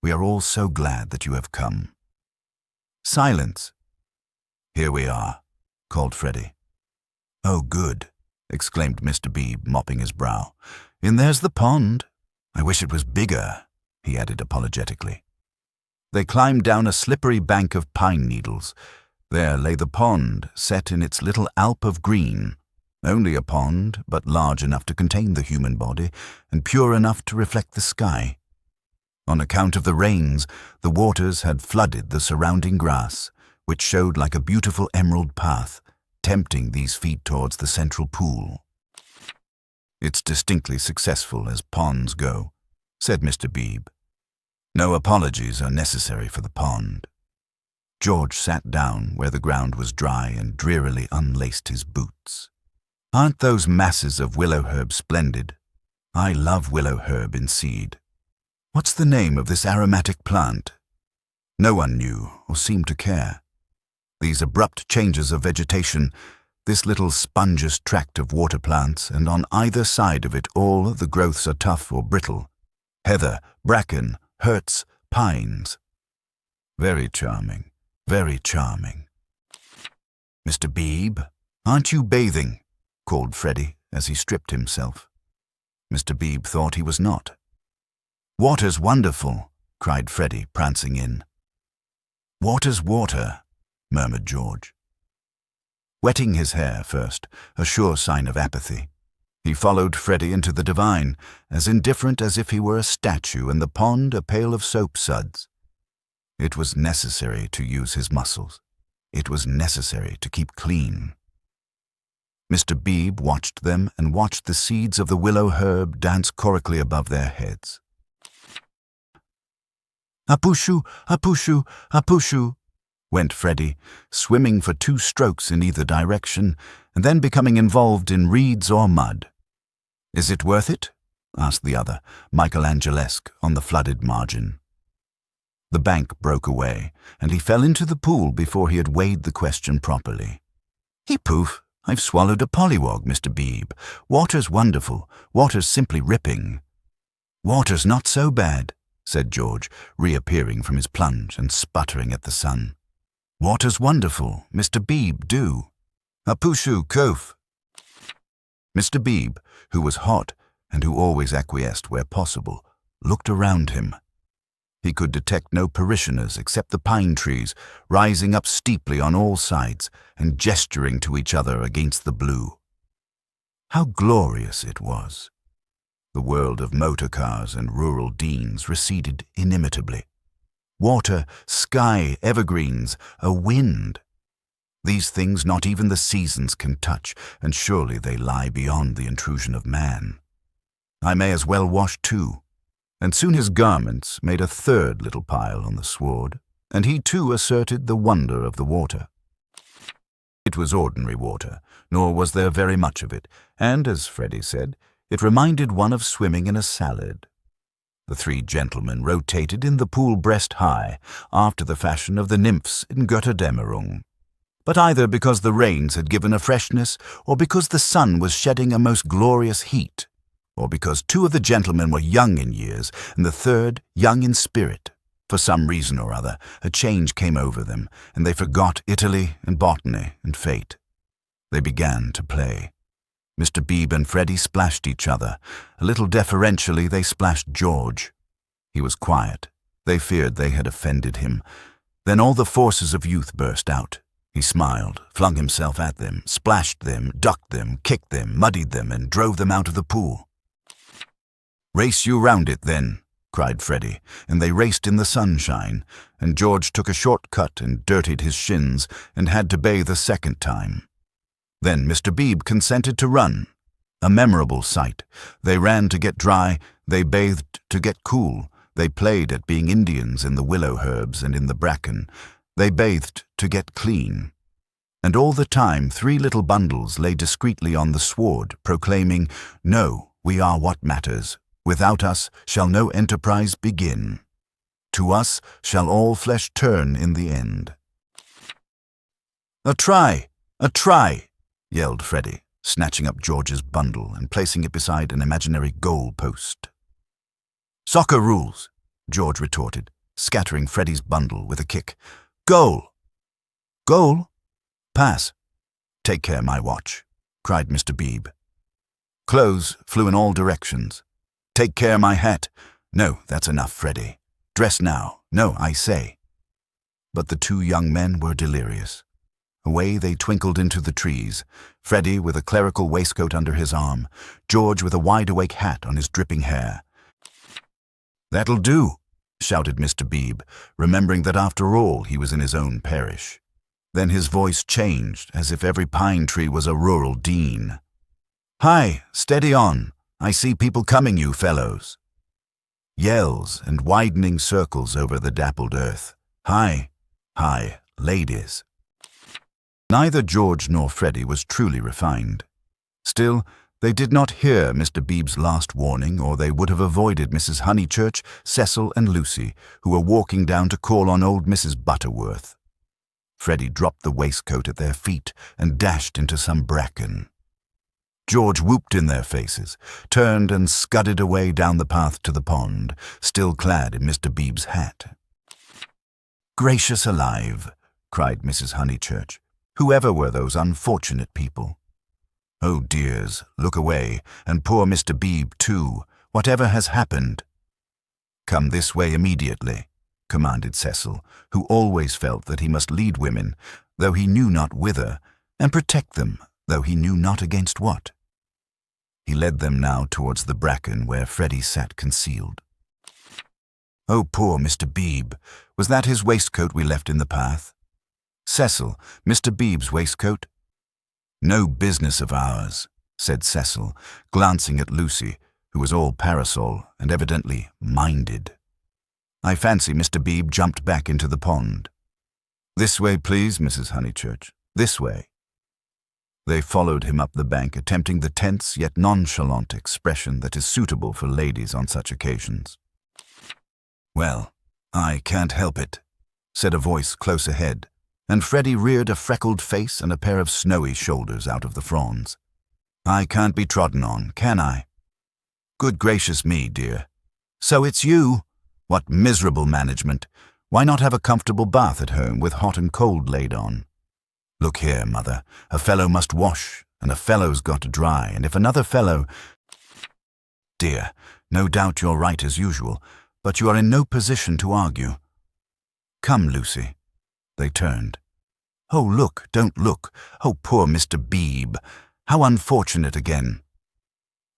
"We are all so glad that you have come." Silence. "Here we are," called Freddie. "Oh, good," exclaimed Mr. Beebe, mopping his brow. "In there's the pond. I wish it was bigger," he added apologetically. They climbed down a slippery bank of pine needles. There lay the pond, set in its little Alp of green. Only a pond, but large enough to contain the human body, and pure enough to reflect the sky. On account of the rains, the waters had flooded the surrounding grass, which showed like a beautiful emerald path, tempting these feet towards the central pool. "It's distinctly successful as ponds go," said Mr. Beebe. "No apologies are necessary for the pond." George sat down where the ground was dry and drearily unlaced his boots. "Aren't those masses of willow herb splendid? I love willow herb in seed. What's the name of this aromatic plant?" No one knew or seemed to care. These abrupt changes of vegetation, this little spongeous tract of water plants, and on either side of it all the growths are tough or brittle. Heather, bracken, hurts, pines. Very charming, very charming. "Mr. Beebe, aren't you bathing?" called Freddie as he stripped himself. Mr. Beebe thought he was not. "Water's wonderful," cried Freddie, prancing in. "Water's water," murmured George. Wetting his hair first, a sure sign of apathy, he followed Freddie into the divine, as indifferent as if he were a statue and the pond a pail of soap suds. It was necessary to use his muscles. It was necessary to keep clean. Mr. Beebe watched them and watched the seeds of the willow herb dance chorically above their heads. "Apushu, apushu, apushu," went Freddie, swimming for 2 strokes in either direction, and then becoming involved in reeds or mud. "Is it worth it?" asked the other, Michelangelesque, on the flooded margin. The bank broke away, and he fell into the pool before he had weighed the question properly. "He poof, I've swallowed a pollywog, Mr. Beebe. Water's wonderful. Water's simply ripping." "Water's not so bad," said George, reappearing from his plunge and sputtering at the sun. "Water's wonderful. Mr. Beebe, do. Apushu, kof." Mr. Beebe, who was hot and who always acquiesced where possible, looked around him. He could detect no parishioners except the pine trees, rising up steeply on all sides and gesturing to each other against the blue. How glorious it was! The world of motor cars and rural deans receded inimitably. Water, sky, evergreens, a wind. These things not even the seasons can touch, and surely they lie beyond the intrusion of man. I may as well wash too. And soon his garments made a 3rd little pile on the sward, and he too asserted the wonder of the water. It was ordinary water, nor was there very much of it, and, as Freddie said, it reminded one of swimming in a salad. The 3 gentlemen rotated in the pool breast high, after the fashion of the nymphs in Götterdämmerung. But either because the rains had given a freshness, or because the sun was shedding a most glorious heat, or because 2 of the gentlemen were young in years, and the 3rd young in spirit, for some reason or other, a change came over them, and they forgot Italy and botany and fate. They began to play. Mr. Beebe and Freddie splashed each other. A little deferentially they splashed George. He was quiet. They feared they had offended him. Then all the forces of youth burst out. He smiled, flung himself at them, splashed them, ducked them, kicked them, muddied them, and drove them out of the pool. "Race you round it, then," cried Freddie, and they raced in the sunshine, and George took a short cut and dirtied his shins, and had to bathe a 2nd time. Then Mr. Beebe consented to run. A memorable sight. They ran to get dry, they bathed to get cool, They played at being Indians in the willow herbs and in the bracken. They bathed to get clean. And all the time 3 little bundles lay discreetly on the sward, proclaiming, "No, we are what matters. Without us shall no enterprise begin. To us shall all flesh turn in the end." "A try! A try!" yelled Freddie, snatching up George's bundle and placing it beside an imaginary goal post. "Soccer rules," George retorted, scattering Freddie's bundle with a kick. "Goal!" "Goal? Pass. Take care, my watch," cried Mr. Beebe. Clothes flew in all directions. "Take care, my hat." "No, that's enough, Freddie. Dress now. No, I say." But the 2 young men were delirious. Away they twinkled into the trees, Freddie with a clerical waistcoat under his arm, George with a wide-awake hat on his dripping hair. "That'll do," shouted Mr. Beebe, remembering that after all he was in his own parish. Then his voice changed, as if every pine tree was a rural dean. "Hi, steady on. I see people coming, you fellows." Yells and widening circles over the dappled earth. "Hi, hi, ladies." Neither George nor Freddie was truly refined. Still, they did not hear Mr. Beebe's last warning, or they would have avoided Mrs. Honeychurch, Cecil, and Lucy, who were walking down to call on old Mrs. Butterworth. Freddie dropped the waistcoat at their feet and dashed into some bracken. George whooped in their faces, turned and scudded away down the path to the pond, still clad in Mr. Beebe's hat. "Gracious alive!" cried Mrs. Honeychurch. "Whoever were those unfortunate people? Oh, dears, look away, and poor Mr. Beebe, too. Whatever has happened?" "Come this way immediately," commanded Cecil, who always felt that he must lead women, though he knew not whither, and protect them, though he knew not against what. He led them now towards the bracken where Freddie sat concealed. "Oh, poor Mr. Beebe! Was that his waistcoat we left in the path? Cecil, Mr. Beebe's waistcoat?" "No business of ours," said Cecil, glancing at Lucy, who was all parasol and evidently minded. "I fancy Mr. Beebe jumped back into the pond." "This way, please, Mrs. Honeychurch. This way." They followed him up the bank, attempting the tense yet nonchalant expression that is suitable for ladies on such occasions. "Well, I can't help it," said a voice close ahead, and Freddie reared a freckled face and a pair of snowy shoulders out of the fronds. "I can't be trodden on, can I?" "Good gracious me, dear. So it's you? What miserable management. Why not have a comfortable bath at home with hot and cold laid on? Look here, mother, a fellow must wash, and a fellow's got to dry, and if another fellow— Dear, no doubt you're right as usual, but you are in no position to argue. Come, Lucy." They turned. "Oh, look, don't look. Oh, poor Mr. Beebe. How unfortunate again."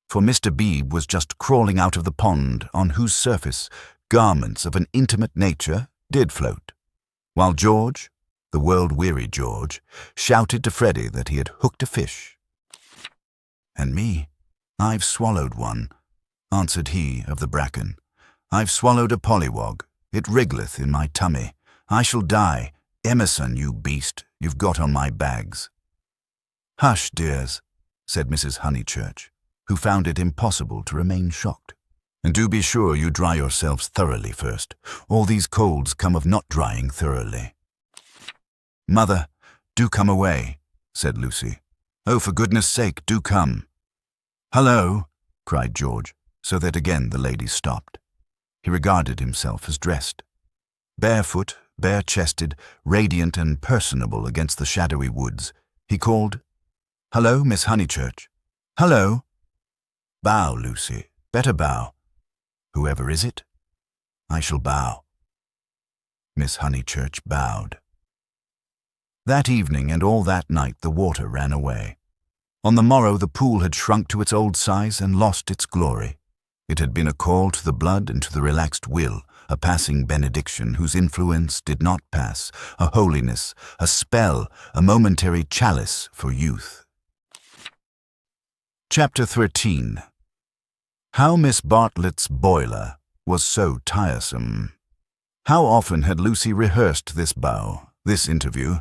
For Mr. Beebe was just crawling out of the pond on whose surface garments of an intimate nature did float, while George, the world-weary George, shouted to Freddie that he had hooked a fish. "And me, I've swallowed one," answered he of the bracken. "I've swallowed a pollywog. It wriggleth in my tummy. I shall die. Emerson, you beast, you've got on my bags." "Hush, dears," said Mrs. Honeychurch, who found it impossible to remain shocked. "And do be sure you dry yourselves thoroughly first. All these colds come of not drying thoroughly." "Mother, do come away," said Lucy. "Oh, for goodness' sake, do come." "Hello," cried George, so that again the ladies stopped. He regarded himself as dressed. Barefoot, bare-chested, radiant and personable against the shadowy woods, he called, "Hello, Miss Honeychurch. Hello." "Bow, Lucy. Better bow." "Whoever is it?" "I shall bow." Miss Honeychurch bowed. That evening and all that night the water ran away. On the morrow the pool had shrunk to its old size and lost its glory. It had been a call to the blood and to the relaxed will, a passing benediction whose influence did not pass, a holiness, a spell, a momentary chalice for youth. Chapter 13. How Miss Bartlett's Boiler was so tiresome. How often had Lucy rehearsed this bow, this interview?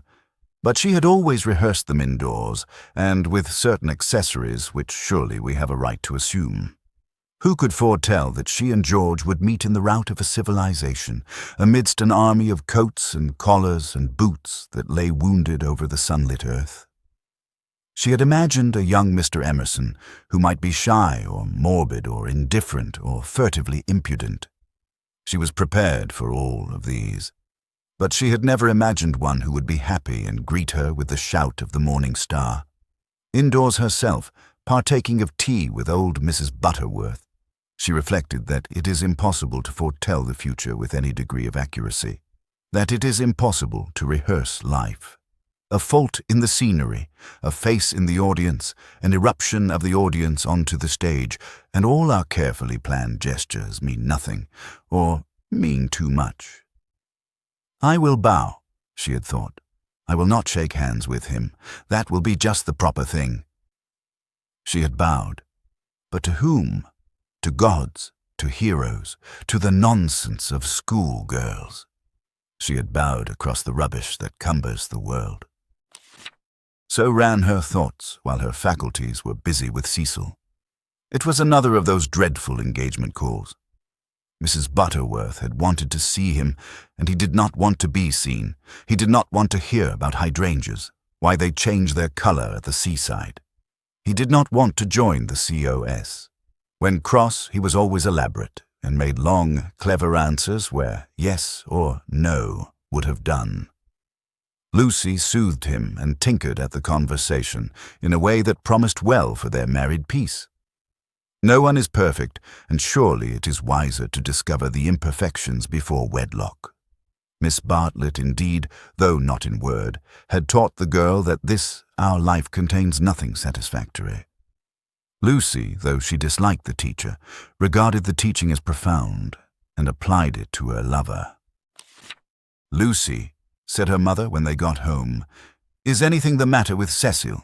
But she had always rehearsed them indoors, and with certain accessories which surely we have a right to assume. Who could foretell that she and George would meet in the rout of a civilization, amidst an army of coats and collars and boots that lay wounded over the sunlit earth? She had imagined a young Mr. Emerson who might be shy or morbid or indifferent or furtively impudent. She was prepared for all of these. But she had never imagined one who would be happy and greet her with the shout of the morning star. Indoors herself, partaking of tea with old Mrs. Butterworth, she reflected that it is impossible to foretell the future with any degree of accuracy, that it is impossible to rehearse life. A fault in the scenery, a face in the audience, an eruption of the audience onto the stage, and all our carefully planned gestures mean nothing, or mean too much. I will bow, she had thought. I will not shake hands with him. That will be just the proper thing. She had bowed. But to whom? To gods, to heroes, to the nonsense of schoolgirls. She had bowed across the rubbish that cumbers the world. So ran her thoughts while her faculties were busy with Cecil. It was another of those dreadful engagement calls. Mrs. Butterworth had wanted to see him, and he did not want to be seen. He did not want to hear about hydrangeas, why they change their color at the seaside. He did not want to join the COS. When cross, he was always elaborate, and made long, clever answers where yes or no would have done. Lucy soothed him and tinkered at the conversation in a way that promised well for their married peace. No one is perfect, and surely it is wiser to discover the imperfections before wedlock. Miss Bartlett, indeed, though not in word, had taught the girl that this, our life, contains nothing satisfactory. Lucy, though she disliked the teacher, regarded the teaching as profound and applied it to her lover. "Lucy," said her mother when they got home, "is anything the matter with Cecil?"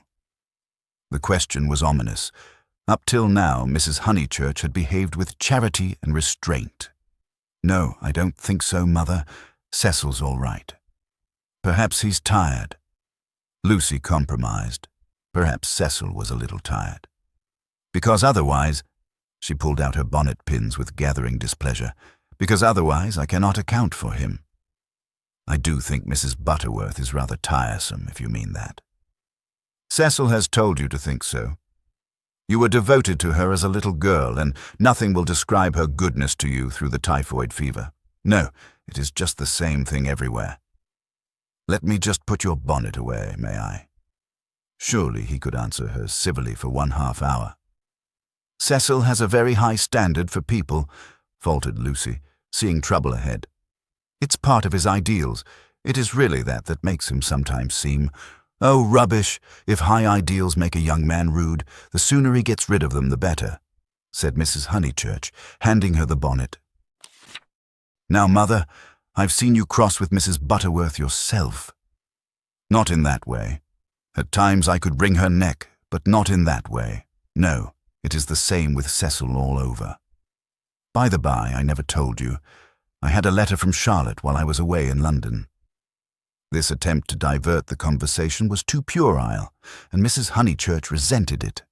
The question was ominous. Up till now, Mrs. Honeychurch had behaved with charity and restraint. "No, I don't think so, Mother. Cecil's all right." "Perhaps he's tired." Lucy compromised. Perhaps Cecil was a little tired. "Because otherwise," she pulled out her bonnet pins with gathering displeasure, "because otherwise I cannot account for him." "I do think Mrs. Butterworth is rather tiresome, if you mean that." "Cecil has told you to think so. You were devoted to her as a little girl, and nothing will describe her goodness to you through the typhoid fever. No, it is just the same thing everywhere. Let me just put your bonnet away, may I?" Surely he could answer her civilly for 1/2 hour. "Cecil has a very high standard for people," faltered Lucy, seeing trouble ahead. "It's part of his ideals. It is really that makes him sometimes seem—" "Oh, rubbish! If high ideals make a young man rude, the sooner he gets rid of them, the better," said Mrs. Honeychurch, handing her the bonnet. "Now, Mother, I've seen you cross with Mrs. Butterworth yourself." "Not in that way. At times I could wring her neck, but not in that way. No, it is the same with Cecil all over. By the by, I never told you. I had a letter from Charlotte while I was away in London." This attempt to divert the conversation was too puerile, and Mrs. Honeychurch resented it.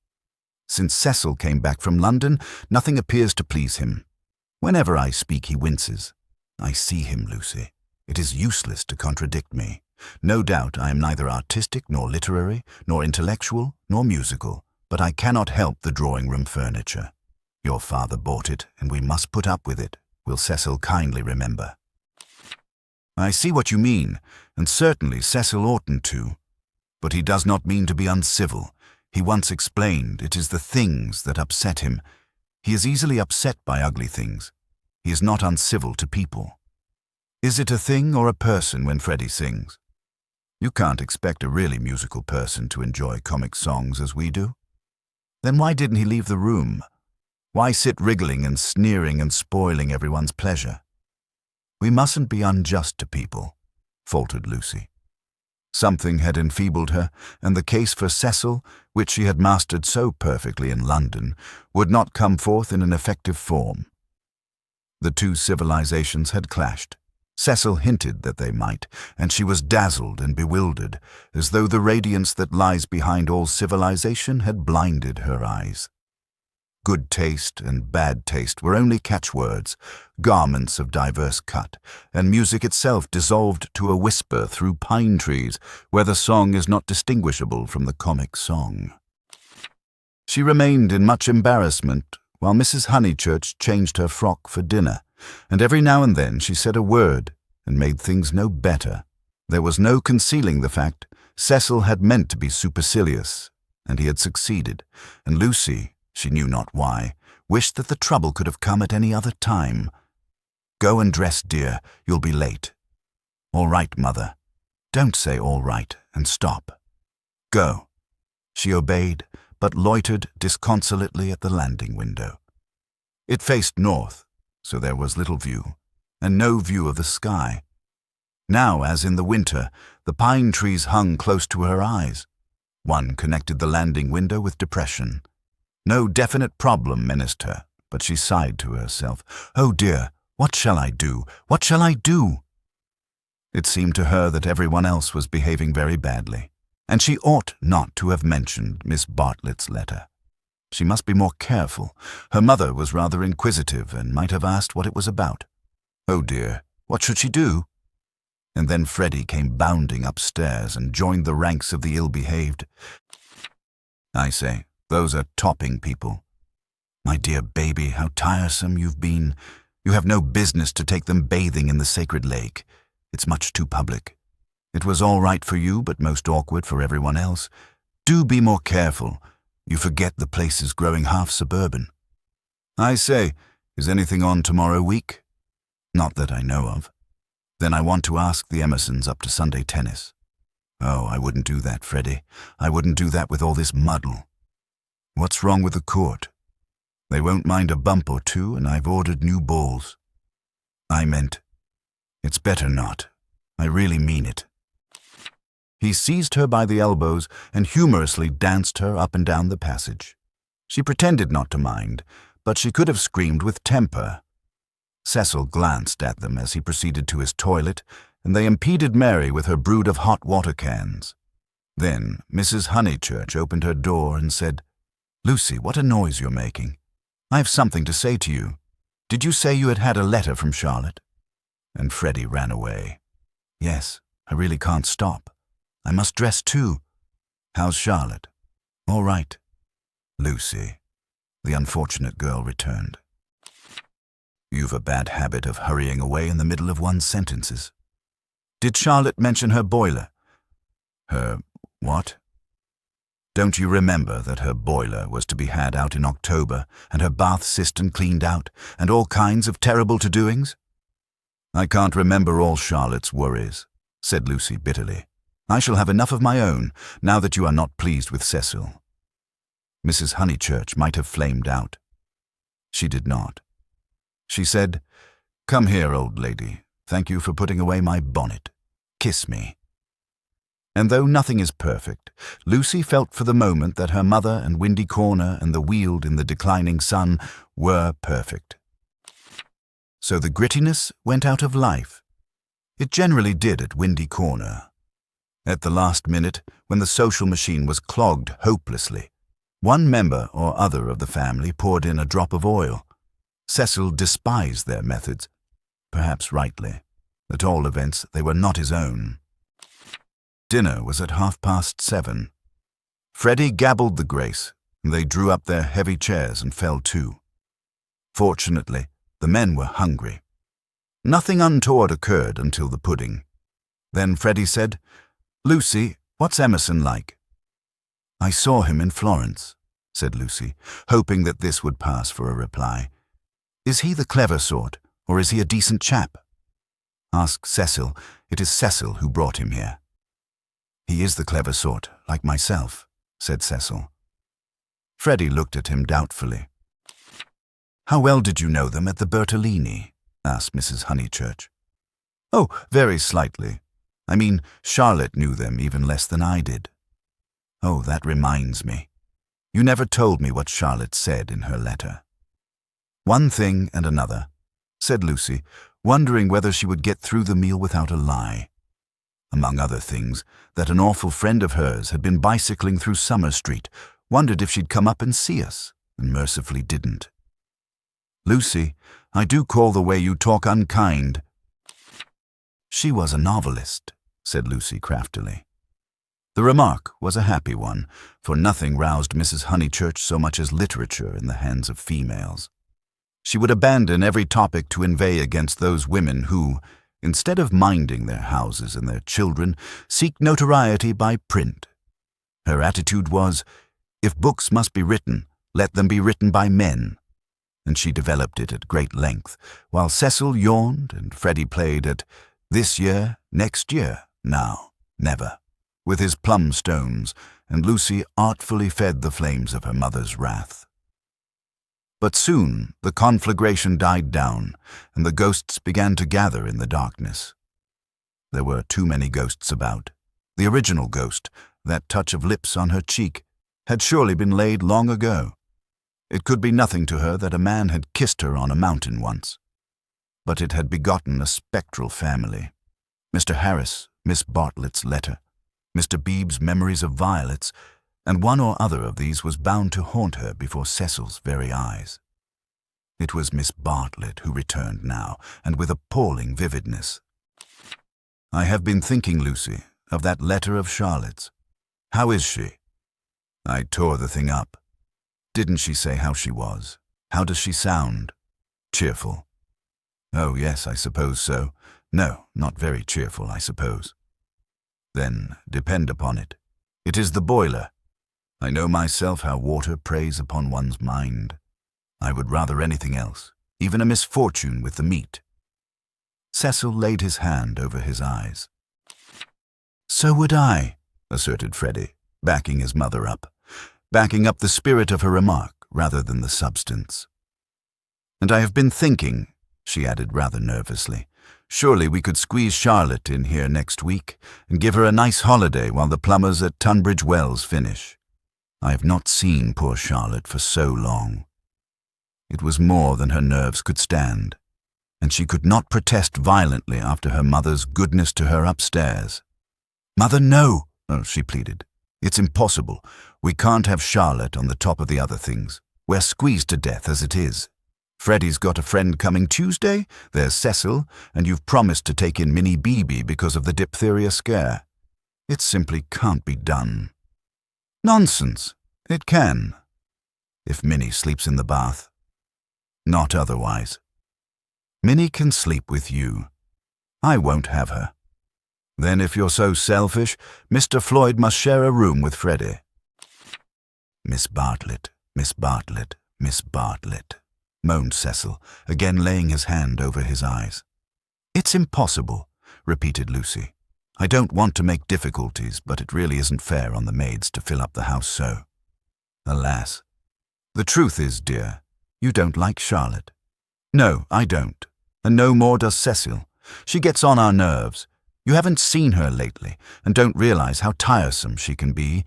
Since Cecil came back from London, nothing appears to please him. Whenever I speak, he winces. I see him, Lucy. It is useless to contradict me. No doubt I am neither artistic nor literary, nor intellectual, nor musical, but I cannot help the drawing-room furniture. Your father bought it, and we must put up with it. Will Cecil kindly remember? "I see what you mean, and certainly Cecil oughtn't to. But he does not mean to be uncivil. He once explained it is the things that upset him. He is easily upset by ugly things. He is not uncivil to people." "Is it a thing or a person when Freddie sings?" "You can't expect a really musical person to enjoy comic songs as we do." "Then why didn't he leave the room? Why sit wriggling and sneering and spoiling everyone's pleasure?" "We mustn't be unjust to people," faltered Lucy. Something had enfeebled her, and the case for Cecil, which she had mastered so perfectly in London, would not come forth in an effective form. The two civilizations had clashed. Cecil hinted that they might, and she was dazzled and bewildered, as though the radiance that lies behind all civilization had blinded her eyes. Good taste and bad taste were only catchwords, garments of diverse cut, and music itself dissolved to a whisper through pine trees, where the song is not distinguishable from the comic song. She remained in much embarrassment while Mrs. Honeychurch changed her frock for dinner, and every now and then she said a word and made things no better. There was no concealing the fact. Cecil had meant to be supercilious, and he had succeeded, and Lucy, she knew not why, wished that the trouble could have come at any other time. "Go and dress, dear. You'll be late." "All right, Mother." "Don't say all right and stop. Go." She obeyed, but loitered disconsolately at the landing window. It faced north, so there was little view, and no view of the sky. Now, as in the winter, the pine trees hung close to her eyes. One connected the landing window with depression. No definite problem menaced her, but she sighed to herself, "Oh dear, what shall I do? What shall I do?" It seemed to her that everyone else was behaving very badly, and she ought not to have mentioned Miss Bartlett's letter. She must be more careful. Her mother was rather inquisitive and might have asked what it was about. Oh dear, what should she do? And then Freddie came bounding upstairs and joined the ranks of the ill-behaved. "I say, those are topping people. My dear baby, how tiresome you've been. You have no business to take them bathing in the sacred lake. It's much too public. It was all right for you, but most awkward for everyone else. Do be more careful. You forget the place is growing half suburban. I say, is anything on tomorrow week?" "Not that I know of." "Then I want to ask the Emersons up to Sunday tennis." "Oh, I wouldn't do that, Freddie. I wouldn't do that with all this muddle." "What's wrong with the court?" "They won't mind a bump or two, and I've ordered new balls." "I meant, it's better not. I really mean it." He seized her by the elbows and humorously danced her up and down the passage. She pretended not to mind, but she could have screamed with temper. Cecil glanced at them as he proceeded to his toilet, and they impeded Mary with her brood of hot water cans. Then Mrs. Honeychurch opened her door and said, "Lucy, what a noise you're making. I have something to say to you. Did you say you had had a letter from Charlotte?" And Freddie ran away. "Yes, I really can't stop. I must dress too. How's Charlotte?" "All right." "Lucy," the unfortunate girl returned. "You've a bad habit of hurrying away in the middle of one's sentences. Did Charlotte mention her boiler?" "Her what?" "Don't you remember that her boiler was to be had out in October, and her bath cistern cleaned out, and all kinds of terrible to-doings?" "I can't remember all Charlotte's worries," said Lucy bitterly. "I shall have enough of my own, now that you are not pleased with Cecil." Mrs. Honeychurch might have flamed out. She did not. She said, "Come here, old lady. Thank you for putting away my bonnet. Kiss me." And though nothing is perfect, Lucy felt for the moment that her mother and Windy Corner and the Weald in the declining sun were perfect. So the grittiness went out of life. It generally did at Windy Corner. At the last minute, when the social machine was clogged hopelessly, one member or other of the family poured in a drop of oil. Cecil despised their methods, perhaps rightly. At all events, they were not his own. Dinner was at 7:30. Freddie gabbled the grace, and they drew up their heavy chairs and fell to. Fortunately, the men were hungry. Nothing untoward occurred until the pudding. Then Freddie said, "Lucy, what's Emerson like?" "I saw him in Florence," said Lucy, hoping that this would pass for a reply. "Is he the clever sort, or is he a decent chap?" "Ask Cecil. It is Cecil who brought him here." "He is the clever sort, like myself," said Cecil. Freddie looked at him doubtfully. "How well did you know them at the Bertolini?" asked Mrs. Honeychurch. "Oh, very slightly. I mean, Charlotte knew them even less than I did." "Oh, that reminds me. You never told me what Charlotte said in her letter." "One thing and another. said Lucy, wondering whether she would get through the meal without a lie. Among other things, that an awful friend of hers had been bicycling through Summer Street, wondered if she'd come up and see us, and mercifully didn't. "Lucy, I do call the way you talk unkind." "She was a novelist," said Lucy craftily. The remark was a happy one, for nothing roused Mrs. Honeychurch so much as literature in the hands of females. She would abandon every topic to inveigh against those women who, instead of minding their houses and their children, seek notoriety by print. Her attitude was, if books must be written, let them be written by men. And she developed it at great length, while Cecil yawned and Freddie played at this year, next year, now, never, with his plum stones, and Lucy artfully fed the flames of her mother's wrath. But soon the conflagration died down, and the ghosts began to gather in the darkness. There were too many ghosts about. The original ghost, that touch of lips on her cheek, had surely been laid long ago. It could be nothing to her that a man had kissed her on a mountain once. But it had begotten a spectral family. Mr. Harris, Miss Bartlett's letter, Mr. Beebe's memories of violets, and one or other of these was bound to haunt her before Cecil's very eyes. It was Miss Bartlett who returned now, and with appalling vividness. "I have been thinking, Lucy, of that letter of Charlotte's. How is she? I tore the thing up. Didn't she say how she was? How does she sound? Cheerful? Oh, yes, I suppose so. No, not very cheerful, I suppose. Then depend upon it. It is the boiler. I know myself how water preys upon one's mind. I would rather anything else, even a misfortune with the meat." Cecil laid his hand over his eyes. "So would I," asserted Freddie, backing his mother up, backing up the spirit of her remark rather than the substance. "And I have been thinking," she added rather nervously, "surely we could squeeze Charlotte in here next week and give her a nice holiday while the plumbers at Tunbridge Wells finish. I have not seen poor Charlotte for so long." It was more than her nerves could stand, and she could not protest violently after her mother's goodness to her upstairs. "Mother, no," she pleaded. "It's impossible. We can't have Charlotte on the top of the other things. We're squeezed to death as it is. Freddie's got a friend coming Tuesday, there's Cecil, and you've promised to take in Minnie Beebe because of the diphtheria scare. It simply can't be done." "Nonsense. It can. If Minnie sleeps in the bath. Not otherwise. Minnie can sleep with you. I won't have her. Then if you're so selfish, Mr. Floyd must share a room with Freddie." "Miss Bartlett, Miss Bartlett, Miss Bartlett," moaned Cecil, again laying his hand over his eyes. "It's impossible," repeated Lucy. "I don't want to make difficulties, but it really isn't fair on the maids to fill up the house so. Alas. The truth is, dear, you don't like Charlotte." "No, I don't. And no more does Cecil. She gets on our nerves. You haven't seen her lately, and don't realize how tiresome she can be,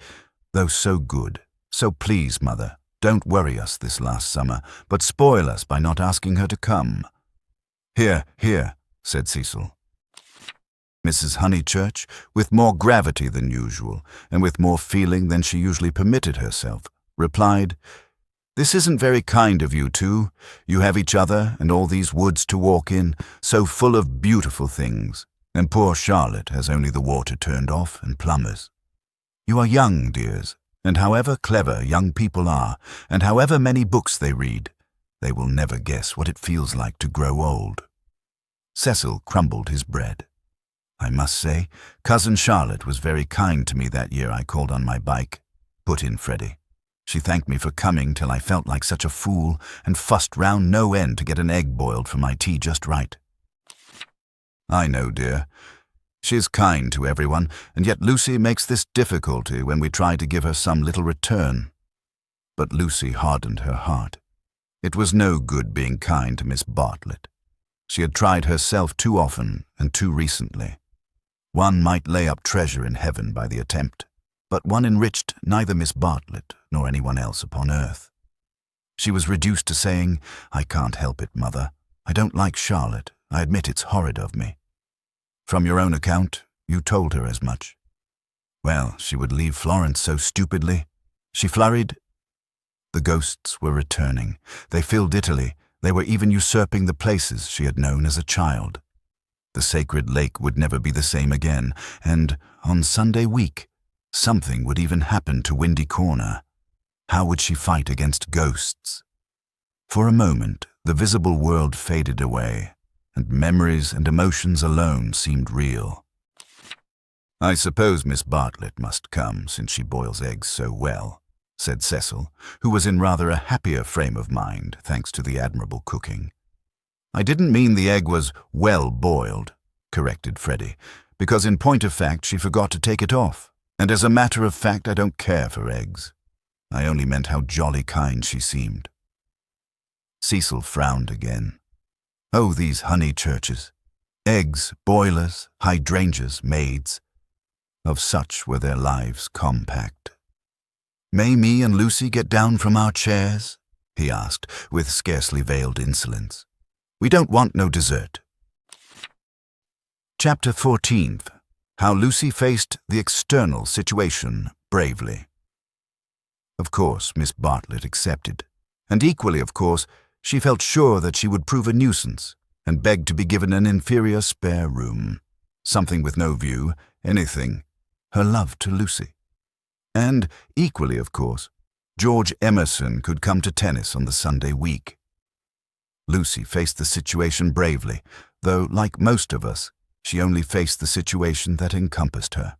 though so good. So please, Mother, don't worry us this last summer, but spoil us by not asking her to come." "Here, here," said Cecil. Mrs. Honeychurch, with more gravity than usual, and with more feeling than she usually permitted herself, replied, "This isn't very kind of you two. You have each other and all these woods to walk in, so full of beautiful things, and poor Charlotte has only the water turned off and plumbers. You are young, dears, and however clever young people are, and however many books they read, they will never guess what it feels like to grow old." Cecil crumbled his bread. "I must say, Cousin Charlotte was very kind to me that year I called on my bike," put in Freddie. "She thanked me for coming till I felt like such a fool and fussed round no end to get an egg boiled for my tea just right." "I know, dear. She is kind to everyone, and yet Lucy makes this difficulty when we try to give her some little return." But Lucy hardened her heart. It was no good being kind to Miss Bartlett. She had tried herself too often and too recently. One might lay up treasure in heaven by the attempt, but one enriched neither Miss Bartlett nor anyone else upon earth. She was reduced to saying, "I can't help it, Mother. I don't like Charlotte. I admit it's horrid of me." "From your own account, you told her as much." "Well, she would leave Florence so stupidly. She flurried." The ghosts were returning. They filled Italy. They were even usurping the places she had known as a child. The sacred lake would never be the same again, and on Sunday week, something would even happen to Windy Corner. How would she fight against ghosts? For a moment, the visible world faded away, and memories and emotions alone seemed real. "I suppose Miss Bartlett must come, since she boils eggs so well," said Cecil, who was in rather a happier frame of mind, thanks to the admirable cooking. "I didn't mean the egg was well boiled," corrected Freddie, "because in point of fact she forgot to take it off, and as a matter of fact I don't care for eggs. I only meant how jolly kind she seemed." Cecil frowned again. Oh, these Honeychurches! Eggs, boilers, hydrangeas, maids. Of such were their lives compact. "May me and Lucy get down from our chairs?" he asked, with scarcely veiled insolence. "We don't want no dessert." Chapter 14. How Lucy Faced the External Situation Bravely. Of course, Miss Bartlett accepted, and equally, of course, she felt sure that she would prove a nuisance, and begged to be given an inferior spare room, something with no view, anything, her love to Lucy. And, equally, of course, George Emerson could come to tennis on the Sunday week. Lucy faced the situation bravely, though, like most of us, she only faced the situation that encompassed her.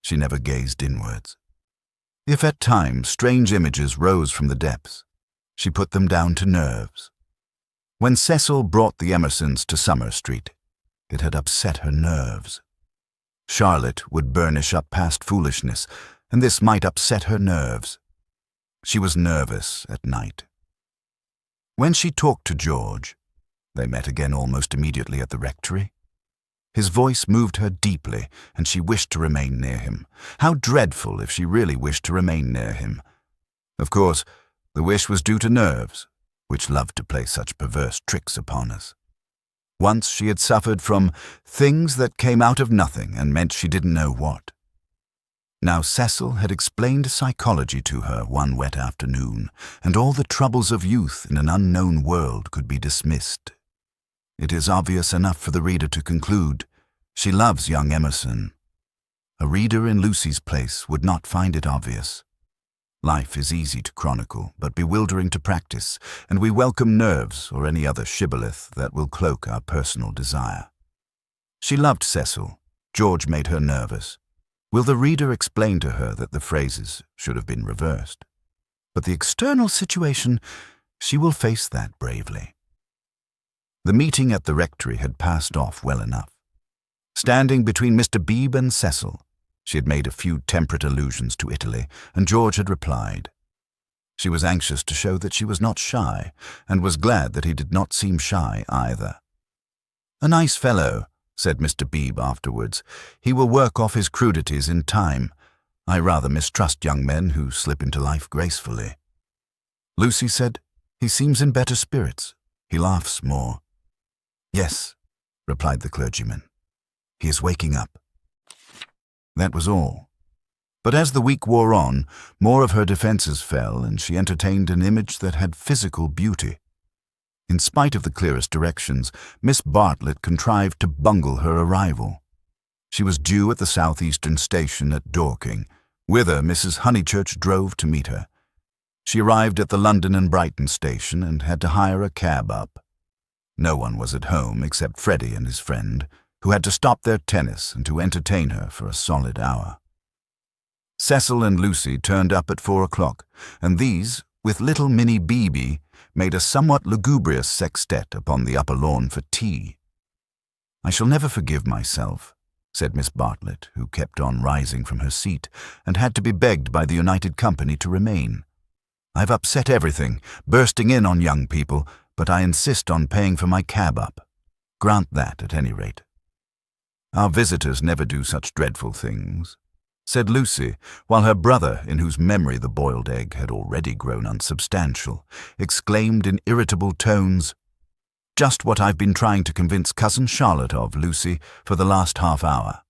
She never gazed inwards. If at times strange images rose from the depths, she put them down to nerves. When Cecil brought the Emersons to Summer Street, it had upset her nerves. Charlotte would burnish up past foolishness, and this might upset her nerves. She was nervous at night. When she talked to George, they met again almost immediately at the rectory. His voice moved her deeply, and she wished to remain near him. How dreadful if she really wished to remain near him. Of course, the wish was due to nerves, which loved to play such perverse tricks upon us. Once she had suffered from things that came out of nothing and meant she didn't know what. Now Cecil had explained psychology to her one wet afternoon, and all the troubles of youth in an unknown world could be dismissed. It is obvious enough for the reader to conclude she loves young Emerson. A reader in Lucy's place would not find it obvious. Life is easy to chronicle, but bewildering to practice, and we welcome nerves or any other shibboleth that will cloak our personal desire. She loved Cecil. George made her nervous. Will the reader explain to her that the phrases should have been reversed? But the external situation, she will face that bravely. The meeting at the rectory had passed off well enough. Standing between Mr. Beebe and Cecil, she had made a few temperate allusions to Italy, and George had replied. She was anxious to show that she was not shy, and was glad that he did not seem shy either. "A nice fellow," said Mr. Beebe afterwards. "He will work off his crudities in time. I rather mistrust young men who slip into life gracefully." Lucy said, "He seems in better spirits. He laughs more." "Yes," replied the clergyman. "He is waking up." That was all. But as the week wore on, more of her defenses fell, and she entertained an image that had physical beauty. In spite of the clearest directions, Miss Bartlett contrived to bungle her arrival. She was due at the southeastern station at Dorking, whither Mrs. Honeychurch drove to meet her. She arrived at the London and Brighton station and had to hire a cab up. No one was at home except Freddie and his friend, who had to stop their tennis and to entertain her for a solid hour. Cecil and Lucy turned up at 4 o'clock, and these, with little Minnie Beebe, made a somewhat lugubrious sextet upon the upper lawn for tea. "I shall never forgive myself," said Miss Bartlett, who kept on rising from her seat, and had to be begged by the United Company to remain. "I've upset everything, bursting in on young people, but I insist on paying for my cab up. Grant that, at any rate." "Our visitors never do such dreadful things," said Lucy, while her brother, in whose memory the boiled egg had already grown unsubstantial, exclaimed in irritable tones, Just what I've been trying to convince Cousin Charlotte of, Lucy, for the last half hour."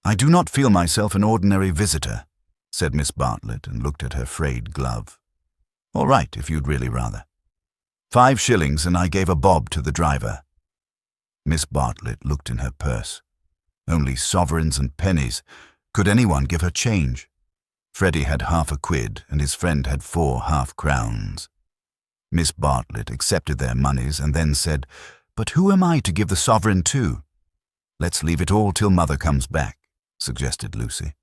"I do not feel myself an ordinary visitor," said Miss Bartlett, and looked at her frayed glove. "All right, if you'd really rather. 5 shillings, and I gave a bob to the driver." Miss Bartlett looked in her purse. Only sovereigns and pennies. Could anyone give her change? Freddie had half a quid, and his friend had 4 half-crowns. Miss Bartlett accepted their monies and then said, "But who am I to give the sovereign to?" "Let's leave it all till Mother comes back," suggested Lucy.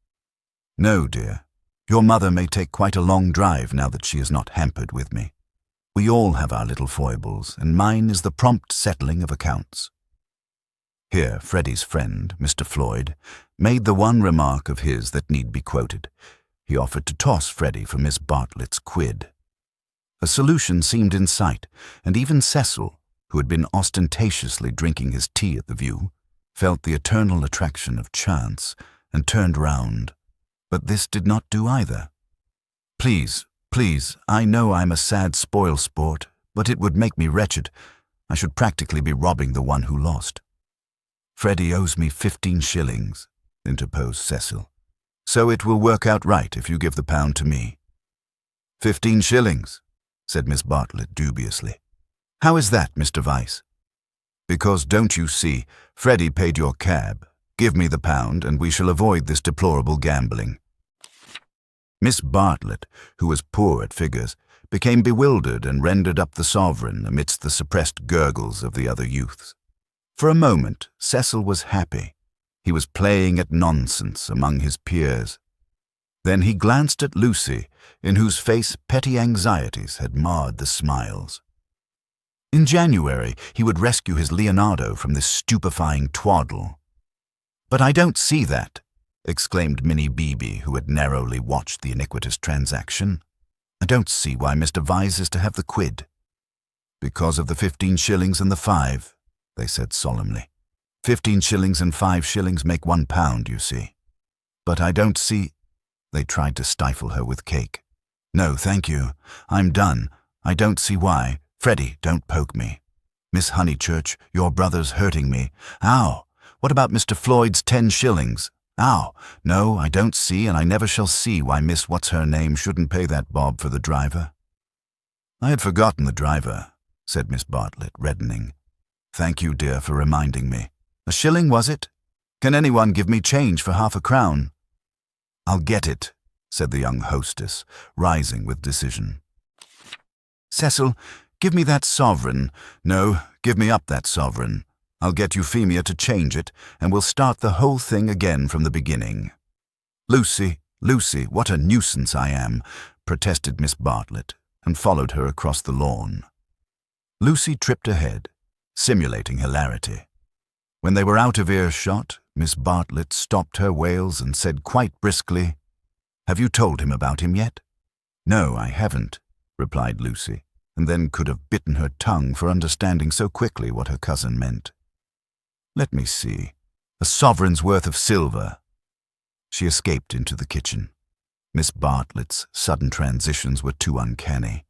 "No, dear. Your mother may take quite a long drive now that she is not hampered with me. We all have our little foibles, and mine is the prompt settling of accounts." Here Freddie's friend, Mr. Floyd, made the one remark of his that need be quoted. He offered to toss Freddie for Miss Bartlett's quid. A solution seemed in sight, and even Cecil, who had been ostentatiously drinking his tea at the View, felt the eternal attraction of chance and turned round. But this did not do either. Please, I know I'm a sad spoil-sport, but it would make me wretched. I should practically be robbing the one who lost." "Freddie owes me 15 shillings, interposed Cecil. "So it will work out right if you give the pound to me." 15 shillings, said Miss Bartlett dubiously. "How is that, Mr. Vyse?" "Because, don't you see, Freddie paid your cab. Give me the pound, and we shall avoid this deplorable gambling." Miss Bartlett, who was poor at figures, became bewildered and rendered up the sovereign amidst the suppressed gurgles of the other youths. For a moment, Cecil was happy. He was playing at nonsense among his peers. Then he glanced at Lucy, in whose face petty anxieties had marred the smiles. In January, he would rescue his Leonardo from this stupefying twaddle. "But I don't see that," exclaimed Minnie Beebe, who had narrowly watched the iniquitous transaction. "I don't see why Mr. Vyse is to have the quid." "Because of the 15 shillings and the 5, they said solemnly. 15 shillings and 5 shillings make £1, you see. "But I don't see—" They tried to stifle her with cake. "No, thank you. I'm done. I don't see why. Freddie, don't poke me. Miss Honeychurch, your brother's hurting me. Ow! What about Mr. Floyd's 10 shillings? Ow! No, I don't see, and I never shall see why Miss What's-Her-Name shouldn't pay that bob for the driver." "I had forgotten the driver," said Miss Bartlett, reddening. "Thank you, dear, for reminding me. A shilling, was it? Can anyone give me change for half a crown?" "I'll get it," said the young hostess, rising with decision. "Cecil, give me that sovereign. No, give me up that sovereign. I'll get Euphemia to change it, and we'll start the whole thing again from the beginning." Lucy, what a nuisance I am," protested Miss Bartlett, and followed her across the lawn. Lucy tripped ahead, simulating hilarity. When they were out of earshot, Miss Bartlett stopped her wails and said quite briskly, "Have you told him about him yet?" "No, I haven't," replied Lucy, and then could have bitten her tongue for understanding so quickly what her cousin meant. "Let me see. A sovereign's worth of silver." She escaped into the kitchen. Miss Bartlett's sudden transitions were too uncanny.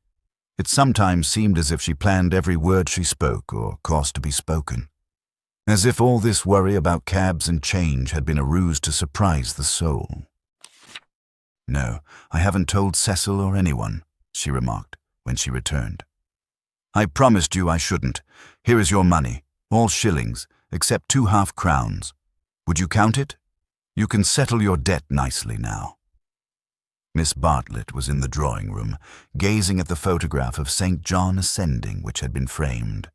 It sometimes seemed as if she planned every word she spoke or caused to be spoken. As if all this worry about cabs and change had been a ruse to surprise the soul. "No, I haven't told Cecil or anyone," she remarked when she returned. "I promised you I shouldn't. Here is your money, all shillings, except 2 half-crowns. Would you count it? You can settle your debt nicely now." Miss Bartlett was in the drawing-room, gazing at the photograph of St. John ascending which had been framed.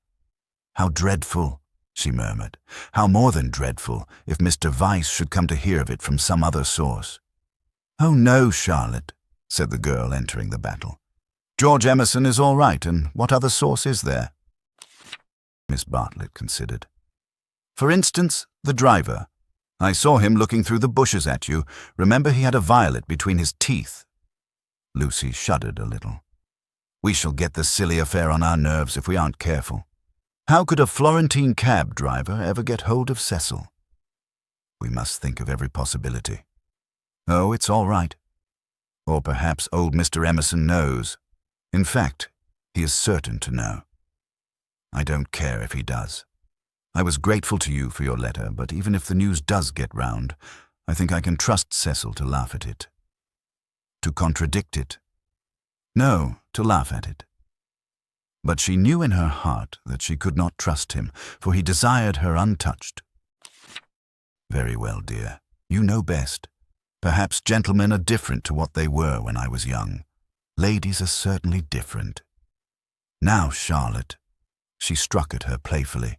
"How dreadful," she murmured. "How more than dreadful if Mr. Vyse should come to hear of it from some other source." "Oh no, Charlotte," said the girl entering the battle. "George Emerson is all right, and what other source is there?" Miss Bartlett considered. "For instance, the driver. I saw him looking through the bushes at you. Remember, he had a violet between his teeth." Lucy shuddered a little. "We shall get this silly affair on our nerves if we aren't careful. How could a Florentine cab driver ever get hold of Cecil?" "We must think of every possibility." "Oh, it's all right. Or perhaps old Mr. Emerson knows. In fact, he is certain to know." I don't care if he does. I was grateful to you for your letter, but even if the news does get round, I think I can trust Cecil to laugh at it. To contradict it? No, to laugh at it. But she knew in her heart that she could not trust him, for he desired her untouched. Very well, dear. You know best. Perhaps gentlemen are different to what they were when I was young. Ladies are certainly different. Now, Charlotte, she struck at her playfully.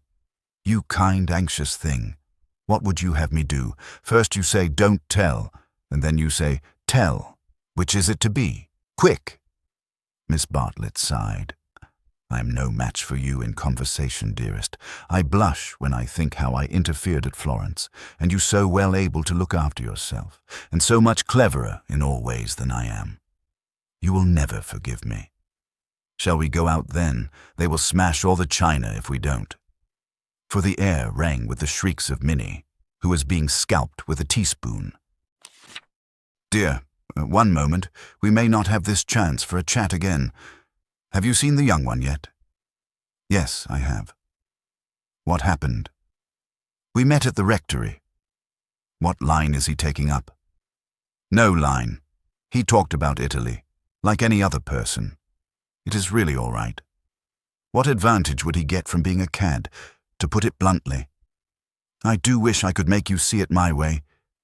You kind, anxious thing. What would you have me do? First you say, don't tell, and then you say, tell. Which is it to be? Quick! Miss Bartlett sighed. I am no match for you in conversation, dearest. I blush when I think how I interfered at Florence, and you so well able to look after yourself, and so much cleverer in all ways than I am. You will never forgive me. Shall we go out then? They will smash all the china if we don't. For the air rang with the shrieks of Minnie, who was being scalped with a teaspoon. Dear, one moment, we may not have this chance for a chat again. Have you seen the young one yet? Yes, I have. What happened? We met at the rectory. What line is he taking up? No line. He talked about Italy, like any other person. It is really all right. What advantage would he get from being a cad, to put it bluntly? I do wish I could make you see it my way.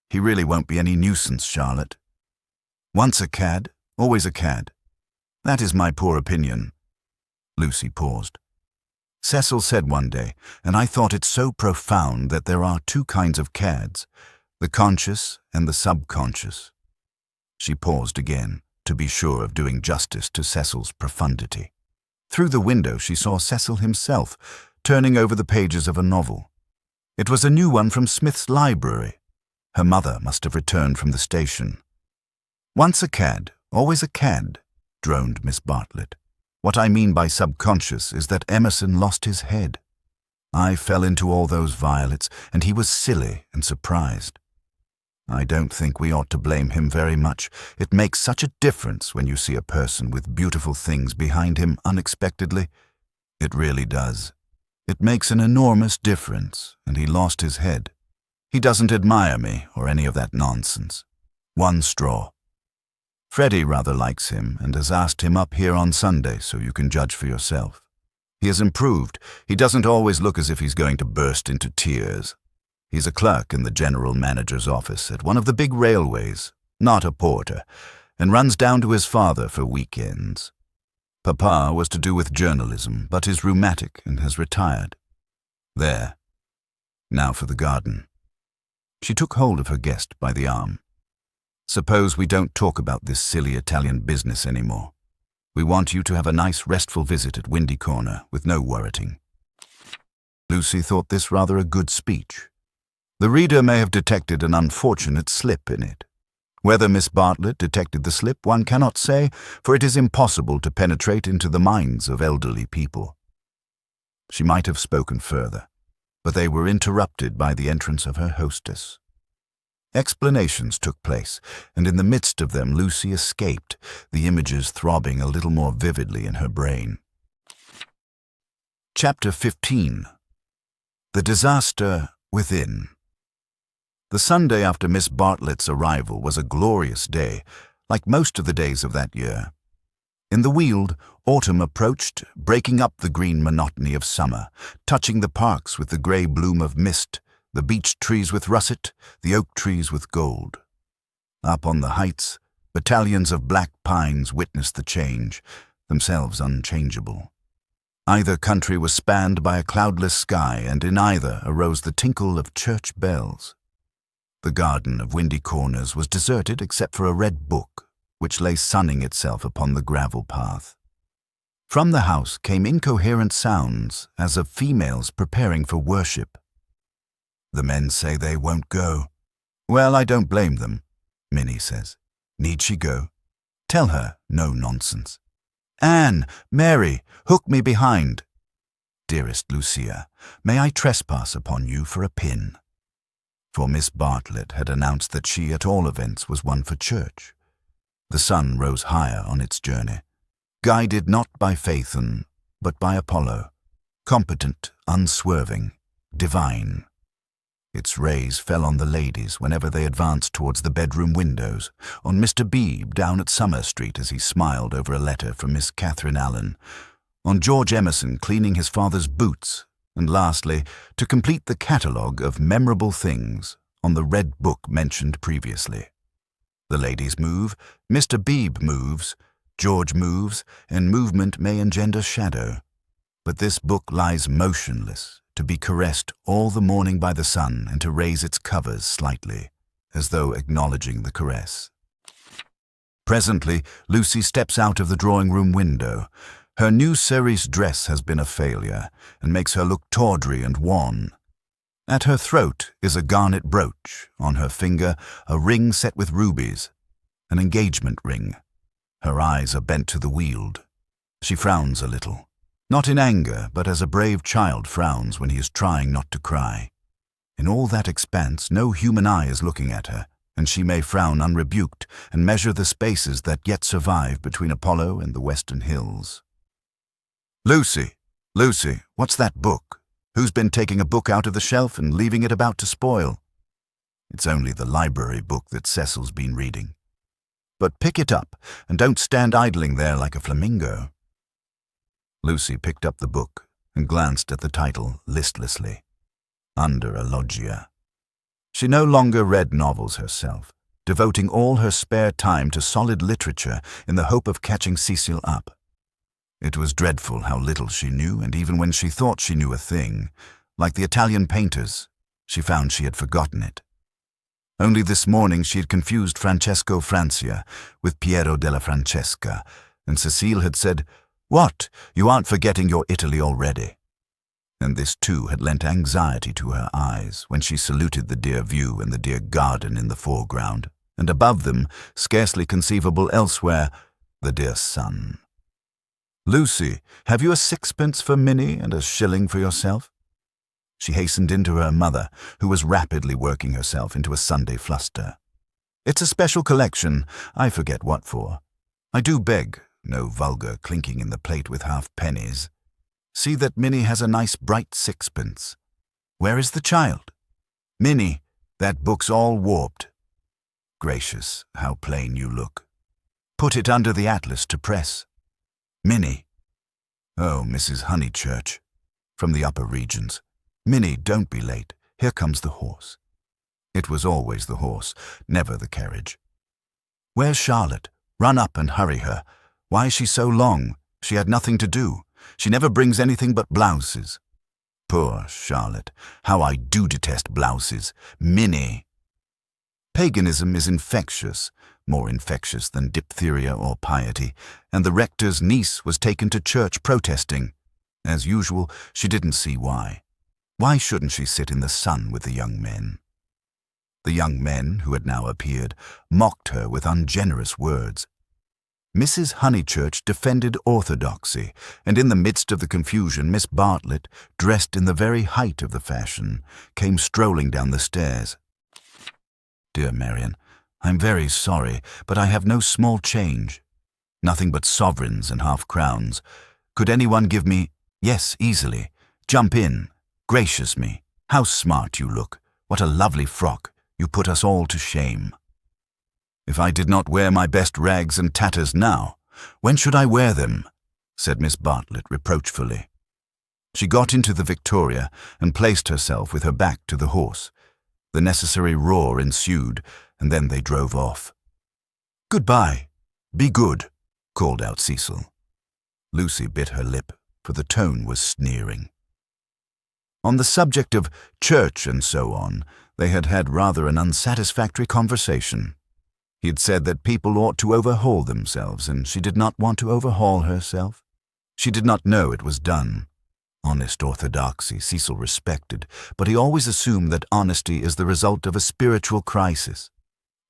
He really won't be any nuisance, Charlotte. Once a cad, always a cad. That is my poor opinion. Lucy paused. Cecil said one day, and I thought it so profound, that there are two kinds of cads, the conscious and the subconscious. She paused again, to be sure of doing justice to Cecil's profundity. Through the window she saw Cecil himself, turning over the pages of a novel. It was a new one from Smith's library. Her mother must have returned from the station. Once a cad, always a cad, droned Miss Bartlett. What I mean by subconscious is that Emerson lost his head. I fell into all those violets, and he was silly and surprised. I don't think we ought to blame him very much. It makes such a difference when you see a person with beautiful things behind him unexpectedly. It really does. It makes an enormous difference, and he lost his head. He doesn't admire me or any of that nonsense. One straw. Freddie rather likes him and has asked him up here on Sunday, so you can judge for yourself. He has improved. He doesn't always look as if he's going to burst into tears. He's a clerk in the general manager's office at one of the big railways, not a porter, and runs down to his father for weekends. Papa was to do with journalism, but is rheumatic and has retired. There. Now for the garden. She took hold of her guest by the arm. Suppose we don't talk about this silly Italian business anymore. We want you to have a nice restful visit at Windy Corner with no worriting. Lucy thought this rather a good speech. The reader may have detected an unfortunate slip in it. Whether Miss Bartlett detected the slip one cannot say, for it is impossible to penetrate into the minds of elderly people. She might have spoken further, but they were interrupted by the entrance of her hostess. Explanations took place, and in the midst of them Lucy escaped, the images throbbing a little more vividly in her brain. Chapter 15. The Disaster Within. The Sunday after Miss Bartlett's arrival was a glorious day, like most of the days of that year. In the Weald, autumn approached, breaking up the green monotony of summer, touching the parks with the grey bloom of mist, the beech trees with russet, the oak trees with gold. Up on the heights, battalions of black pines witnessed the change, themselves unchangeable. Either country was spanned by a cloudless sky, and in either arose the tinkle of church bells. The garden of Windy Corners was deserted except for a red book, which lay sunning itself upon the gravel path. From the house came incoherent sounds, as of females preparing for worship. The men say they won't go. Well, I don't blame them, Minnie says. Need she go? Tell her no nonsense. Anne, Mary, hook me behind. Dearest Lucia, may I trespass upon you for a pin? For Miss Bartlett had announced that she, at all events, was one for church. The sun rose higher on its journey, guided not by Phaethon, but by Apollo, competent, unswerving, divine. Its rays fell on the ladies whenever they advanced towards the bedroom windows, on Mr. Beebe down at Summer Street as he smiled over a letter from Miss Catherine Allen, on George Emerson cleaning his father's boots, and lastly, to complete the catalogue of memorable things, on the red book mentioned previously. The ladies move, Mr. Beebe moves, George moves, and movement may engender shadow. But this book lies motionless, to be caressed all the morning by the sun and to raise its covers slightly, as though acknowledging the caress. Presently, Lucy steps out of the drawing-room window. Her new cerise dress has been a failure, and makes her look tawdry and wan. At her throat is a garnet brooch, on her finger a ring set with rubies, an engagement ring. Her eyes are bent to the weald. She frowns a little, not in anger, but as a brave child frowns when he is trying not to cry. In all that expanse no human eye is looking at her, and she may frown unrebuked and measure the spaces that yet survive between Apollo and the western hills. "Lucy, Lucy, what's that book? Who's been taking a book out of the shelf and leaving it about to spoil?" "It's only the library book that Cecil's been reading." "But pick it up, and don't stand idling there like a flamingo." Lucy picked up the book and glanced at the title listlessly. Under a Loggia. She no longer read novels herself, devoting all her spare time to solid literature in the hope of catching Cecil up. It was dreadful how little she knew, and even when she thought she knew a thing, like the Italian painters, she found she had forgotten it. Only this morning she had confused Francesco Francia with Piero della Francesca, and Cecile had said, "What, you aren't forgetting your Italy already?" And this too had lent anxiety to her eyes when she saluted the dear view and the dear garden in the foreground, and above them, scarcely conceivable elsewhere, the dear sun. "Lucy, have you a sixpence for Minnie and a shilling for yourself?" She hastened into her mother, who was rapidly working herself into a Sunday fluster. "It's a special collection, I forget what for. I do beg, no vulgar clinking in the plate with half-pennies. See that Minnie has a nice bright sixpence. Where is the child? Minnie, that book's all warped. Gracious, how plain you look. Put it under the atlas to press. Minnie. Oh, Mrs. Honeychurch, from the upper regions. Minnie, don't be late. Here comes the horse." It was always the horse, never the carriage. "Where's Charlotte? Run up and hurry her. Why is she so long? She had nothing to do. She never brings anything but blouses." Poor Charlotte, how I do detest blouses. Minnie. Paganism is infectious, more infectious than diphtheria or piety, and the rector's niece was taken to church protesting. As usual, she didn't see why. Why shouldn't she sit in the sun with the young men? The young men, who had now appeared, mocked her with ungenerous words. Mrs. Honeychurch defended orthodoxy, and in the midst of the confusion Miss Bartlett, dressed in the very height of the fashion, came strolling down the stairs. "Dear Marian, I'm very sorry, but I have no small change. Nothing but sovereigns and half-crowns. Could anyone give me—" "Yes, easily. Jump in. Gracious me, how smart you look. What a lovely frock. You put us all to shame." "If I did not wear my best rags and tatters now, when should I wear them?" said Miss Bartlett reproachfully. She got into the Victoria and placed herself with her back to the horse. The necessary roar ensued, and then they drove off. "Goodbye. Be good," called out Cecil. Lucy bit her lip, for the tone was sneering. On the subject of church and so on, they had had rather an unsatisfactory conversation. He had said that people ought to overhaul themselves, and she did not want to overhaul herself. She did not know it was done. Honest orthodoxy Cecil respected, but he always assumed that honesty is the result of a spiritual crisis.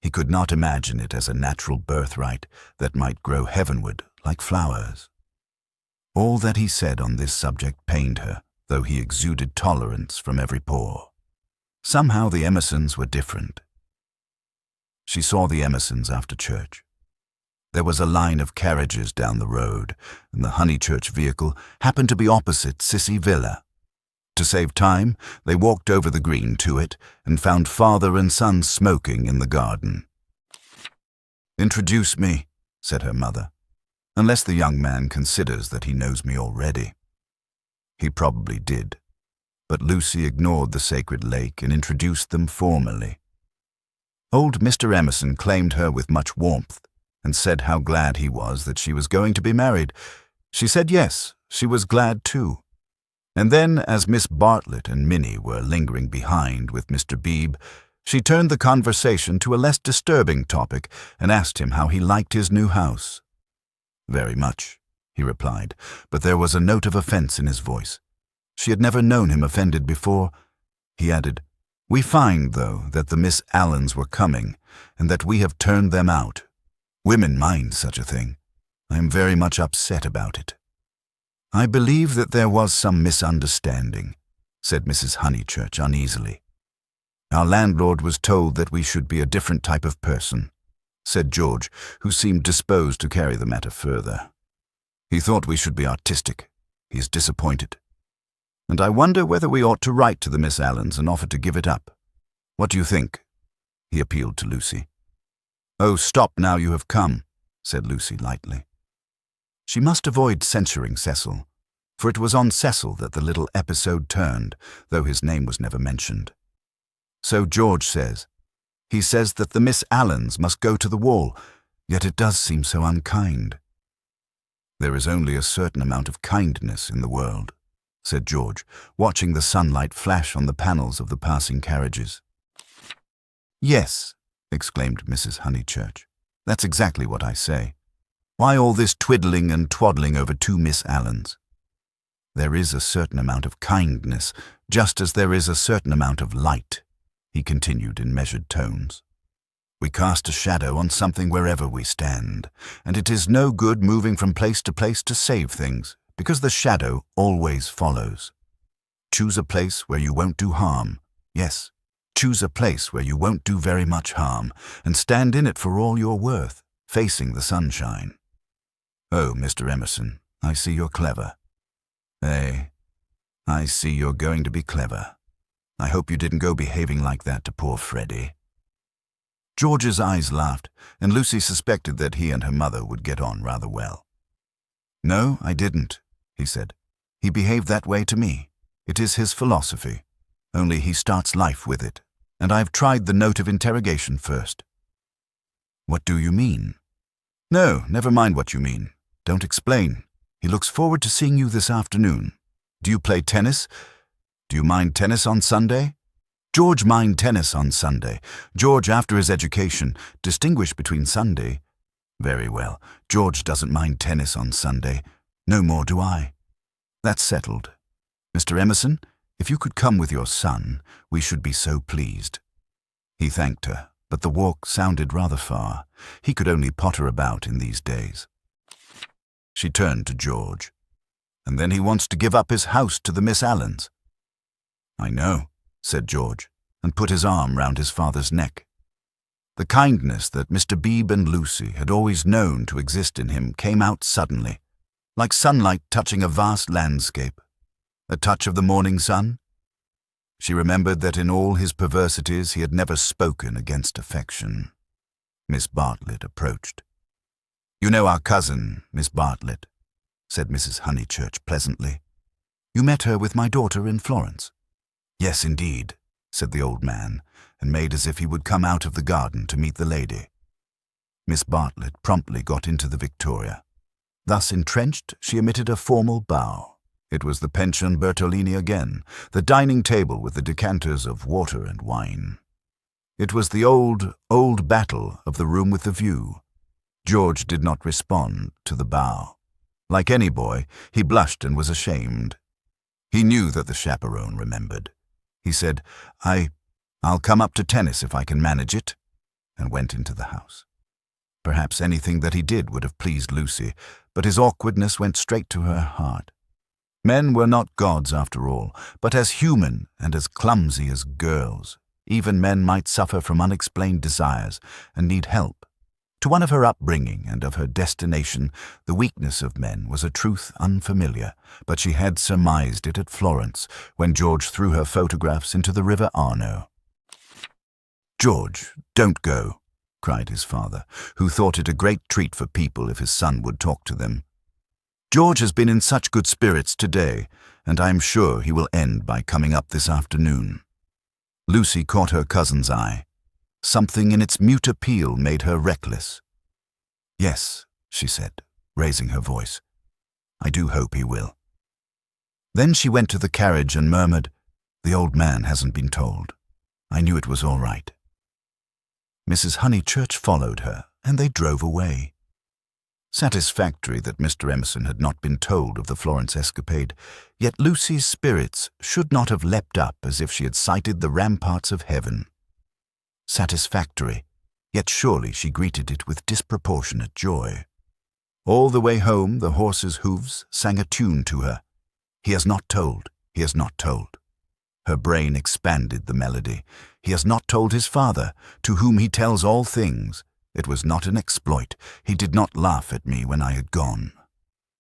He could not imagine it as a natural birthright that might grow heavenward like flowers. All that he said on this subject pained her, though he exuded tolerance from every pore. Somehow the Emersons were different. She saw the Emersons after church. There was a line of carriages down the road, and the Honeychurch vehicle happened to be opposite Sissy Villa. To save time, they walked over the green to it and found father and son smoking in the garden. "Introduce me," said her mother, "unless the young man considers that he knows me already." He probably did, but Lucy ignored the sacred lake and introduced them formally. Old Mr. Emerson claimed her with much warmth and said how glad he was that she was going to be married. She said yes, she was glad too. And then, as Miss Bartlett and Minnie were lingering behind with Mr. Beebe, she turned the conversation to a less disturbing topic and asked him how he liked his new house. "Very much," he replied, but there was a note of offense in his voice. She had never known him offended before. He added, "We find, though, that the Miss Allens were coming, and that we have turned them out. Women mind such a thing. I am very much upset about it." "I believe that there was some misunderstanding," said Mrs. Honeychurch uneasily. "Our landlord was told that we should be a different type of person," said George, who seemed disposed to carry the matter further. "He thought we should be artistic. He is disappointed. And I wonder whether we ought to write to the Miss Allens and offer to give it up. What do you think?" He appealed to Lucy. "Oh, stop now you have come," said Lucy lightly. She must avoid censuring Cecil, for it was on Cecil that the little episode turned, though his name was never mentioned. "So George says. He says that the Miss Allens must go to the wall, yet it does seem so unkind." "There is only a certain amount of kindness in the world," said George, watching the sunlight flash on the panels of the passing carriages. "Yes," exclaimed Mrs. Honeychurch. "That's exactly what I say. Why all this twiddling and twaddling over two Miss Allens? There is a certain amount of kindness, just as there is a certain amount of light," he continued in measured tones. "We cast a shadow on something wherever we stand, and it is no good moving from place to place to save things, because the shadow always follows. Choose a place where you won't do harm. Yes, choose a place where you won't do very much harm, and stand in it for all you're worth, facing the sunshine. Oh, Mr. Emerson, I see you're clever. I see you're going to be clever. I hope you didn't go behaving like that to poor Freddie." George's eyes laughed, and Lucy suspected that he and her mother would get on rather well. "No, I didn't," he said. "He behaved that way to me. It is his philosophy. Only he starts life with it, and I've tried the note of interrogation first." "What do you mean?" "No, never mind what you mean. Don't explain. He looks forward to seeing you this afternoon. Do you play tennis? Do you mind tennis on Sunday?" George mind tennis on Sunday. George, after his education, distinguish between Sunday. Very well. George doesn't mind tennis on Sunday. No more do I. That's settled. Mr. Emerson, if you could come with your son, we should be so pleased. He thanked her, but the walk sounded rather far. He could only potter about in these days. She turned to George. "And then he wants to give up his house to the Miss Allens." "I know," said George, and put his arm round his father's neck. The kindness that Mr. Beebe and Lucy had always known to exist in him came out suddenly, like sunlight touching a vast landscape. A touch of the morning sun? She remembered that in all his perversities he had never spoken against affection. Miss Bartlett approached. "You know our cousin, Miss Bartlett," said Mrs. Honeychurch pleasantly. "You met her with my daughter in Florence." "Yes, indeed," said the old man, and made as if he would come out of the garden to meet the lady. Miss Bartlett promptly got into the Victoria. Thus entrenched, she emitted a formal bow. It was the Pension Bertolini again, the dining table with the decanters of water and wine. It was the old battle of the room with the view. George did not respond to the bow. Like any boy, he blushed and was ashamed. He knew that the chaperone remembered. He said, I'll come up to tennis if I can manage it," and went into the house. Perhaps anything that he did would have pleased Lucy, but his awkwardness went straight to her heart. Men were not gods after all, but as human and as clumsy as girls. Even men might suffer from unexplained desires and need help. To one of her upbringing and of her destination, the weakness of men was a truth unfamiliar, but she had surmised it at Florence, when George threw her photographs into the river Arno. "George, don't go," cried his father, who thought it a great treat for people if his son would talk to them. "George has been in such good spirits today, and I am sure he will end by coming up this afternoon." Lucy caught her cousin's eye. Something in its mute appeal made her reckless. "Yes," she said, raising her voice. "I do hope he will." Then she went to the carriage and murmured, "The old man hasn't been told. I knew it was all right." Mrs. Honeychurch followed her, and they drove away. Satisfactory that Mr. Emerson had not been told of the Florence escapade, yet Lucy's spirits should not have leapt up as if she had sighted the ramparts of heaven. Satisfactory, yet surely she greeted it with disproportionate joy. All the way home the horse's hoofs sang a tune to her. "He has not told, he has not told." Her brain expanded the melody. "He has not told his father, to whom he tells all things. It was not an exploit. He did not laugh at me when I had gone."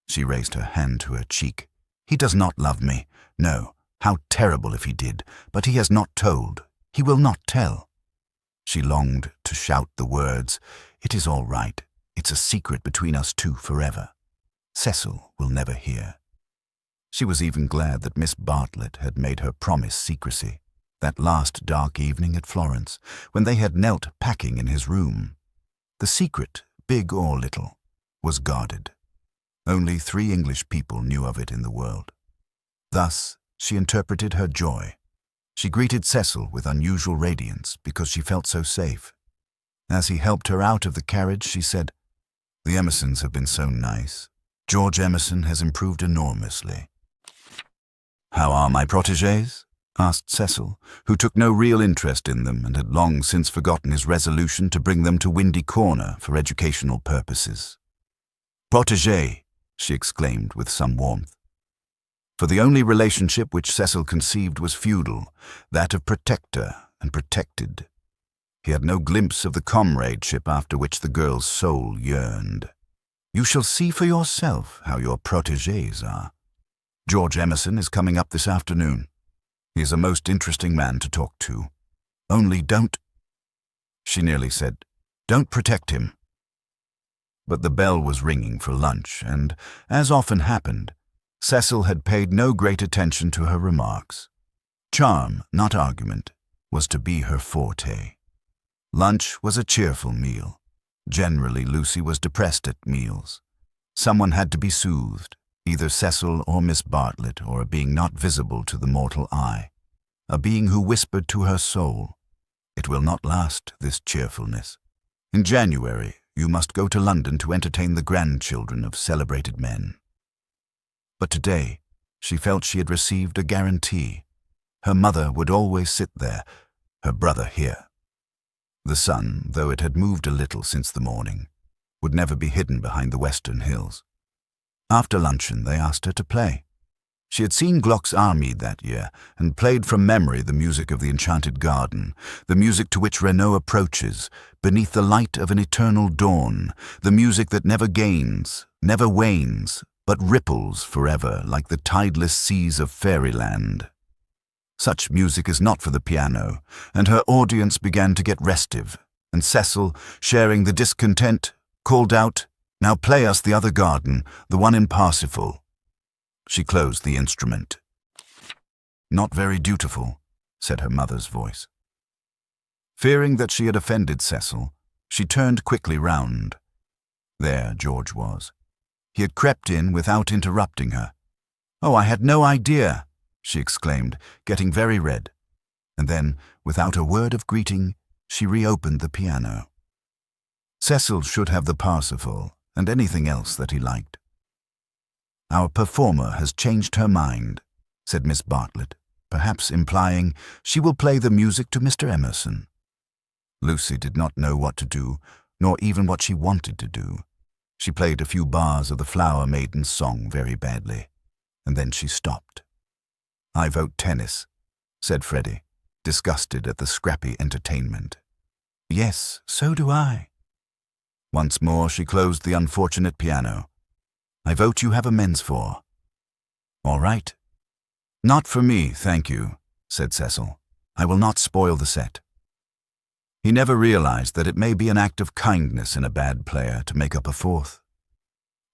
She raised her hand to her cheek. "He does not love me. No, how terrible if he did. But he has not told. He will not tell." She longed to shout the words, "It is all right. It's a secret between us two forever. Cecil will never hear." She was even glad that Miss Bartlett had made her promise secrecy, that last dark evening at Florence, when they had knelt packing in his room. The secret, big or little, was guarded. Only 3 English people knew of it in the world. Thus she interpreted her joy. She greeted Cecil with unusual radiance because she felt so safe. As he helped her out of the carriage, she said, "The Emersons have been so nice. George Emerson has improved enormously." "How are my protégés?" asked Cecil, who took no real interest in them and had long since forgotten his resolution to bring them to Windy Corner for educational purposes. "Protégé," she exclaimed with some warmth. For the only relationship which Cecil conceived was feudal, that of protector and protected. He had no glimpse of the comradeship after which the girl's soul yearned. "You shall see for yourself how your protégés are. George Emerson is coming up this afternoon. He is a most interesting man to talk to. Only don't—" She nearly said, "Don't protect him." But the bell was ringing for lunch, and, as often happened, Cecil had paid no great attention to her remarks. Charm, not argument, was to be her forte. Lunch was a cheerful meal. Generally, Lucy was depressed at meals. Someone had to be soothed, either Cecil or Miss Bartlett, or a being not visible to the mortal eye, a being who whispered to her soul, "It will not last, this cheerfulness. In January, you must go to London to entertain the grandchildren of celebrated men." But today, she felt she had received a guarantee. Her mother would always sit there, her brother here. The sun, though it had moved a little since the morning, would never be hidden behind the western hills. After luncheon, they asked her to play. She had seen Gluck's Armide that year, and played from memory the music of the Enchanted Garden, the music to which Renaud approaches, beneath the light of an eternal dawn, the music that never gains, never wanes, but ripples forever like the tideless seas of fairyland. Such music is not for the piano, and her audience began to get restive, and Cecil, sharing the discontent, called out, "Now play us the other garden, the one in Parsifal." She closed the instrument. "Not very dutiful," said her mother's voice. Fearing that she had offended Cecil, she turned quickly round. There George was. He had crept in without interrupting her. "Oh, I had no idea," she exclaimed, getting very red. And then, without a word of greeting, she reopened the piano. Cecil should have the Parsifal and anything else that he liked. "Our performer has changed her mind," said Miss Bartlett, perhaps implying she will play the music to Mr. Emerson. Lucy did not know what to do, nor even what she wanted to do. She played a few bars of the Flower Maiden's song very badly, and then she stopped. "I vote tennis," said Freddie, disgusted at the scrappy entertainment. "Yes, so do I." Once more she closed the unfortunate piano. "I vote you have amends for." "All right." "Not for me, thank you," said Cecil. "I will not spoil the set." He never realized that it may be an act of kindness in a bad player to make up a fourth.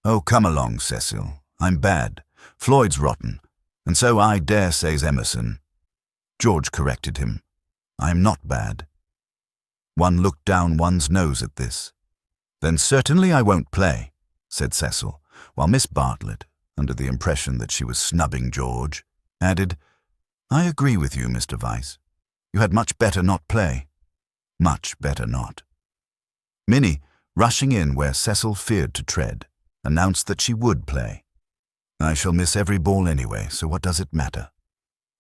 "Oh, come along, Cecil. I'm bad. Floyd's rotten. And so I dare say's Emerson." George corrected him. "I am not bad." One looked down one's nose at this. "Then certainly I won't play," said Cecil, while Miss Bartlett, under the impression that she was snubbing George, added, "I agree with you, Mr. Vyse. You had much better not play. Much better not." Minnie, rushing in where Cecil feared to tread, announced that she would play. "I shall miss every ball anyway, so what does it matter?"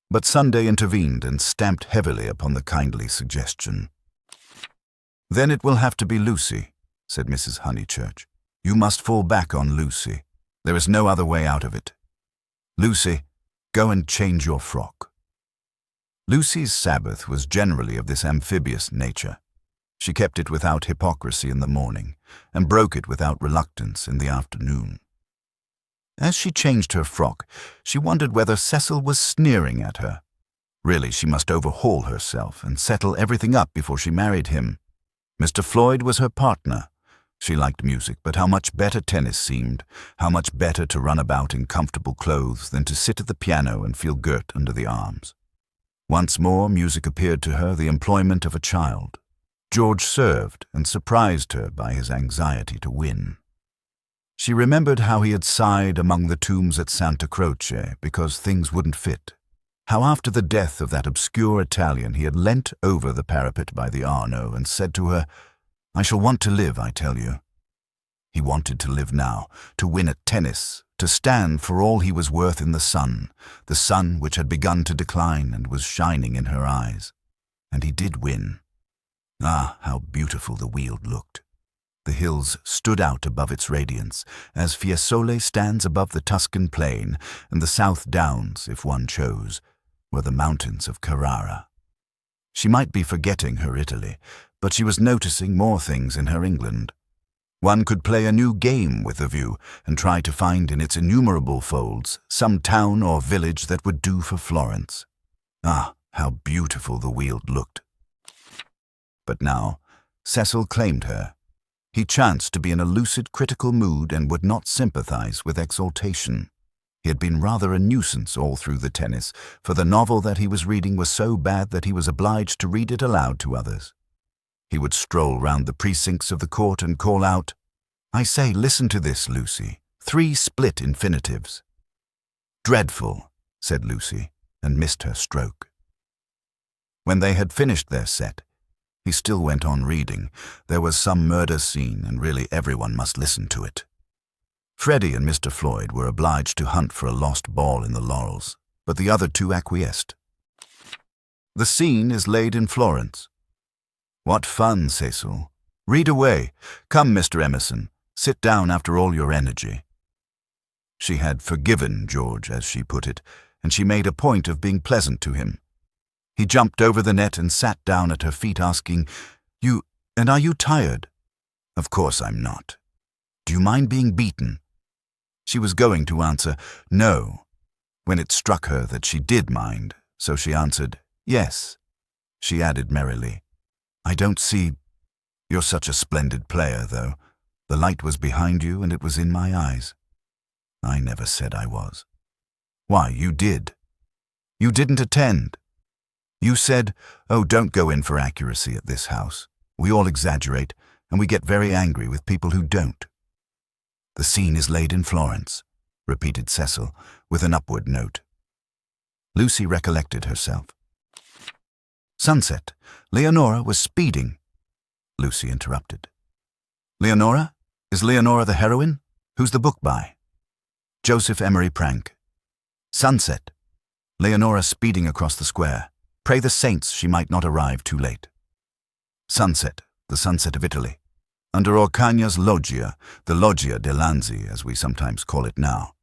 But Sunday intervened and stamped heavily upon the kindly suggestion. "Then it will have to be Lucy," said Mrs. Honeychurch. "You must fall back on Lucy. There is no other way out of it. Lucy, go and change your frock." Lucy's Sabbath was generally of this amphibious nature. She kept it without hypocrisy in the morning, and broke it without reluctance in the afternoon. As she changed her frock, she wondered whether Cecil was sneering at her. Really, she must overhaul herself and settle everything up before she married him. Mr. Floyd was her partner. She liked music, but how much better tennis seemed, how much better to run about in comfortable clothes than to sit at the piano and feel girt under the arms. Once more, music appeared to her the employment of a child. George served and surprised her by his anxiety to win. She remembered how he had sighed among the tombs at Santa Croce because things wouldn't fit. How after the death of that obscure Italian he had leant over the parapet by the Arno and said to her, "I shall want to live, I tell you." He wanted to live now, to win at tennis, to stand for all he was worth in the sun which had begun to decline and was shining in her eyes. And he did win. Ah, how beautiful the Weald looked. The hills stood out above its radiance, as Fiesole stands above the Tuscan plain, and the South Downs, if one chose, were the mountains of Carrara. She might be forgetting her Italy, but she was noticing more things in her England. One could play a new game with the view and try to find in its innumerable folds some town or village that would do for Florence. Ah, how beautiful the Weald looked. But now, Cecil claimed her. He chanced to be in a lucid, critical mood and would not sympathize with exaltation. He had been rather a nuisance all through the tennis, for the novel that he was reading was so bad that he was obliged to read it aloud to others. He would stroll round the precincts of the court and call out, "I say, listen to this, Lucy. 3 split infinitives." "Dreadful," said Lucy, and missed her stroke. When they had finished their set, he still went on reading. There was some murder scene, and really everyone must listen to it. Freddie and Mr. Floyd were obliged to hunt for a lost ball in the laurels, but the other 2 acquiesced. "The scene is laid in Florence." "What fun, Cecil. Read away. Come, Mr. Emerson, sit down after all your energy." She had forgiven George, as she put it, and she made a point of being pleasant to him. He jumped over the net and sat down at her feet, asking, And are you tired?" "Of course I'm not." "Do you mind being beaten?" She was going to answer, "No," when it struck her that she did mind, so she answered, "Yes." She added merrily, "I don't see. You're such a splendid player, though. The light was behind you and it was in my eyes." "I never said I was." "Why, you did. You didn't attend. You said, 'Oh, don't go in for accuracy at this house. We all exaggerate, and we get very angry with people who don't.'" "The scene is laid in Florence," repeated Cecil, with an upward note. Lucy recollected herself. "Sunset. Leonora was speeding." Lucy interrupted. "Leonora? Is Leonora the heroine? Who's the book by?" "Joseph Emery Prank." "Sunset. Leonora speeding across the square. Pray the saints she might not arrive too late." "Sunset. The sunset of Italy. Under Orcagna's loggia, the Loggia de Lanzi, as we sometimes call it now."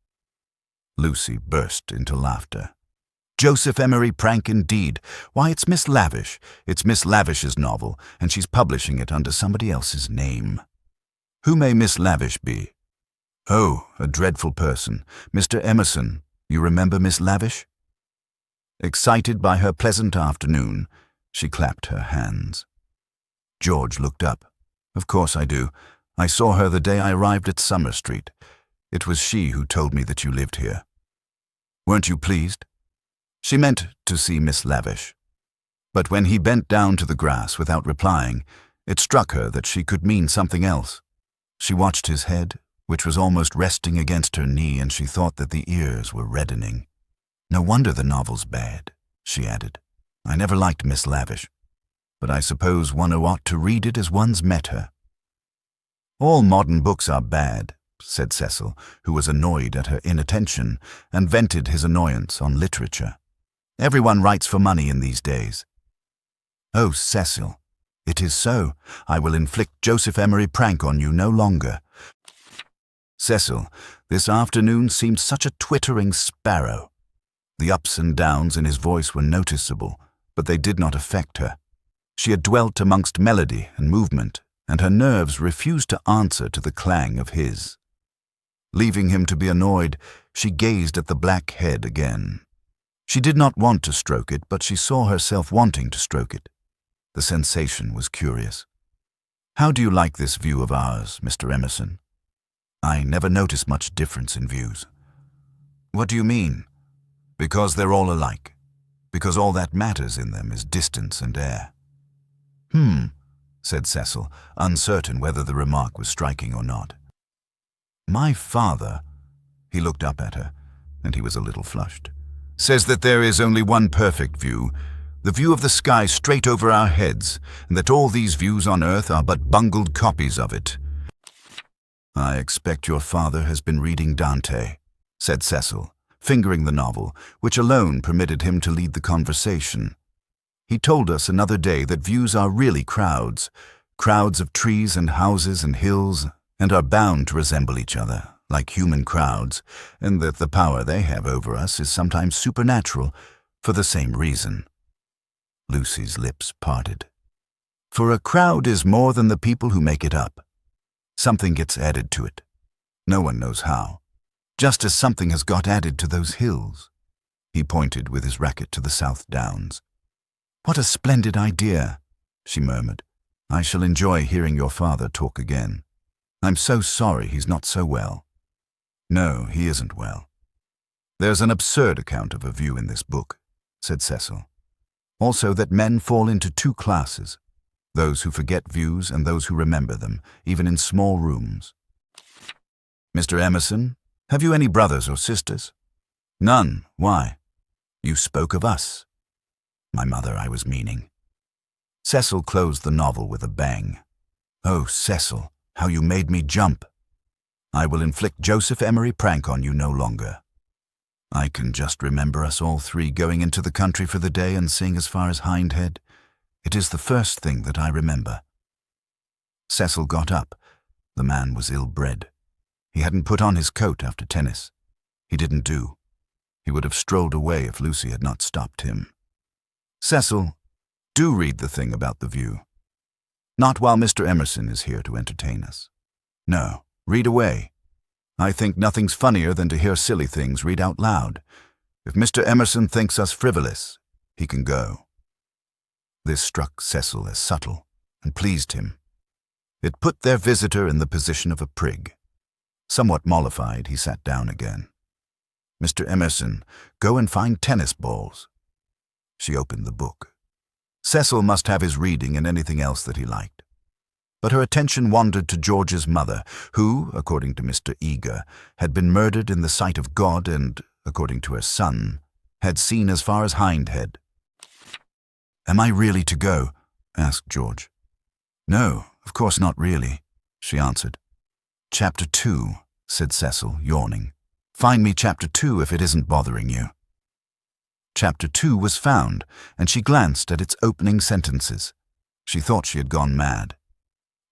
Lucy burst into laughter. "Joseph Emery Prank indeed. Why, it's Miss Lavish. It's Miss Lavish's novel, and she's publishing it under somebody else's name." Who may Miss Lavish be? Oh, a dreadful person. Mr. Emerson, you remember Miss Lavish? Excited by her pleasant afternoon, she clapped her hands. George looked up. Of course I do. I saw her the day I arrived at Summer Street. It was she who told me that you lived here. Weren't you pleased? She meant to see Miss Lavish. But when he bent down to the grass without replying, it struck her that she could mean something else. She watched his head, which was almost resting against her knee, and she thought that the ears were reddening. No wonder the novel's bad, she added. I never liked Miss Lavish, but I suppose one ought to read it as one's met her. All modern books are bad, said Cecil, who was annoyed at her inattention and vented his annoyance on literature. Everyone writes for money in these days. Oh, Cecil, it is so. I will inflict Joseph Emery prank on you no longer. Cecil, this afternoon seemed such a twittering sparrow. The ups and downs in his voice were noticeable, but they did not affect her. She had dwelt amongst melody and movement, and her nerves refused to answer to the clang of his. Leaving him to be annoyed, she gazed at the black head again. She did not want to stroke it, but she saw herself wanting to stroke it. The sensation was curious. How do you like this view of ours, Mr. Emerson? I never notice much difference in views. What do you mean? Because they're all alike. Because all that matters in them is distance and air. Said Cecil, uncertain whether the remark was striking or not. My father, he looked up at her, and he was a little flushed, says that there is only one perfect view, the view of the sky straight over our heads, and that all these views on earth are but bungled copies of it. I expect your father has been reading Dante, said Cecil, fingering the novel, which alone permitted him to lead the conversation. He told us another day that views are really crowds, crowds of trees and houses and hills, and are bound to resemble each other, like human crowds, and that the power they have over us is sometimes supernatural, for the same reason. Lucy's lips parted. For a crowd is more than the people who make it up. Something gets added to it. No one knows how. Just as something has got added to those hills. He pointed with his racket to the South Downs. What a splendid idea, she murmured. I shall enjoy hearing your father talk again. I'm so sorry he's not so well. No, he isn't well. There's an absurd account of a view in this book, said Cecil. Also that men fall into two classes, those who forget views and those who remember them, even in small rooms. Mr. Emerson, have you any brothers or sisters? None. Why? You spoke of us. My mother, I was meaning. Cecil closed the novel with a bang. Oh, Cecil, how you made me jump. I will inflict Joseph Emery prank on you no longer. I can just remember us all three going into the country for the day and seeing as far as Hindhead. It is the first thing that I remember. Cecil got up. The man was ill-bred. He hadn't put on his coat after tennis. He didn't do. He would have strolled away if Lucy had not stopped him. Cecil, do read the thing about the view. Not while Mr. Emerson is here to entertain us. No, read away. I think nothing's funnier than to hear silly things read out loud. If Mr. Emerson thinks us frivolous, he can go. This struck Cecil as subtle and pleased him. It put their visitor in the position of a prig. Somewhat mollified, he sat down again. Mr. Emerson, go and find tennis balls. She opened the book. Cecil must have his reading and anything else that he liked. But her attention wandered to George's mother, who, according to Mr. Eager, had been murdered in the sight of God and, according to her son, had seen as far as Hindhead. Am I really to go? Asked George. No, of course not really, she answered. Chapter 2, said Cecil, yawning. Find me Chapter 2 if it isn't bothering you. Chapter 2 was found, and she glanced at its opening sentences. She thought she had gone mad.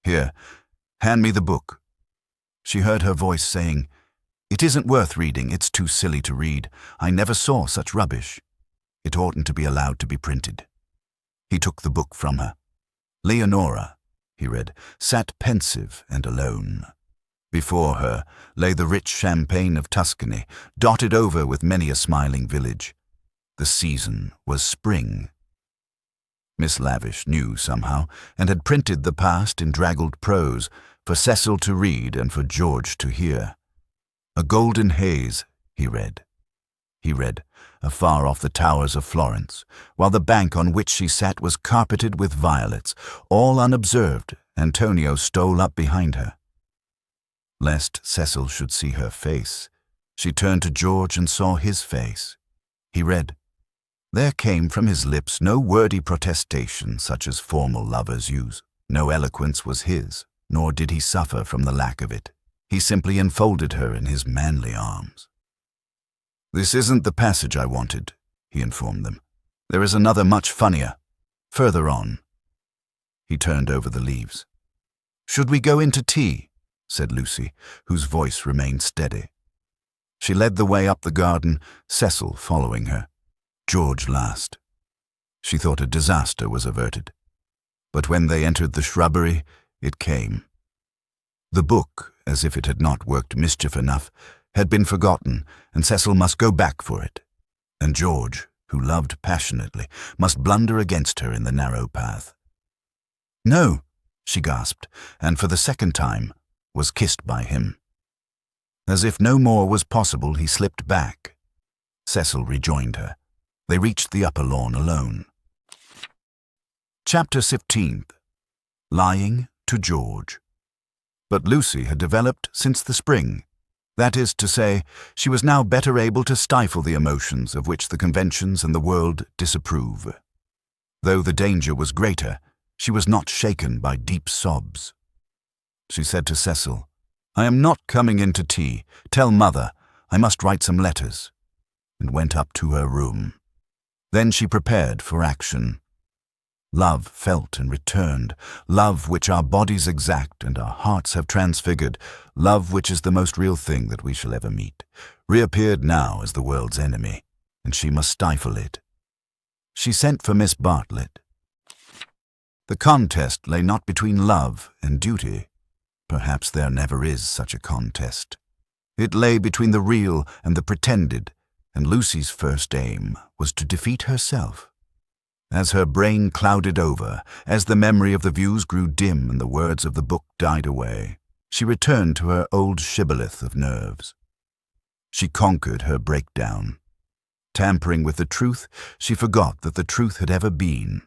Here, hand me the book. She heard her voice saying, It isn't worth reading, it's too silly to read. I never saw such rubbish. It oughtn't to be allowed to be printed. He took the book from her. Leonora, he read, sat pensive and alone. Before her lay the rich champaign of Tuscany, dotted over with many a smiling village. The season was spring. Miss Lavish knew somehow, and had printed the past in draggled prose, for Cecil to read and for George to hear. A golden haze, he read. He read, afar off the towers of Florence, while the bank on which she sat was carpeted with violets. All unobserved, Antonio stole up behind her. Lest Cecil should see her face, she turned to George and saw his face. He read. There came from his lips no wordy protestation such as formal lovers use. No eloquence was his, nor did he suffer from the lack of it. He simply enfolded her in his manly arms. "This isn't the passage I wanted," he informed them. "There is another much funnier, further on." He turned over the leaves. "Should we go into tea?" said Lucy, whose voice remained steady. She led the way up the garden, Cecil following her. George last. She thought a disaster was averted. But when they entered the shrubbery, it came. The book, as if it had not worked mischief enough, had been forgotten, and Cecil must go back for it. And George, who loved passionately, must blunder against her in the narrow path. "No," she gasped, and for the second time was kissed by him. As if no more was possible, he slipped back. Cecil rejoined her. They reached the upper lawn alone. Chapter 15. Lying to George. But Lucy had developed since the spring. That is to say, she was now better able to stifle the emotions of which the conventions and the world disapprove. Though the danger was greater, she was not shaken by deep sobs. She said to Cecil, "I am not coming in to tea. Tell Mother. I must write some letters," and went up to her room. Then she prepared for action. Love felt and returned, love which our bodies exact and our hearts have transfigured, love which is the most real thing that we shall ever meet, reappeared now as the world's enemy, and she must stifle it. She sent for Miss Bartlett. The contest lay not between love and duty. Perhaps there never is such a contest. It lay between the real and the pretended, and Lucy's first aim was to defeat herself. As her brain clouded over, as the memory of the views grew dim and the words of the book died away, she returned to her old shibboleth of nerves. She conquered her breakdown. Tampering with the truth, she forgot that the truth had ever been.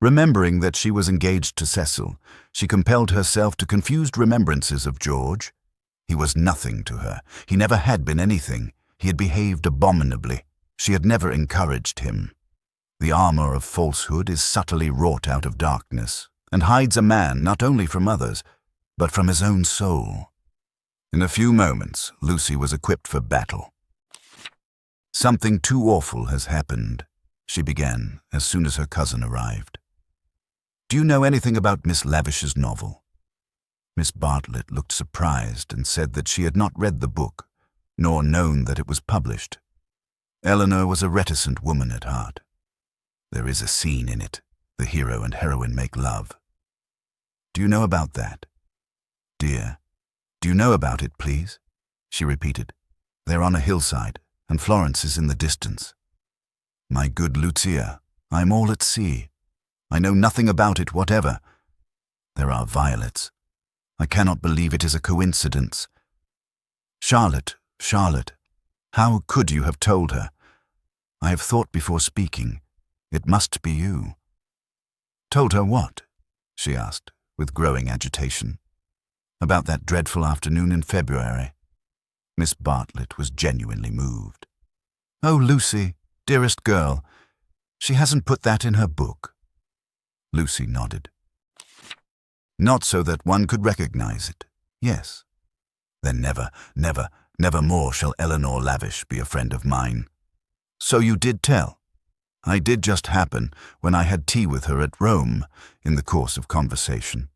Remembering that she was engaged to Cecil, she compelled herself to confused remembrances of George. He was nothing to her. He never had been anything. He had behaved abominably. She had never encouraged him. The armor of falsehood is subtly wrought out of darkness, and hides a man not only from others, but from his own soul. In a few moments, Lucy was equipped for battle. "Something too awful has happened," she began as soon as her cousin arrived. "Do you know anything about Miss Lavish's novel?" Miss Bartlett looked surprised and said that she had not read the book, nor known that it was published. Eleanor was a reticent woman at heart. "There is a scene in it. The hero and heroine make love." "Do you know about that?" "Dear, do you know about it, please?" she repeated. "They're on a hillside, and Florence is in the distance." "My good Lucia, I am all at sea. I know nothing about it whatever. There are violets. I cannot believe it is a coincidence. Charlotte, how could you have told her? I have thought before speaking. It must be you." "Told her what?" she asked, with growing agitation. "About that dreadful afternoon in February." Miss Bartlett was genuinely moved. "Oh, Lucy, dearest girl, she hasn't put that in her book." Lucy nodded. "Not so that one could recognize it. Yes. Then never more shall Eleanor Lavish be a friend of mine. So you did tell?" "I did just happen when I had tea with her at Rome in the course of conversation.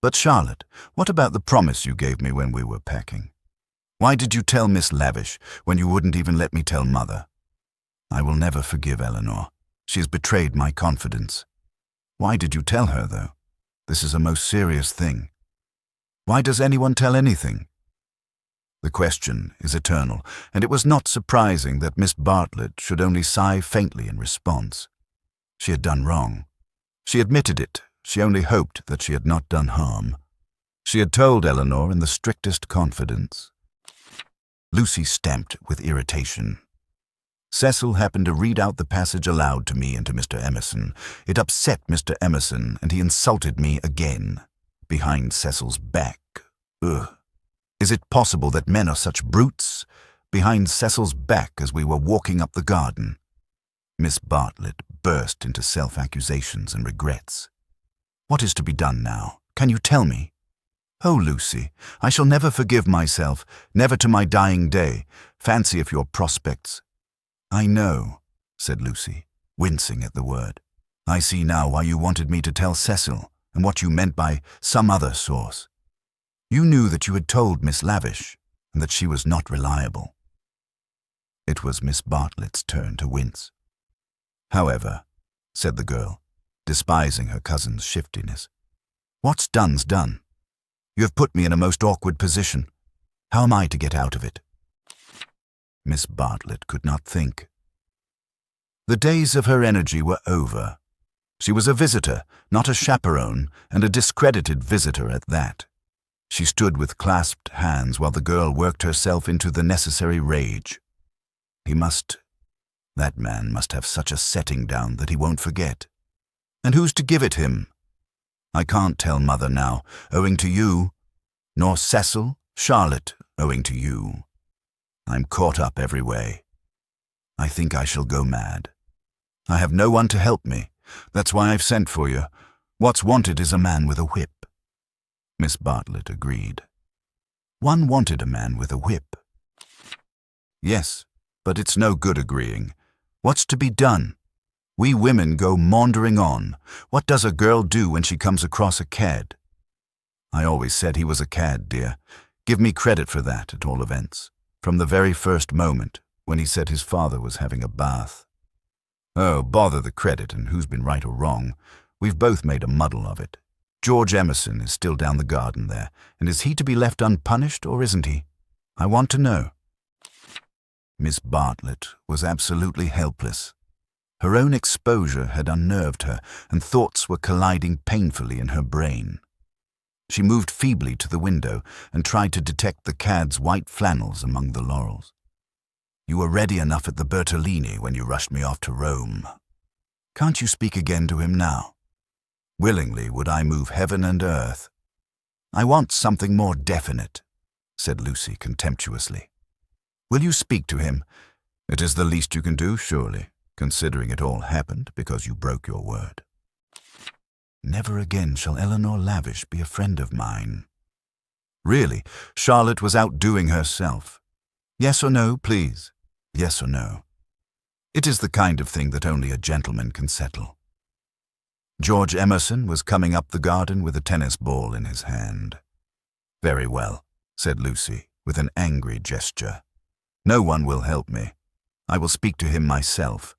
But Charlotte, what about the promise you gave me when we were packing? Why did you tell Miss Lavish when you wouldn't even let me tell Mother? I will never forgive Eleanor. She has betrayed my confidence. Why did you tell her, though?" This is a most serious thing. Why does anyone tell anything? The question is eternal, and it was not surprising that Miss Bartlett should only sigh faintly in response. She had done wrong. She admitted it. She only hoped that she had not done harm. She had told Eleanor in the strictest confidence. Lucy stamped with irritation. Cecil happened to read out the passage aloud to me and to Mr. Emerson. It upset Mr. Emerson, and he insulted me again, behind Cecil's back. Ugh. Is it possible that men are such brutes? Behind Cecil's back as we were walking up the garden. Miss Bartlett burst into self-accusations and regrets. What is to be done now? Can you tell me? Oh, Lucy, I shall never forgive myself, never to my dying day. Fancy if your prospects— I know, said Lucy, wincing at the word. I see now why you wanted me to tell Cecil, and what you meant by some other source. You knew that you had told Miss Lavish, and that she was not reliable. It was Miss Bartlett's turn to wince. However, said the girl, despising her cousin's shiftiness, what's done's done. You have put me in a most awkward position. How am I to get out of it? Miss Bartlett could not think. The days of her energy were over. She was a visitor, not a chaperone, and a discredited visitor at that. She stood with clasped hands while the girl worked herself into the necessary rage. That man must have such a setting down that he won't forget. And who's to give it him? I can't tell Mother now, owing to you, nor Cecil, Charlotte, owing to you. I'm caught up every way. I think I shall go mad. I have no one to help me. That's why I've sent for you. What's wanted is a man with a whip. Miss Bartlett agreed. One wanted a man with a whip. Yes, but it's no good agreeing. What's to be done? We women go maundering on. What does a girl do when she comes across a cad? I always said he was a cad, dear. Give me credit for that, at all events. From the very first moment, when he said his father was having a bath. Oh, bother the credit and who's been right or wrong. We've both made a muddle of it. George Emerson is still down the garden there, and is he to be left unpunished, or isn't he? I want to know. Miss Bartlett was absolutely helpless. Her own exposure had unnerved her, and thoughts were colliding painfully in her brain. She moved feebly to the window and tried to detect the cad's white flannels among the laurels. You were ready enough at the Bertolini when you rushed me off to Rome. Can't you speak again to him now? Willingly would I move heaven and earth. I want something more definite, said Lucy contemptuously. Will you speak to him? It is the least you can do, surely, considering it all happened because you broke your word. Never again shall Eleanor Lavish be a friend of mine. Really, Charlotte was outdoing herself. Yes or no, please? Yes or no? It is the kind of thing that only a gentleman can settle. George Emerson was coming up the garden with a tennis ball in his hand. Very well, said Lucy, with an angry gesture. No one will help me. I will speak to him myself.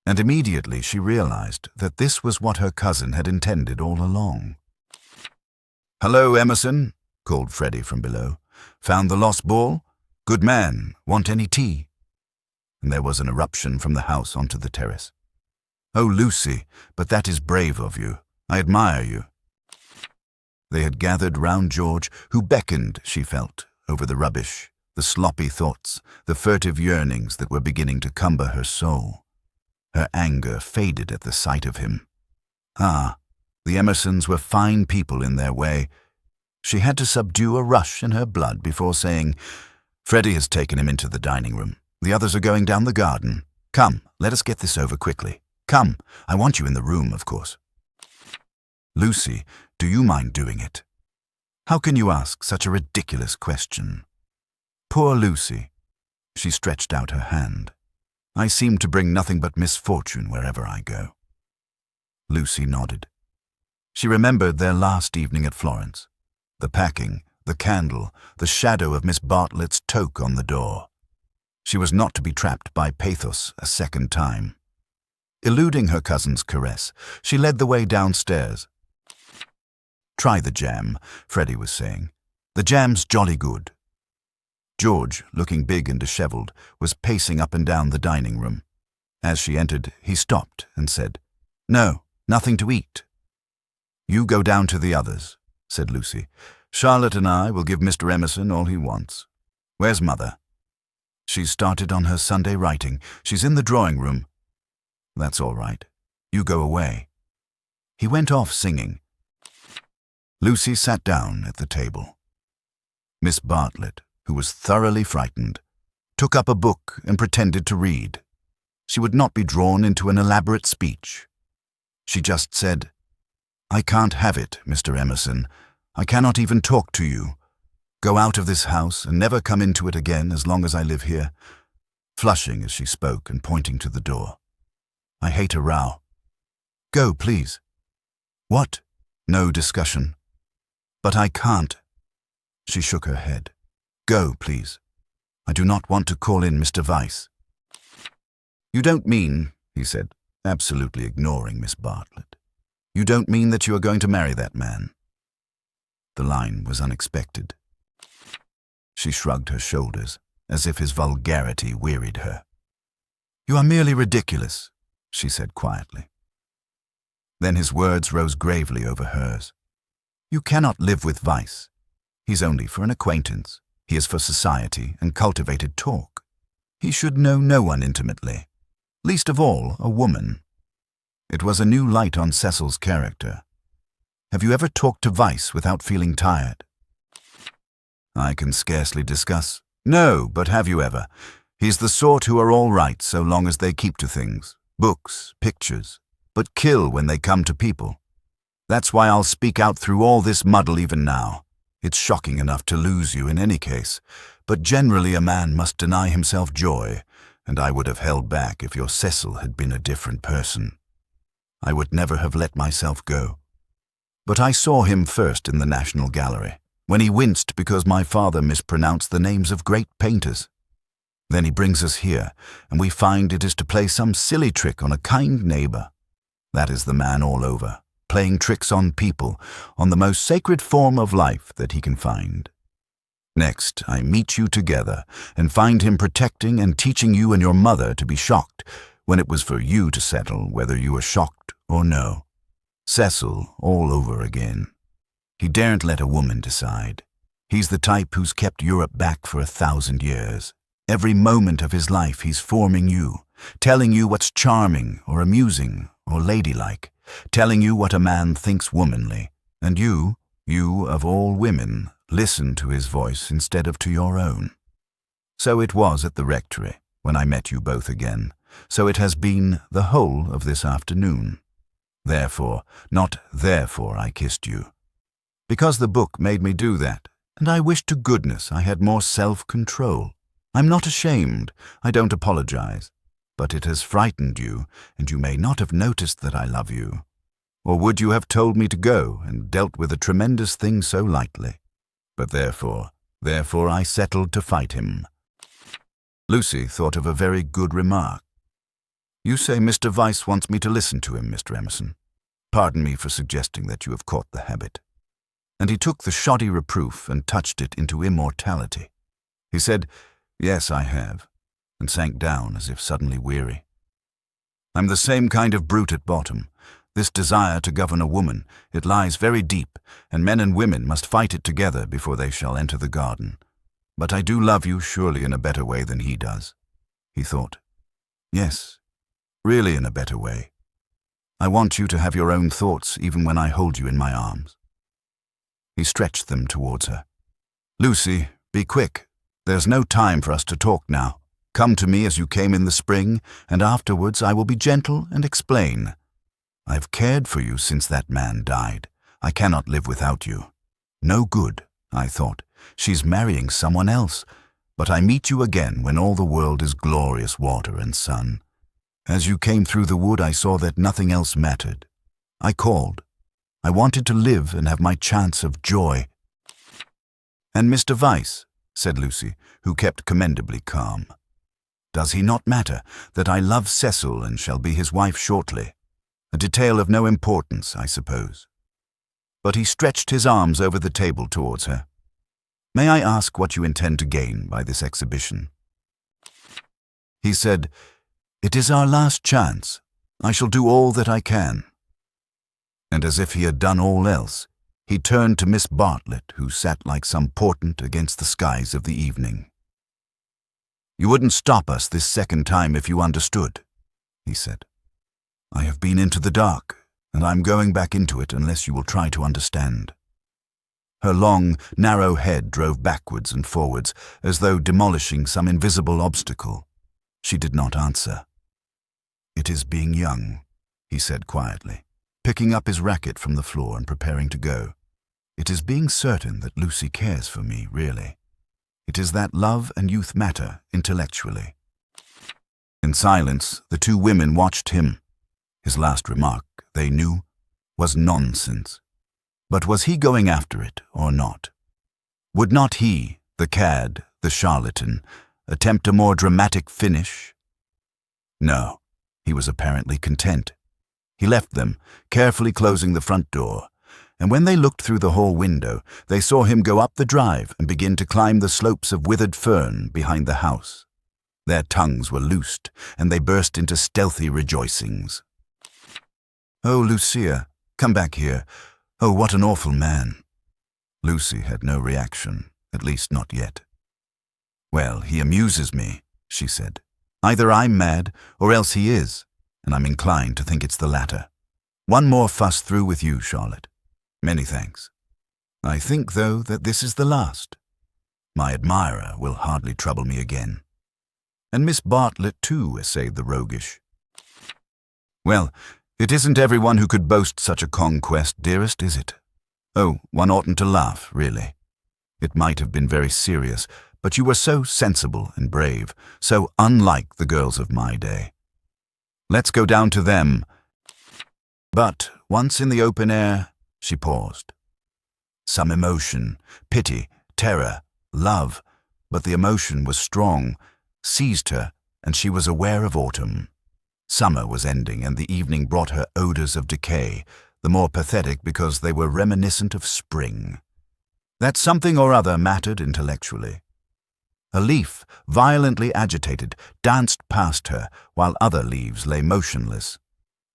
And immediately she realized that this was what her cousin had intended all along. Hello, Emerson, called Freddie from below. Found the lost ball? Good man. Want any tea? And there was an eruption from the house onto the terrace. Oh, Lucy, but that is brave of you. I admire you. They had gathered round George, who beckoned, she felt, over the rubbish, the sloppy thoughts, the furtive yearnings that were beginning to cumber her soul. Her anger faded at the sight of him. Ah, the Emersons were fine people in their way. She had to subdue a rush in her blood before saying, Freddie has taken him into the dining room. The others are going down the garden. Come, let us get this over quickly. Come, I want you in the room, of course. Lucy, do you mind doing it? How can you ask such a ridiculous question? Poor Lucy. She stretched out her hand. I seem to bring nothing but misfortune wherever I go. Lucy nodded. She remembered their last evening at Florence. The packing, the candle, the shadow of Miss Bartlett's toque on the door. She was not to be trapped by pathos a second time. Eluding her cousin's caress, she led the way downstairs. "Try the jam," Freddie was saying. "The jam's jolly good." George, looking big and dishevelled, was pacing up and down the dining room. As she entered, he stopped and said, "No, nothing to eat." "You go down to the others," said Lucy. "Charlotte and I will give Mr. Emerson all he wants. Where's Mother?" "She's started on her Sunday writing. She's in the drawing room." "That's all right. You go away." He went off singing. Lucy sat down at the table. Miss Bartlett, who was thoroughly frightened, took up a book and pretended to read. She would not be drawn into an elaborate speech. She just said, "I can't have it, Mr. Emerson. I cannot even talk to you. Go out of this house and never come into it again as long as I live here," flushing as she spoke and pointing to the door. "I hate a row. Go, please." "What?" "No discussion." "But I can't." She shook her head. "Go, please. I do not want to call in Mr. Weiss." "You don't mean," he said, absolutely ignoring Miss Bartlett, "you don't mean that you are going to marry that man?" The line was unexpected. She shrugged her shoulders, as if his vulgarity wearied her. "You are merely ridiculous," she said quietly. Then his words rose gravely over hers. "You cannot live with Weiss. He's only for an acquaintance. He is for society and cultivated talk. He should know no one intimately, least of all a woman." It was a new light on Cecil's character. "Have you ever talked to Weiss without feeling tired?" "I can scarcely discuss." "No, but have you ever? He's the sort who are all right so long as they keep to things, books, pictures, but kill when they come to people. That's why I'll speak out through all this muddle even now. It's shocking enough to lose you in any case, but generally a man must deny himself joy, and I would have held back if your Cecil had been a different person. I would never have let myself go. But I saw him first in the National Gallery, when he winced because my father mispronounced the names of great painters. Then he brings us here, and we find it is to play some silly trick on a kind neighbour. That is the man all over, playing tricks on people, on the most sacred form of life that he can find. Next, I meet you together and find him protecting and teaching you and your mother to be shocked when it was for you to settle whether you were shocked or no. Cecil all over again. He daren't let a woman decide. He's the type who's kept Europe back for 1,000 years. Every moment of his life he's forming you, telling you what's charming or amusing or ladylike, telling you what a man thinks womanly, and you of all women, listen to his voice instead of to your own. So it was at the rectory, when I met you both again. So it has been the whole of this afternoon. Therefore, not therefore I kissed you. Because the book made me do that, and I wish to goodness I had more self-control. I'm not ashamed, I don't apologize, but it has frightened you, and you may not have noticed that I love you. Or would you have told me to go and dealt with a tremendous thing so lightly? But therefore I settled to fight him." Lucy thought of a very good remark. "You say Mr. Weiss wants me to listen to him, Mr. Emerson. Pardon me for suggesting that you have caught the habit." And he took the shoddy reproof and touched it into immortality. He said, "Yes, I have," and sank down as if suddenly weary. "I'm the same kind of brute at bottom. This desire to govern a woman, it lies very deep, and men and women must fight it together before they shall enter the garden. But I do love you surely in a better way than he does," he thought. "Yes, really in a better way. I want you to have your own thoughts even when I hold you in my arms." He stretched them towards her. "Lucy, be quick. There's no time for us to talk now. Come to me as you came in the spring, and afterwards I will be gentle and explain. I've cared for you since that man died. I cannot live without you. No good, I thought. She's marrying someone else. But I meet you again when all the world is glorious water and sun. As you came through the wood, I saw that nothing else mattered. I called. I wanted to live and have my chance of joy." "And Mr. Weiss," said Lucy, who kept commendably calm. "Does he not matter that I love Cecil and shall be his wife shortly? A detail of no importance, I suppose." but he stretched his arms over the table towards her. "May I ask what you intend to gain by this exhibition?" He said, "It is our last chance. I shall do all that I can." And as if he had done all else, he turned to Miss Bartlett, who sat like some portent against the skies of the evening. "You wouldn't stop us this second time if you understood," he said. "I have been into the dark, and I'm going back into it unless you will try to understand." Her long, narrow head drove backwards and forwards, as though demolishing some invisible obstacle. She did not answer. "It is being young," he said quietly, picking up his racket from the floor and preparing to go. "It is being certain that Lucy cares for me, really. It is that love and youth matter intellectually." In silence, the two women watched him. His last remark, they knew, was nonsense. But was he going after it or not? Would not he, the cad, the charlatan, attempt a more dramatic finish? No, he was apparently content. He left them, carefully closing the front door, and when they looked through the hall window, they saw him go up the drive and begin to climb the slopes of withered fern behind the house. Their tongues were loosed, and they burst into stealthy rejoicings. "Oh, Lucia, come back here. Oh, what an awful man." Lucy had no reaction, at least not yet. "Well, he amuses me," she said. "Either I'm mad, or else he is, and I'm inclined to think it's the latter. One more fuss through with you, Charlotte. Many thanks. I think, though, that this is the last. My admirer will hardly trouble me again." And Miss Bartlett, too, essayed the roguish. "Well, it isn't everyone who could boast such a conquest, dearest, is it? Oh, one oughtn't to laugh, really. It might have been very serious, but you were so sensible and brave, so unlike the girls of my day. Let's go down to them." But, once in the open air, she paused. Some emotion, pity, terror, love, but the emotion was strong, seized her, and she was aware of autumn. Summer was ending, and the evening brought her odors of decay, the more pathetic because they were reminiscent of spring. That something or other mattered intellectually. A leaf, violently agitated, danced past her, while other leaves lay motionless.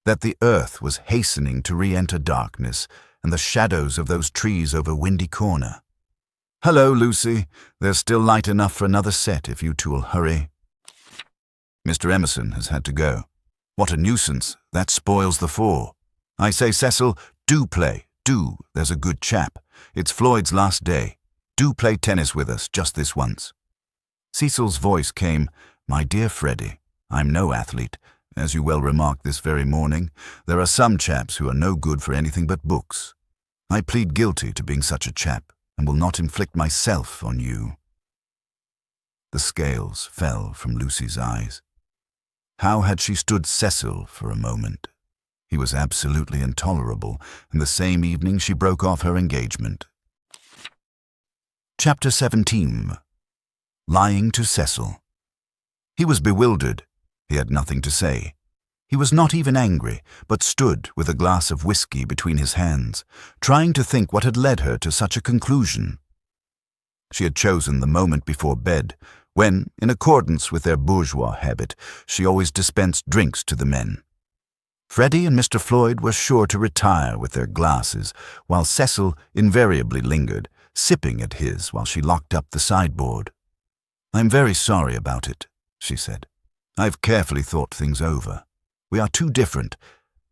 That the earth was hastening to re-enter darkness, and the shadows of those trees over Windy Corner. "Hello, Lucy. There's still light enough for another set if you two'll hurry." "Mr. Emerson has had to go." "What a nuisance. That spoils the four. I say, Cecil, do play. Do. There's a good chap. It's Floyd's last day. Do play tennis with us, just this once." Cecil's voice came, "My dear Freddie, I'm no athlete. As you well remarked this very morning, there are some chaps who are no good for anything but books. I plead guilty to being such a chap, and will not inflict myself on you." The scales fell from Lucy's eyes. How had she stood Cecil for a moment? He was absolutely intolerable, and the same evening she broke off her engagement. Chapter 17. Lying to Cecil. He was bewildered. He had nothing to say. He was not even angry, but stood with a glass of whiskey between his hands, trying to think what had led her to such a conclusion. She had chosen the moment before bed, when, in accordance with their bourgeois habit, she always dispensed drinks to the men. Freddie and Mr. Floyd were sure to retire with their glasses, while Cecil invariably lingered, sipping at his while she locked up the sideboard. "I'm very sorry about it," she said. "I've carefully thought things over. We are too different.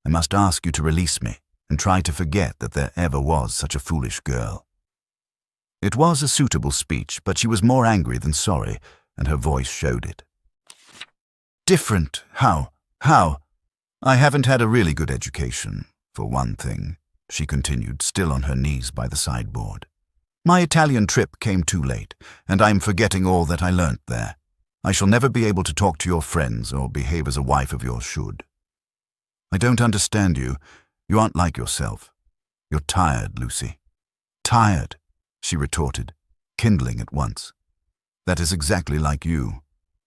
I must ask you to release me and try to forget that there ever was such a foolish girl." It was a suitable speech, but she was more angry than sorry, and her voice showed it. "Different? How? How? I haven't had a really good education, for one thing," she continued, still on her knees by the sideboard. "My Italian trip came too late, and I'm forgetting all that I learnt there. I shall never be able to talk to your friends or behave as a wife of yours should." "I don't understand you. You aren't like yourself. You're tired, Lucy." "Tired?" she retorted, kindling at once. "That is exactly like you.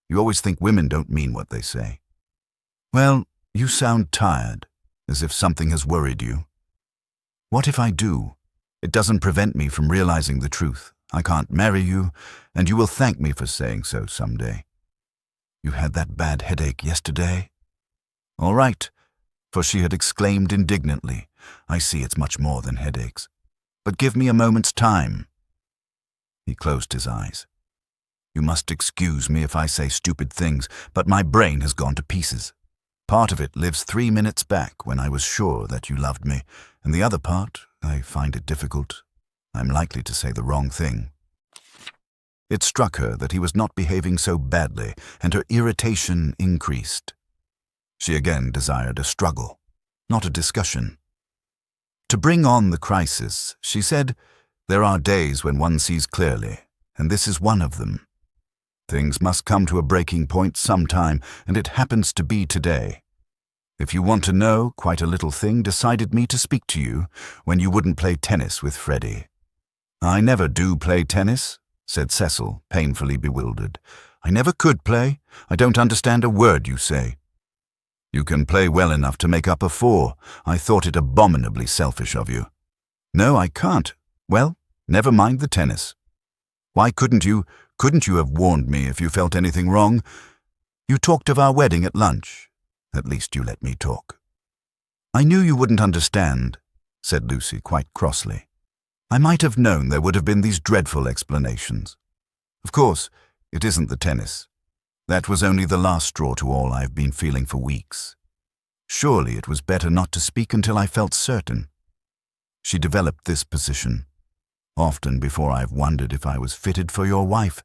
You always think women don't mean what they say." "Well, you sound tired, as if something has worried you." "What if I do?" It doesn't prevent me from realizing the truth. I can't marry you, and you will thank me for saying so someday. You had that bad headache yesterday? All right, for she had exclaimed indignantly, I see it's much more than headaches. But give me a moment's time. He closed his eyes. You must excuse me if I say stupid things, but my brain has gone to pieces. Part of it lives 3 minutes back when I was sure that you loved me, and the other part, I find it difficult. I'm likely to say the wrong thing. It struck her that he was not behaving so badly, and her irritation increased. She again desired a struggle, not a discussion. To bring on the crisis, she said, there are days when one sees clearly, and this is one of them. Things must come to a breaking point sometime, and it happens to be today. If you want to know, quite a little thing decided me to speak to you when you wouldn't play tennis with Freddie. I never do play tennis, said Cecil, painfully bewildered. I never could play. I don't understand a word you say. You can play well enough to make up a 4. I thought it abominably selfish of you. No, I can't. Well, never mind the tennis. Why couldn't you have warned me if you felt anything wrong? You talked of our wedding at lunch. At least you let me talk. I knew you wouldn't understand, said Lucy quite crossly. I might have known there would have been these dreadful explanations. Of course, it isn't the tennis. That was only the last straw to all I've been feeling for weeks. Surely it was better not to speak until I felt certain. She developed this position. Often before I've wondered if I was fitted for your wife.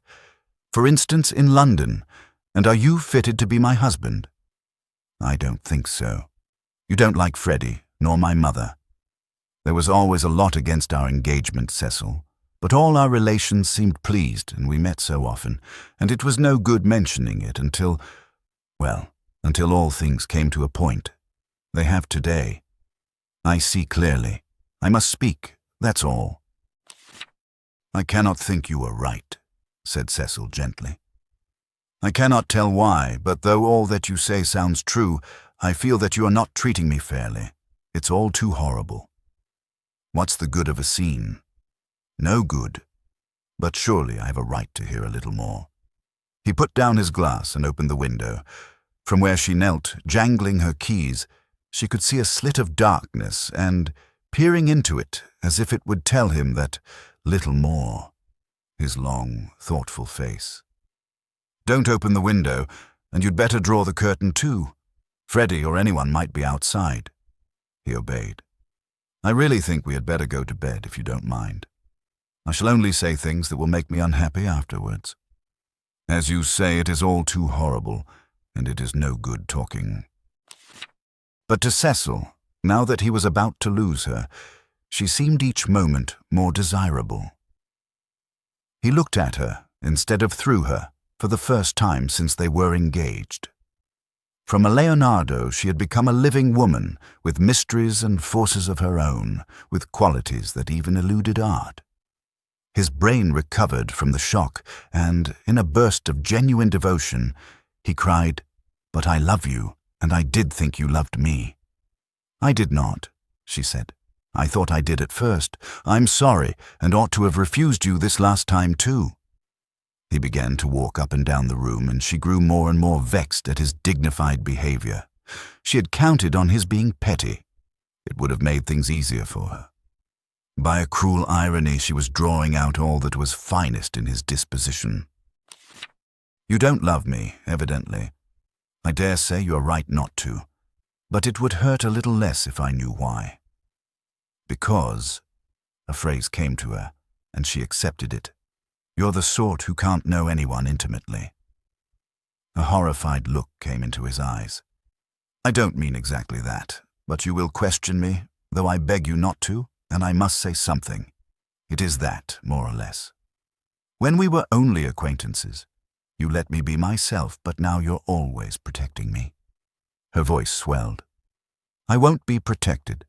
For instance, in London. And are you fitted to be my husband? I don't think so. You don't like Freddie, nor my mother. There was always a lot against our engagement, Cecil. But all our relations seemed pleased, and we met so often, and it was no good mentioning it until all things came to a point. They have today. I see clearly. I must speak, that's all. I cannot think you are right, said Cecil gently. I cannot tell why, but though all that you say sounds true, I feel that you are not treating me fairly. It's all too horrible. What's the good of a scene? No good. But surely I have a right to hear a little more. He put down his glass and opened the window. From where she knelt, jangling her keys, she could see a slit of darkness and, peering into it, as if it would tell him that little more, his long, thoughtful face. Don't open the window, and you'd better draw the curtain too. Freddie or anyone might be outside. He obeyed. I really think we had better go to bed, if you don't mind. I shall only say things that will make me unhappy afterwards. As you say, it is all too horrible, and it is no good talking. But to Cecil, now that he was about to lose her, she seemed each moment more desirable. He looked at her instead of through her for the first time since they were engaged. From a Leonardo she had become a living woman with mysteries and forces of her own, with qualities that even eluded art. His brain recovered from the shock, and, in a burst of genuine devotion, he cried, "But I love you, and I did think you loved me." "I did not," she said. "I thought I did at first. I'm sorry, and ought to have refused you this last time too." He began to walk up and down the room, and she grew more and more vexed at his dignified behavior. She had counted on his being petty. It would have made things easier for her. By a cruel irony, she was drawing out all that was finest in his disposition. "You don't love me, evidently. I dare say you're right not to, but it would hurt a little less if I knew why. Because," a phrase came to her, and she accepted it, "you're the sort who can't know anyone intimately." A horrified look came into his eyes. "I don't mean exactly that, but you will question me, though I beg you not to, and I must say something. It is that, more or less. When we were only acquaintances, you let me be myself, but now you're always protecting me." Her voice swelled. "I won't be protected.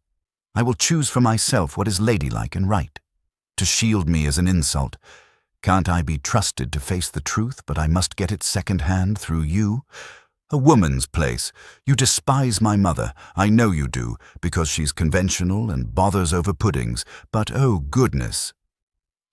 I will choose for myself what is ladylike and right. To shield me is an insult. Can't I be trusted to face the truth, but I must get it second-hand through you? A woman's place. You despise my mother. I know you do, because she's conventional and bothers over puddings. But oh, goodness.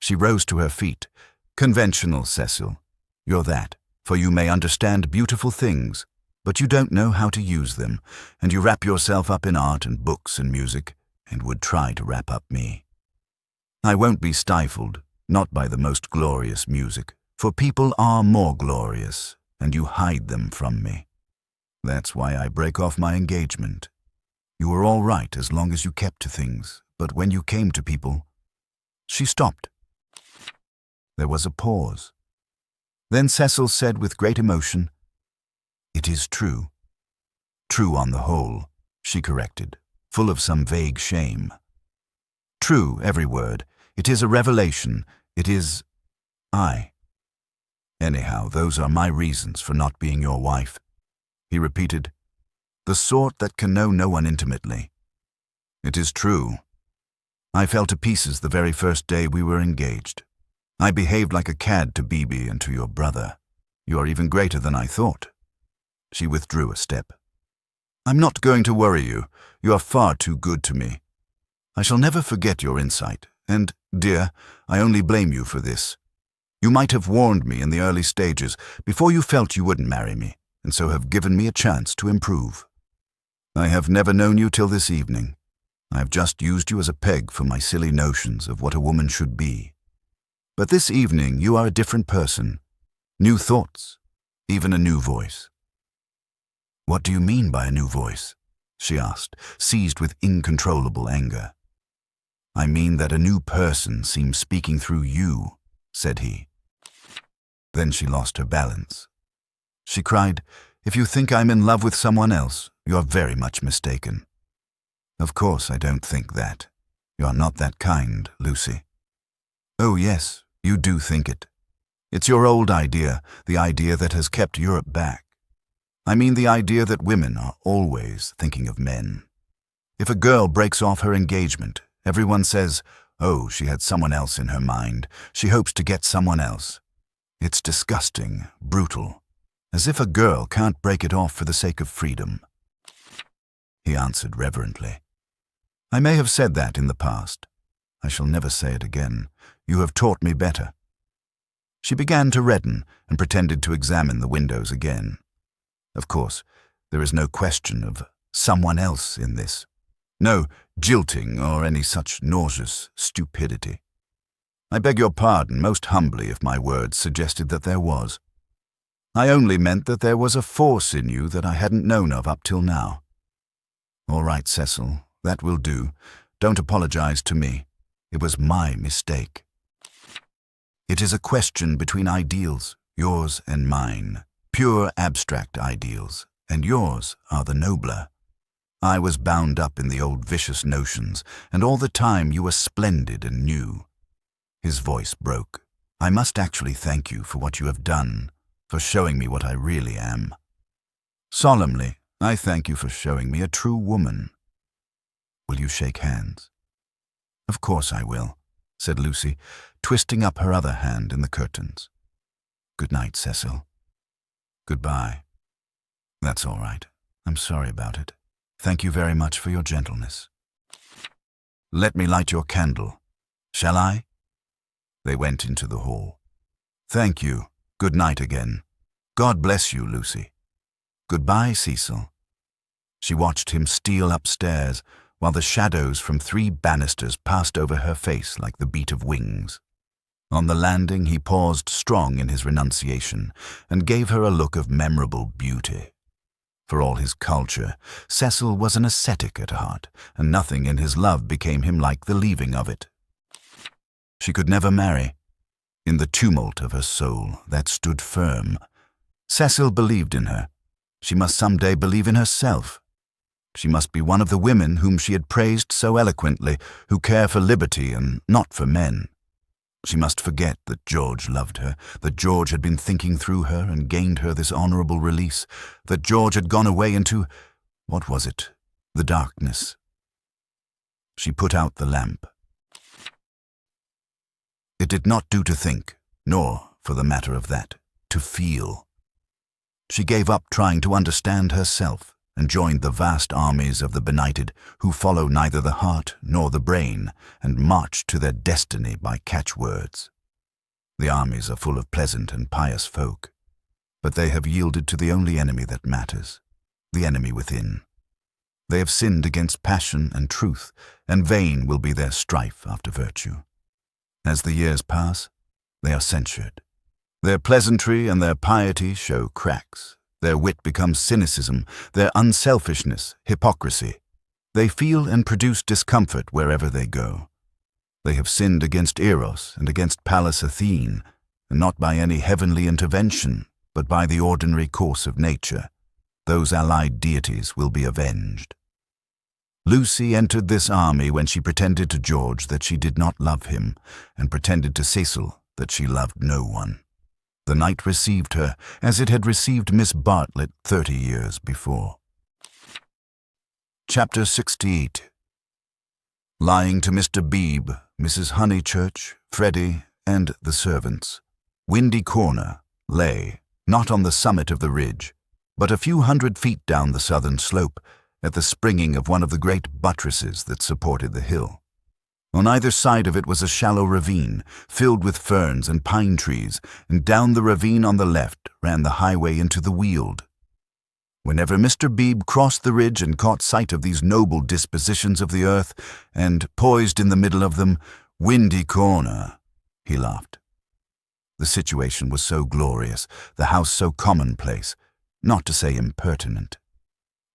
She rose to her feet. Conventional, Cecil. You're that, for you may understand beautiful things, but you don't know how to use them, and you wrap yourself up in art and books and music, and would try to wrap up me. I won't be stifled, not by the most glorious music, for people are more glorious, and you hide them from me. That's why I break off my engagement. You were all right as long as you kept to things, but when you came to people... She stopped. There was a pause. Then Cecil said with great emotion, "It is true." "True on the whole," she corrected, full of some vague shame. "True, every word. It is a revelation. It is... I. Anyhow, those are my reasons for not being your wife," he repeated, "the sort that can know no one intimately. It is true. I fell to pieces the very first day we were engaged. I behaved like a cad to Bibi and to your brother. You are even greater than I thought." She withdrew a step. "I'm not going to worry you. You are far too good to me. I shall never forget your insight, and, dear, I only blame you for this. You might have warned me in the early stages, before you felt you wouldn't marry me, and so have given me a chance to improve. I have never known you till this evening. I have just used you as a peg for my silly notions of what a woman should be. But this evening you are a different person. New thoughts, even a new voice." "What do you mean by a new voice?" she asked, seized with incontrollable anger. "I mean that a new person seems speaking through you," said he. Then she lost her balance. She cried, "If you think I'm in love with someone else, you're very much mistaken." "Of course I don't think that. You're not that kind, Lucy." "Oh yes, you do think it. It's your old idea, the idea that has kept Europe back. I mean the idea that women are always thinking of men. If a girl breaks off her engagement, everyone says, 'Oh, she had someone else in her mind. She hopes to get someone else.' It's disgusting, brutal, as if a girl can't break it off for the sake of freedom." He answered reverently, "I may have said that in the past. I shall never say it again. You have taught me better." She began to redden and pretended to examine the windows again. Of course, there is no question of someone else in this. No jilting or any such nauseous stupidity. I beg your pardon most humbly if my words suggested that there was. I only meant that there was a force in you that I hadn't known of up till now. All right, Cecil, that will do. Don't apologize to me. It was my mistake. It is a question between ideals, yours and mine, pure abstract ideals, and yours are the nobler. I was bound up in the old vicious notions, and all the time you were splendid and new." His voice broke. "I must actually thank you for what you have done, for showing me what I really am. Solemnly, I thank you for showing me a true woman. Will you shake hands?" "Of course I will," said Lucy, twisting up her other hand in the curtains. "Good night, Cecil." "Goodbye." "That's all right. I'm sorry about it. Thank you very much for your gentleness." "Let me light your candle. Shall I?" They went into the hall. "Thank you. Good night again. God bless you, Lucy." "Goodbye, Cecil." She watched him steal upstairs, while the shadows from 3 banisters passed over her face like the beat of wings. On the landing he paused strong in his renunciation, and gave her a look of memorable beauty. For all his culture, Cecil was an ascetic at heart, and nothing in his love became him like the leaving of it. She could never marry. In the tumult of her soul, that stood firm. Cecil believed in her. She must someday believe in herself. She must be one of the women whom she had praised so eloquently, who care for liberty and not for men. She must forget that George loved her, that George had been thinking through her and gained her this honorable release, that George had gone away into, what was it, the darkness. She put out the lamp. It did not do to think, nor, for the matter of that, to feel. She gave up trying to understand herself and joined the vast armies of the benighted who follow neither the heart nor the brain and march to their destiny by catchwords. The armies are full of pleasant and pious folk, but they have yielded to the only enemy that matters, the enemy within. They have sinned against passion and truth, and vain will be their strife after virtue. As the years pass, they are censured. Their pleasantry and their piety show cracks. Their wit becomes cynicism, their unselfishness, hypocrisy. They feel and produce discomfort wherever they go. They have sinned against Eros and against Pallas Athene, and not by any heavenly intervention, but by the ordinary course of nature. Those allied deities will be avenged. Lucy entered this army when she pretended to George that she did not love him, and pretended to Cecil that she loved no one. The night received her as it had received Miss Bartlett 30 years before. Chapter 68. Lying to Mr. Beebe, Mrs. Honeychurch, Freddie, and the servants, Windy Corner lay, not on the summit of the ridge, but a few hundred feet down the southern slope, at the springing of one of the great buttresses that supported the hill. On either side of it was a shallow ravine, filled with ferns and pine trees, and down the ravine on the left ran the highway into the Weald. Whenever Mr. Beebe crossed the ridge and caught sight of these noble dispositions of the earth, and poised in the middle of them, Windy Corner, he laughed. The situation was so glorious, the house so commonplace, not to say impertinent.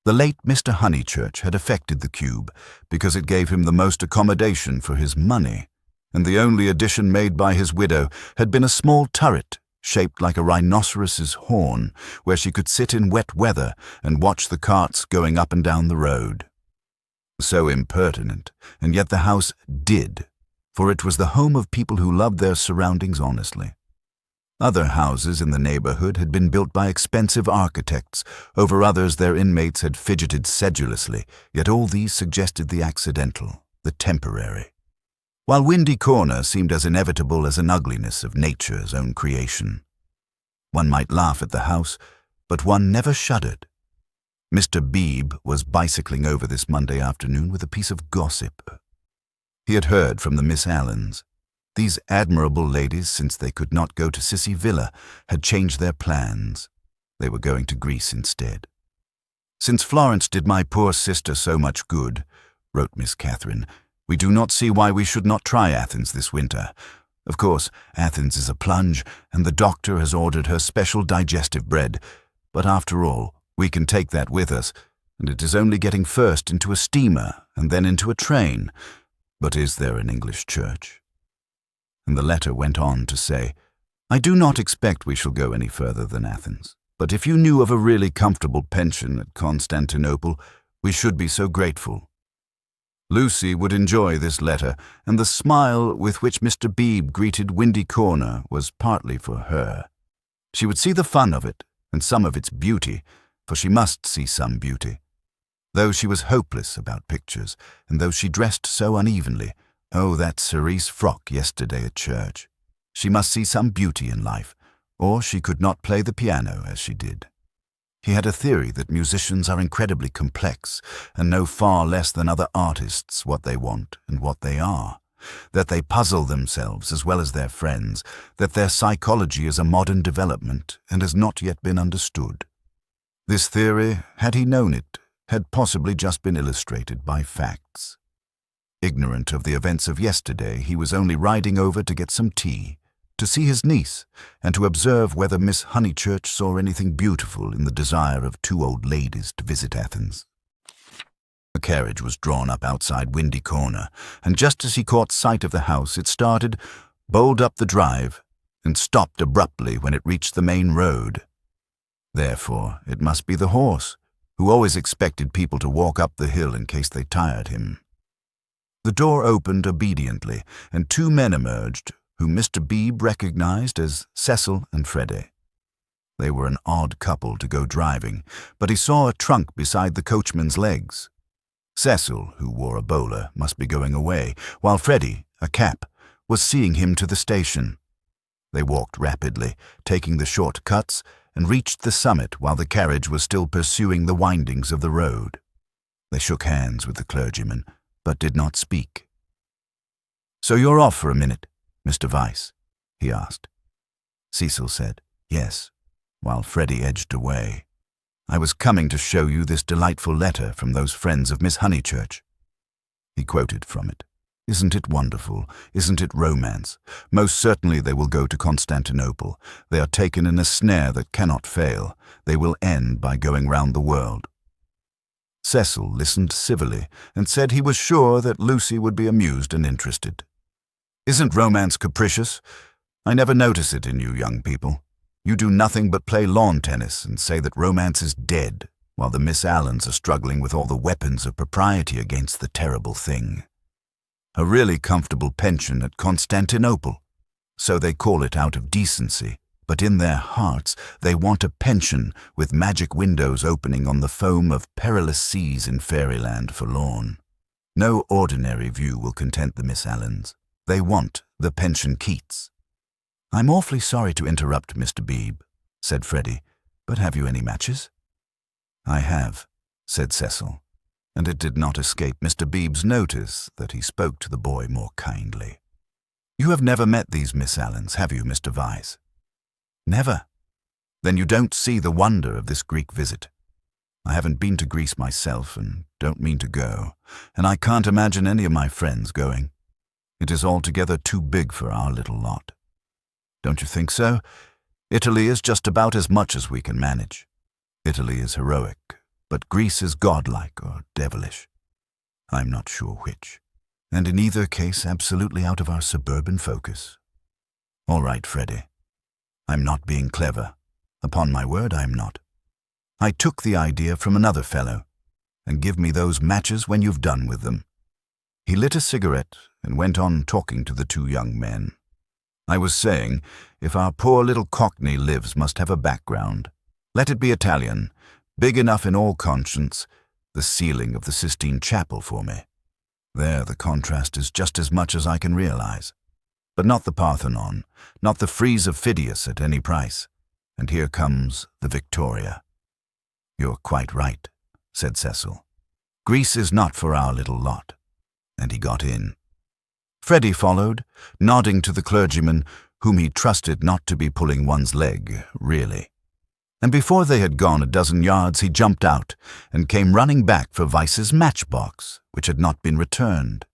The late Mr. Honeychurch had affected the cube because it gave him the most accommodation for his money, and the only addition made by his widow had been a small turret shaped like a rhinoceros's horn, where she could sit in wet weather and watch the carts going up and down the road. So impertinent, and yet the house did, for it was the home of people who loved their surroundings honestly. Other houses in the neighborhood had been built by expensive architects, over others their inmates had fidgeted sedulously, yet all these suggested the accidental, the temporary, while Windy Corner seemed as inevitable as an ugliness of nature's own creation. One might laugh at the house, but one never shuddered. Mr. Beebe was bicycling over this Monday afternoon with a piece of gossip. He had heard from the Miss Allens. These admirable ladies, since they could not go to Sissy Villa, had changed their plans. They were going to Greece instead. "Since Florence did my poor sister so much good," wrote Miss Catherine, "we do not see why we should not try Athens this winter. Of course, Athens is a plunge, and the doctor has ordered her special digestive bread, but after all, we can take that with us, and it is only getting first into a steamer and then into a train. But is there an English church?" And the letter went on to say, "I do not expect we shall go any further than Athens, but if you knew of a really comfortable pension at Constantinople, we should be so grateful." Lucy would enjoy this letter, and the smile with which Mr. Beebe greeted Windy Corner was partly for her. She would see the fun of it, and some of its beauty, for she must see some beauty. Though she was hopeless about pictures, and though she dressed so unevenly, oh, that cerise frock yesterday at church, she must see some beauty in life, or she could not play the piano as she did. He had a theory that musicians are incredibly complex and know far less than other artists what they want and what they are, that they puzzle themselves as well as their friends, that their psychology is a modern development and has not yet been understood. This theory, had he known it, had possibly just been illustrated by facts. Ignorant of the events of yesterday, he was only riding over to get some tea, to see his niece, and to observe whether Miss Honeychurch saw anything beautiful in the desire of two old ladies to visit Athens. A carriage was drawn up outside Windy Corner, and just as he caught sight of the house, it started, bowled up the drive, and stopped abruptly when it reached the main road. Therefore, it must be the horse, who always expected people to walk up the hill in case they tired him. The door opened obediently, and two men emerged, whom Mr. Beebe recognized as Cecil and Freddie. They were an odd couple to go driving, but he saw a trunk beside the coachman's legs. Cecil, who wore a bowler, must be going away, while Freddie, a cap, was seeing him to the station. They walked rapidly, taking the short cuts, and reached the summit while the carriage was still pursuing the windings of the road. They shook hands with the clergyman, but did not speak. "So you're off for a minute, Mr. Vyse?" he asked. Cecil said, "Yes," while Freddie edged away. "I was coming to show you this delightful letter from those friends of Miss Honeychurch." He quoted from it. "Isn't it wonderful? Isn't it romance? Most certainly they will go to Constantinople. They are taken in a snare that cannot fail. They will end by going round the world." Cecil listened civilly and said he was sure that Lucy would be amused and interested. "Isn't romance capricious? I never notice it in you young people. You do nothing but play lawn tennis and say that romance is dead, while the Miss Allens are struggling with all the weapons of propriety against the terrible thing. A really comfortable pension at Constantinople. So they call it out of decency, but in their hearts they want a pension with magic windows opening on the foam of perilous seas in fairyland forlorn. No ordinary view will content the Miss Allens. They want the pension Keats." "I'm awfully sorry to interrupt, Mr. Beebe," said Freddie, "but have you any matches?" "I have," said Cecil, and it did not escape Mr. Beebe's notice that he spoke to the boy more kindly. "You have never met these Miss Allens, have you, Mr. Vyse?" "Never." "Then you don't see the wonder of this Greek visit. I haven't been to Greece myself and don't mean to go, and I can't imagine any of my friends going. It is altogether too big for our little lot. Don't you think so? Italy is just about as much as we can manage. Italy is heroic, but Greece is godlike or devilish. I'm not sure which, and in either case absolutely out of our suburban focus. All right, Freddie. I'm not being clever. Upon my word, I'm not. I took the idea from another fellow, and give me those matches when you've done with them." He lit a cigarette and went on talking to the two young men. "I was saying, if our poor little Cockney lives must have a background, let it be Italian, big enough in all conscience, the ceiling of the Sistine Chapel for me. There the contrast is just as much as I can realize. But not the Parthenon, not the frieze of Phidias at any price. And here comes the Victoria." "You're quite right," said Cecil. "Greece is not for our little lot." And he got in. Freddie followed, nodding to the clergyman, whom he trusted not to be pulling one's leg, really. And before they had gone a dozen yards, he jumped out and came running back for Vyse's matchbox, which had not been returned.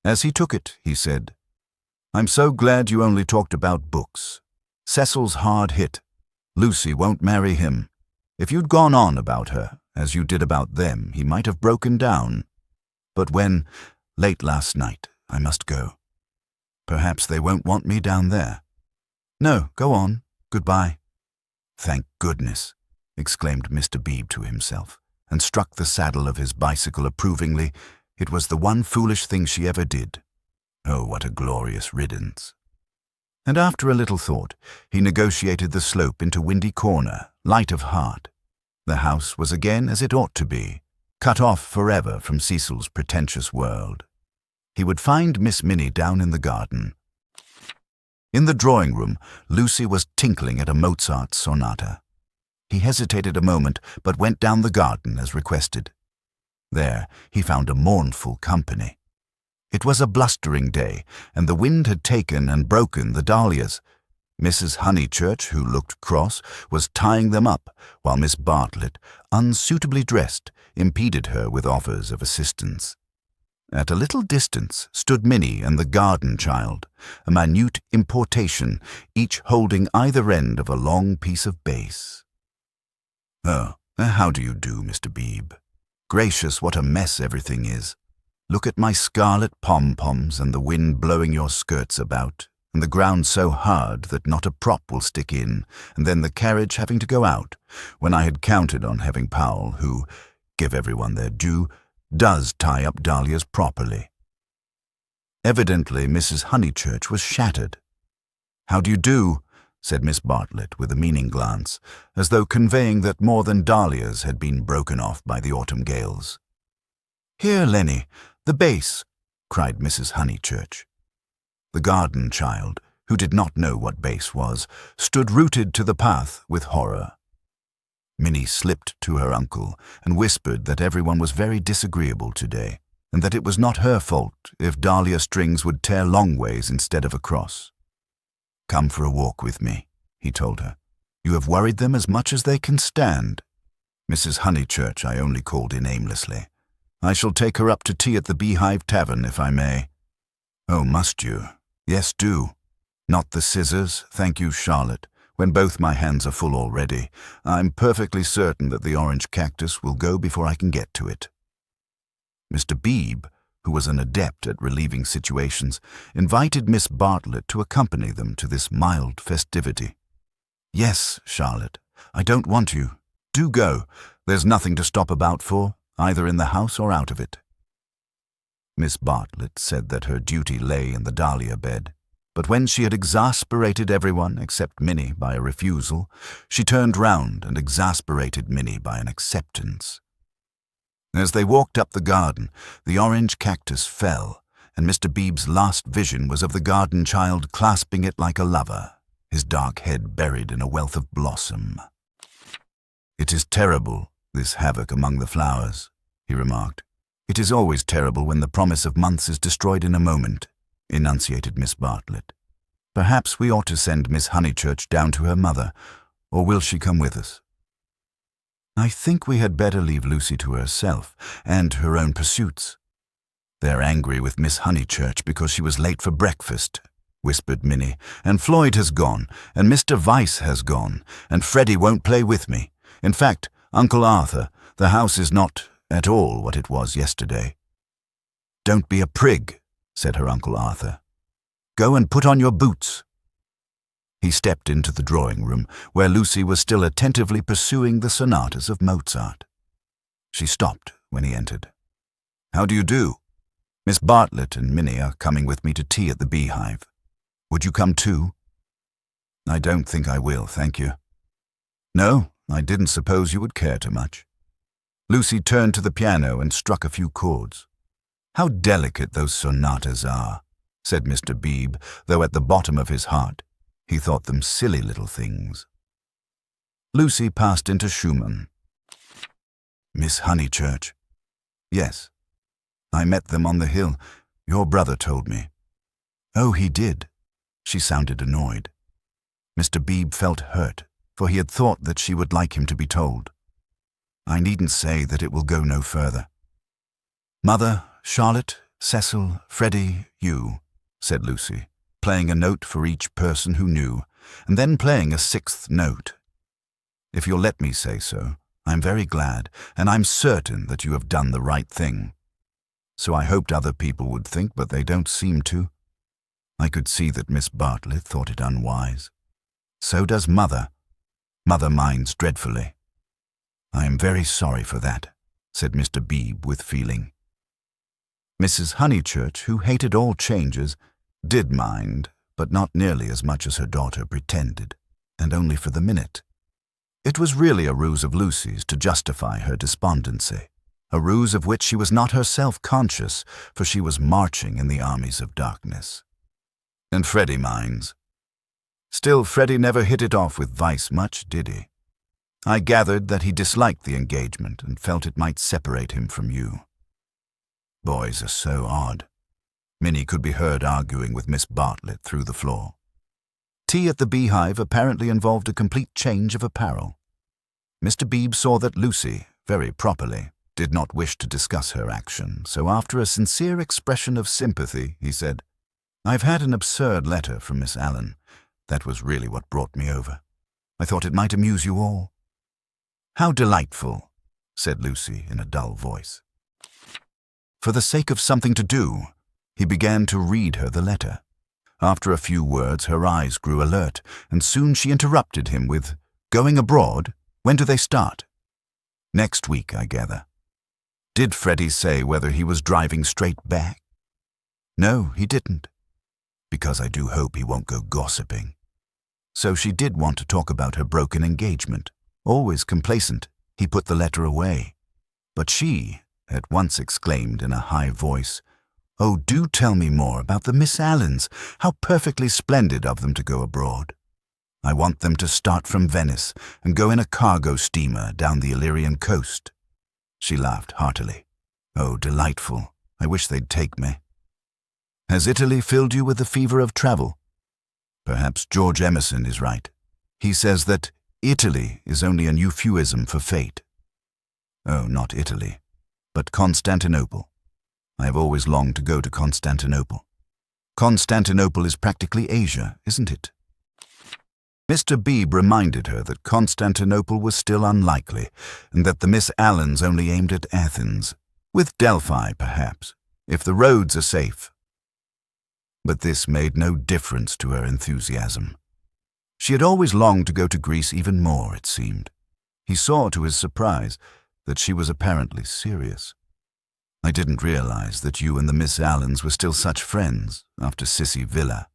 As he took it, he said, "I'm so glad you only talked about books. Cecil's hard hit. Lucy won't marry him. If you'd gone on about her, as you did about them, he might have broken down. But when, late last night, I must go. Perhaps they won't want me down there. No, go on. Goodbye." "Thank goodness," exclaimed Mr. Beebe to himself, and struck the saddle of his bicycle approvingly. It was the one foolish thing she ever did. Oh, what a glorious riddance. And after a little thought, he negotiated the slope into Windy Corner, light of heart. The house was again as it ought to be, cut off forever from Cecil's pretentious world. He would find Miss Minnie down in the garden. In the drawing-room, Lucy was tinkling at a Mozart sonata. He hesitated a moment, but went down the garden as requested. There he found a mournful company. It was a blustering day, and the wind had taken and broken the dahlias. Mrs. Honeychurch, who looked cross, was tying them up, while Miss Bartlett, unsuitably dressed, impeded her with offers of assistance. At a little distance stood Minnie and the garden child, a minute importation, each holding either end of a long piece of base. "Oh, how do you do, Mr. Beebe? Gracious, what a mess everything is. Look at my scarlet pom-poms and the wind blowing your skirts about, and the ground so hard that not a prop will stick in, and then the carriage having to go out, when I had counted on having Powell, who, give everyone their due, does tie up dahlias properly." Evidently Mrs. Honeychurch was shattered. "How do you do?" said Miss Bartlett with a meaning glance, as though conveying that more than dahlias had been broken off by the autumn gales. "Here, Lenny, the base," cried Mrs. Honeychurch. The garden child, who did not know what base was, stood rooted to the path with horror. Minnie slipped to her uncle and whispered that everyone was very disagreeable today, and that it was not her fault if dahlia strings would tear long ways instead of across. "Come for a walk with me," he told her. "You have worried them as much as they can stand." Mrs. Honeychurch I only called in aimlessly. "I shall take her up to tea at the Beehive Tavern, if I may." "Oh, must you?" "Yes, do." "Not the scissors, thank you, Charlotte, when both my hands are full already. I'm perfectly certain that the orange cactus will go before I can get to it." Mr. Beebe, who was an adept at relieving situations, invited Miss Bartlett to accompany them to this mild festivity. "Yes, Charlotte, I don't want you. Do go. There's nothing to stop about for, either in the house or out of it." Miss Bartlett said that her duty lay in the dahlia bed, but when she had exasperated everyone except Minnie by a refusal, she turned round and exasperated Minnie by an acceptance. As they walked up the garden, the orange cactus fell, and Mr. Beebe's last vision was of the garden child clasping it like a lover, his dark head buried in a wealth of blossom. "It is terrible, this havoc among the flowers," he remarked. "It is always terrible when the promise of months is destroyed in a moment," enunciated Miss Bartlett. "Perhaps we ought to send Miss Honeychurch down to her mother, or will she come with us?" "I think we had better leave Lucy to herself and her own pursuits." "They're angry with Miss Honeychurch because she was late for breakfast," whispered Minnie, "and Floyd has gone, and Mr. Vyse has gone, and Freddie won't play with me. In fact, Uncle Arthur, the house is not at all what it was yesterday." "Don't be a prig," said her Uncle Arthur. "Go and put on your boots." He stepped into the drawing-room, where Lucy was still attentively pursuing the sonatas of Mozart. She stopped when he entered. "How do you do? Miss Bartlett and Minnie are coming with me to tea at the Beehive. Would you come too?" "I don't think I will, thank you." "No, I didn't suppose you would care too much." Lucy turned to the piano and struck a few chords. "How delicate those sonatas are," said Mr. Beebe, though at the bottom of his heart he thought them silly little things. Lucy passed into Schumann. "Miss Honeychurch?" "Yes. I met them on the hill. Your brother told me." "Oh, he did?" She sounded annoyed. Mr. Beebe felt hurt, for he had thought that she would like him to be told. "I needn't say that it will go no further." "Mother, Charlotte, Cecil, Freddie, you," said Lucy, playing a note for each person who knew, and then playing a sixth note. "If you'll let me say so, I'm very glad, and I'm certain that you have done the right thing. So I hoped other people would think, but they don't seem to." I could see that Miss Bartlett thought it unwise. "So does Mother. Mother minds dreadfully." "I am very sorry for that," said Mr. Beebe with feeling. Mrs. Honeychurch, who hated all changes, did mind, but not nearly as much as her daughter pretended, and only for the minute. It was really a ruse of Lucy's to justify her despondency, a ruse of which she was not herself conscious, for she was marching in the armies of darkness. And Freddie minds. Still, Freddie never hit it off with Vyse much, did he? I gathered that he disliked the engagement and felt it might separate him from you. Boys are so odd. Minnie could be heard arguing with Miss Bartlett through the floor. Tea at the Beehive apparently involved a complete change of apparel. Mr. Beebe saw that Lucy, very properly, did not wish to discuss her action, so after a sincere expression of sympathy, he said, "I've had an absurd letter from Miss Allen. That was really what brought me over. I thought it might amuse you all." "How delightful," said Lucy in a dull voice. For the sake of something to do, he began to read her the letter. After a few words, her eyes grew alert, and soon she interrupted him with, "Going abroad? When do they start?" "Next week, I gather." "Did Freddie say whether he was driving straight back?" "No, he didn't." "Because I do hope he won't go gossiping." So she did want to talk about her broken engagement. Always complacent, he put the letter away. But she at once exclaimed in a high voice, "Oh, do tell me more about the Miss Allens. How perfectly splendid of them to go abroad." I want them to start from Venice and go in a cargo steamer down the Illyrian coast." She laughed heartily. "Oh, delightful. I wish they'd take me." "Has Italy filled you with the fever of travel?" Perhaps George Emerson is right. He says that Italy is only an euphuism for fate. Oh, not Italy, but Constantinople. I have always longed to go to Constantinople. Constantinople is practically Asia, isn't it? Mr. Beebe reminded her that Constantinople was still unlikely, and that the Miss Allens only aimed at Athens, with Delphi, perhaps, if the roads are safe. But this made no difference to her enthusiasm. She had always longed to go to Greece even more, it seemed. He saw, to his surprise, that she was apparently serious. "I didn't realize that you and the Miss Allens were still such friends after Sissy Villa."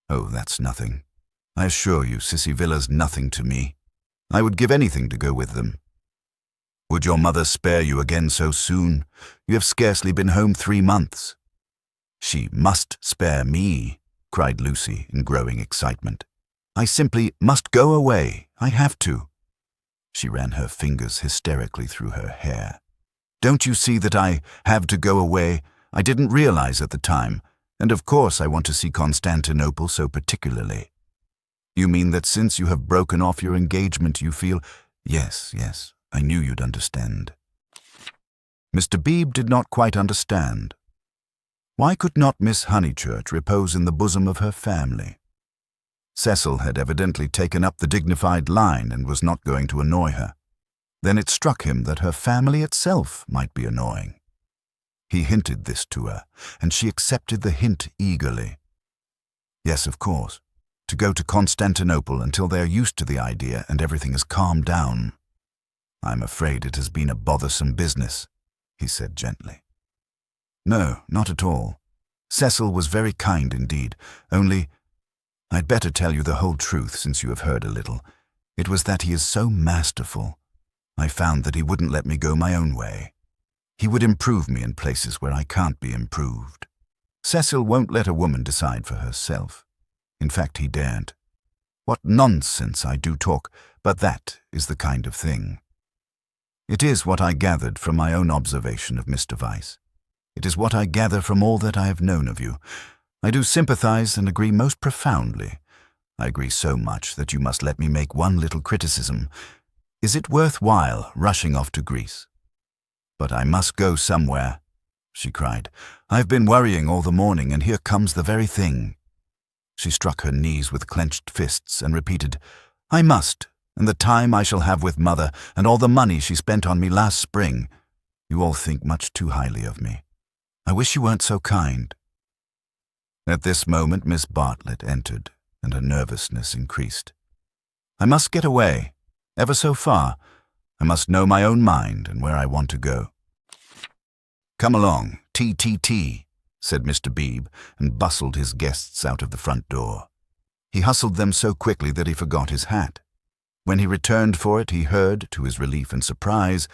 "Oh, that's nothing. I assure you, Sissy Villa's nothing to me. I would give anything to go with them." "Would your mother spare you again so soon? You have scarcely been home 3 months." "She must spare me," cried Lucy in growing excitement. "I simply must go away. I have to." She ran her fingers hysterically through her hair. "Don't you see that I have to go away? I didn't realize at the time, and of course I want to see Constantinople so particularly." "You mean that since you have broken off your engagement you feel—" Yes, I knew you'd understand." Mr. Beebe did not quite understand. Why could not Miss Honeychurch repose in the bosom of her family? Cecil had evidently taken up the dignified line and was not going to annoy her. Then it struck him that her family itself might be annoying. He hinted this to her, and she accepted the hint eagerly. Yes, of course, to go to Constantinople until they are used to the idea and everything has calmed down. "I'm afraid it has been a bothersome business," he said gently. "No, not at all. Cecil was very kind indeed, only— I'd better tell you the whole truth since you have heard a little. It was that he is so masterful. I found that he wouldn't let me go my own way. He would improve me in places where I can't be improved. Cecil won't let a woman decide for herself. In fact, he daren't. What nonsense I do talk, but that is the kind of thing. It is what I gathered from my own observation of Mr. Vyse. It is what I gather from all that I have known of you. I do sympathize and agree most profoundly. I agree so much that you must let me make one little criticism. Is it worthwhile rushing off to Greece? But I must go somewhere," she cried. "I've been worrying all the morning, and here comes the very thing." She struck her knees with clenched fists and repeated, "I must, and the time I shall have with Mother, and all the money she spent on me last spring. You all think much too highly of me. I wish you weren't so kind." At this moment Miss Bartlett entered, and her nervousness increased. "I must get away, ever so far. I must know my own mind and where I want to go." "Come along, tea," said Mr. Beebe, and bustled his guests out of the front door. He hustled them so quickly that he forgot his hat. When he returned for it, he heard, to his relief and surprise,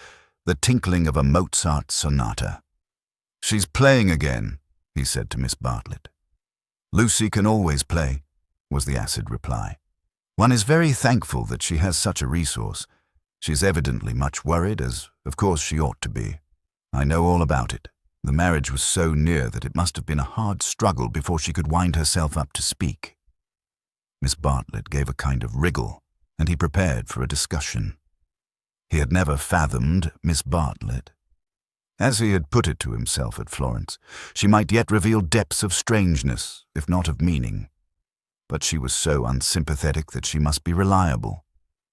the tinkling of a Mozart sonata. "She's playing again," he said to Miss Bartlett. "Lucy can always play," was the acid reply. "One is very thankful that she has such a resource. She's evidently much worried, as of course she ought to be. I know all about it. The marriage was so near that it must have been a hard struggle before she could wind herself up to speak." Miss Bartlett gave a kind of wriggle, and he prepared for a discussion. He had never fathomed Miss Bartlett. As he had put it to himself at Florence, she might yet reveal depths of strangeness, if not of meaning. But she was so unsympathetic that she must be reliable.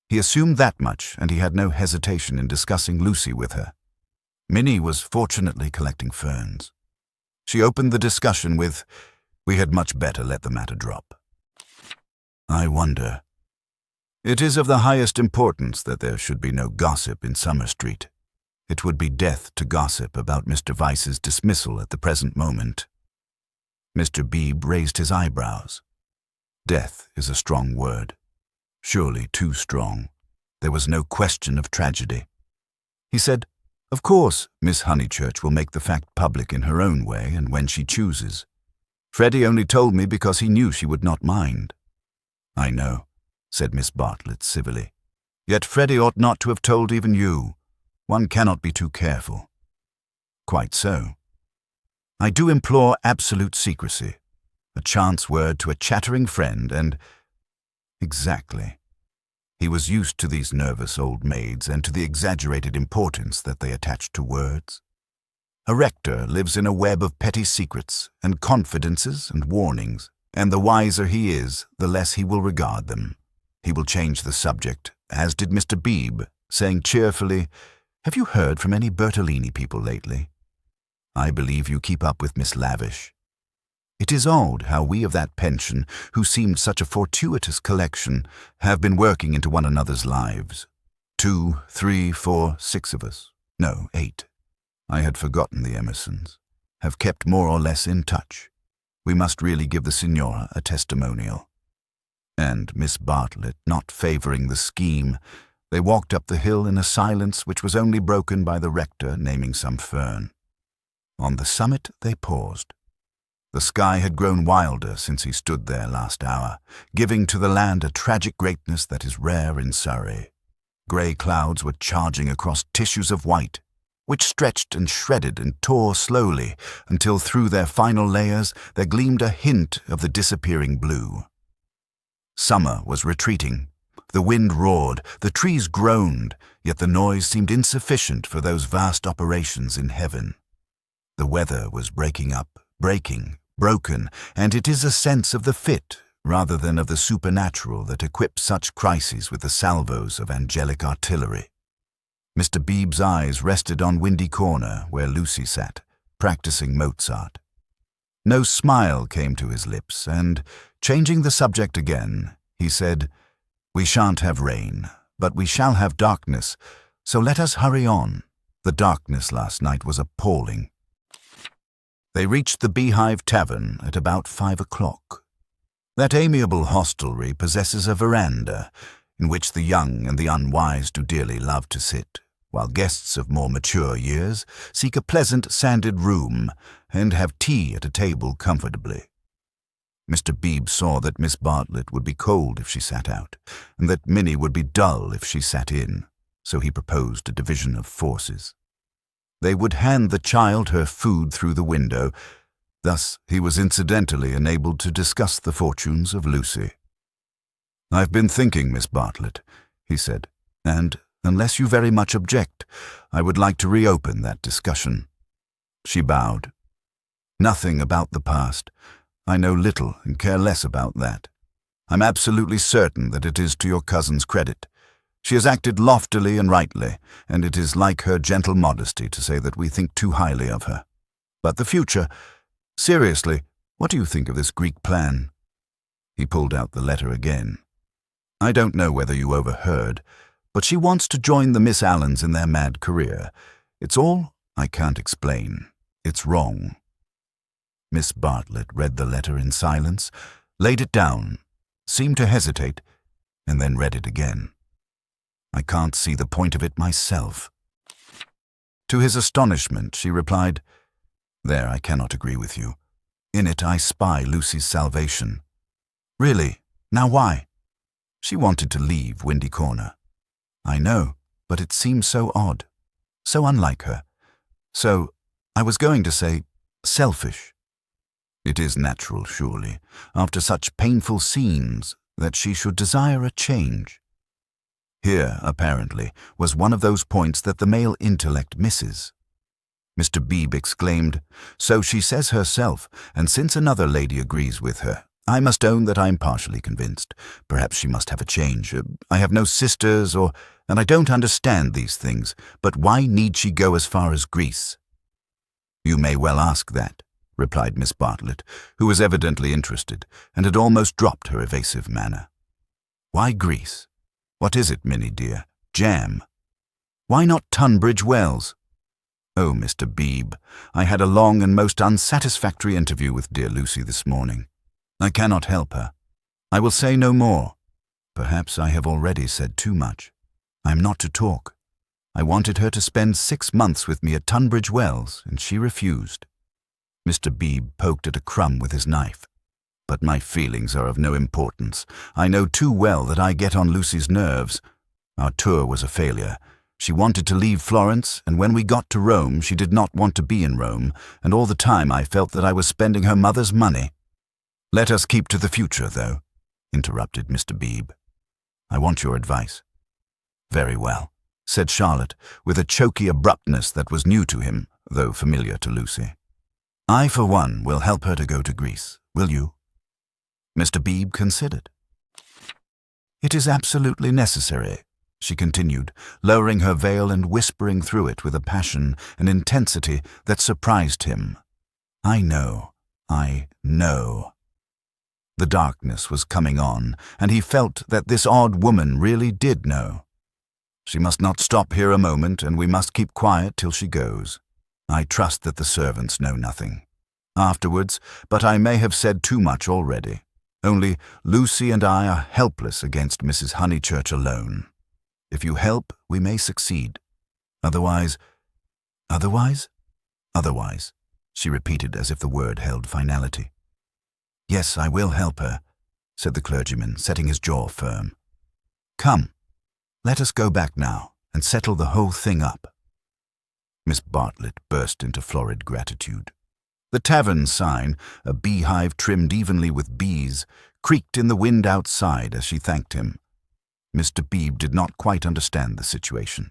He assumed that much, and he had no hesitation in discussing Lucy with her. Minnie was fortunately collecting ferns. She opened the discussion with, "We had much better let the matter drop. I wonder. It is of the highest importance that there should be no gossip in Summer Street. It would be death to gossip about Mr. Vyse's dismissal at the present moment." Mr. Beebe raised his eyebrows. Death is a strong word. Surely too strong. There was no question of tragedy. He said, "Of course, Miss Honeychurch will make the fact public in her own way and when she chooses. Freddie only told me because he knew she would not mind." "I know. said Miss Bartlett civilly. "Yet Freddie ought not to have told even you. One cannot be too careful." "Quite so. I do implore absolute secrecy. A chance word to a chattering friend and—" Exactly. He was used to these nervous old maids and to the exaggerated importance that they attached to words. A rector lives in a web of petty secrets and confidences and warnings, and the wiser he is, the less he will regard them. He will change the subject, as did Mr. Beebe, saying cheerfully, "Have you heard from any Bertolini people lately? I believe you keep up with Miss Lavish. It is odd how we of that pension, who seemed such a fortuitous collection, have been working into one another's lives. 2, 3, 4, 6 of us. No, 8. I had forgotten the Emersons. Have kept more or less in touch. We must really give the Signora a testimonial." And Miss Bartlett not favouring the scheme, they walked up the hill in a silence which was only broken by the rector naming some fern. On the summit they paused. The sky had grown wilder since he stood there last hour, giving to the land a tragic greatness that is rare in Surrey. Grey clouds were charging across tissues of white, which stretched and shredded and tore slowly until through their final layers there gleamed a hint of the disappearing blue. Summer was retreating. The wind roared, the trees groaned, yet the noise seemed insufficient for those vast operations in heaven. The weather was breaking up, breaking, broken, and it is a sense of the fit rather than of the supernatural that equips such crises with the salvos of angelic artillery. Mr. Beebe's eyes rested on Windy Corner, where Lucy sat, practicing Mozart. No smile came to his lips, and, changing the subject again, he said, "We shan't have rain, but we shall have darkness, so let us hurry on. The darkness last night was appalling." They reached the Beehive Tavern at about 5 o'clock. That amiable hostelry possesses a veranda, in which the young and the unwise do dearly love to sit, while guests of more mature years seek a pleasant sanded room and have tea at a table comfortably. Mr. Beebe saw that Miss Bartlett would be cold if she sat out, and that Minnie would be dull if she sat in, so he proposed a division of forces. They would hand the child her food through the window. Thus he was incidentally enabled to discuss the fortunes of Lucy. "I've been thinking, Miss Bartlett," he said, "and, unless you very much object, I would like to reopen that discussion." She bowed. "Nothing about the past. I know little and care less about that. I'm absolutely certain that it is to your cousin's credit. She has acted loftily and rightly, and it is like her gentle modesty to say that we think too highly of her. But the future— seriously, what do you think of this Greek plan?" He pulled out the letter again. "I don't know whether you overheard, but she wants to join the Miss Allens in their mad career. It's all I can't explain. It's wrong." Miss Bartlett read the letter in silence, laid it down, seemed to hesitate, and then read it again. "I can't see the point of it myself." To his astonishment, she replied, "There I cannot agree with you. In it I spy Lucy's salvation." "Really? Now why?" "She wanted to leave Windy Corner." "I know, but it seems so odd, so unlike her. So, I was going to say, selfish." "It is natural, surely, after such painful scenes, that she should desire a change." Here, apparently, was one of those points that the male intellect misses. Mr. Beebe exclaimed, "So she says herself, and since another lady agrees with her, I must own that I am partially convinced. Perhaps she must have a change. I have no sisters, and I don't understand these things, but why need she go as far as Greece?" "You may well ask that," replied Miss Bartlett, who was evidently interested, and had almost dropped her evasive manner. "Why Greece? What is it, Minnie dear? Jam? Why not Tunbridge Wells?" "Oh, Mr. Beebe, I had a long and most unsatisfactory interview with dear Lucy this morning. I cannot help her. I will say no more. Perhaps I have already said too much. I am not to talk. I wanted her to spend 6 months with me at Tunbridge Wells, and she refused." Mr. Beebe poked at a crumb with his knife. But my feelings are of no importance. I know too well that I get on Lucy's nerves. Our tour was a failure. She wanted to leave Florence, and when we got to Rome, she did not want to be in Rome, and all the time I felt that I was spending her mother's money. Let us keep to the future, though, interrupted Mr. Beebe. I want your advice. Very well, said Charlotte, with a choky abruptness that was new to him, though familiar to Lucy. I, for one, will help her to go to Greece. Will you? Mr. Beebe considered. It is absolutely necessary, she continued, lowering her veil and whispering through it with a passion and intensity that surprised him. I know. The darkness was coming on, and he felt that this odd woman really did know. She must not stop here a moment, and we must keep quiet till she goes. I trust that the servants know nothing. Afterwards, but I may have said too much already. Only Lucy and I are helpless against Mrs. Honeychurch alone. If you help, we may succeed. Otherwise, she repeated as if the word held finality. Yes, I will help her, said the clergyman, setting his jaw firm. Come, let us go back now and settle the whole thing up. Miss Bartlett burst into florid gratitude. The tavern sign, a beehive trimmed evenly with bees, creaked in the wind outside as she thanked him. Mr. Beebe did not quite understand the situation.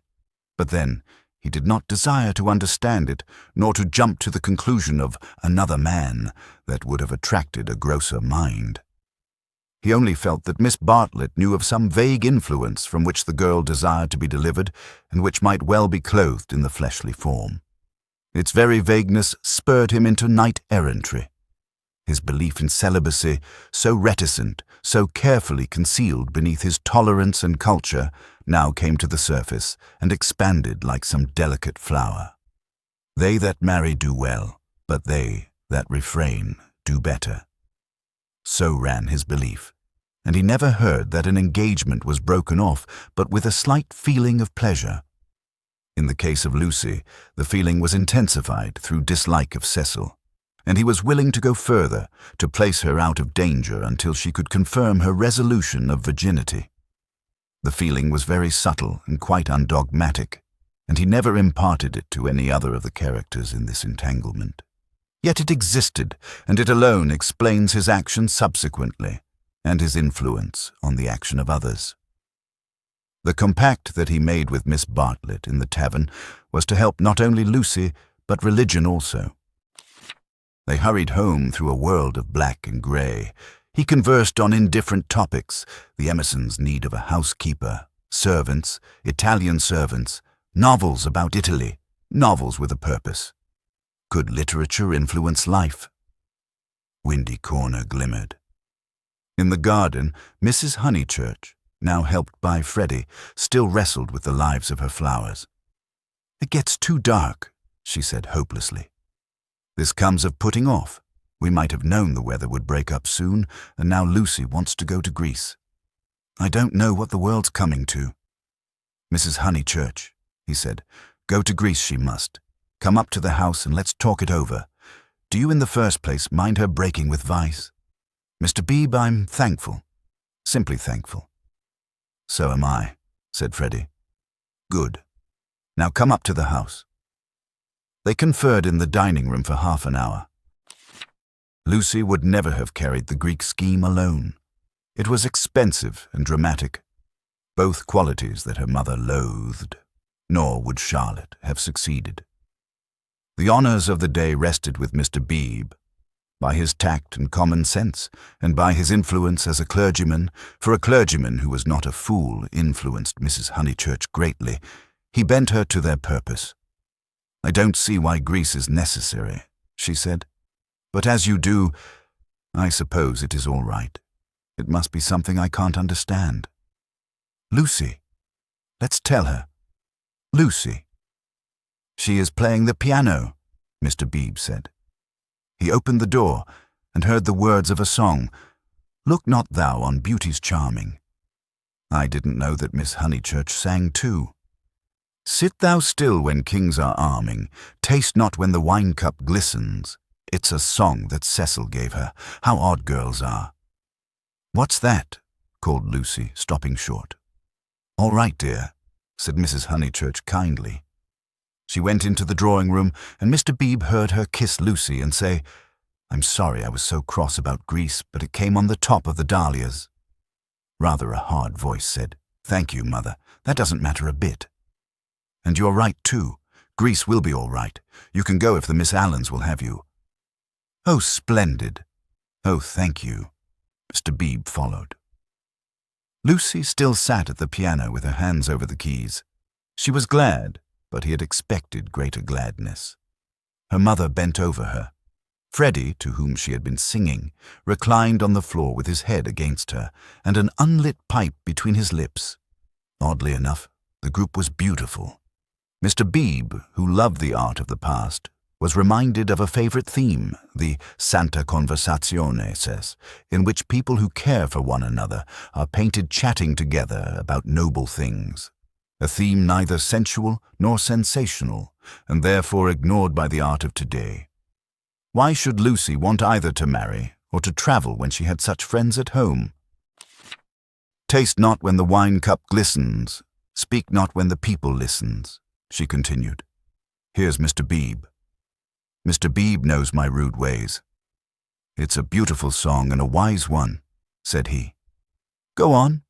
But then, he did not desire to understand it, nor to jump to the conclusion of another man that would have attracted a grosser mind. He only felt that Miss Bartlett knew of some vague influence from which the girl desired to be delivered, and which might well be clothed in the fleshly form. Its very vagueness spurred him into knight-errantry. His belief in celibacy, so reticent, so carefully concealed beneath his tolerance and culture, now came to the surface and expanded like some delicate flower. They that marry do well, but they that refrain do better. So ran his belief, and he never heard that an engagement was broken off but with a slight feeling of pleasure. In the case of Lucy, the feeling was intensified through dislike of Cecil, and he was willing to go further, to place her out of danger until she could confirm her resolution of virginity. The feeling was very subtle and quite undogmatic, and he never imparted it to any other of the characters in this entanglement. Yet it existed, and it alone explains his action subsequently, and his influence on the action of others. The compact that he made with Miss Bartlett in the tavern was to help not only Lucy, but religion also. They hurried home through a world of black and grey. He conversed on indifferent topics, the Emersons' need of a housekeeper, servants, Italian servants, novels about Italy, novels with a purpose. Could literature influence life? Windy Corner glimmered. In the garden, Mrs. Honeychurch, now helped by Freddie, still wrestled with the lives of her flowers. It gets too dark, she said hopelessly. This comes of putting off. We might have known the weather would break up soon, and now Lucy wants to go to Greece. I don't know what the world's coming to. Mrs. Honeychurch, he said, go to Greece she must. Come up to the house and let's talk it over. Do you in the first place mind her breaking with vice? Mr. Beebe, I'm thankful. Simply thankful. So am I, said Freddie. Good. Now come up to the house. They conferred in the dining room for half an hour. Lucy would never have carried the Greek scheme alone. It was expensive and dramatic, both qualities that her mother loathed, nor would Charlotte have succeeded. The honours of the day rested with Mr. Beebe. By his tact and common sense, and by his influence as a clergyman, for a clergyman who was not a fool influenced Mrs. Honeychurch greatly, he bent her to their purpose. I don't see why Greece is necessary, she said. But as you do, I suppose it is all right. It must be something I can't understand. Lucy. Let's tell her. Lucy. She is playing the piano, Mr. Beebe said. He opened the door and heard the words of a song, Look not thou on beauty's charming. I didn't know that Miss Honeychurch sang too. Sit thou still when kings are arming, taste not when the wine-cup glistens. It's a song that Cecil gave her. How odd girls are." "What's that?" called Lucy, stopping short. "All right, dear," said Mrs. Honeychurch kindly. She went into the drawing room, and Mr. Beebe heard her kiss Lucy and say, "I'm sorry I was so cross about Greece, but it came on the top of the dahlias." Rather a hard voice said, "Thank you, Mother. That doesn't matter a bit." "And you're right, too. Greece will be all right. You can go if the Miss Allens will have you." "Oh, splendid." "Oh, thank you." Mr. Beebe followed. Lucy still sat at the piano with her hands over the keys. She was glad, but he had expected greater gladness. Her mother bent over her. Freddie, to whom she had been singing, reclined on the floor with his head against her and an unlit pipe between his lips. Oddly enough, the group was beautiful. Mr. Beebe, who loved the art of the past, was reminded of a favorite theme, the Santa Conversazione, in which people who care for one another are painted chatting together about noble things. A theme neither sensual nor sensational, and therefore ignored by the art of today. Why should Lucy want either to marry or to travel when she had such friends at home? "Taste not when the wine cup glistens, speak not when the people listens," she continued. "Here's Mr. Beebe. Mr. Beebe knows my rude ways." "It's a beautiful song and a wise one," said he. "Go on."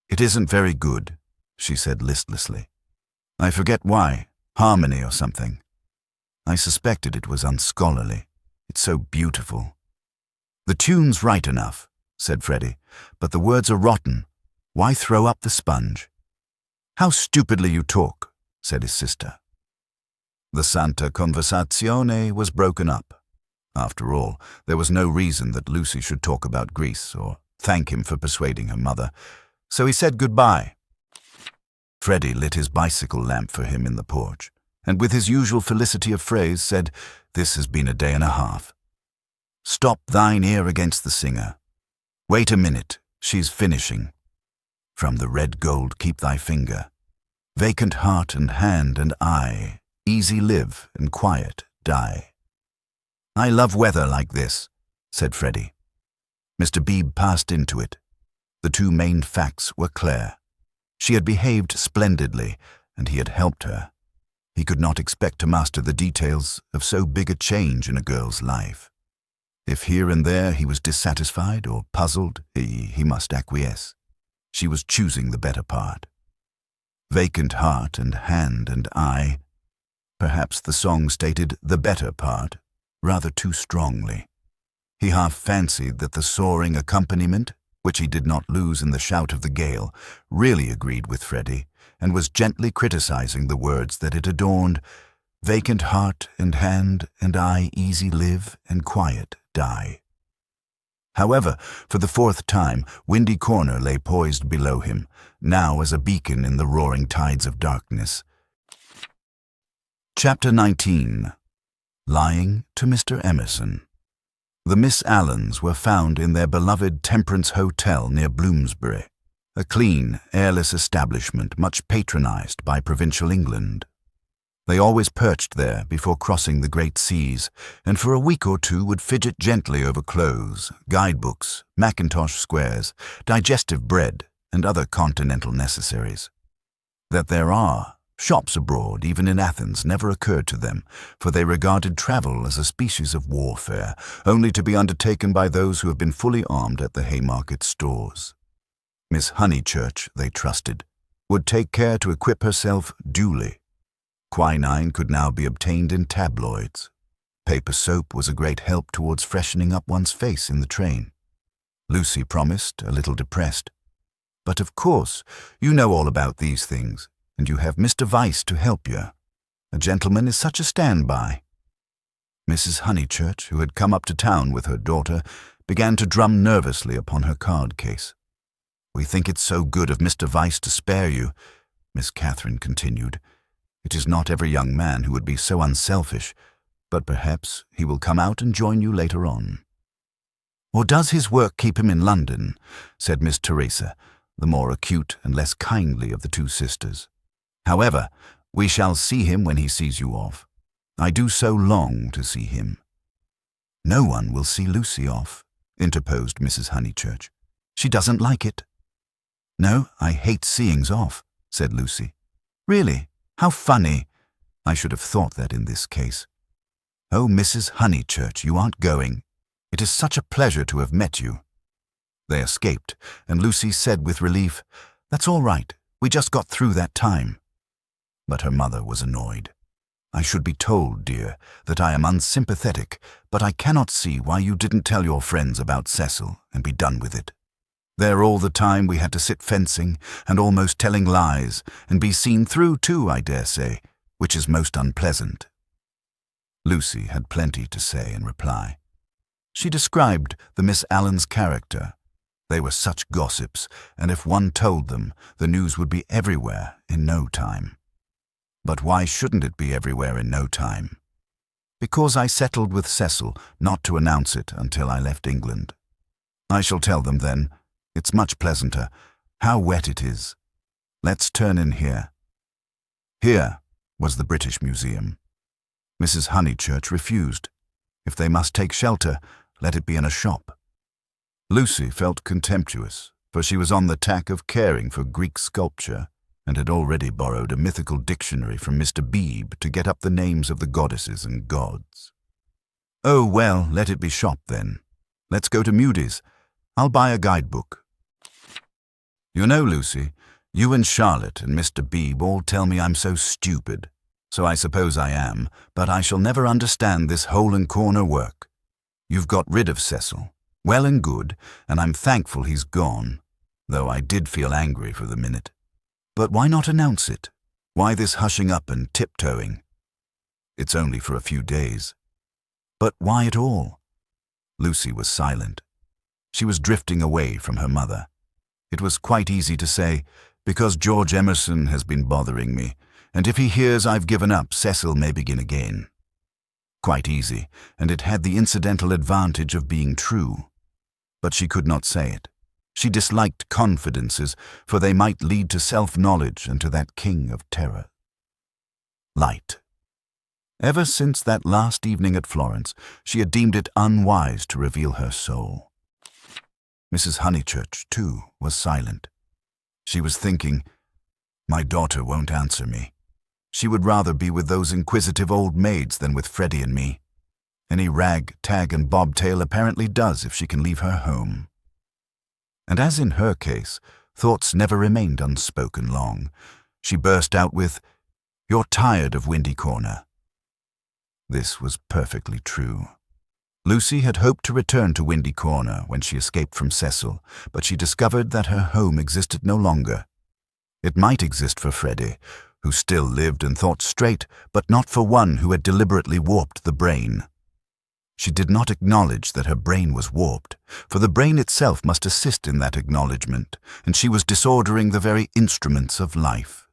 "It isn't very good," she said listlessly. "I forget why, harmony or something. I suspected it was unscholarly. It's so beautiful." "The tune's right enough," said Freddie, "but the words are rotten. Why throw up the sponge?" "How stupidly you talk," said his sister. The Santa Conversazione was broken up. After all, there was no reason that Lucy should talk about Greece or thank him for persuading her mother, so he said goodbye. Freddie lit his bicycle lamp for him in the porch, and with his usual felicity of phrase said, "This has been a day and a half." "Stop thine ear against the singer. Wait a minute, she's finishing. From the red gold keep thy finger. Vacant heart and hand and eye, easy live and quiet die." "I love weather like this," said Freddie. Mr. Beebe passed into it. The two main facts were clear. She had behaved splendidly, and he had helped her. He could not expect to master the details of so big a change in a girl's life. If here and there he was dissatisfied or puzzled, he must acquiesce. She was choosing the better part. Vacant heart and hand and eye. Perhaps the song stated the better part rather too strongly. He half fancied that the soaring accompaniment, which he did not lose in the shout of the gale, really agreed with Freddie, and was gently criticizing the words that it adorned, "Vacant heart and hand and eye easy live and quiet die." However, for the fourth time, Windy Corner lay poised below him, now as a beacon in the roaring tides of darkness. Chapter 19. Lying to Mr. Emerson. The Miss Allens were found in their beloved Temperance Hotel near Bloomsbury, a clean, airless establishment much patronized by provincial England. They always perched there before crossing the great seas, and for a week or two would fidget gently over clothes, guidebooks, Mackintosh squares, digestive bread, and other continental necessaries. That there are shops abroad, even in Athens, never occurred to them, for they regarded travel as a species of warfare, only to be undertaken by those who have been fully armed at the Haymarket stores. Miss Honeychurch, they trusted, would take care to equip herself duly. Quinine could now be obtained in tabloids. Paper soap was a great help towards freshening up one's face in the train. Lucy promised, a little depressed. "But of course, you know all about these things, and you have Mr. Vyse to help you. A gentleman is such a standby." Mrs. Honeychurch, who had come up to town with her daughter, began to drum nervously upon her card case. "We think it so good of Mr. Vyse to spare you," Miss Catherine continued. "It is not every young man who would be so unselfish, but perhaps he will come out and join you later on." "Or does his work keep him in London?" said Miss Teresa, the more acute and less kindly of the two sisters. "However, we shall see him when he sees you off. I do so long to see him." No one will see Lucy off, interposed Mrs. Honeychurch. She doesn't like it. No, I hate seeings off, said Lucy. Really? How funny. I should have thought that in this case. Oh, Mrs. Honeychurch, you aren't going. It is such a pleasure to have met you. They escaped, and Lucy said with relief, That's all right, we just got through that time. But her mother was annoyed. I should be told, dear, that I am unsympathetic, but I cannot see why you didn't tell your friends about Cecil and be done with it. There all the time we had to sit fencing and almost telling lies, and be seen through too, I dare say, which is most unpleasant. Lucy had plenty to say in reply. She described the Miss Allens' character. They were such gossips, and if one told them, the news would be everywhere in no time. But why shouldn't it be everywhere in no time? Because I settled with Cecil not to announce it until I left England. I shall tell them then. It's much pleasanter. How wet it is. Let's turn in here. Here was the British Museum. Mrs. Honeychurch refused. If they must take shelter, let it be in a shop. Lucy felt contemptuous, for she was on the tack of caring for Greek sculpture, and had already borrowed a mythical dictionary from Mr. Beebe to get up the names of the goddesses and gods. Oh, well, let it be shop then. Let's go to Mudie's. I'll buy a guidebook. You know, Lucy, you and Charlotte and Mr. Beebe all tell me I'm so stupid. So I suppose I am, but I shall never understand this hole and corner work. You've got rid of Cecil. Well and good, and I'm thankful he's gone, though I did feel angry for the minute. But why not announce it? Why this hushing up and tiptoeing? It's only for a few days. But why at all? Lucy was silent. She was drifting away from her mother. It was quite easy to say, because George Emerson has been bothering me, and if he hears I've given up, Cecil may begin again. Quite easy, and it had the incidental advantage of being true. But she could not say it. She disliked confidences, for they might lead to self-knowledge and to that king of terror. Light. Ever since that last evening at Florence, she had deemed it unwise to reveal her soul. Mrs. Honeychurch, too, was silent. She was thinking, my daughter won't answer me. She would rather be with those inquisitive old maids than with Freddie and me. Any rag, tag, and bobtail apparently does if she can leave her home. And as in her case, thoughts never remained unspoken long. She burst out with, You're tired of Windy Corner. This was perfectly true. Lucy had hoped to return to Windy Corner when she escaped from Cecil, but she discovered that her home existed no longer. It might exist for Freddie, who still lived and thought straight, but not for one who had deliberately warped the brain. She did not acknowledge that her brain was warped, for the brain itself must assist in that acknowledgement, and she was disordering the very instruments of life.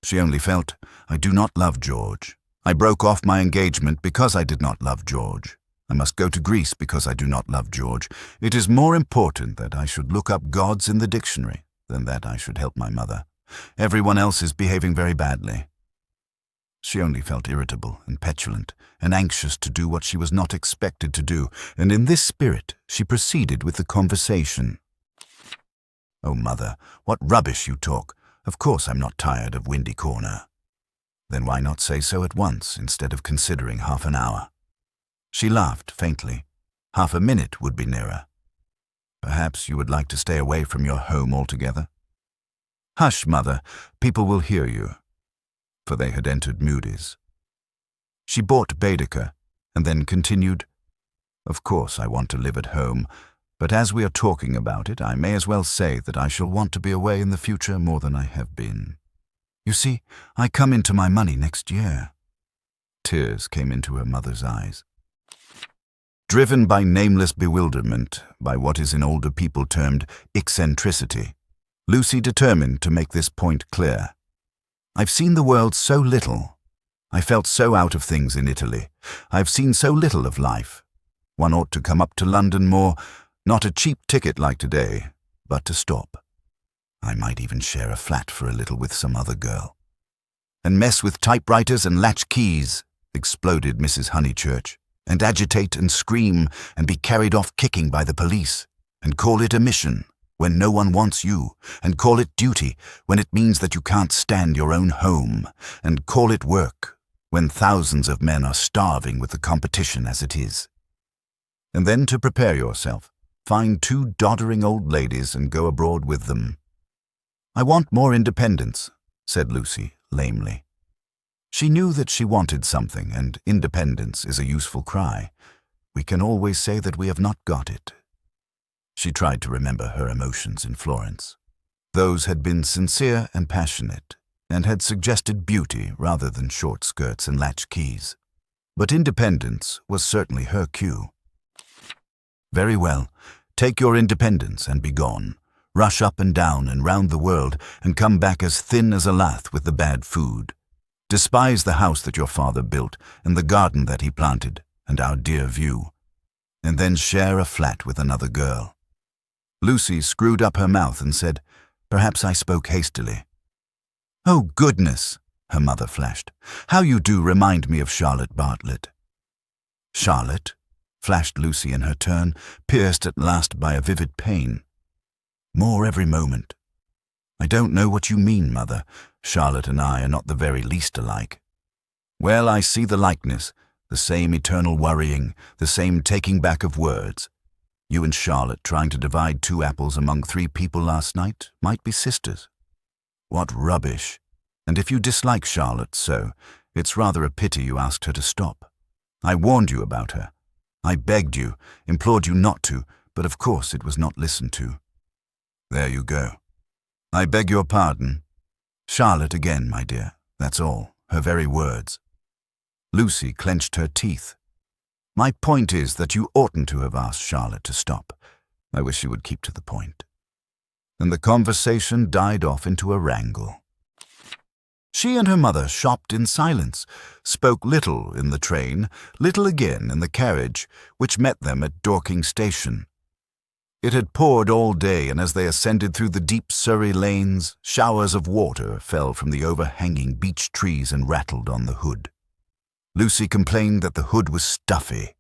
She only felt, I do not love George. I broke off my engagement because I did not love George. I must go to Greece because I do not love George. It is more important that I should look up gods in the dictionary than that I should help my mother. Everyone else is behaving very badly. She only felt irritable and petulant and anxious to do what she was not expected to do, and in this spirit she proceeded with the conversation. Oh, Mother, what rubbish you talk. Of course I'm not tired of Windy Corner. Then why not say so at once instead of considering half an hour? She laughed faintly. Half a minute would be nearer. Perhaps you would like to stay away from your home altogether? Hush, Mother, people will hear you. For they had entered Mudie's. She bought Baedeker, and then continued, Of course I want to live at home, but as we are talking about it, I may as well say that I shall want to be away in the future more than I have been. You see, I come into my money next year. Tears came into her mother's eyes. Driven by nameless bewilderment, by what is in older people termed eccentricity, Lucy determined to make this point clear. I've seen the world so little. I felt so out of things in Italy. I've seen so little of life. One ought to come up to London more, not a cheap ticket like today, but to stop. I might even share a flat for a little with some other girl. And mess with typewriters and latch keys, exploded Mrs. Honeychurch, and agitate and scream and be carried off kicking by the police, and call it a mission when no one wants you, and call it duty when it means that you can't stand your own home, and call it work when thousands of men are starving with the competition as it is. And then to prepare yourself, find 2 doddering old ladies and go abroad with them. "I want more independence," said Lucy lamely. She knew that she wanted something, and independence is a useful cry. We can always say that we have not got it. She tried to remember her emotions in Florence. Those had been sincere and passionate, and had suggested beauty rather than short skirts and latch keys. But independence was certainly her cue. "Very well, take your independence and be gone. Rush up and down and round the world and come back as thin as a lath with the bad food. Despise the house that your father built and the garden that he planted and our dear view. And then share a flat with another girl." Lucy screwed up her mouth and said, "Perhaps I spoke hastily." "Oh, goodness," her mother flashed. "How you do remind me of Charlotte Bartlett." "Charlotte?" flashed Lucy in her turn, pierced at last by a vivid pain. "More every moment." "I don't know what you mean, Mother. Charlotte and I are not the very least alike." "Well, I see the likeness, the same eternal worrying, the same taking back of words. You and Charlotte trying to divide 2 apples among 3 people last night might be sisters." "What rubbish. And if you dislike Charlotte so, it's rather a pity you asked her to stop. I warned you about her. I begged you, implored you not to, but of course it was not listened to. There you go. I beg your pardon. Charlotte again, my dear, that's all, her very words." Lucy clenched her teeth. "My point is that you oughtn't to have asked Charlotte to stop. I wish you would keep to the point." And the conversation died off into a wrangle. She and her mother shopped in silence, spoke little in the train, little again in the carriage, which met them at Dorking Station. It had poured all day, and as they ascended through the deep Surrey lanes, showers of water fell from the overhanging beech trees and rattled on the hood. Lucy complained that the hood was stuffy.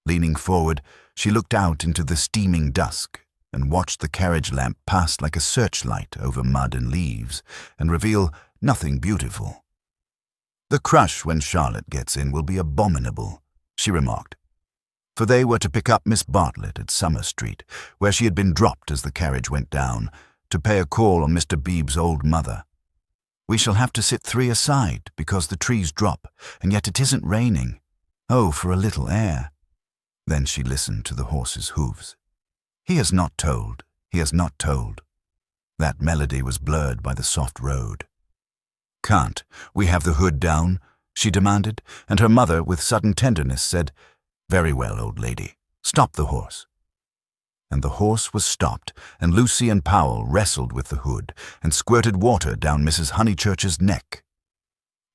Leaning forward, she looked out into the steaming dusk and watched the carriage lamp pass like a searchlight over mud and leaves and reveal nothing beautiful. "The crush when Charlotte gets in will be abominable," she remarked. For they were to pick up Miss Bartlett at Summer Street, where she had been dropped as the carriage went down, to pay a call on Mr. Beebe's old mother. "We shall have to sit 3 aside, because the trees drop, and yet it isn't raining. Oh, for a little air." Then she listened to the horse's hoofs. "He has not told, he has not told." That melody was blurred by the soft road. "Can't we have the hood down?" she demanded, and her mother, with sudden tenderness, said, "Very well, old lady. Stop the horse." And the horse was stopped, and Lucy and Powell wrestled with the hood and squirted water down Mrs. Honeychurch's neck.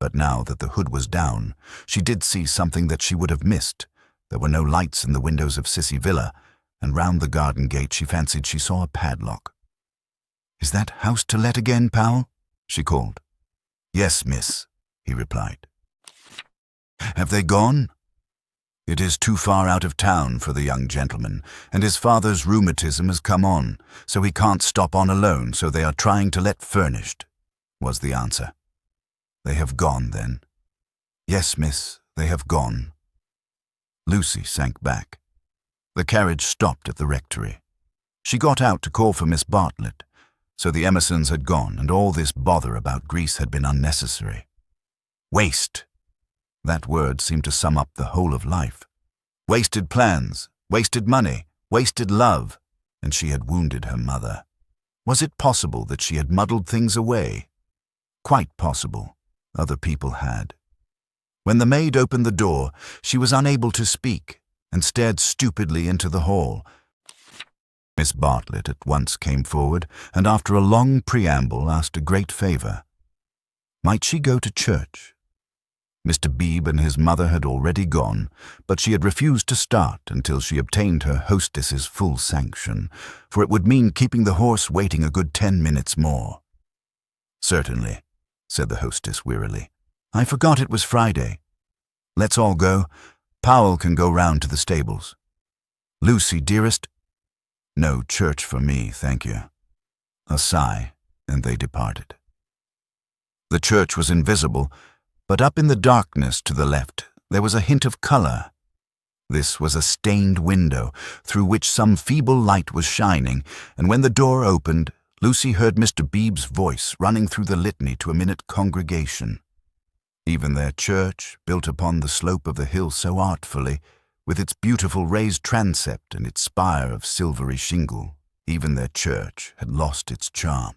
But now that the hood was down, she did see something that she would have missed. There were no lights in the windows of Sissy Villa, and round the garden gate she fancied she saw a padlock. "Is that house to let again, Powell?" she called. "Yes, miss," he replied. "Have they gone?" "It is too far out of town for the young gentleman, and his father's rheumatism has come on, so he can't stop on alone, so they are trying to let furnished," was the answer. "They have gone, then?" "Yes, miss, they have gone." Lucy sank back. The carriage stopped at the rectory. She got out to call for Miss Bartlett, so the Emersons had gone, and all this bother about Greece had been unnecessary. Waste! That word seemed to sum up the whole of life. Wasted plans, wasted money, wasted love, and she had wounded her mother. Was it possible that she had muddled things away? Quite possible. Other people had. When the maid opened the door, she was unable to speak and stared stupidly into the hall. Miss Bartlett at once came forward and after a long preamble asked a great favor. Might she go to church? Mr. Beebe and his mother had already gone, but she had refused to start until she obtained her hostess's full sanction, for it would mean keeping the horse waiting a good 10 minutes more. "Certainly," said the hostess wearily. "I forgot it was Friday. Let's all go. Powell can go round to the stables. Lucy, dearest? No church for me, thank you. A sigh, and they departed. The church was invisible, but up in the darkness to the left there was a hint of color. This was a stained window through which some feeble light was shining, and when the door opened, Lucy heard Mr. Beebe's voice running through the litany to a minute congregation. Even their church, built upon the slope of the hill so artfully, with its beautiful raised transept and its spire of silvery shingle, even their church had lost its charm.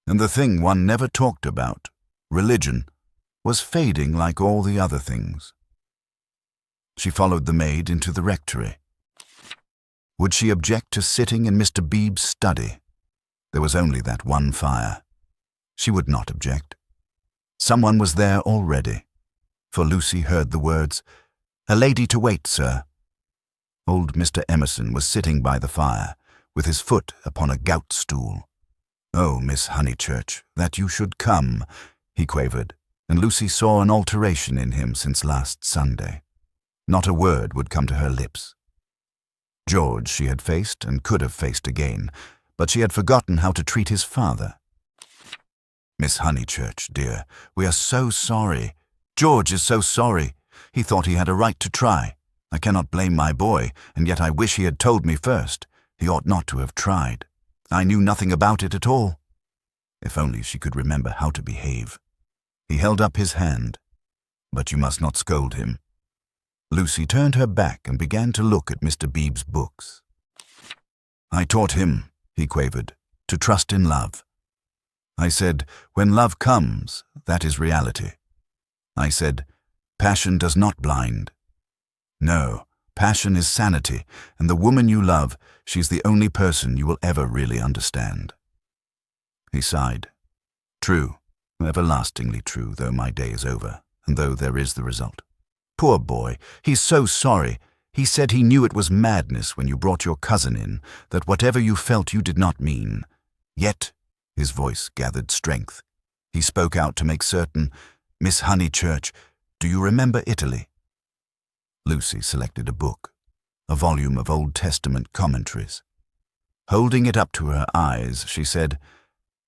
And the thing one never talked about, religion, was fading like all the other things. She followed the maid into the rectory. Would she object to sitting in Mr. Beebe's study? There was only that one fire. She would not object. Someone was there already, for Lucy heard the words, "A lady to wait, sir." Old Mr. Emerson was sitting by the fire, with his foot upon a gout stool. "Oh, Miss Honeychurch, that you should come," he quavered, and Lucy saw an alteration in him since last Sunday. Not a word would come to her lips. George she had faced and could have faced again, but she had forgotten how to treat his father. "Miss Honeychurch, dear, we are so sorry. George is so sorry. He thought he had a right to try. I cannot blame my boy, and yet I wish he had told me first. He ought not to have tried. I knew nothing about it at all." If only she could remember how to behave. He held up his hand. "But you must not scold him." Lucy turned her back and began to look at Mr. Beebe's books. "I taught him," he quavered, "to trust in love. I said, when love comes, that is reality. I said, passion does not blind. No, passion is sanity, and the woman you love, she's the only person you will ever really understand." He sighed. "True, everlastingly true, though my day is over, and though there is the result. Poor boy, he's so sorry. He said he knew it was madness when you brought your cousin in, that whatever you felt you did not mean. Yet," his voice gathered strength, he spoke out to make certain, "Miss Honeychurch, do you remember Italy?" Lucy selected a book, a volume of Old Testament commentaries. Holding it up to her eyes, she said,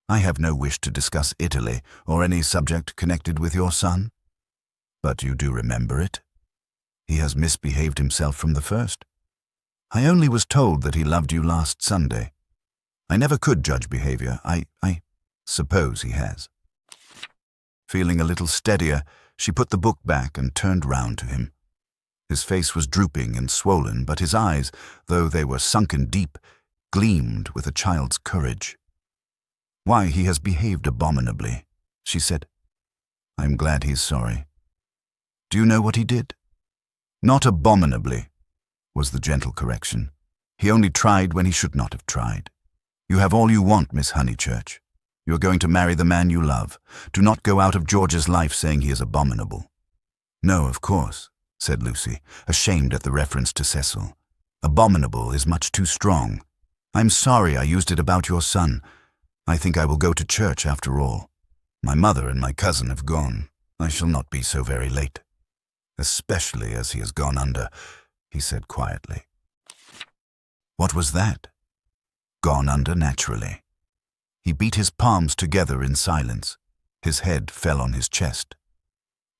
"I have no wish to discuss Italy or any subject connected with your son. But you do remember it? He has misbehaved himself from the first. I only was told that he loved you last Sunday. I never could judge behavior. I suppose he has." Feeling a little steadier, she put the book back and turned round to him. His face was drooping and swollen, but his eyes, though they were sunken deep, gleamed with a child's courage. "Why, he has behaved abominably," she said. "I'm glad he's sorry. Do you know what he did?" "Not abominably," was the gentle correction. "He only tried when he should not have tried. You have all you want, Miss Honeychurch. You are going to marry the man you love. Do not go out of George's life saying he is abominable." "No, of course," said Lucy, ashamed at the reference to Cecil. "Abominable is much too strong. I'm sorry I used it about your son. I think I will go to church after all. My mother and my cousin have gone. I shall not be so very late. Especially as he has gone under," he said quietly. What was that? Gone under naturally. He beat his palms together in silence. His head fell on his chest.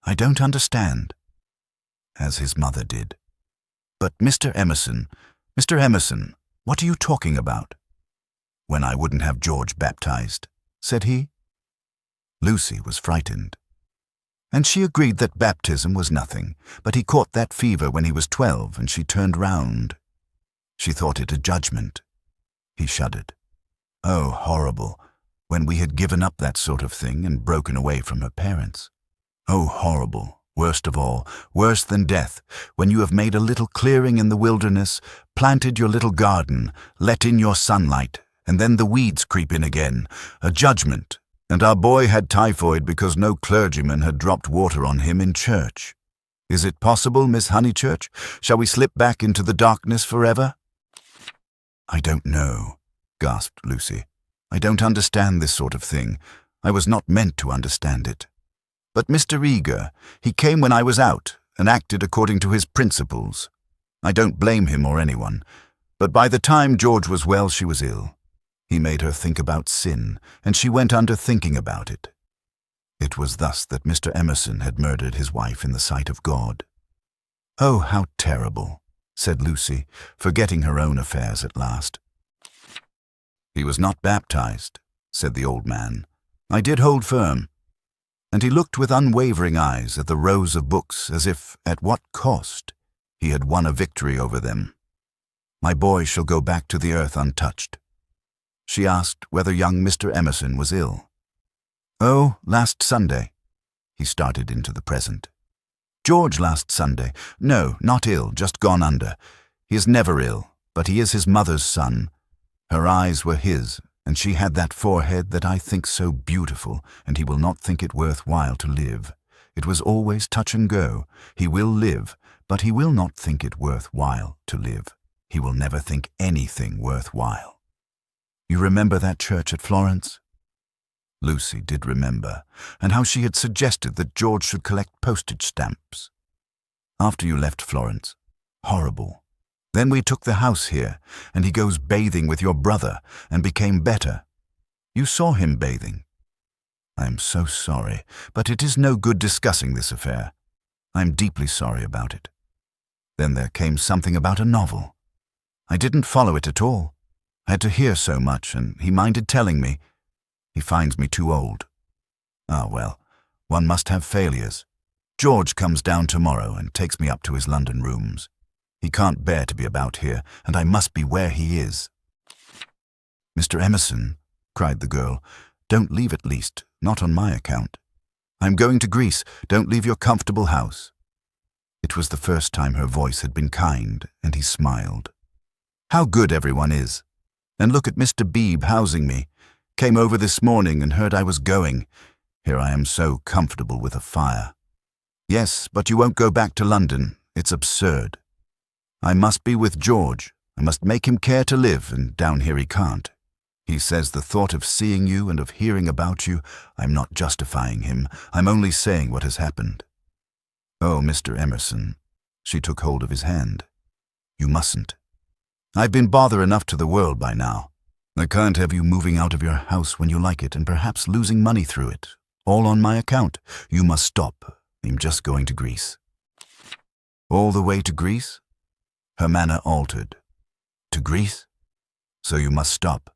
"I don't understand," as his mother did. "But Mr. Emerson, what are you talking about?" "When I wouldn't have George baptized," said he. Lucy was frightened. And she agreed that baptism was nothing, but he caught that fever when he was 12, and she turned round. She thought it a judgment. He shuddered. Oh, horrible, when we had given up that sort of thing and broken away from her parents. Oh, horrible, worst of all, worse than death, when you have made a little clearing in the wilderness, planted your little garden, let in your sunlight, and then the weeds creep in again. A judgment. And our boy had typhoid because no clergyman had dropped water on him in church. Is it possible, Miss Honeychurch? Shall we slip back into the darkness forever?" "I don't know," gasped Lucy. "I don't understand this sort of thing. I was not meant to understand it. But Mr. Eager, he came when I was out, and acted according to his principles. I don't blame him or anyone, but by the time George was well, she was ill. He made her think about sin, and she went under thinking about it. It was thus that Mr. Emerson had murdered his wife in the sight of God. "Oh, how terrible," said Lucy, forgetting her own affairs at last. "He was not baptized," said the old man. "I did hold firm." And he looked with unwavering eyes at the rows of books as if, at what cost, he had won a victory over them. "My boy shall go back to the earth untouched." She asked whether young Mr. Emerson was ill. "Oh, last Sunday." He started into the present. "George last Sunday. No, not ill, just gone under. He is never ill, but he is his mother's son. Her eyes were his, and she had that forehead that I think so beautiful, and he will not think it worth while to live. It was always touch and go. He will live, but he will not think it worth while to live. He will never think anything worth while. You remember that church at Florence?" Lucy did remember, and how she had suggested that George should collect postage stamps. "After you left Florence. Horrible. Then we took the house here, and he goes bathing with your brother, and became better. You saw him bathing. I am so sorry, but it is no good discussing this affair. I am deeply sorry about it. Then there came something about a novel. I didn't follow it at all. I had to hear so much, and he minded telling me. He finds me too old. Ah, well, one must have failures. George comes down tomorrow and takes me up to his London rooms. He can't bear to be about here, and I must be where he is." "Mr. Emerson," cried the girl, "don't leave at least, not on my account. I'm going to Greece. Don't leave your comfortable house." It was the first time her voice had been kind, and he smiled. "How good everyone is. And look at Mr. Beebe housing me. Came over this morning and heard I was going. Here I am so comfortable with a fire. Yes, but you won't go back to London. It's absurd. I must be with George. I must make him care to live, and down here he can't. He says the thought of seeing you and of hearing about you, I'm not justifying him. I'm only saying what has happened." "Oh, Mr. Emerson." She took hold of his hand. "You mustn't. I've been bother enough to the world by now. I can't have you moving out of your house when you like it and perhaps losing money through it, all on my account. You must stop. I'm just going to Greece." "All the way to Greece?" Her manner altered. "To Greece? So you must stop.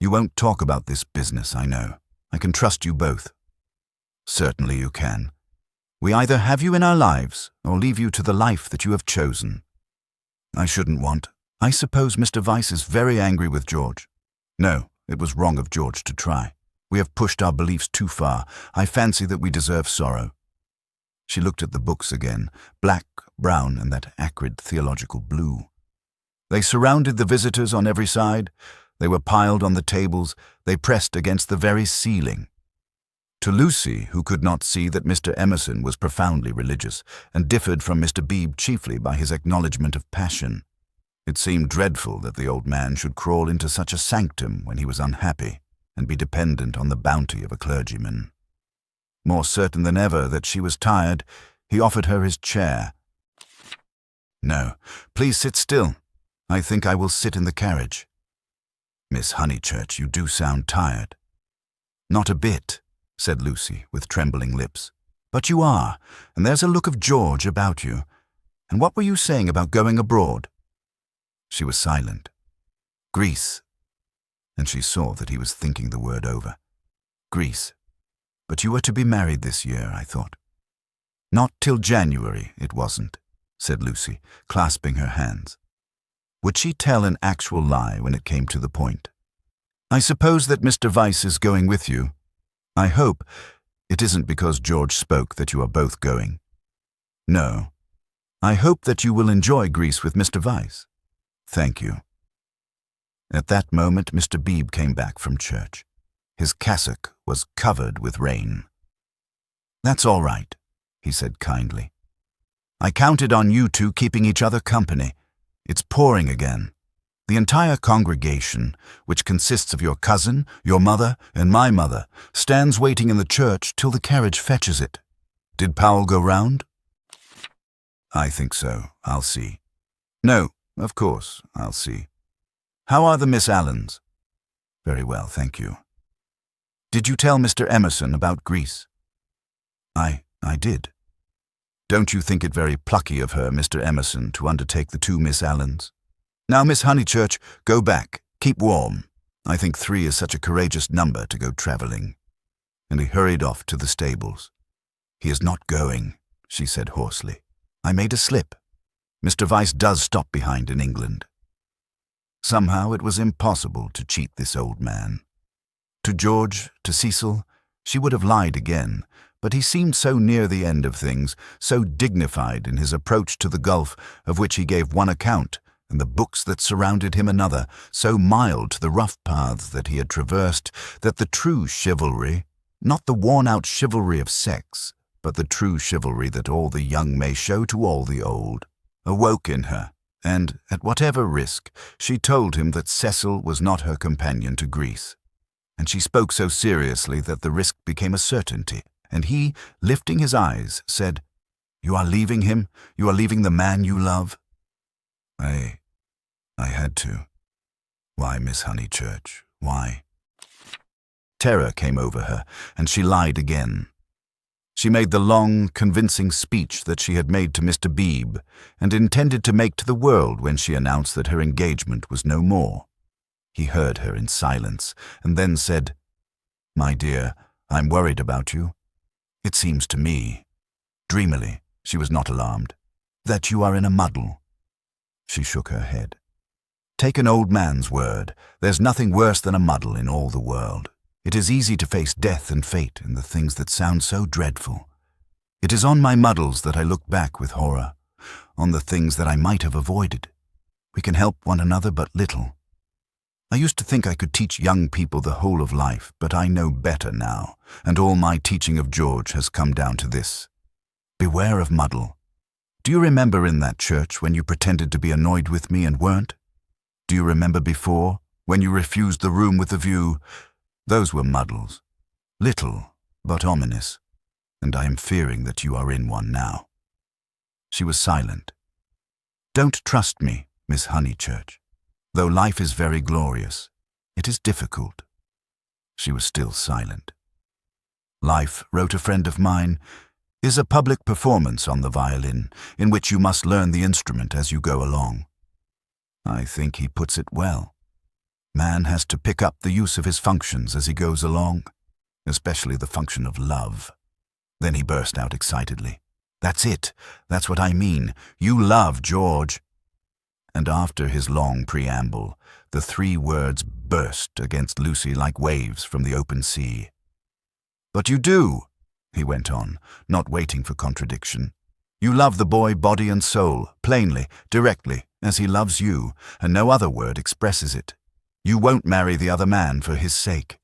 You won't talk about this business, I know. I can trust you both." "Certainly you can. We either have you in our lives or leave you to the life that you have chosen." "I shouldn't want. I suppose Mr. Vyse is very angry with George." "No, it was wrong of George to try. We have pushed our beliefs too far. I fancy that we deserve sorrow." She looked at the books again, black, brown, and that acrid theological blue. They surrounded the visitors on every side. They were piled on the tables. They pressed against the very ceiling. To Lucy, who could not see that Mr. Emerson was profoundly religious, and differed from Mr. Beebe chiefly by his acknowledgment of passion, it seemed dreadful that the old man should crawl into such a sanctum when he was unhappy, and be dependent on the bounty of a clergyman. More certain than ever that she was tired, he offered her his chair. "No, please sit still. I think I will sit in the carriage." "Miss Honeychurch, you do sound tired." "Not a bit," said Lucy, with trembling lips. "But you are, and there's a look of George about you. And what were you saying about going abroad?" She was silent. "Greece." And she saw that he was thinking the word over. "Greece. But you were to be married this year, I thought." "Not till January, it wasn't," said Lucy, clasping her hands. Would she tell an actual lie when it came to the point? "I suppose that Mr. Vyse is going with you. I hope it isn't because George spoke that you are both going." "No. I hope that you will enjoy Greece with Mr. Vyse." "Thank you." At that moment Mr. Beebe came back from church. His cassock was covered with rain. "That's all right," he said kindly. "I counted on you two keeping each other company. It's pouring again. The entire congregation, which consists of your cousin, your mother, and my mother, stands waiting in the church till the carriage fetches it. Did Powell go round?" I think so. I'll see. No, of course, I'll see. How are the Miss Allens? Very well, thank you. Did you tell Mr. Emerson about Greece? I did. Don't you think it very plucky of her, Mr. Emerson, to undertake the 2 Miss Allens? Now, Miss Honeychurch, go back. Keep warm. I think 3 is such a courageous number to go travelling. And he hurried off to the stables. He is not going, she said hoarsely. I made a slip. Mr. Vyse does stop behind in England. Somehow it was impossible to cheat this old man. To George, to Cecil, she would have lied again, but he seemed so near the end of things, so dignified in his approach to the gulf of which he gave one account, and the books that surrounded him another, so mild to the rough paths that he had traversed, that the true chivalry, not the worn-out chivalry of sex, but the true chivalry that all the young may show to all the old, awoke in her, and, at whatever risk, she told him that Cecil was not her companion to Greece. And she spoke so seriously that the risk became a certainty, and he, lifting his eyes, said, "You are leaving him? You are leaving the man you love?" I had to. Why, Miss Honeychurch, why? Terror came over her, and she lied again. She made the long, convincing speech that she had made to Mr. Beebe, and intended to make to the world when she announced that her engagement was no more. He heard her in silence, and then said, "My dear, I'm worried about you. It seems to me," dreamily, she was not alarmed, "that you are in a muddle." She shook her head. "Take an old man's word. There's nothing worse than a muddle in all the world. It is easy to face death and fate and the things that sound so dreadful. It is on my muddles that I look back with horror, on the things that I might have avoided. We can help one another but little. I used to think I could teach young people the whole of life, but I know better now, and all my teaching of George has come down to this. Beware of muddle. Do you remember in that church when you pretended to be annoyed with me and weren't? Do you remember before, when you refused the room with the view? Those were muddles. Little, but ominous, and I am fearing that you are in one now." She was silent. "Don't trust me, Miss Honeychurch. Though life is very glorious, it is difficult." She was still silent. "Life," wrote a friend of mine, "is a public performance on the violin, in which you must learn the instrument as you go along." I think he puts it well. Man has to pick up the use of his functions as he goes along, especially the function of love. Then he burst out excitedly, "That's it. That's what I mean. You love George." And after his long preamble, the 3 words burst against Lucy like waves from the open sea. "But you do," he went on, not waiting for contradiction. "You love the boy body and soul, plainly, directly, as he loves you, and no other word expresses it. You won't marry the other man for his sake."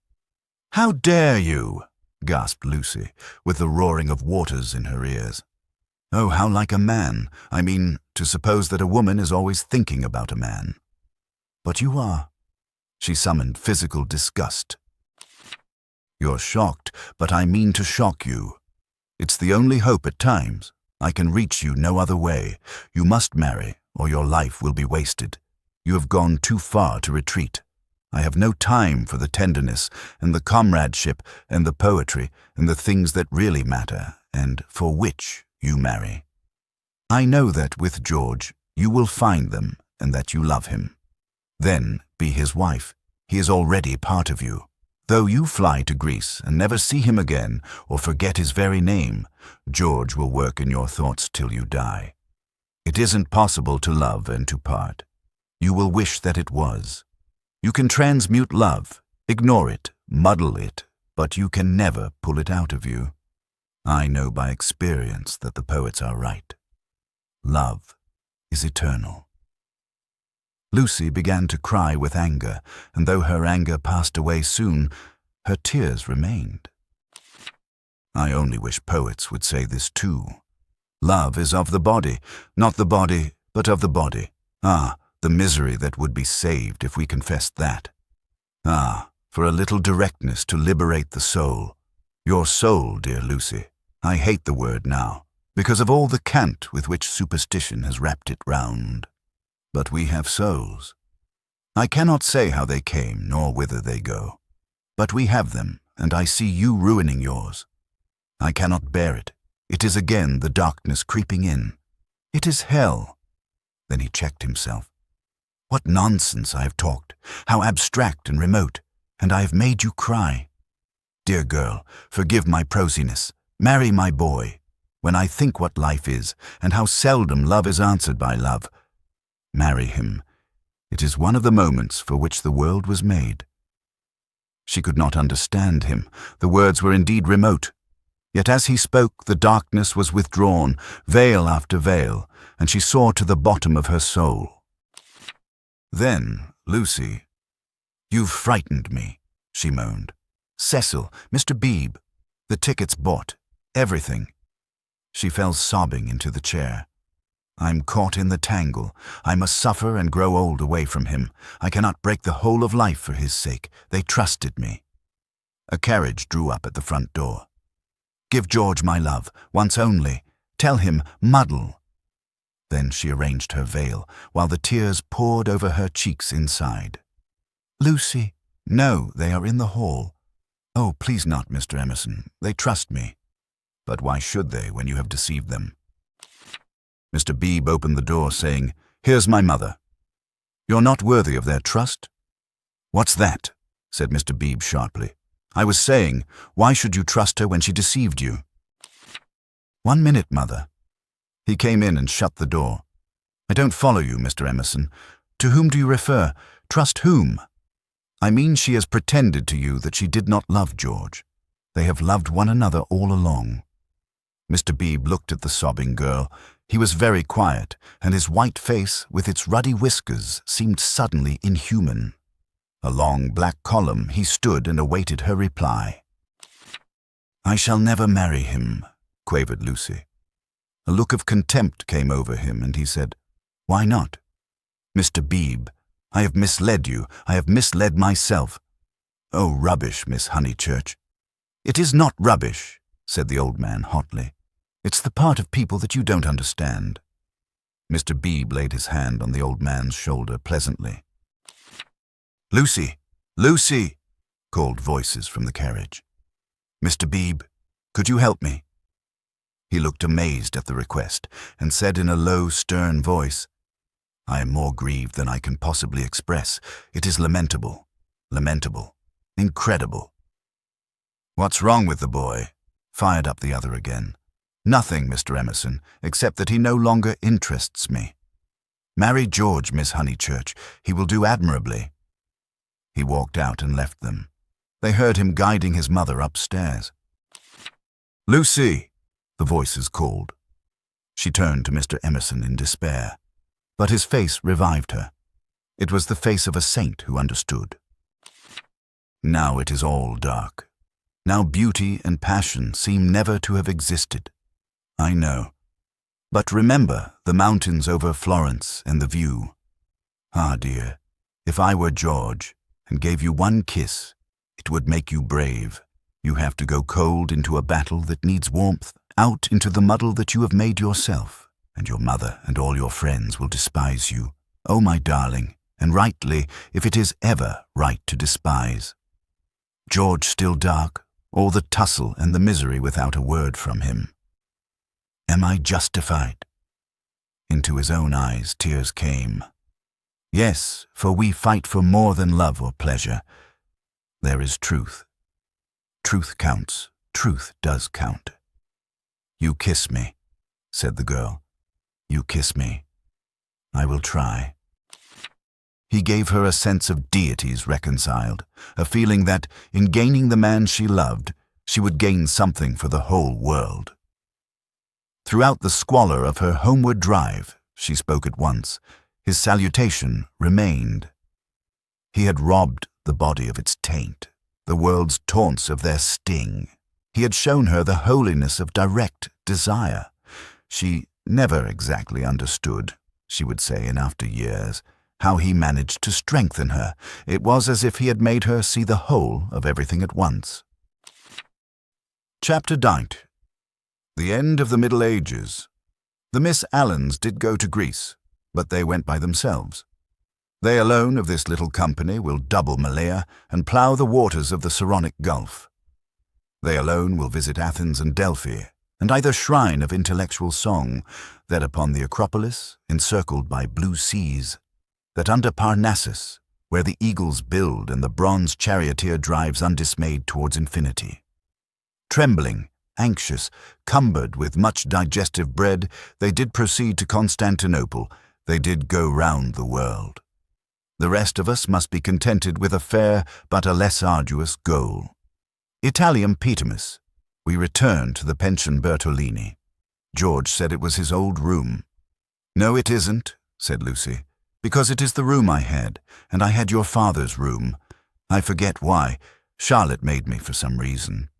"How dare you?" gasped Lucy, with the roaring of waters in her ears. "Oh, how like a man. I mean, to suppose that a woman is always thinking about a man." "But you are." She summoned physical disgust. "You're shocked, but I mean to shock you. It's the only hope at times. I can reach you no other way. You must marry, or your life will be wasted. You have gone too far to retreat. I have no time for the tenderness and the comradeship and the poetry and the things that really matter and for which you marry. I know that with George you will find them and that you love him. Then be his wife. He is already part of you. Though you fly to Greece and never see him again or forget his very name, George will work in your thoughts till you die. It isn't possible to love and to part. You will wish that it was. You can transmute love, ignore it, muddle it, but you can never pull it out of you. I know by experience that the poets are right. Love is eternal." Lucy began to cry with anger, and though her anger passed away soon, her tears remained. I only wish poets would say this too. Love is of the body, not the body, but of the body. Ah, the misery that would be saved if we confessed that. Ah, for a little directness to liberate the soul. Your soul, dear Lucy. I hate the word now. because of all the cant with which superstition has wrapped it round. But we have souls. I cannot say how they came, nor whither they go. But we have them, and I see you ruining yours. I cannot bear it. It is again the darkness creeping in. It is hell. Then he checked himself. What nonsense I have talked, how abstract and remote, and I have made you cry. Dear girl, forgive my prosiness. Marry my boy. When I think what life is, and how seldom love is answered by love, marry him. It is one of the moments for which the world was made. She could not understand him. The words were indeed remote. Yet as he spoke, the darkness was withdrawn, veil after veil, and she saw to the bottom of her soul. Then, Lucy, "You've frightened me," she moaned. "Cecil, Mr. Beebe, the tickets bought, everything." She fell sobbing into the chair. "I'm caught in the tangle. I must suffer and grow old away from him. I cannot break the whole of life for his sake. They trusted me." A carriage drew up at the front door. "Give George my love, once only. Tell him, muddle." Then she arranged her veil, while the tears poured over her cheeks inside. "Lucy." "No, they are in the hall." "Oh, please not, Mr. Emerson. They trust me." "But why should they when you have deceived them?" Mr. Beebe opened the door, saying, "Here's my mother." "You're not worthy of their trust?" "What's that?" said Mr. Beebe sharply. "I was saying, why should you trust her when she deceived you?" "1 minute, mother." He came in and shut the door. "I don't follow you, Mr. Emerson. To whom do you refer? Trust whom?" "I mean she has pretended to you that she did not love George. They have loved one another all along." Mr. Beebe looked at the sobbing girl. He was very quiet, and his white face, with its ruddy whiskers, seemed suddenly inhuman. A long black column, he stood and awaited her reply. "I shall never marry him," quavered Lucy. A look of contempt came over him, and he said, "Why not?" "Mr. Beebe, I have misled you. I have misled myself." "Oh, rubbish, Miss Honeychurch." "It is not rubbish," said the old man hotly. "It's the part of people that you don't understand." Mr. Beebe laid his hand on the old man's shoulder pleasantly. "Lucy! Lucy!" called voices from the carriage. "Mr. Beebe, could you help me?" He looked amazed at the request and said in a low, stern voice, "I am more grieved than I can possibly express. It is lamentable, lamentable, incredible." "What's wrong with the boy?" fired up the other again. "Nothing, Mr. Emerson, except that he no longer interests me. Marry George, Miss Honeychurch. He will do admirably." He walked out and left them. They heard him guiding his mother upstairs. "Lucy!" the voices called. She turned to Mr. Emerson in despair, but his face revived her. It was the face of a saint who understood. "Now it is all dark. Now beauty and passion seem never to have existed. I know. But remember the mountains over Florence and the view. Ah, dear, if I were George and gave you one kiss, it would make you brave. You have to go cold into a battle that needs warmth, out into the muddle that you have made yourself, and your mother and all your friends will despise you. Oh, my darling, and rightly, if it is ever right to despise. George still dark, all the tussle and the misery without a word from him. Am I justified?" Into his own eyes tears came. "Yes, for we fight for more than love or pleasure. There is truth. Truth counts. Truth does count." "You kiss me," said the girl. "You kiss me. I will try." He gave her a sense of deities reconciled, a feeling that, in gaining the man she loved, she would gain something for the whole world. Throughout the squalor of her homeward drive, she spoke at once. His salutation remained. He had robbed the body of its taint, the world's taunts of their sting. He had shown her the holiness of direct desire. She never exactly understood, she would say in after years, how he managed to strengthen her. It was as if he had made her see the whole of everything at once. Chapter 9. The end of the Middle Ages. The Miss Allens did go to Greece, but they went by themselves. They alone of this little company will double Malaya and plough the waters of the Saronic Gulf. They alone will visit Athens and Delphi, and either shrine of intellectual song, that upon the Acropolis, encircled by blue seas, that under Parnassus, where the eagles build and the bronze charioteer drives undismayed towards infinity. Trembling, anxious, cumbered with much digestive bread, they did proceed to Constantinople, they did go round the world. The rest of us must be contented with a fair but a less arduous goal. Italiam Petimus. We returned to the Pension Bertolini. George said it was his old room. "No, it isn't," said Lucy, "because it is the room I had, and I had your father's room. I forget why. Charlotte made me for some reason."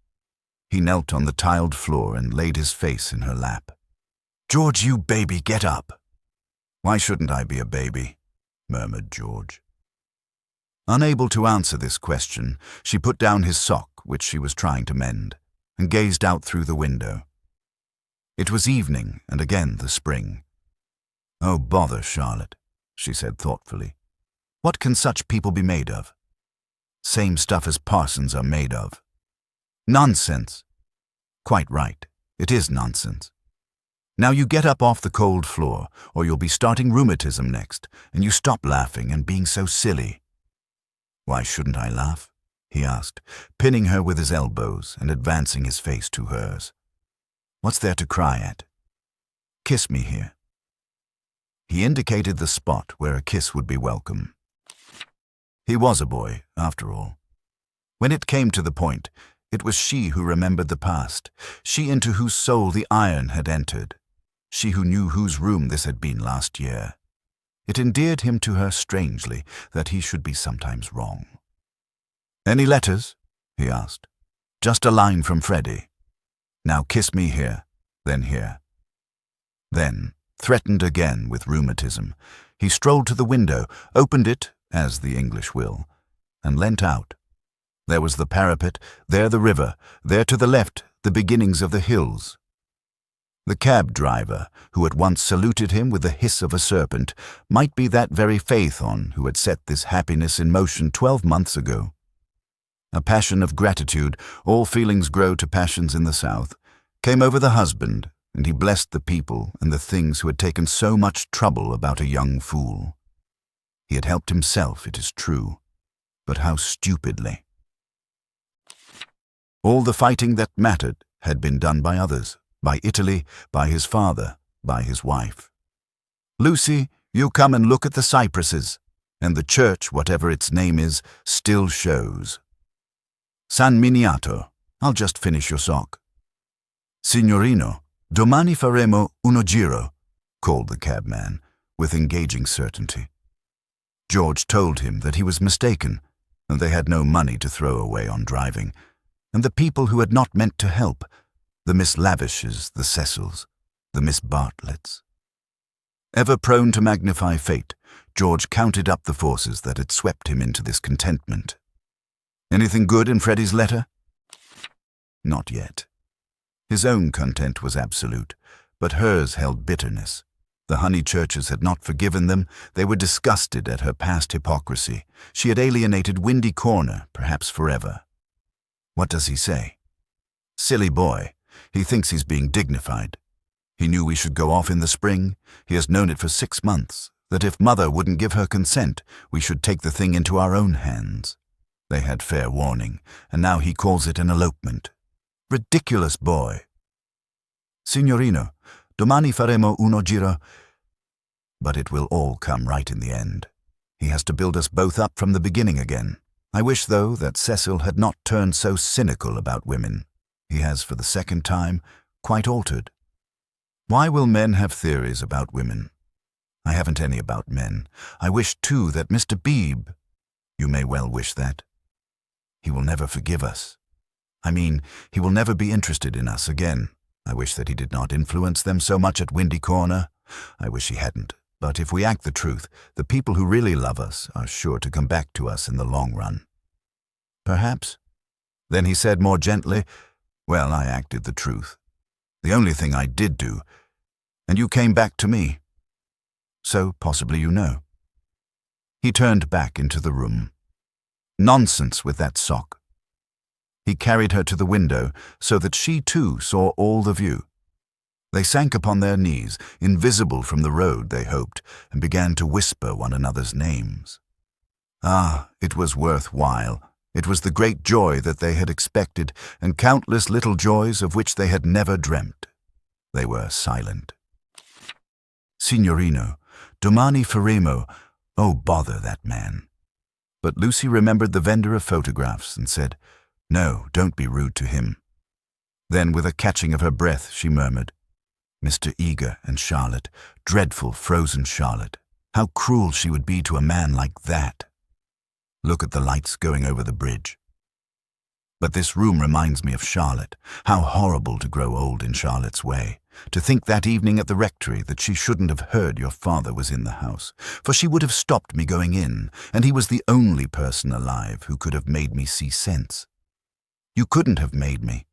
He knelt on the tiled floor and laid his face in her lap. "George, you baby, get up." "Why shouldn't I be a baby?" murmured George. Unable to answer this question, she put down his sock, which she was trying to mend, and gazed out through the window. It was evening, and again the spring. "Oh, bother, Charlotte," she said thoughtfully. "What can such people be made of?" "Same stuff as parsons are made of." "Nonsense." "Quite right. It is nonsense. Now you get up off the cold floor, or you'll be starting rheumatism next, and you stop laughing and being so silly." "Why shouldn't I laugh?" he asked, pinning her with his elbows and advancing his face to hers. "What's there to cry at? Kiss me here." He indicated the spot where a kiss would be welcome. He was a boy, after all. When it came to the point, it was she who remembered the past, she into whose soul the iron had entered, she who knew whose room this had been last year. It endeared him to her strangely that he should be sometimes wrong. "Any letters?" he asked. "Just a line from Freddie. Now kiss me here, then here." Then, threatened again with rheumatism, he strolled to the window, opened it, as the English will, and leant out. There was the parapet, there the river, there to the left the beginnings of the hills. The cab driver, who at once saluted him with the hiss of a serpent, might be that very Phaethon who had set this happiness in motion 12 months ago. A passion of gratitude, all feelings grow to passions in the South, came over the husband, and he blessed the people and the things who had taken so much trouble about a young fool. He had helped himself, it is true, but how stupidly. All the fighting that mattered had been done by others, by Italy, by his father, by his wife. "Lucy, you come and look at the cypresses, and the church, whatever its name is, still shows. San Miniato, I'll just finish your sock." "Signorino, domani faremo uno giro," called the cabman, with engaging certainty. George told him that he was mistaken, and they had no money to throw away on driving, and the people who had not meant to help, the Miss Lavishes, the Cecils, the Miss Bartletts. Ever prone to magnify fate, George counted up the forces that had swept him into this contentment. Anything good in Freddie's letter? Not yet. His own content was absolute, but hers held bitterness. The Honeychurches had not forgiven them. They were disgusted at her past hypocrisy. She had alienated Windy Corner, perhaps forever. What does he say? Silly boy. He thinks he's being dignified. He knew we should go off in the spring. He has known it for 6 months, that if Mother wouldn't give her consent, we should take the thing into our own hands. They had fair warning, and now he calls it an elopement. Ridiculous boy. Signorino, domani faremo uno giro. But it will all come right in the end. He has to build us both up from the beginning again. I wish, though, that Cecil had not turned so cynical about women. He has, for the second time, quite altered. Why will men have theories about women? I haven't any about men. I wish, too, that Mr. Beebe— You may well wish that. He will never forgive us. I mean, he will never be interested in us again. I wish that he did not influence them so much at Windy Corner. I wish he hadn't. But if we act the truth, the people who really love us are sure to come back to us in the long run. Perhaps. Then he said more gently, Well, I acted the truth. The only thing I did do, and you came back to me. So possibly you know." He turned back into the room. Nonsense with that sock. He carried her to the window so that she too saw all the view. They sank upon their knees, invisible from the road, they hoped, and began to whisper one another's names. Ah, it was worthwhile. It was the great joy that they had expected, and countless little joys of which they had never dreamt. They were silent. "Signorino, domani faremo—" "Oh, bother that man." But Lucy remembered the vendor of photographs and said, "No, don't be rude to him." Then, with a catching of her breath, she murmured, "Mr. Eager and Charlotte, dreadful frozen Charlotte. How cruel she would be to a man like that. Look at the lights going over the bridge. But this room reminds me of Charlotte. How horrible to grow old in Charlotte's way. To think that evening at the rectory that she shouldn't have heard your father was in the house, for she would have stopped me going in, and he was the only person alive who could have made me see sense. You couldn't have made me.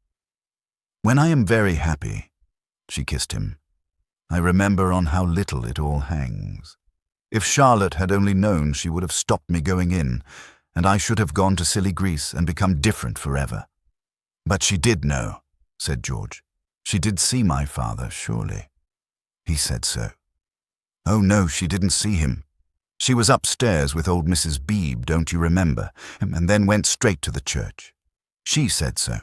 When I am very happy," she kissed him, "I remember on how little it all hangs. If Charlotte had only known, she would have stopped me going in, and I should have gone to silly Greece and become different forever." "But she did know," said George. "She did see my father, surely." He said so. "Oh no, she didn't see him. She was upstairs with old Mrs. Beebe, don't you remember, and then went straight to the church. She said so."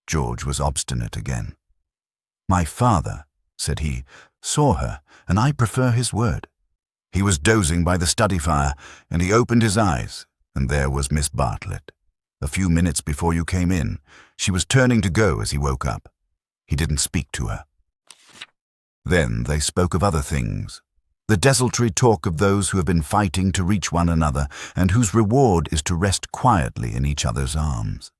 George was obstinate again. "My father," said he, "saw her, and I prefer his word. He was dozing by the study fire, and he opened his eyes, and there was Miss Bartlett. A few minutes before you came in, she was turning to go as he woke up. He didn't speak to her." Then they spoke of other things. The desultory talk of those who have been fighting to reach one another, and whose reward is to rest quietly in each other's arms.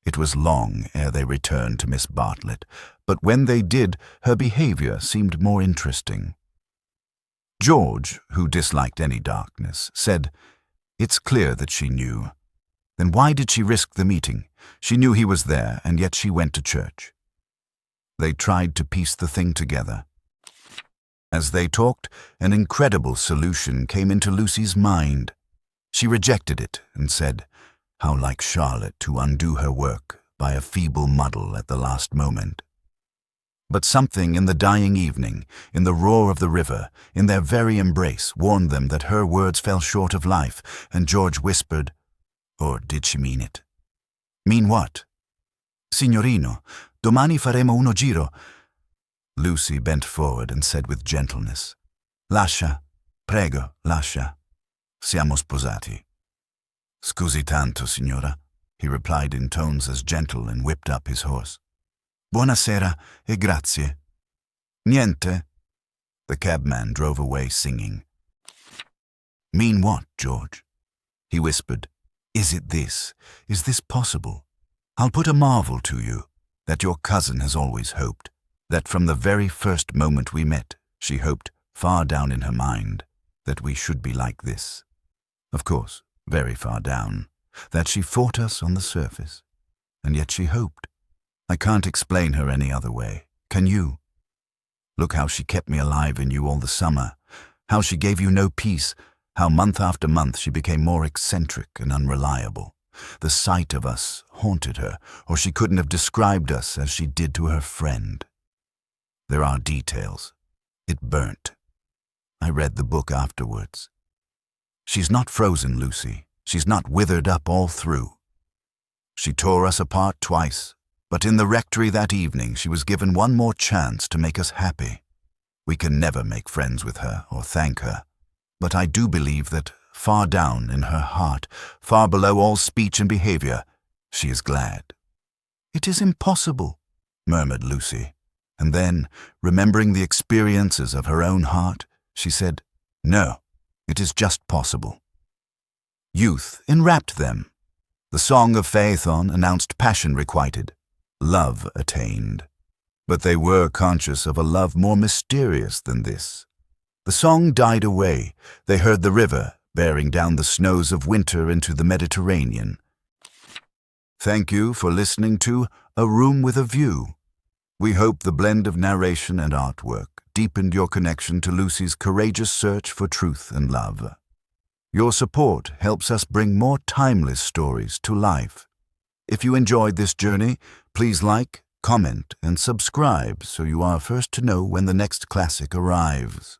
It was long ere they returned to Miss Bartlett, but when they did, her behavior seemed more interesting. George, who disliked any darkness, said, "It's clear that she knew. Then why did she risk the meeting? She knew he was there, and yet she went to church." They tried to piece the thing together. As they talked, an incredible solution came into Lucy's mind. She rejected it and said, "How like Charlotte to undo her work by a feeble muddle at the last moment." But something in the dying evening, in the roar of the river, in their very embrace, warned them that her words fell short of life, and George whispered, "Or did she mean it?" "Mean what?" "Signorino, domani faremo uno giro." Lucy bent forward and said with gentleness, "Lascia, prego, lascia. Siamo sposati." "Scusi tanto, signora," he replied in tones as gentle, and whipped up his horse. "Buonasera e grazie." "Niente." The cabman drove away singing. "Mean what, George?" He whispered, "Is it this? Is this possible? I'll put a marvel to you, that your cousin has always hoped, that from the very first moment we met, she hoped, far down in her mind, that we should be like this. Of course, very far down, that she fought us on the surface, and yet she hoped. I can't explain her any other way. Can you? Look how she kept me alive in you all the summer, how she gave you no peace, how month after month she became more eccentric and unreliable. The sight of us haunted her, or she couldn't have described us as she did to her friend. There are details. It burnt. I read the book afterwards. She's not frozen, Lucy. She's not withered up all through. She tore us apart twice, but in the rectory that evening she was given one more chance to make us happy. We can never make friends with her or thank her, but I do believe that far down in her heart, far below all speech and behavior, she is glad." "It is impossible," murmured Lucy, and then, remembering the experiences of her own heart, she said, "No, it is just possible." Youth enwrapped them. The song of Phaethon announced passion requited, love attained. But they were conscious of a love more mysterious than this. The song died away. They heard the river bearing down the snows of winter into the Mediterranean. Thank you for listening to A Room with a View. We hope the blend of narration and artwork deepened your connection to Lucy's courageous search for truth and love. Your support helps us bring more timeless stories to life. If you enjoyed this journey, please like, comment, and subscribe so you are first to know when the next classic arrives.